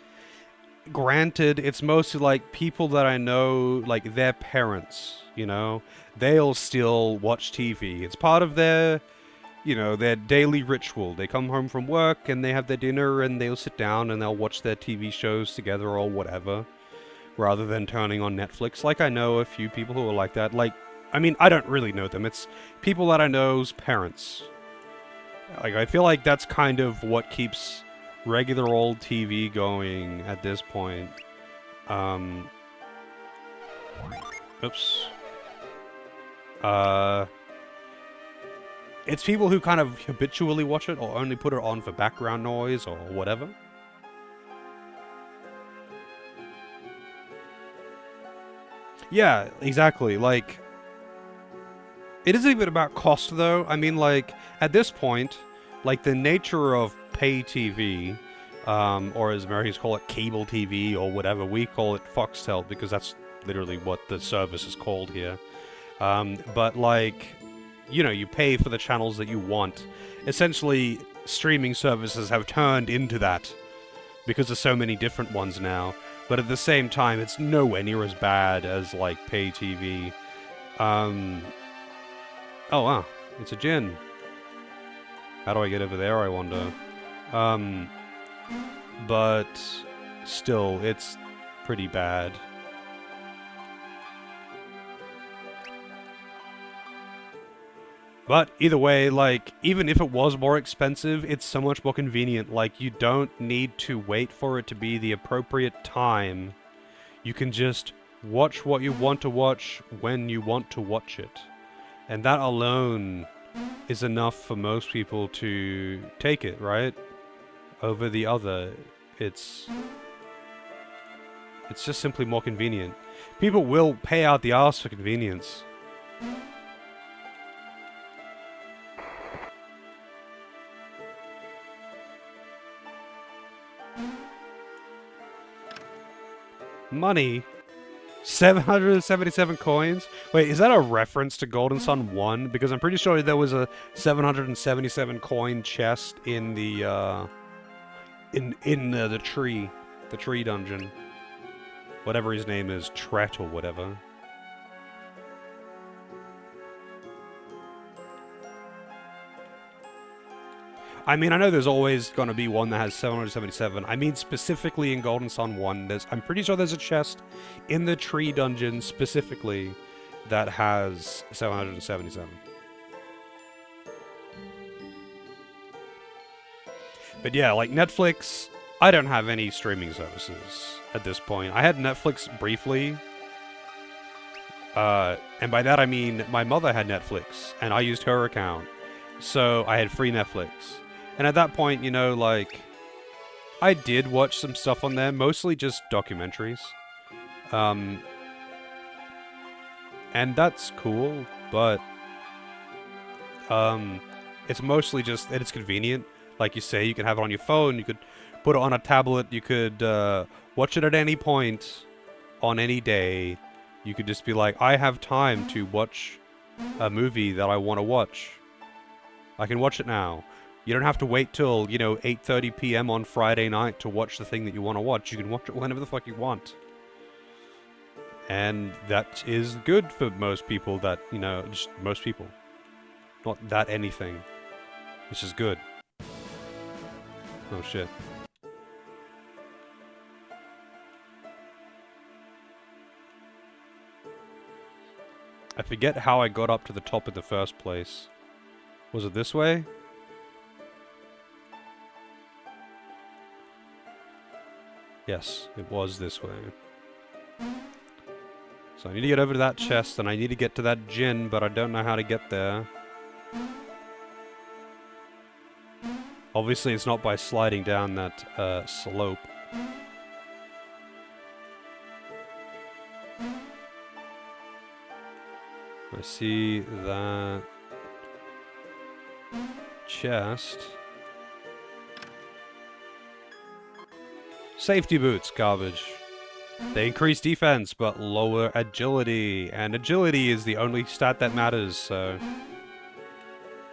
granted, it's mostly, like, people that I know, like, their parents, you know? They'll still watch TV. It's part of their, you know, their daily ritual. They come home from work, and they have their dinner, and they'll sit down, and they'll watch their TV shows together or whatever, rather than turning on Netflix. Like, I know a few people who are like that. Like, I mean, I don't really know them. It's people that I know's parents. Like, I feel like that's kind of what keeps regular old TV going at this point. Oops. It's people who kind of habitually watch it, or only put it on for background noise, or whatever. Yeah, exactly. Like, it isn't even about cost, though. I mean, like, at this point, like, the nature of pay TV, or as Americans call it, cable TV, or whatever, we call it Foxtel, because that's literally what the service is called here. But, like, you know, you pay for the channels that you want. Essentially, streaming services have turned into that, because there's so many different ones now. But at the same time, it's nowhere near as bad as, like, pay TV. Oh, wow. It's a gin. How do I get over there, I wonder? But still, it's pretty bad. But either way, like, even if it was more expensive, it's so much more convenient. Like, you don't need to wait for it to be the appropriate time. You can just watch what you want to watch when you want to watch it. And that alone is enough for most people to take it, right? Over the other. It's just simply more convenient. People will pay out the arse for convenience. Money? 777 coins? Wait, is that a reference to Golden Sun 1? Because I'm pretty sure there was a 777 coin chest in the, the tree. The tree dungeon. Whatever his name is, Tret or whatever. I mean, I know there's always going to be one that has 777. I mean, specifically in Golden Sun 1, I'm pretty sure there's a chest in the tree dungeon specifically that has 777. But yeah, like Netflix, I don't have any streaming services at this point. I had Netflix briefly. And by that I mean my mother had Netflix, and I used her account. So I had free Netflix. And at that point, you know, like, I did watch some stuff on there, mostly just documentaries. And that's cool, but it's mostly just, it's convenient. Like you say, you can have it on your phone, you could put it on a tablet, you could watch it at any point, on any day. You could just be like, I have time to watch a movie that I want to watch. I can watch it now. You don't have to wait till, you know, 8:30 p.m. on Friday night to watch the thing that you want to watch. You can watch it whenever the fuck you want. And that is good for most people that, you know, just most people. Not that anything. Which is good. Oh shit. I forget how I got up to the top in the first place. Was it this way? Yes, it was this way. So I need to get over to that chest, and I need to get to that gin, but I don't know how to get there. Obviously, it's not by sliding down that slope. I see that chest. Safety boots, garbage. They increase defense, but lower agility. And agility is the only stat that matters, so...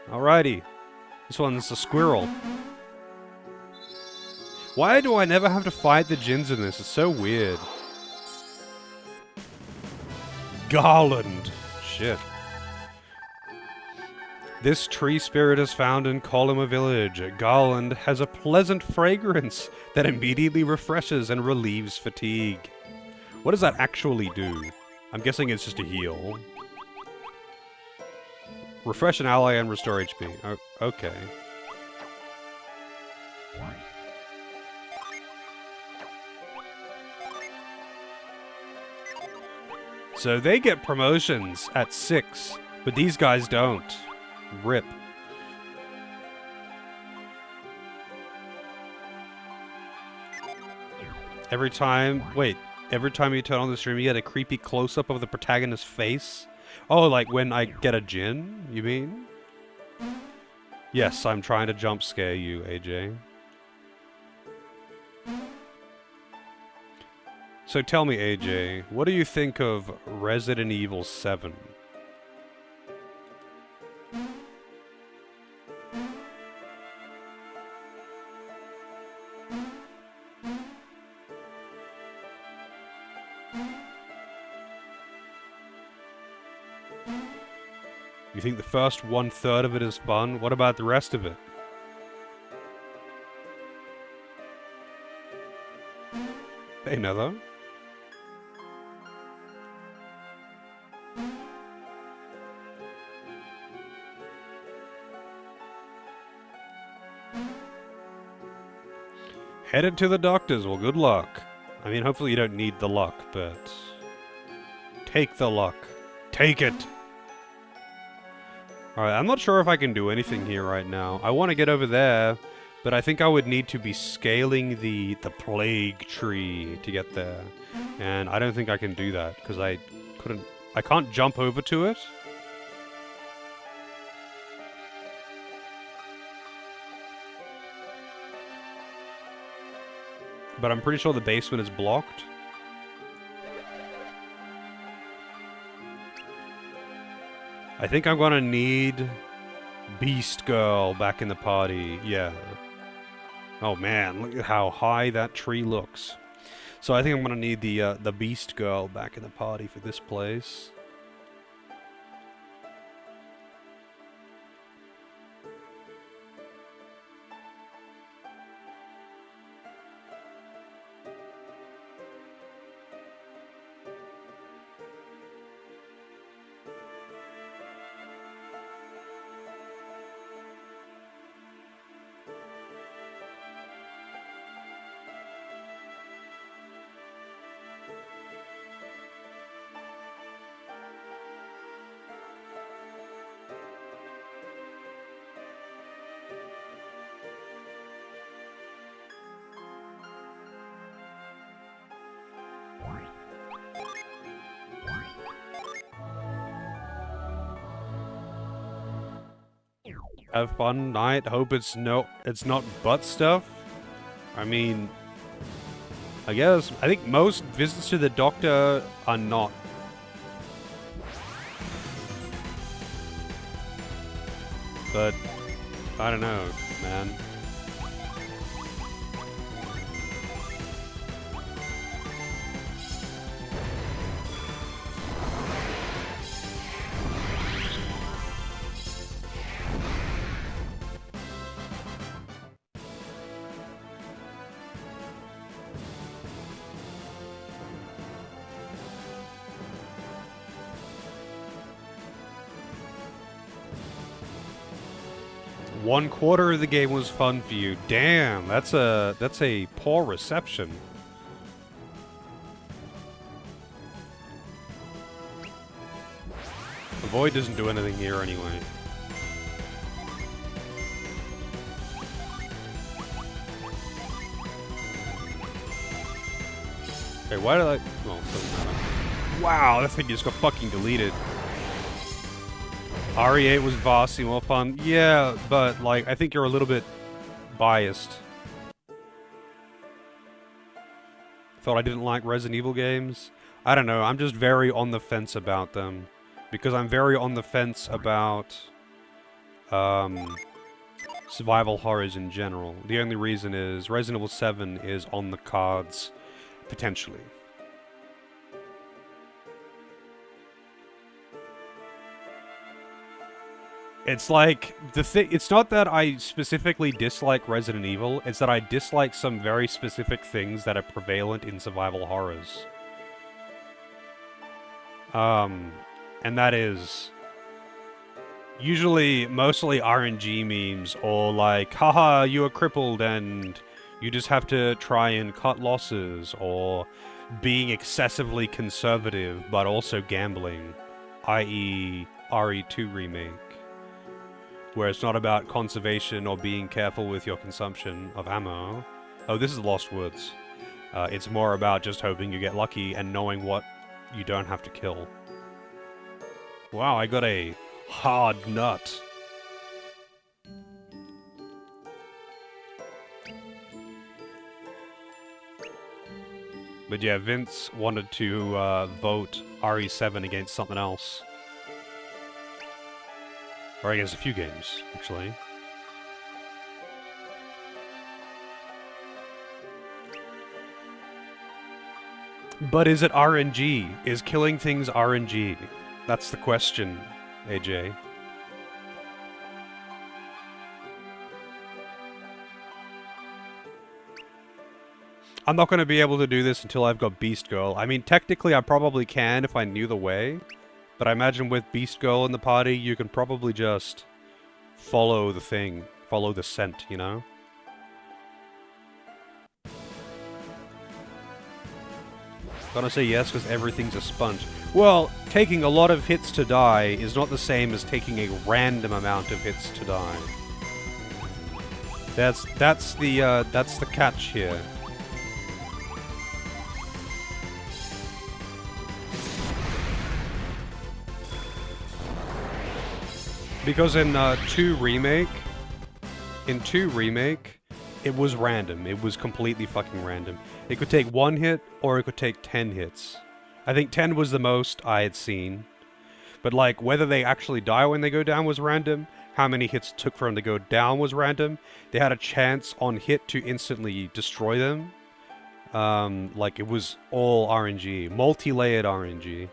Alrighty. This one's a squirrel. Why do I never have to fight the djinns in this? It's so weird. Garland. Shit. This tree spirit is found in Kolima village. Garland has a pleasant fragrance that immediately refreshes and relieves fatigue. What does that actually do? I'm guessing it's just a heal. Refresh an ally and restore HP. Oh, okay. So they get promotions at 6, but these guys don't. RIP. Every time you turn on the stream, you get a creepy close-up of the protagonist's face? Oh, like when I get a djinn, you mean? Yes, I'm trying to jump scare you, AJ. So tell me, AJ, what do you think of Resident Evil 7? You think the first 1/3 of it is fun? What about the rest of it? Hey, Nether. Headed to the doctors. Well, good luck. I mean, hopefully you don't need the luck, but... Take the luck. Take it! Alright, I'm not sure if I can do anything here right now. I want to get over there, but I think I would need to be scaling the plague tree to get there. And I don't think I can do that, because I can't jump over to it. But I'm pretty sure the basement is blocked. I think I'm gonna need Beast Girl back in the party. Yeah. Oh man, look at how high that tree looks. So I think I'm gonna need the Beast Girl back in the party for this place. Have fun night. Hope it's not butt stuff. I mean, I guess I think most visits to the doctor are not. But I don't know, man. One quarter of the game was fun for you. Damn, that's a poor reception. The Void doesn't do anything here anyway. Okay, why did I... Well, doesn't matter. Wow, that thing just got fucking deleted. RE8 was vastly more fun. Yeah, but, like, I think you're a little bit biased. Thought I didn't like Resident Evil games? I don't know, I'm just very on the fence about them. Because I'm very on the fence about, survival horrors in general. The only reason is Resident Evil 7 is on the cards, potentially. It's like, it's not that I specifically dislike Resident Evil, it's that I dislike some very specific things that are prevalent in survival horrors. And that is usually mostly RNG memes, or like, haha, you are crippled and you just have to try and cut losses, or being excessively conservative but also gambling, i.e. RE2 Remake. Where it's not about conservation or being careful with your consumption of ammo. Oh, this is Lost Woods. It's more about just hoping you get lucky and knowing what you don't have to kill. Wow, I got a hard nut. But yeah, Vince wanted to vote RE7 against something else. Or I guess a few games, actually. But is it RNG? Is killing things RNG? That's the question, AJ. I'm not going to be able to do this until I've got Beast Girl. I mean, technically I probably can if I knew the way. But I imagine with Beast Girl in the party, you can probably just follow the thing. Follow the scent, you know? Gonna say yes because everything's a sponge. Well, taking a lot of hits to die is not the same as taking a random amount of hits to die. That's the catch here. Because in 2 Remake, it was random. It was completely fucking random. It could take 1 hit, or it could take 10 hits. I think 10 was the most I had seen. But like, whether they actually die when they go down was random, how many hits it took for them to go down was random, they had a chance on hit to instantly destroy them Like, it was all RNG. Multi-layered RNG.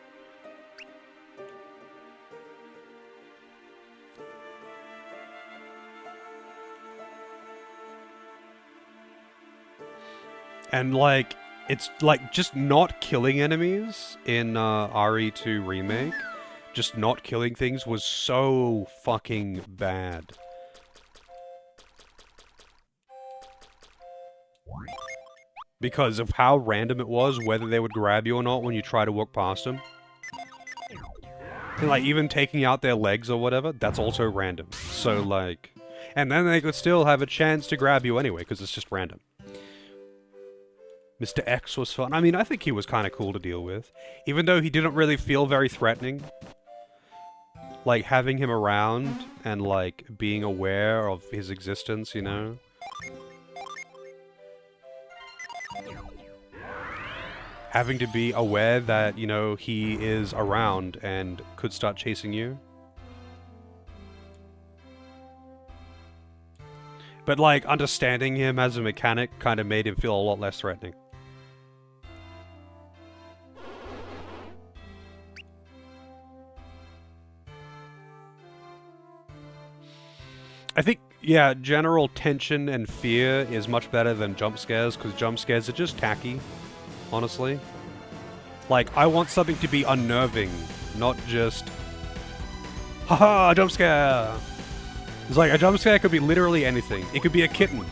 And, like, it's, like, just not killing enemies in RE2 Remake. Just not killing things was so fucking bad. Because of how random it was, whether they would grab you or not when you try to walk past them. And, like, even taking out their legs or whatever, that's also random. So, like... And then they could still have a chance to grab you anyway, because it's just random. Mr. X was fun. I mean, I think he was kind of cool to deal with. Even though he didn't really feel very threatening. Like, having him around and, like, being aware of his existence, you know? Having to be aware that, you know, he is around and could start chasing you. But, like, understanding him as a mechanic kind of made him feel a lot less threatening. I think, yeah, general tension and fear is much better than jump scares, because jump scares are just tacky. Honestly. Like, I want something to be unnerving, not just... Haha, a jump scare! It's like, a jump scare could be literally anything. It could be a kitten.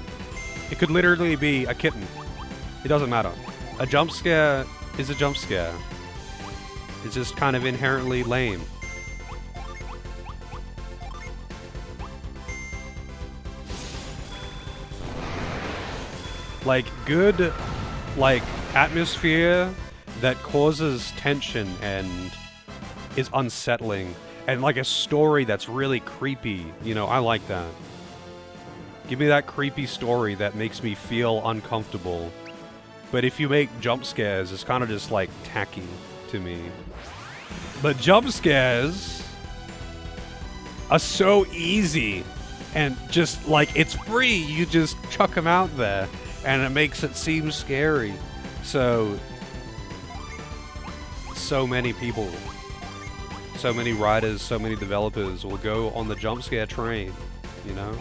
It could literally be a kitten. It doesn't matter. A jump scare is a jump scare. It's just kind of inherently lame. Like, good, like, atmosphere that causes tension and is unsettling, and like a story that's really creepy, you know, I like that. Give me that creepy story that makes me feel uncomfortable. But if you make jump scares, it's kind of just like tacky to me. But jump scares are so easy, and just like, it's free, you just chuck them out there, and it makes it seem scary. So many people, so many writers, so many developers will go on the jump scare train, you know?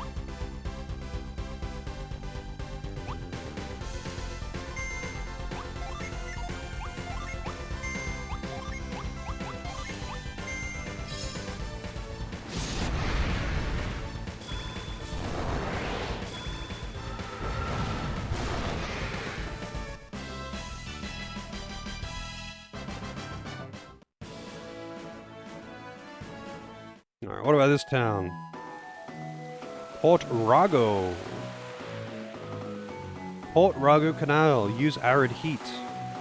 Alright, what about this town? Port Rago. Port Rago Canal. Use arid heat.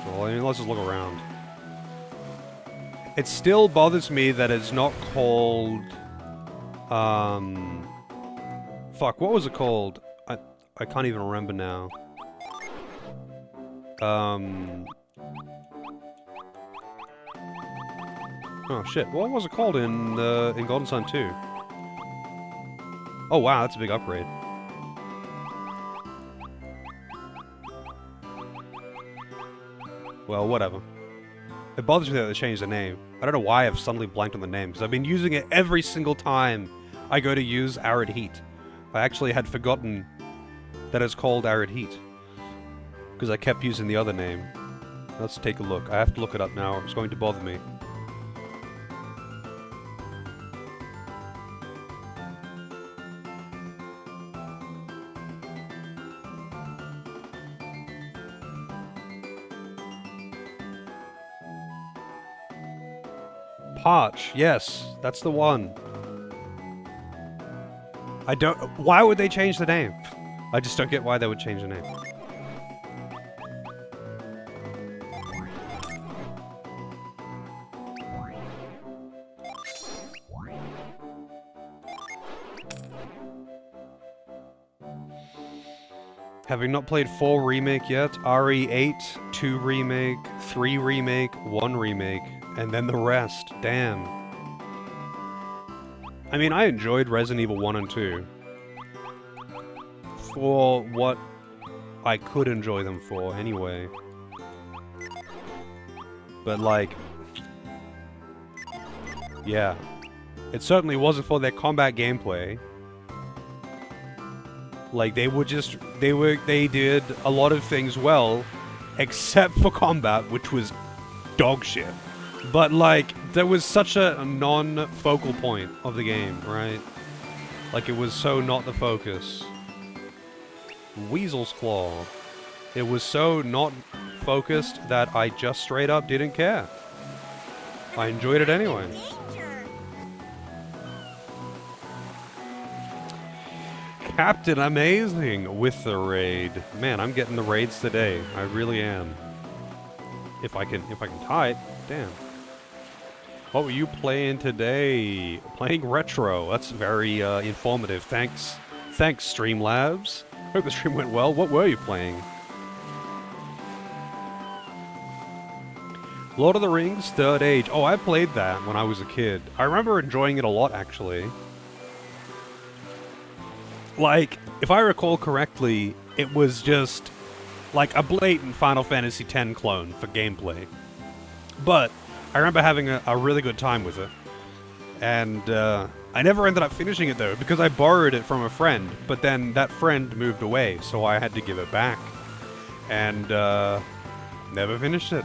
Well, I mean, let's just look around. It still bothers me that it's not called... Fuck, what was it called? I can't even remember now. Oh shit, what was it called in Golden Sun 2? Oh wow, that's a big upgrade. Well, whatever. It bothers me that they changed the name. I don't know why I've suddenly blanked on the name, because I've been using it every single time I go to use Arid Heat. I actually had forgotten that it's called Arid Heat, because I kept using the other name. Let's take a look. I have to look it up now, or it's going to bother me. Parch, yes, that's the one. I don't... Why would they change the name? I just don't get why they would change the name. Having not played 4 Remake yet, RE8, 2 Remake, 3 Remake, 1 Remake, and then the rest. Damn. I mean, I enjoyed Resident Evil 1 and 2. For what I could enjoy them for anyway. But like, yeah, it certainly wasn't for their combat gameplay. Like, they did a lot of things well, except for combat, which was dog shit. But like, there was such a non-focal point of the game, right? Like, it was so not the focus. Weasel's Claw. It was so not focused that I just straight up didn't care. I enjoyed it anyway. Captain Amazing with the raid. Man, I'm getting the raids today. I really am. If I can tie it. Damn. What were you playing today? Playing retro. That's very informative. Thanks, Streamlabs. Hope the stream went well. What were you playing? Lord of the Rings, Third Age. Oh, I played that when I was a kid. I remember enjoying it a lot, actually. Like, if I recall correctly, it was just like a blatant Final Fantasy X clone for gameplay. But I remember having a really good time with it. And I never ended up finishing it, though, because I borrowed it from a friend. But then that friend moved away, so I had to give it back. And never finished it.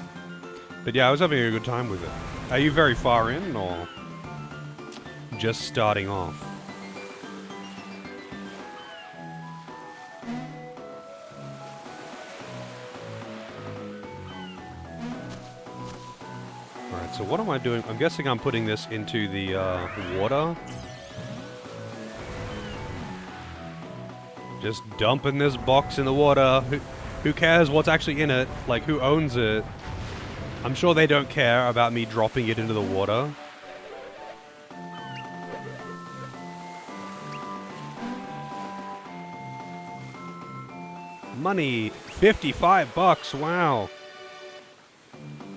But yeah, I was having a good time with it. Are you very far in, or just starting off? Alright, so what am I doing? I'm guessing I'm putting this into the water. Just dumping this box in the water. Who cares what's actually in it? Like, who owns it? I'm sure they don't care about me dropping it into the water. Money! 55 bucks, wow!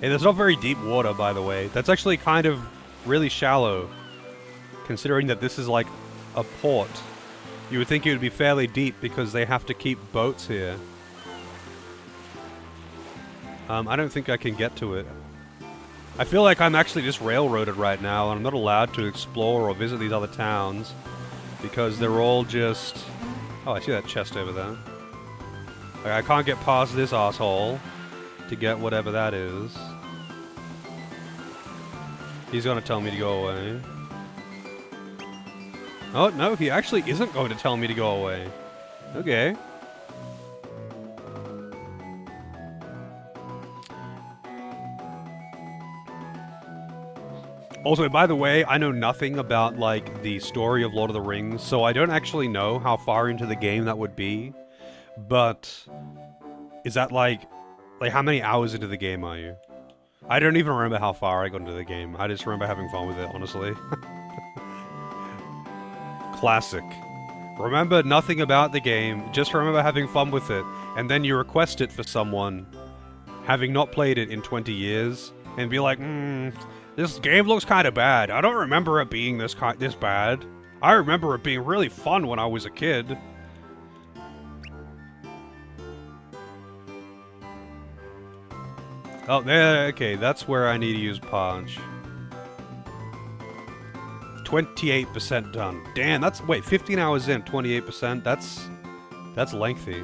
Hey, there's not very deep water, by the way. That's actually kind of really shallow, considering that this is like a port. You would think it would be fairly deep because they have to keep boats here. I don't think I can get to it. I feel like I'm actually just railroaded right now, and I'm not allowed to explore or visit these other towns because they're all just... Oh, I see that chest over there. Okay, I can't get past this asshole to get whatever that is. He's gonna tell me to go away. Oh, no, he actually isn't going to tell me to go away. Okay. Also, by the way, I know nothing about, like, the story of Lord of the Rings, so I don't actually know how far into the game that would be. But is that, like, how many hours into the game are you? I don't even remember how far I got into the game. I just remember having fun with it, honestly. Classic. Remember nothing about the game, just remember having fun with it, and then you request it for someone, having not played it in 20 years, and be like, this game looks kind of bad. I don't remember it being this bad. I remember it being really fun when I was a kid. Oh, there, okay, that's where I need to use Punch. 28% done. Damn, that's, wait, 15 hours in, 28%? That's lengthy.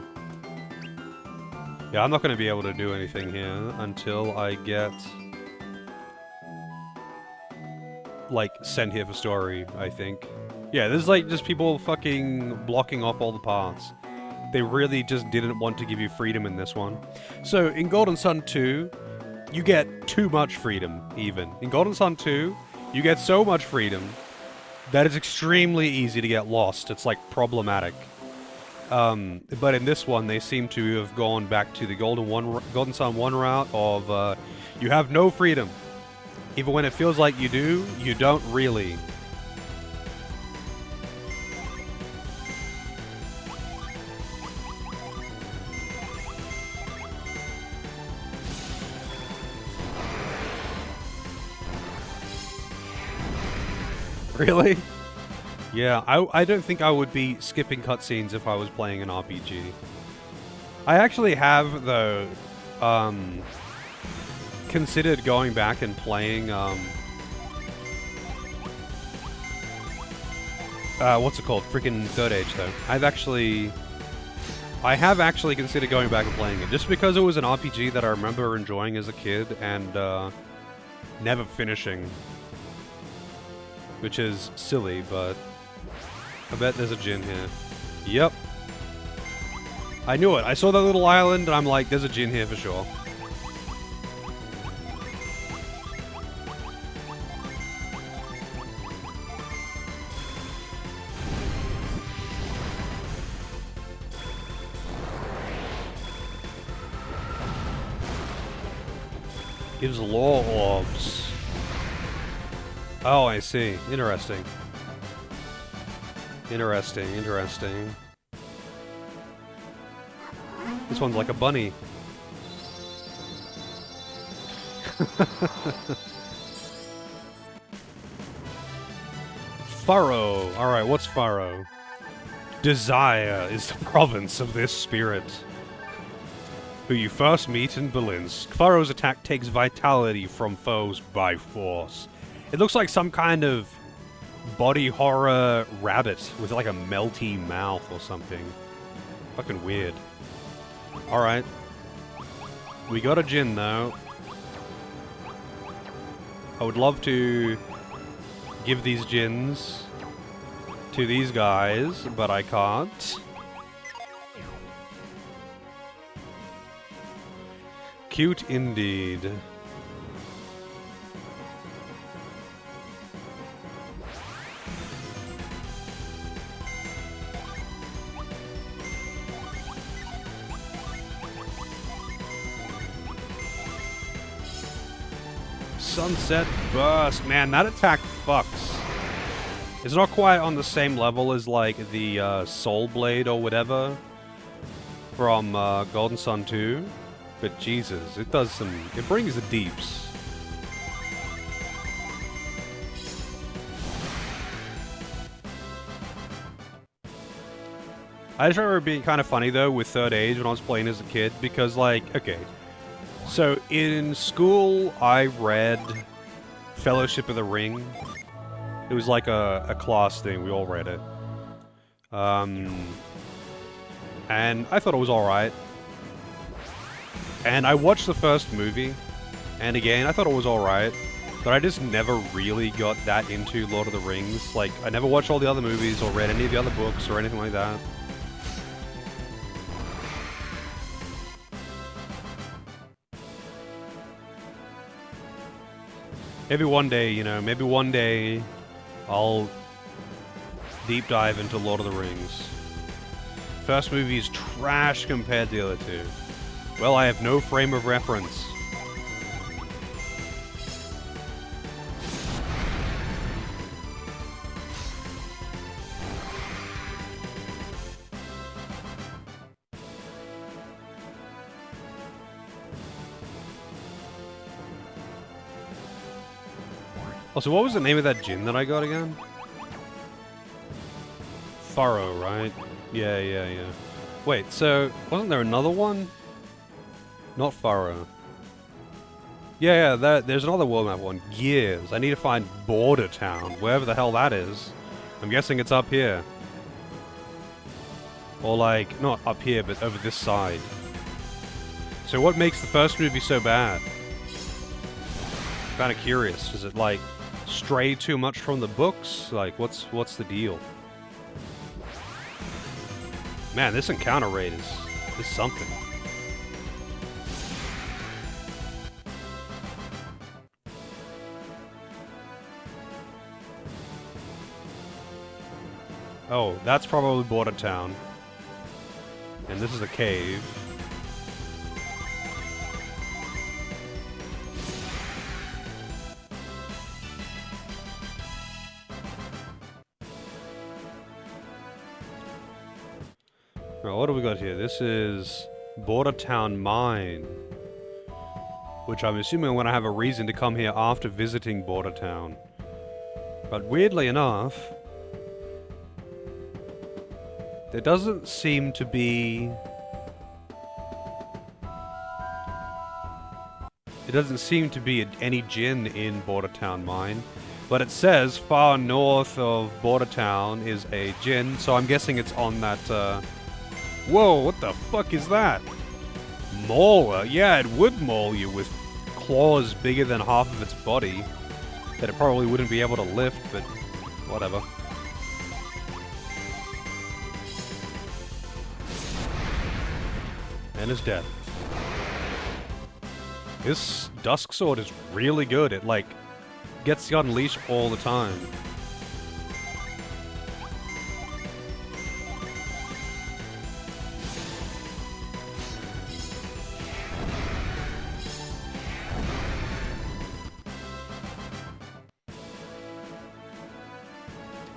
Yeah, I'm not going to be able to do anything here until I get... like, sent here for story, I think. Yeah, there's like just people fucking blocking off all the paths. They really just didn't want to give you freedom in this one. So, in Golden Sun 2, you get too much freedom, even. In Golden Sun 2, you get so much freedom that it's extremely easy to get lost. It's, like, problematic. But in this one, they seem to have gone back to the Golden Sun 1 route of, you have no freedom. Even when it feels like you do, you don't really. Really? Yeah, I don't think I would be skipping cutscenes if I was playing an RPG. I actually have, though, considered going back and playing, what's it called? Freaking Third Age, though. I have actually considered going back and playing it, just because it was an RPG that I remember enjoying as a kid, and, never finishing. Which is silly, but I bet there's a djinn here. Yep. I knew it. I saw that little island, and I'm like, there's a djinn here for sure. Gives lore orbs. Oh, I see. Interesting. Interesting, interesting. This one's like a bunny. Furrow. Alright, what's Furrow? Desire is the province of this spirit, who you first meet in Belinsk. Furrow's attack takes vitality from foes by force. It looks like some kind of body horror rabbit with like a melty mouth or something. Fucking weird. Alright. We got a djinn though. I would love to give these djinns to these guys, but I can't. Cute indeed. Sunset Burst. Man, that attack fucks. It's not quite on the same level as, like, the Soul Blade or whatever from Golden Sun 2. But Jesus, it does some... It brings the deeps. I just remember it being kind of funny, though, with Third Age when I was playing as a kid, because, like, okay... So, in school, I read Fellowship of the Ring. It was like a class thing, we all read it. And I thought it was alright. And I watched the first movie, and again, I thought it was alright. But I just never really got that into Lord of the Rings. Like, I never watched all the other movies or read any of the other books or anything like that. Maybe one day, you know, maybe one day I'll deep dive into Lord of the Rings. First movie is trash compared to the other two. Well, I have no frame of reference. Oh, so what was the name of that djinn that I got again? Furrow, right? Yeah. Wait, so wasn't there another one? Not Furrow. Yeah, there's another world map one. Gears. I need to find Border Town, wherever the hell that is. I'm guessing it's up here. Or like, not up here, but over this side. So what makes the first movie so bad? Kinda curious. Is it like stray too much from the books? Like, what's the deal? Man, this encounter rate is something. Oh, that's probably Border Town. And this is a cave. Right, what do we got here? This is Border Town Mine. Which I'm assuming I'm going to have a reason to come here after visiting Border Town. But weirdly enough, there doesn't seem to be It doesn't seem to be any Djinn in Border Town Mine. But it says far north of Border Town is a Djinn, so I'm guessing it's on that, Whoa, what the fuck is that? Mauler? Yeah, it would maul you with claws bigger than half of its body. That it probably wouldn't be able to lift, but whatever. And is dead. This Dusk Sword is really good. It, like, gets you unleashed all the time.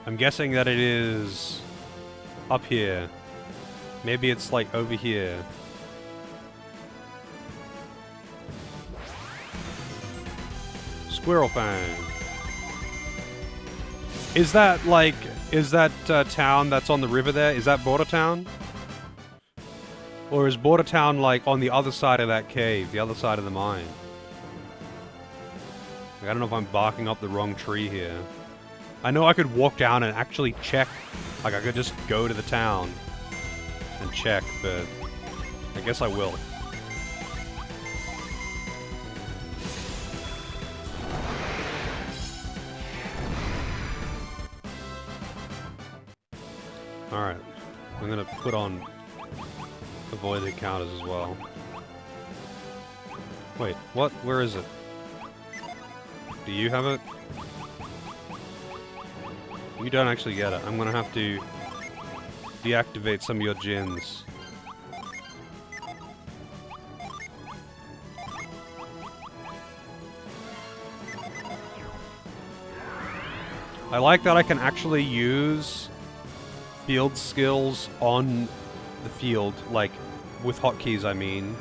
I'm guessing that it is up here. Maybe it's like over here. Squirrel Fang. Is that like, town that's on the river there? Is that Border Town? Or is Border Town like on the other side of that cave, the other side of the mine? Like, I don't know if I'm barking up the wrong tree here. I know I could walk down and actually check. Like, I could just go to the town and check, but I guess I will. Alright, I'm gonna put on avoided counters as well. Wait, what? Where is it? Do you have it? You don't actually get it. I'm gonna have to deactivate some of your Djinns. I like that I can actually use field skills on the field, like, with hotkeys, I mean,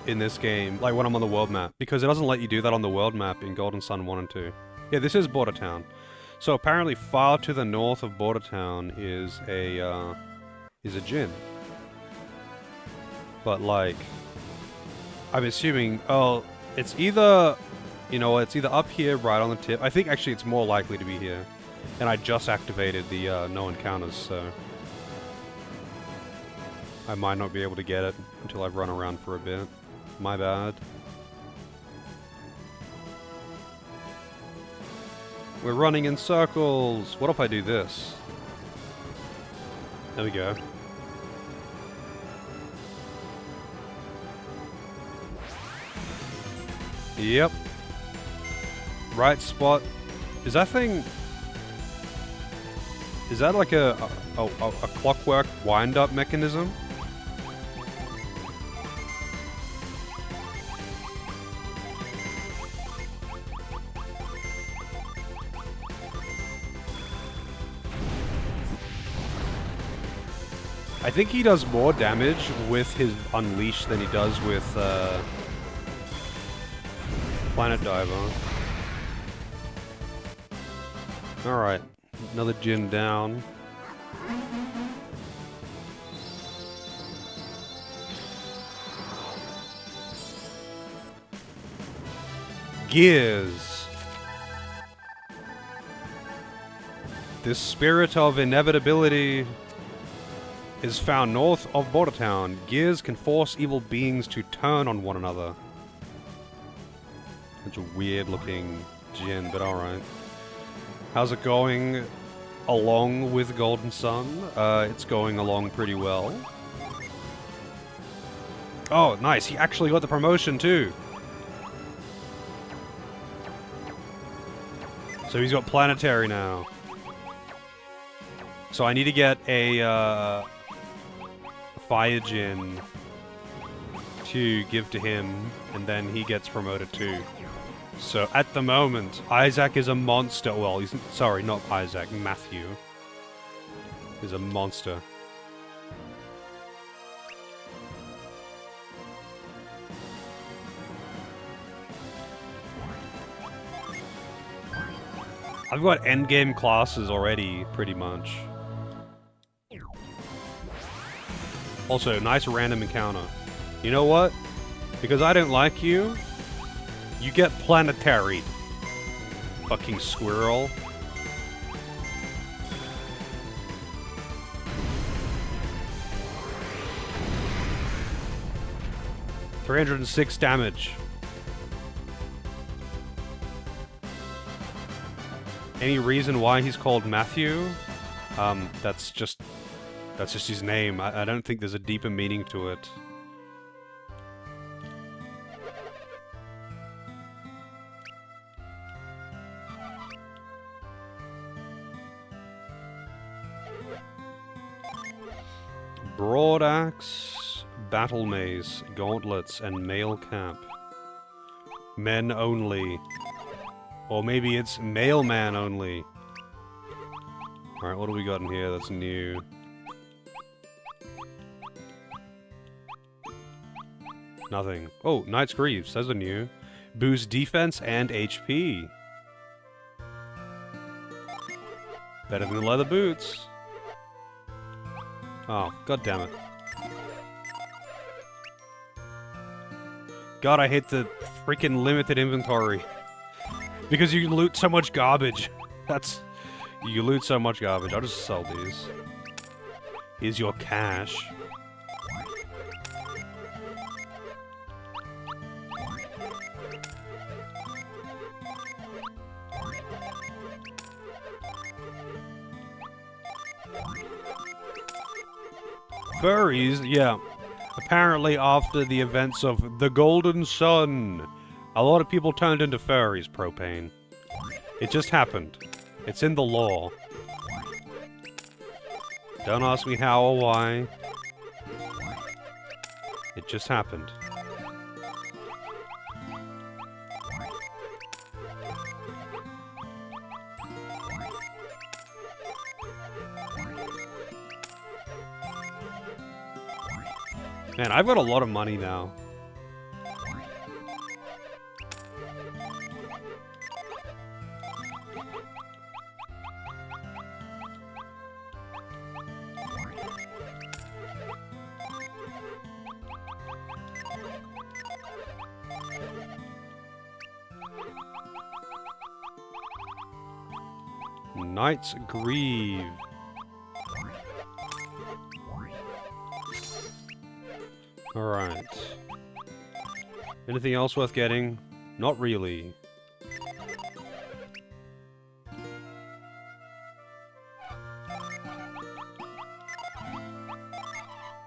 in this game, like when I'm on the world map, because it doesn't let you do that on the world map in Golden Sun 1 and 2. Yeah, this is Border Town. So apparently far to the north of Border Town is a Djinn. But, like, I'm assuming, oh, it's either, you know, it's either up here right on the tip. I think actually it's more likely to be here. And I just activated the no encounters, so I might not be able to get it until I've run around for a bit. My bad. We're running in circles! What if I do this? There we go. Yep. Right spot. Is that thing... Is that like a clockwork wind-up mechanism? I think he does more damage with his Unleash than he does with Planet Diver. Alright. Another Djinn down. Gears. This spirit of inevitability is found north of Border Town. Gears can force evil beings to turn on one another. It's a weird looking Djinn, but alright. How's it going along with Golden Sun? It's going along pretty well. Oh, nice. He actually got the promotion too. So he's got Planetary now. So I need to get a Fire Djinn to give to him, and then he gets promoted too. So, at the moment, Isaac is a monster. Well, he's... Sorry, not Isaac. Matthew is a monster. I've got endgame classes already, pretty much. Also, nice random encounter. You know what? Because I don't like you, you get planetary. Fucking squirrel. $306 damage. Any reason why he's called Matthew? That's just his name. I don't think there's a deeper meaning to it. Broad axe, battle mace, gauntlets, and mail cap. Men only. Or maybe it's mailman only. Alright, what do we got in here that's new? Nothing. Oh, Knight's Greaves, those are new. Boost defense and HP. Better than the leather boots. Oh, god damn it. God, I hate the freaking limited inventory. Because you loot so much garbage. You loot so much garbage. I'll just sell these. Here's your cash. Furries? Yeah. Apparently after the events of the Golden Sun, a lot of people turned into furries, Propane. It just happened. It's in the law. Don't ask me how or why. It just happened. Man, I've got a lot of money now. Knight's Greave. Alright. Anything else worth getting? Not really.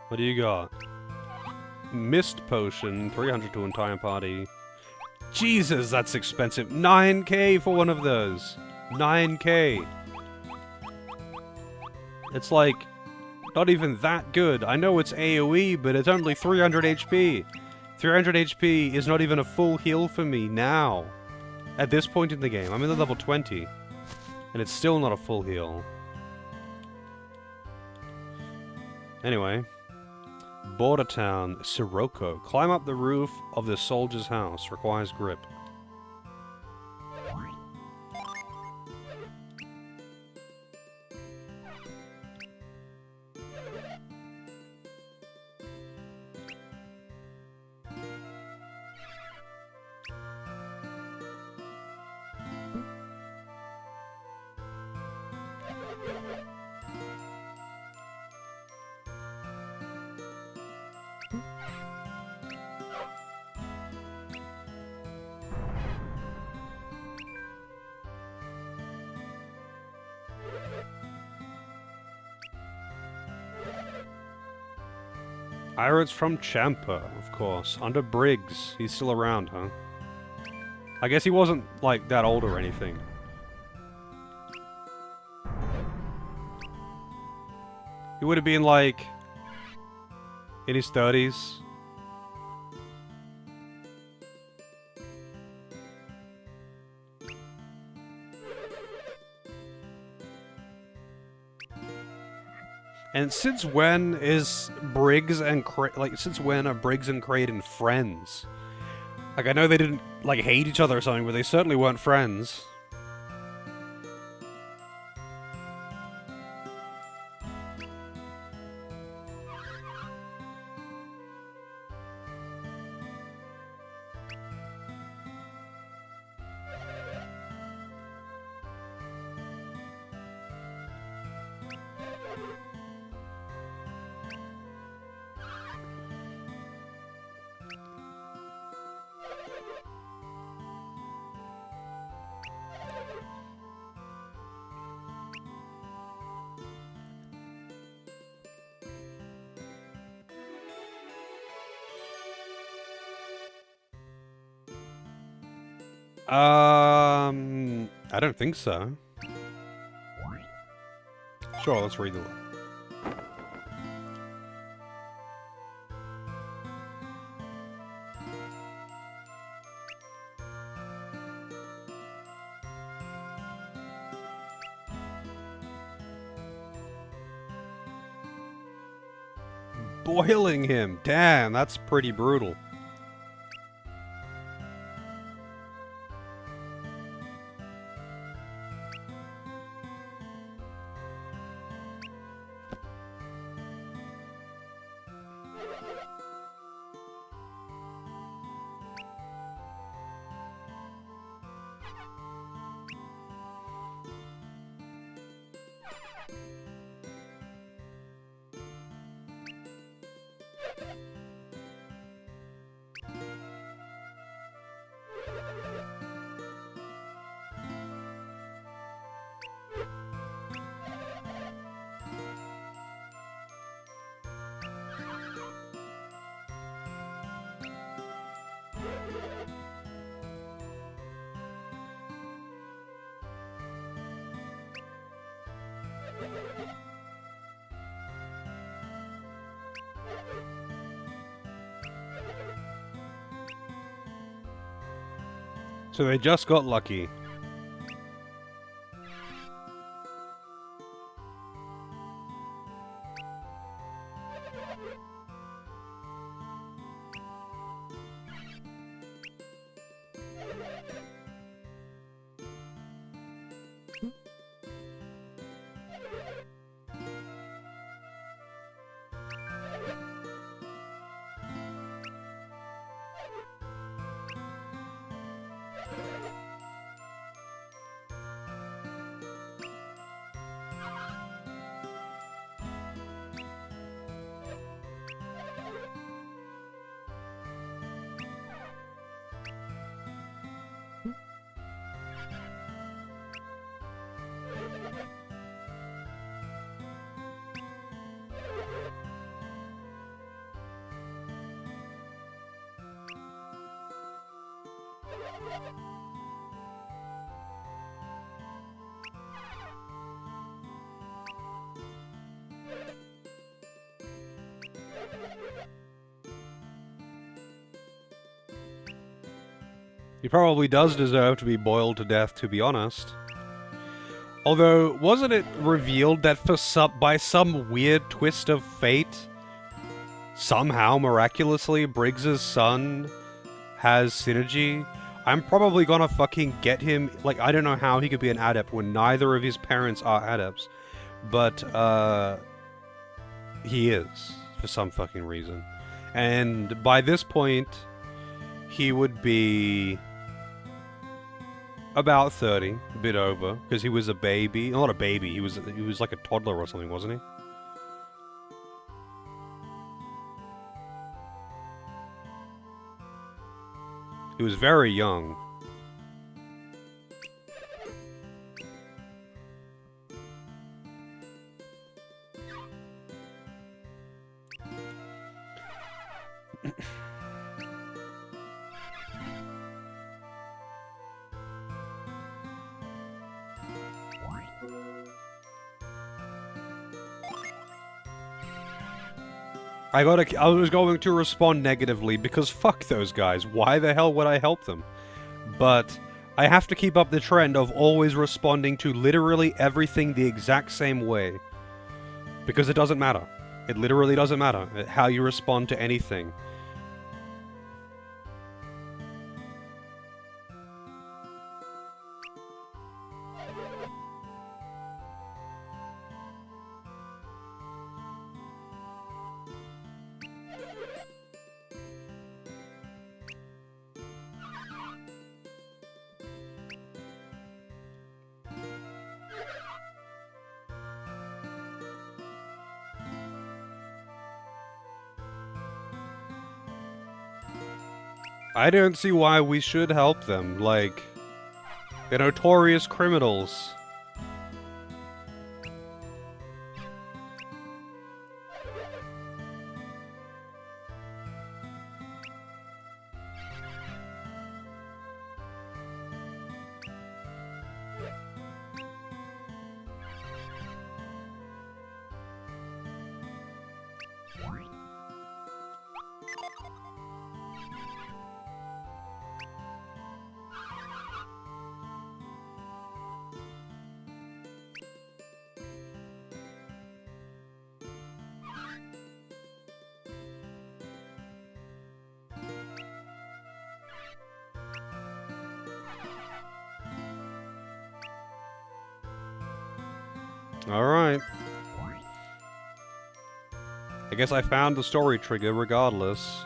What do you got? Mist Potion, 300 to entire party. Jesus, that's expensive. 9k for one of those. 9k. It's like, not even that good. I know it's AoE, but it's only 300 HP. 300 HP is not even a full heal for me now. At this point in the game. I'm in the level 20. And it's still not a full heal. Anyway. Border town, Sirocco. Climb up the roof of the soldier's house. Requires grip. Pirates from Champa, of course. Under Briggs. He's still around, huh? I guess he wasn't, like, that old or anything. He would have been, like, in his 30s. And since when is Briggs and since when are Briggs and Creighton friends? Like, I know they didn't, like, hate each other or something, but they certainly weren't friends. I don't think so. Sure, let's read the letter. Boiling him! Damn, that's pretty brutal. So they just got lucky. He probably does deserve to be boiled to death, to be honest. Although, wasn't it revealed that by some weird twist of fate, somehow, miraculously, Briggs's son has synergy? I'm probably gonna fucking get him. Like, I don't know how he could be an adept when neither of his parents are adepts. But, he is, for some fucking reason. And by this point, he would be about 30, a bit over, because he was a baby. Not a baby, he was like a toddler or something, wasn't he? He was very young. I was going to respond negatively because fuck those guys. Why the hell would I help them? But I have to keep up the trend of always responding to literally everything the exact same way. Because it doesn't matter. It literally doesn't matter how you respond to anything. I don't see why we should help them, like, they're notorious criminals. Alright. I guess I found the story trigger regardless.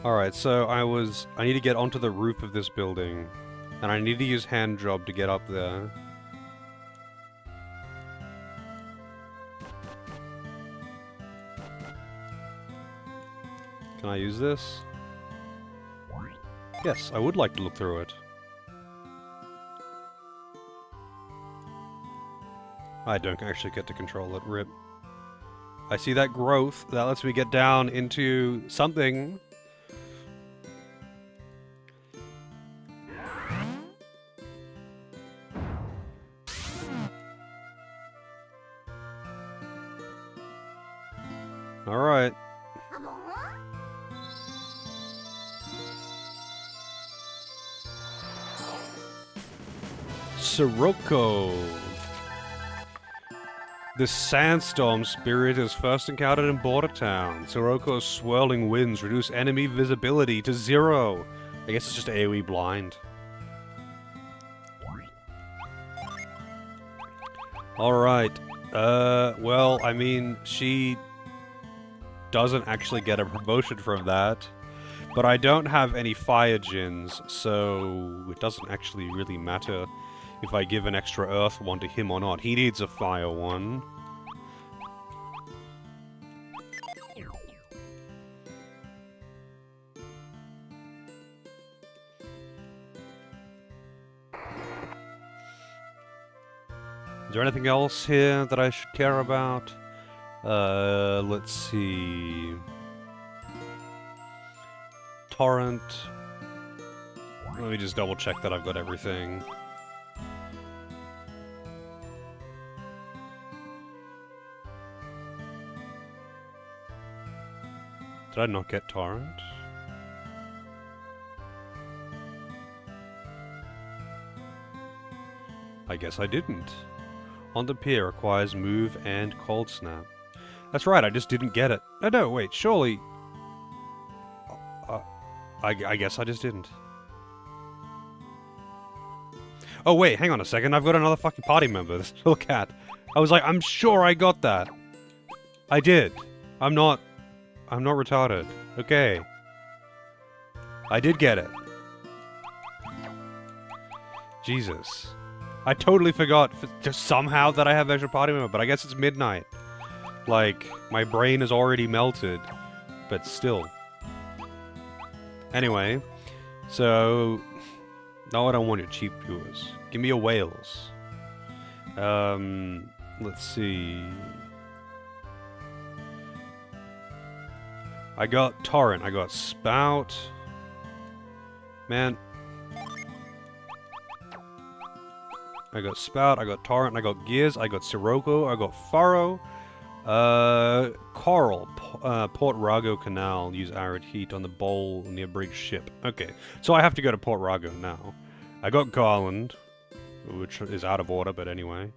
Alright, so I need to get onto the roof of this building. And I need to use hand job to get up there. Can I use this? Yes, I would like to look through it. I don't actually get to control it, rip. I see that growth, that lets me get down into something. Alright. Sirocco. The sandstorm spirit is first encountered in Border Town. Sirocco's swirling winds reduce enemy visibility to 0. I guess it's just AoE blind. Alright. Well, I mean, she doesn't actually get a promotion from that. But I don't have any fire gins, so it doesn't actually really matter if I give an extra earth one to him or not. He needs a fire one. Is there anything else here that I should care about? Let's see. Torrent. Let me just double check that I've got everything. Did I not get Torrent? I guess I didn't. On the pier requires move and cold snap. That's right, I just didn't get it. Oh no, wait, surely... I guess I just didn't. Oh wait, hang on a second, I've got another fucking party member, this little cat. I was like, I'm sure I got that. I did. I'm not retarded. Okay. I did get it. Jesus. I totally forgot just somehow that I have extra party member, but I guess it's midnight. Like, my brain is already melted. But still. Anyway. So... No, I don't want your cheap viewers. Give me your whales. Let's see... I got Torrent, I got Spout. Man. I got Spout, I got Torrent, I got Gears, I got Sirocco, I got Faro. Coral, Port Rago Canal, use arid heat on the bowl near bridge ship. Okay, so I have to go to Port Rago now. I got Garland, which is out of order, but anyway.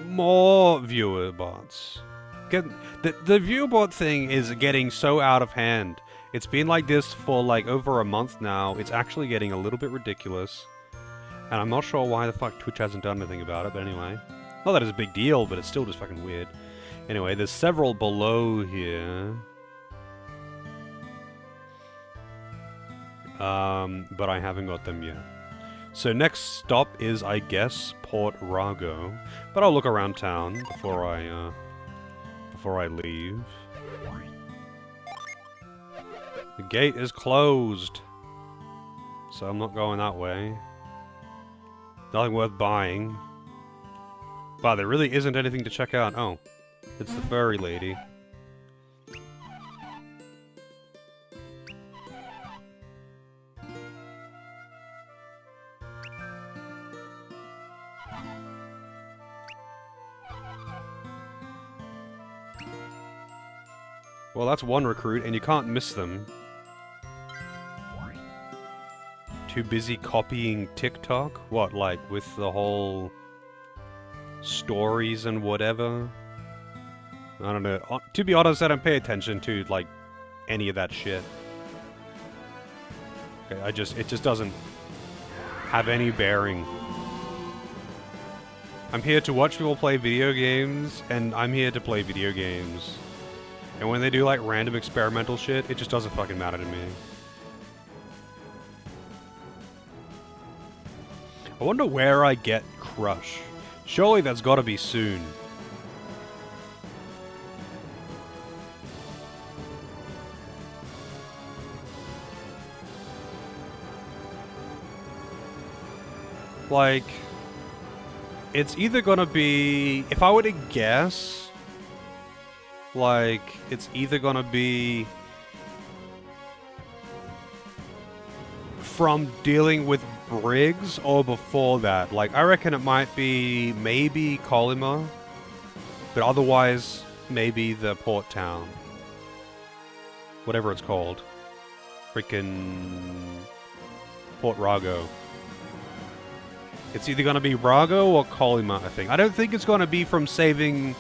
More viewer bots. The viewer bot thing is getting so out of hand. It's been like this for like over a month now. It's actually getting a little bit ridiculous. And I'm not sure why the fuck Twitch hasn't done anything about it, but anyway. Not that it's a big deal, but it's still just fucking weird. Anyway, there's several below here. But I haven't got them yet. So next stop is, I guess, Port Rago. But I'll look around town before I leave. The gate is closed. So I'm not going that way. Nothing worth buying. Wow, there really isn't anything to check out. Oh. It's the furry lady. Well, that's one recruit, and you can't miss them. Too busy copying TikTok? What, like, with the whole... stories and whatever? I don't know. To be honest, I don't pay attention to, like, any of that shit. Okay, it just doesn't have any bearing. I'm here to watch people play video games, and I'm here to play video games. And when they do like random experimental shit, it just doesn't fucking matter to me. I wonder where I get Crush. Surely that's gotta be soon. Like, it's either gonna be, if I were to guess, like, it's either gonna be from dealing with Briggs or before that. Like, I reckon it might be maybe Colima, but otherwise maybe the port town. Whatever it's called. Freaking Port Rago. It's either going to be Rago or Colima, I think. I don't think it's going to be from saving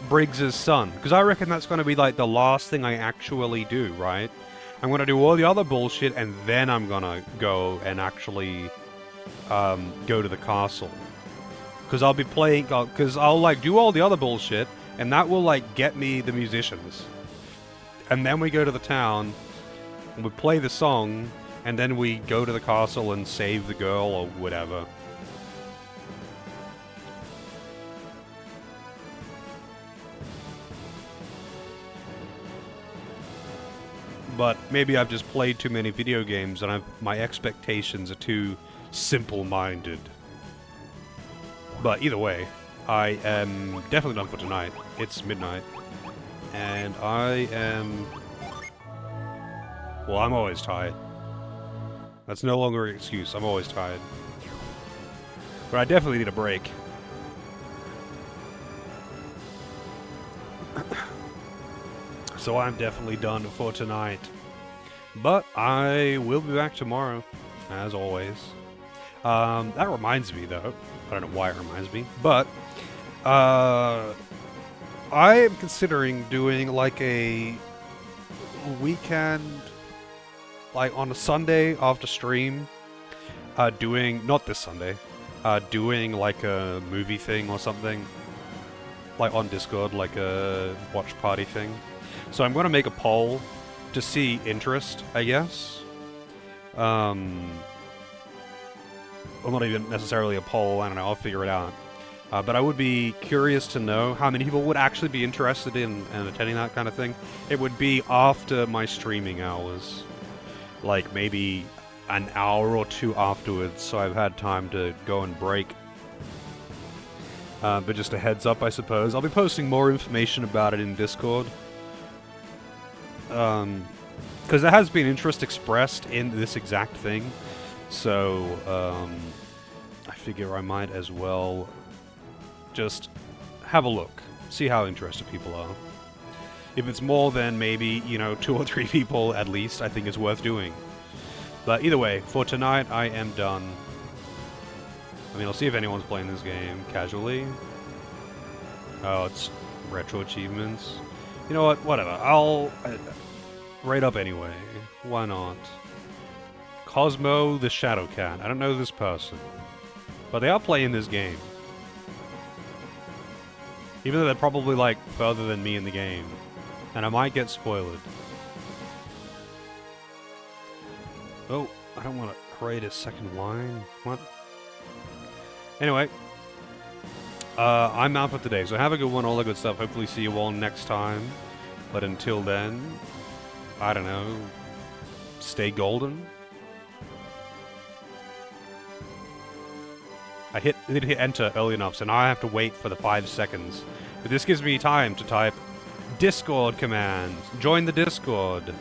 Briggs' son, because I reckon that's going to be like the last thing I actually do, right? I'm going to do all the other bullshit, and then I'm going to go and actually go to the castle. Because I'll be playing, because I'll like do all the other bullshit, and that will like get me the musicians. And then we go to the town, and we play the song, and then we go to the castle and save the girl or whatever. But maybe I've just played too many video games and my expectations are too simple-minded. But either way, I am definitely done for tonight. It's midnight. And I am... Well, I'm always tired. That's no longer an excuse. I'm always tired. But I definitely need a break. So I'm definitely done for tonight. But I will be back tomorrow, as always. That reminds me, though. I don't know why it reminds me, but I am considering doing like a weekend, like on a Sunday after stream, doing, not this Sunday, doing like a movie thing or something, like on Discord, like a watch party thing. So I'm going to make a poll to see interest, I guess. Well, not even necessarily a poll, I don't know, I'll figure it out. But I would be curious to know how many people would actually be interested in attending that kind of thing. It would be after my streaming hours. Like, maybe an hour or two afterwards, so I've had time to go and break. But just a heads up, I suppose. I'll be posting more information about it in Discord. Because there has been interest expressed in this exact thing, so I figure I might as well just have a look, see how interested people are. If it's more than maybe, you know, 2 or 3 people at least, I think it's worth doing. But either way, for tonight, I am done. I mean, I'll see if anyone's playing this game casually. Oh, it's retro achievements. You know what? Whatever. I'll rate up anyway. Why not? Cosmo the Shadow Cat. I don't know this person, but they are playing this game. Even though they're probably like further than me in the game, and I might get spoiled. Oh, I don't want to create a second line. What? Anyway. I'm out for today, so have a good one, all the good stuff. Hopefully see you all next time. But until then, I don't know, stay golden. I did hit enter early enough, so now I have to wait for the 5 seconds. But this gives me time to type Discord commands. Join the Discord.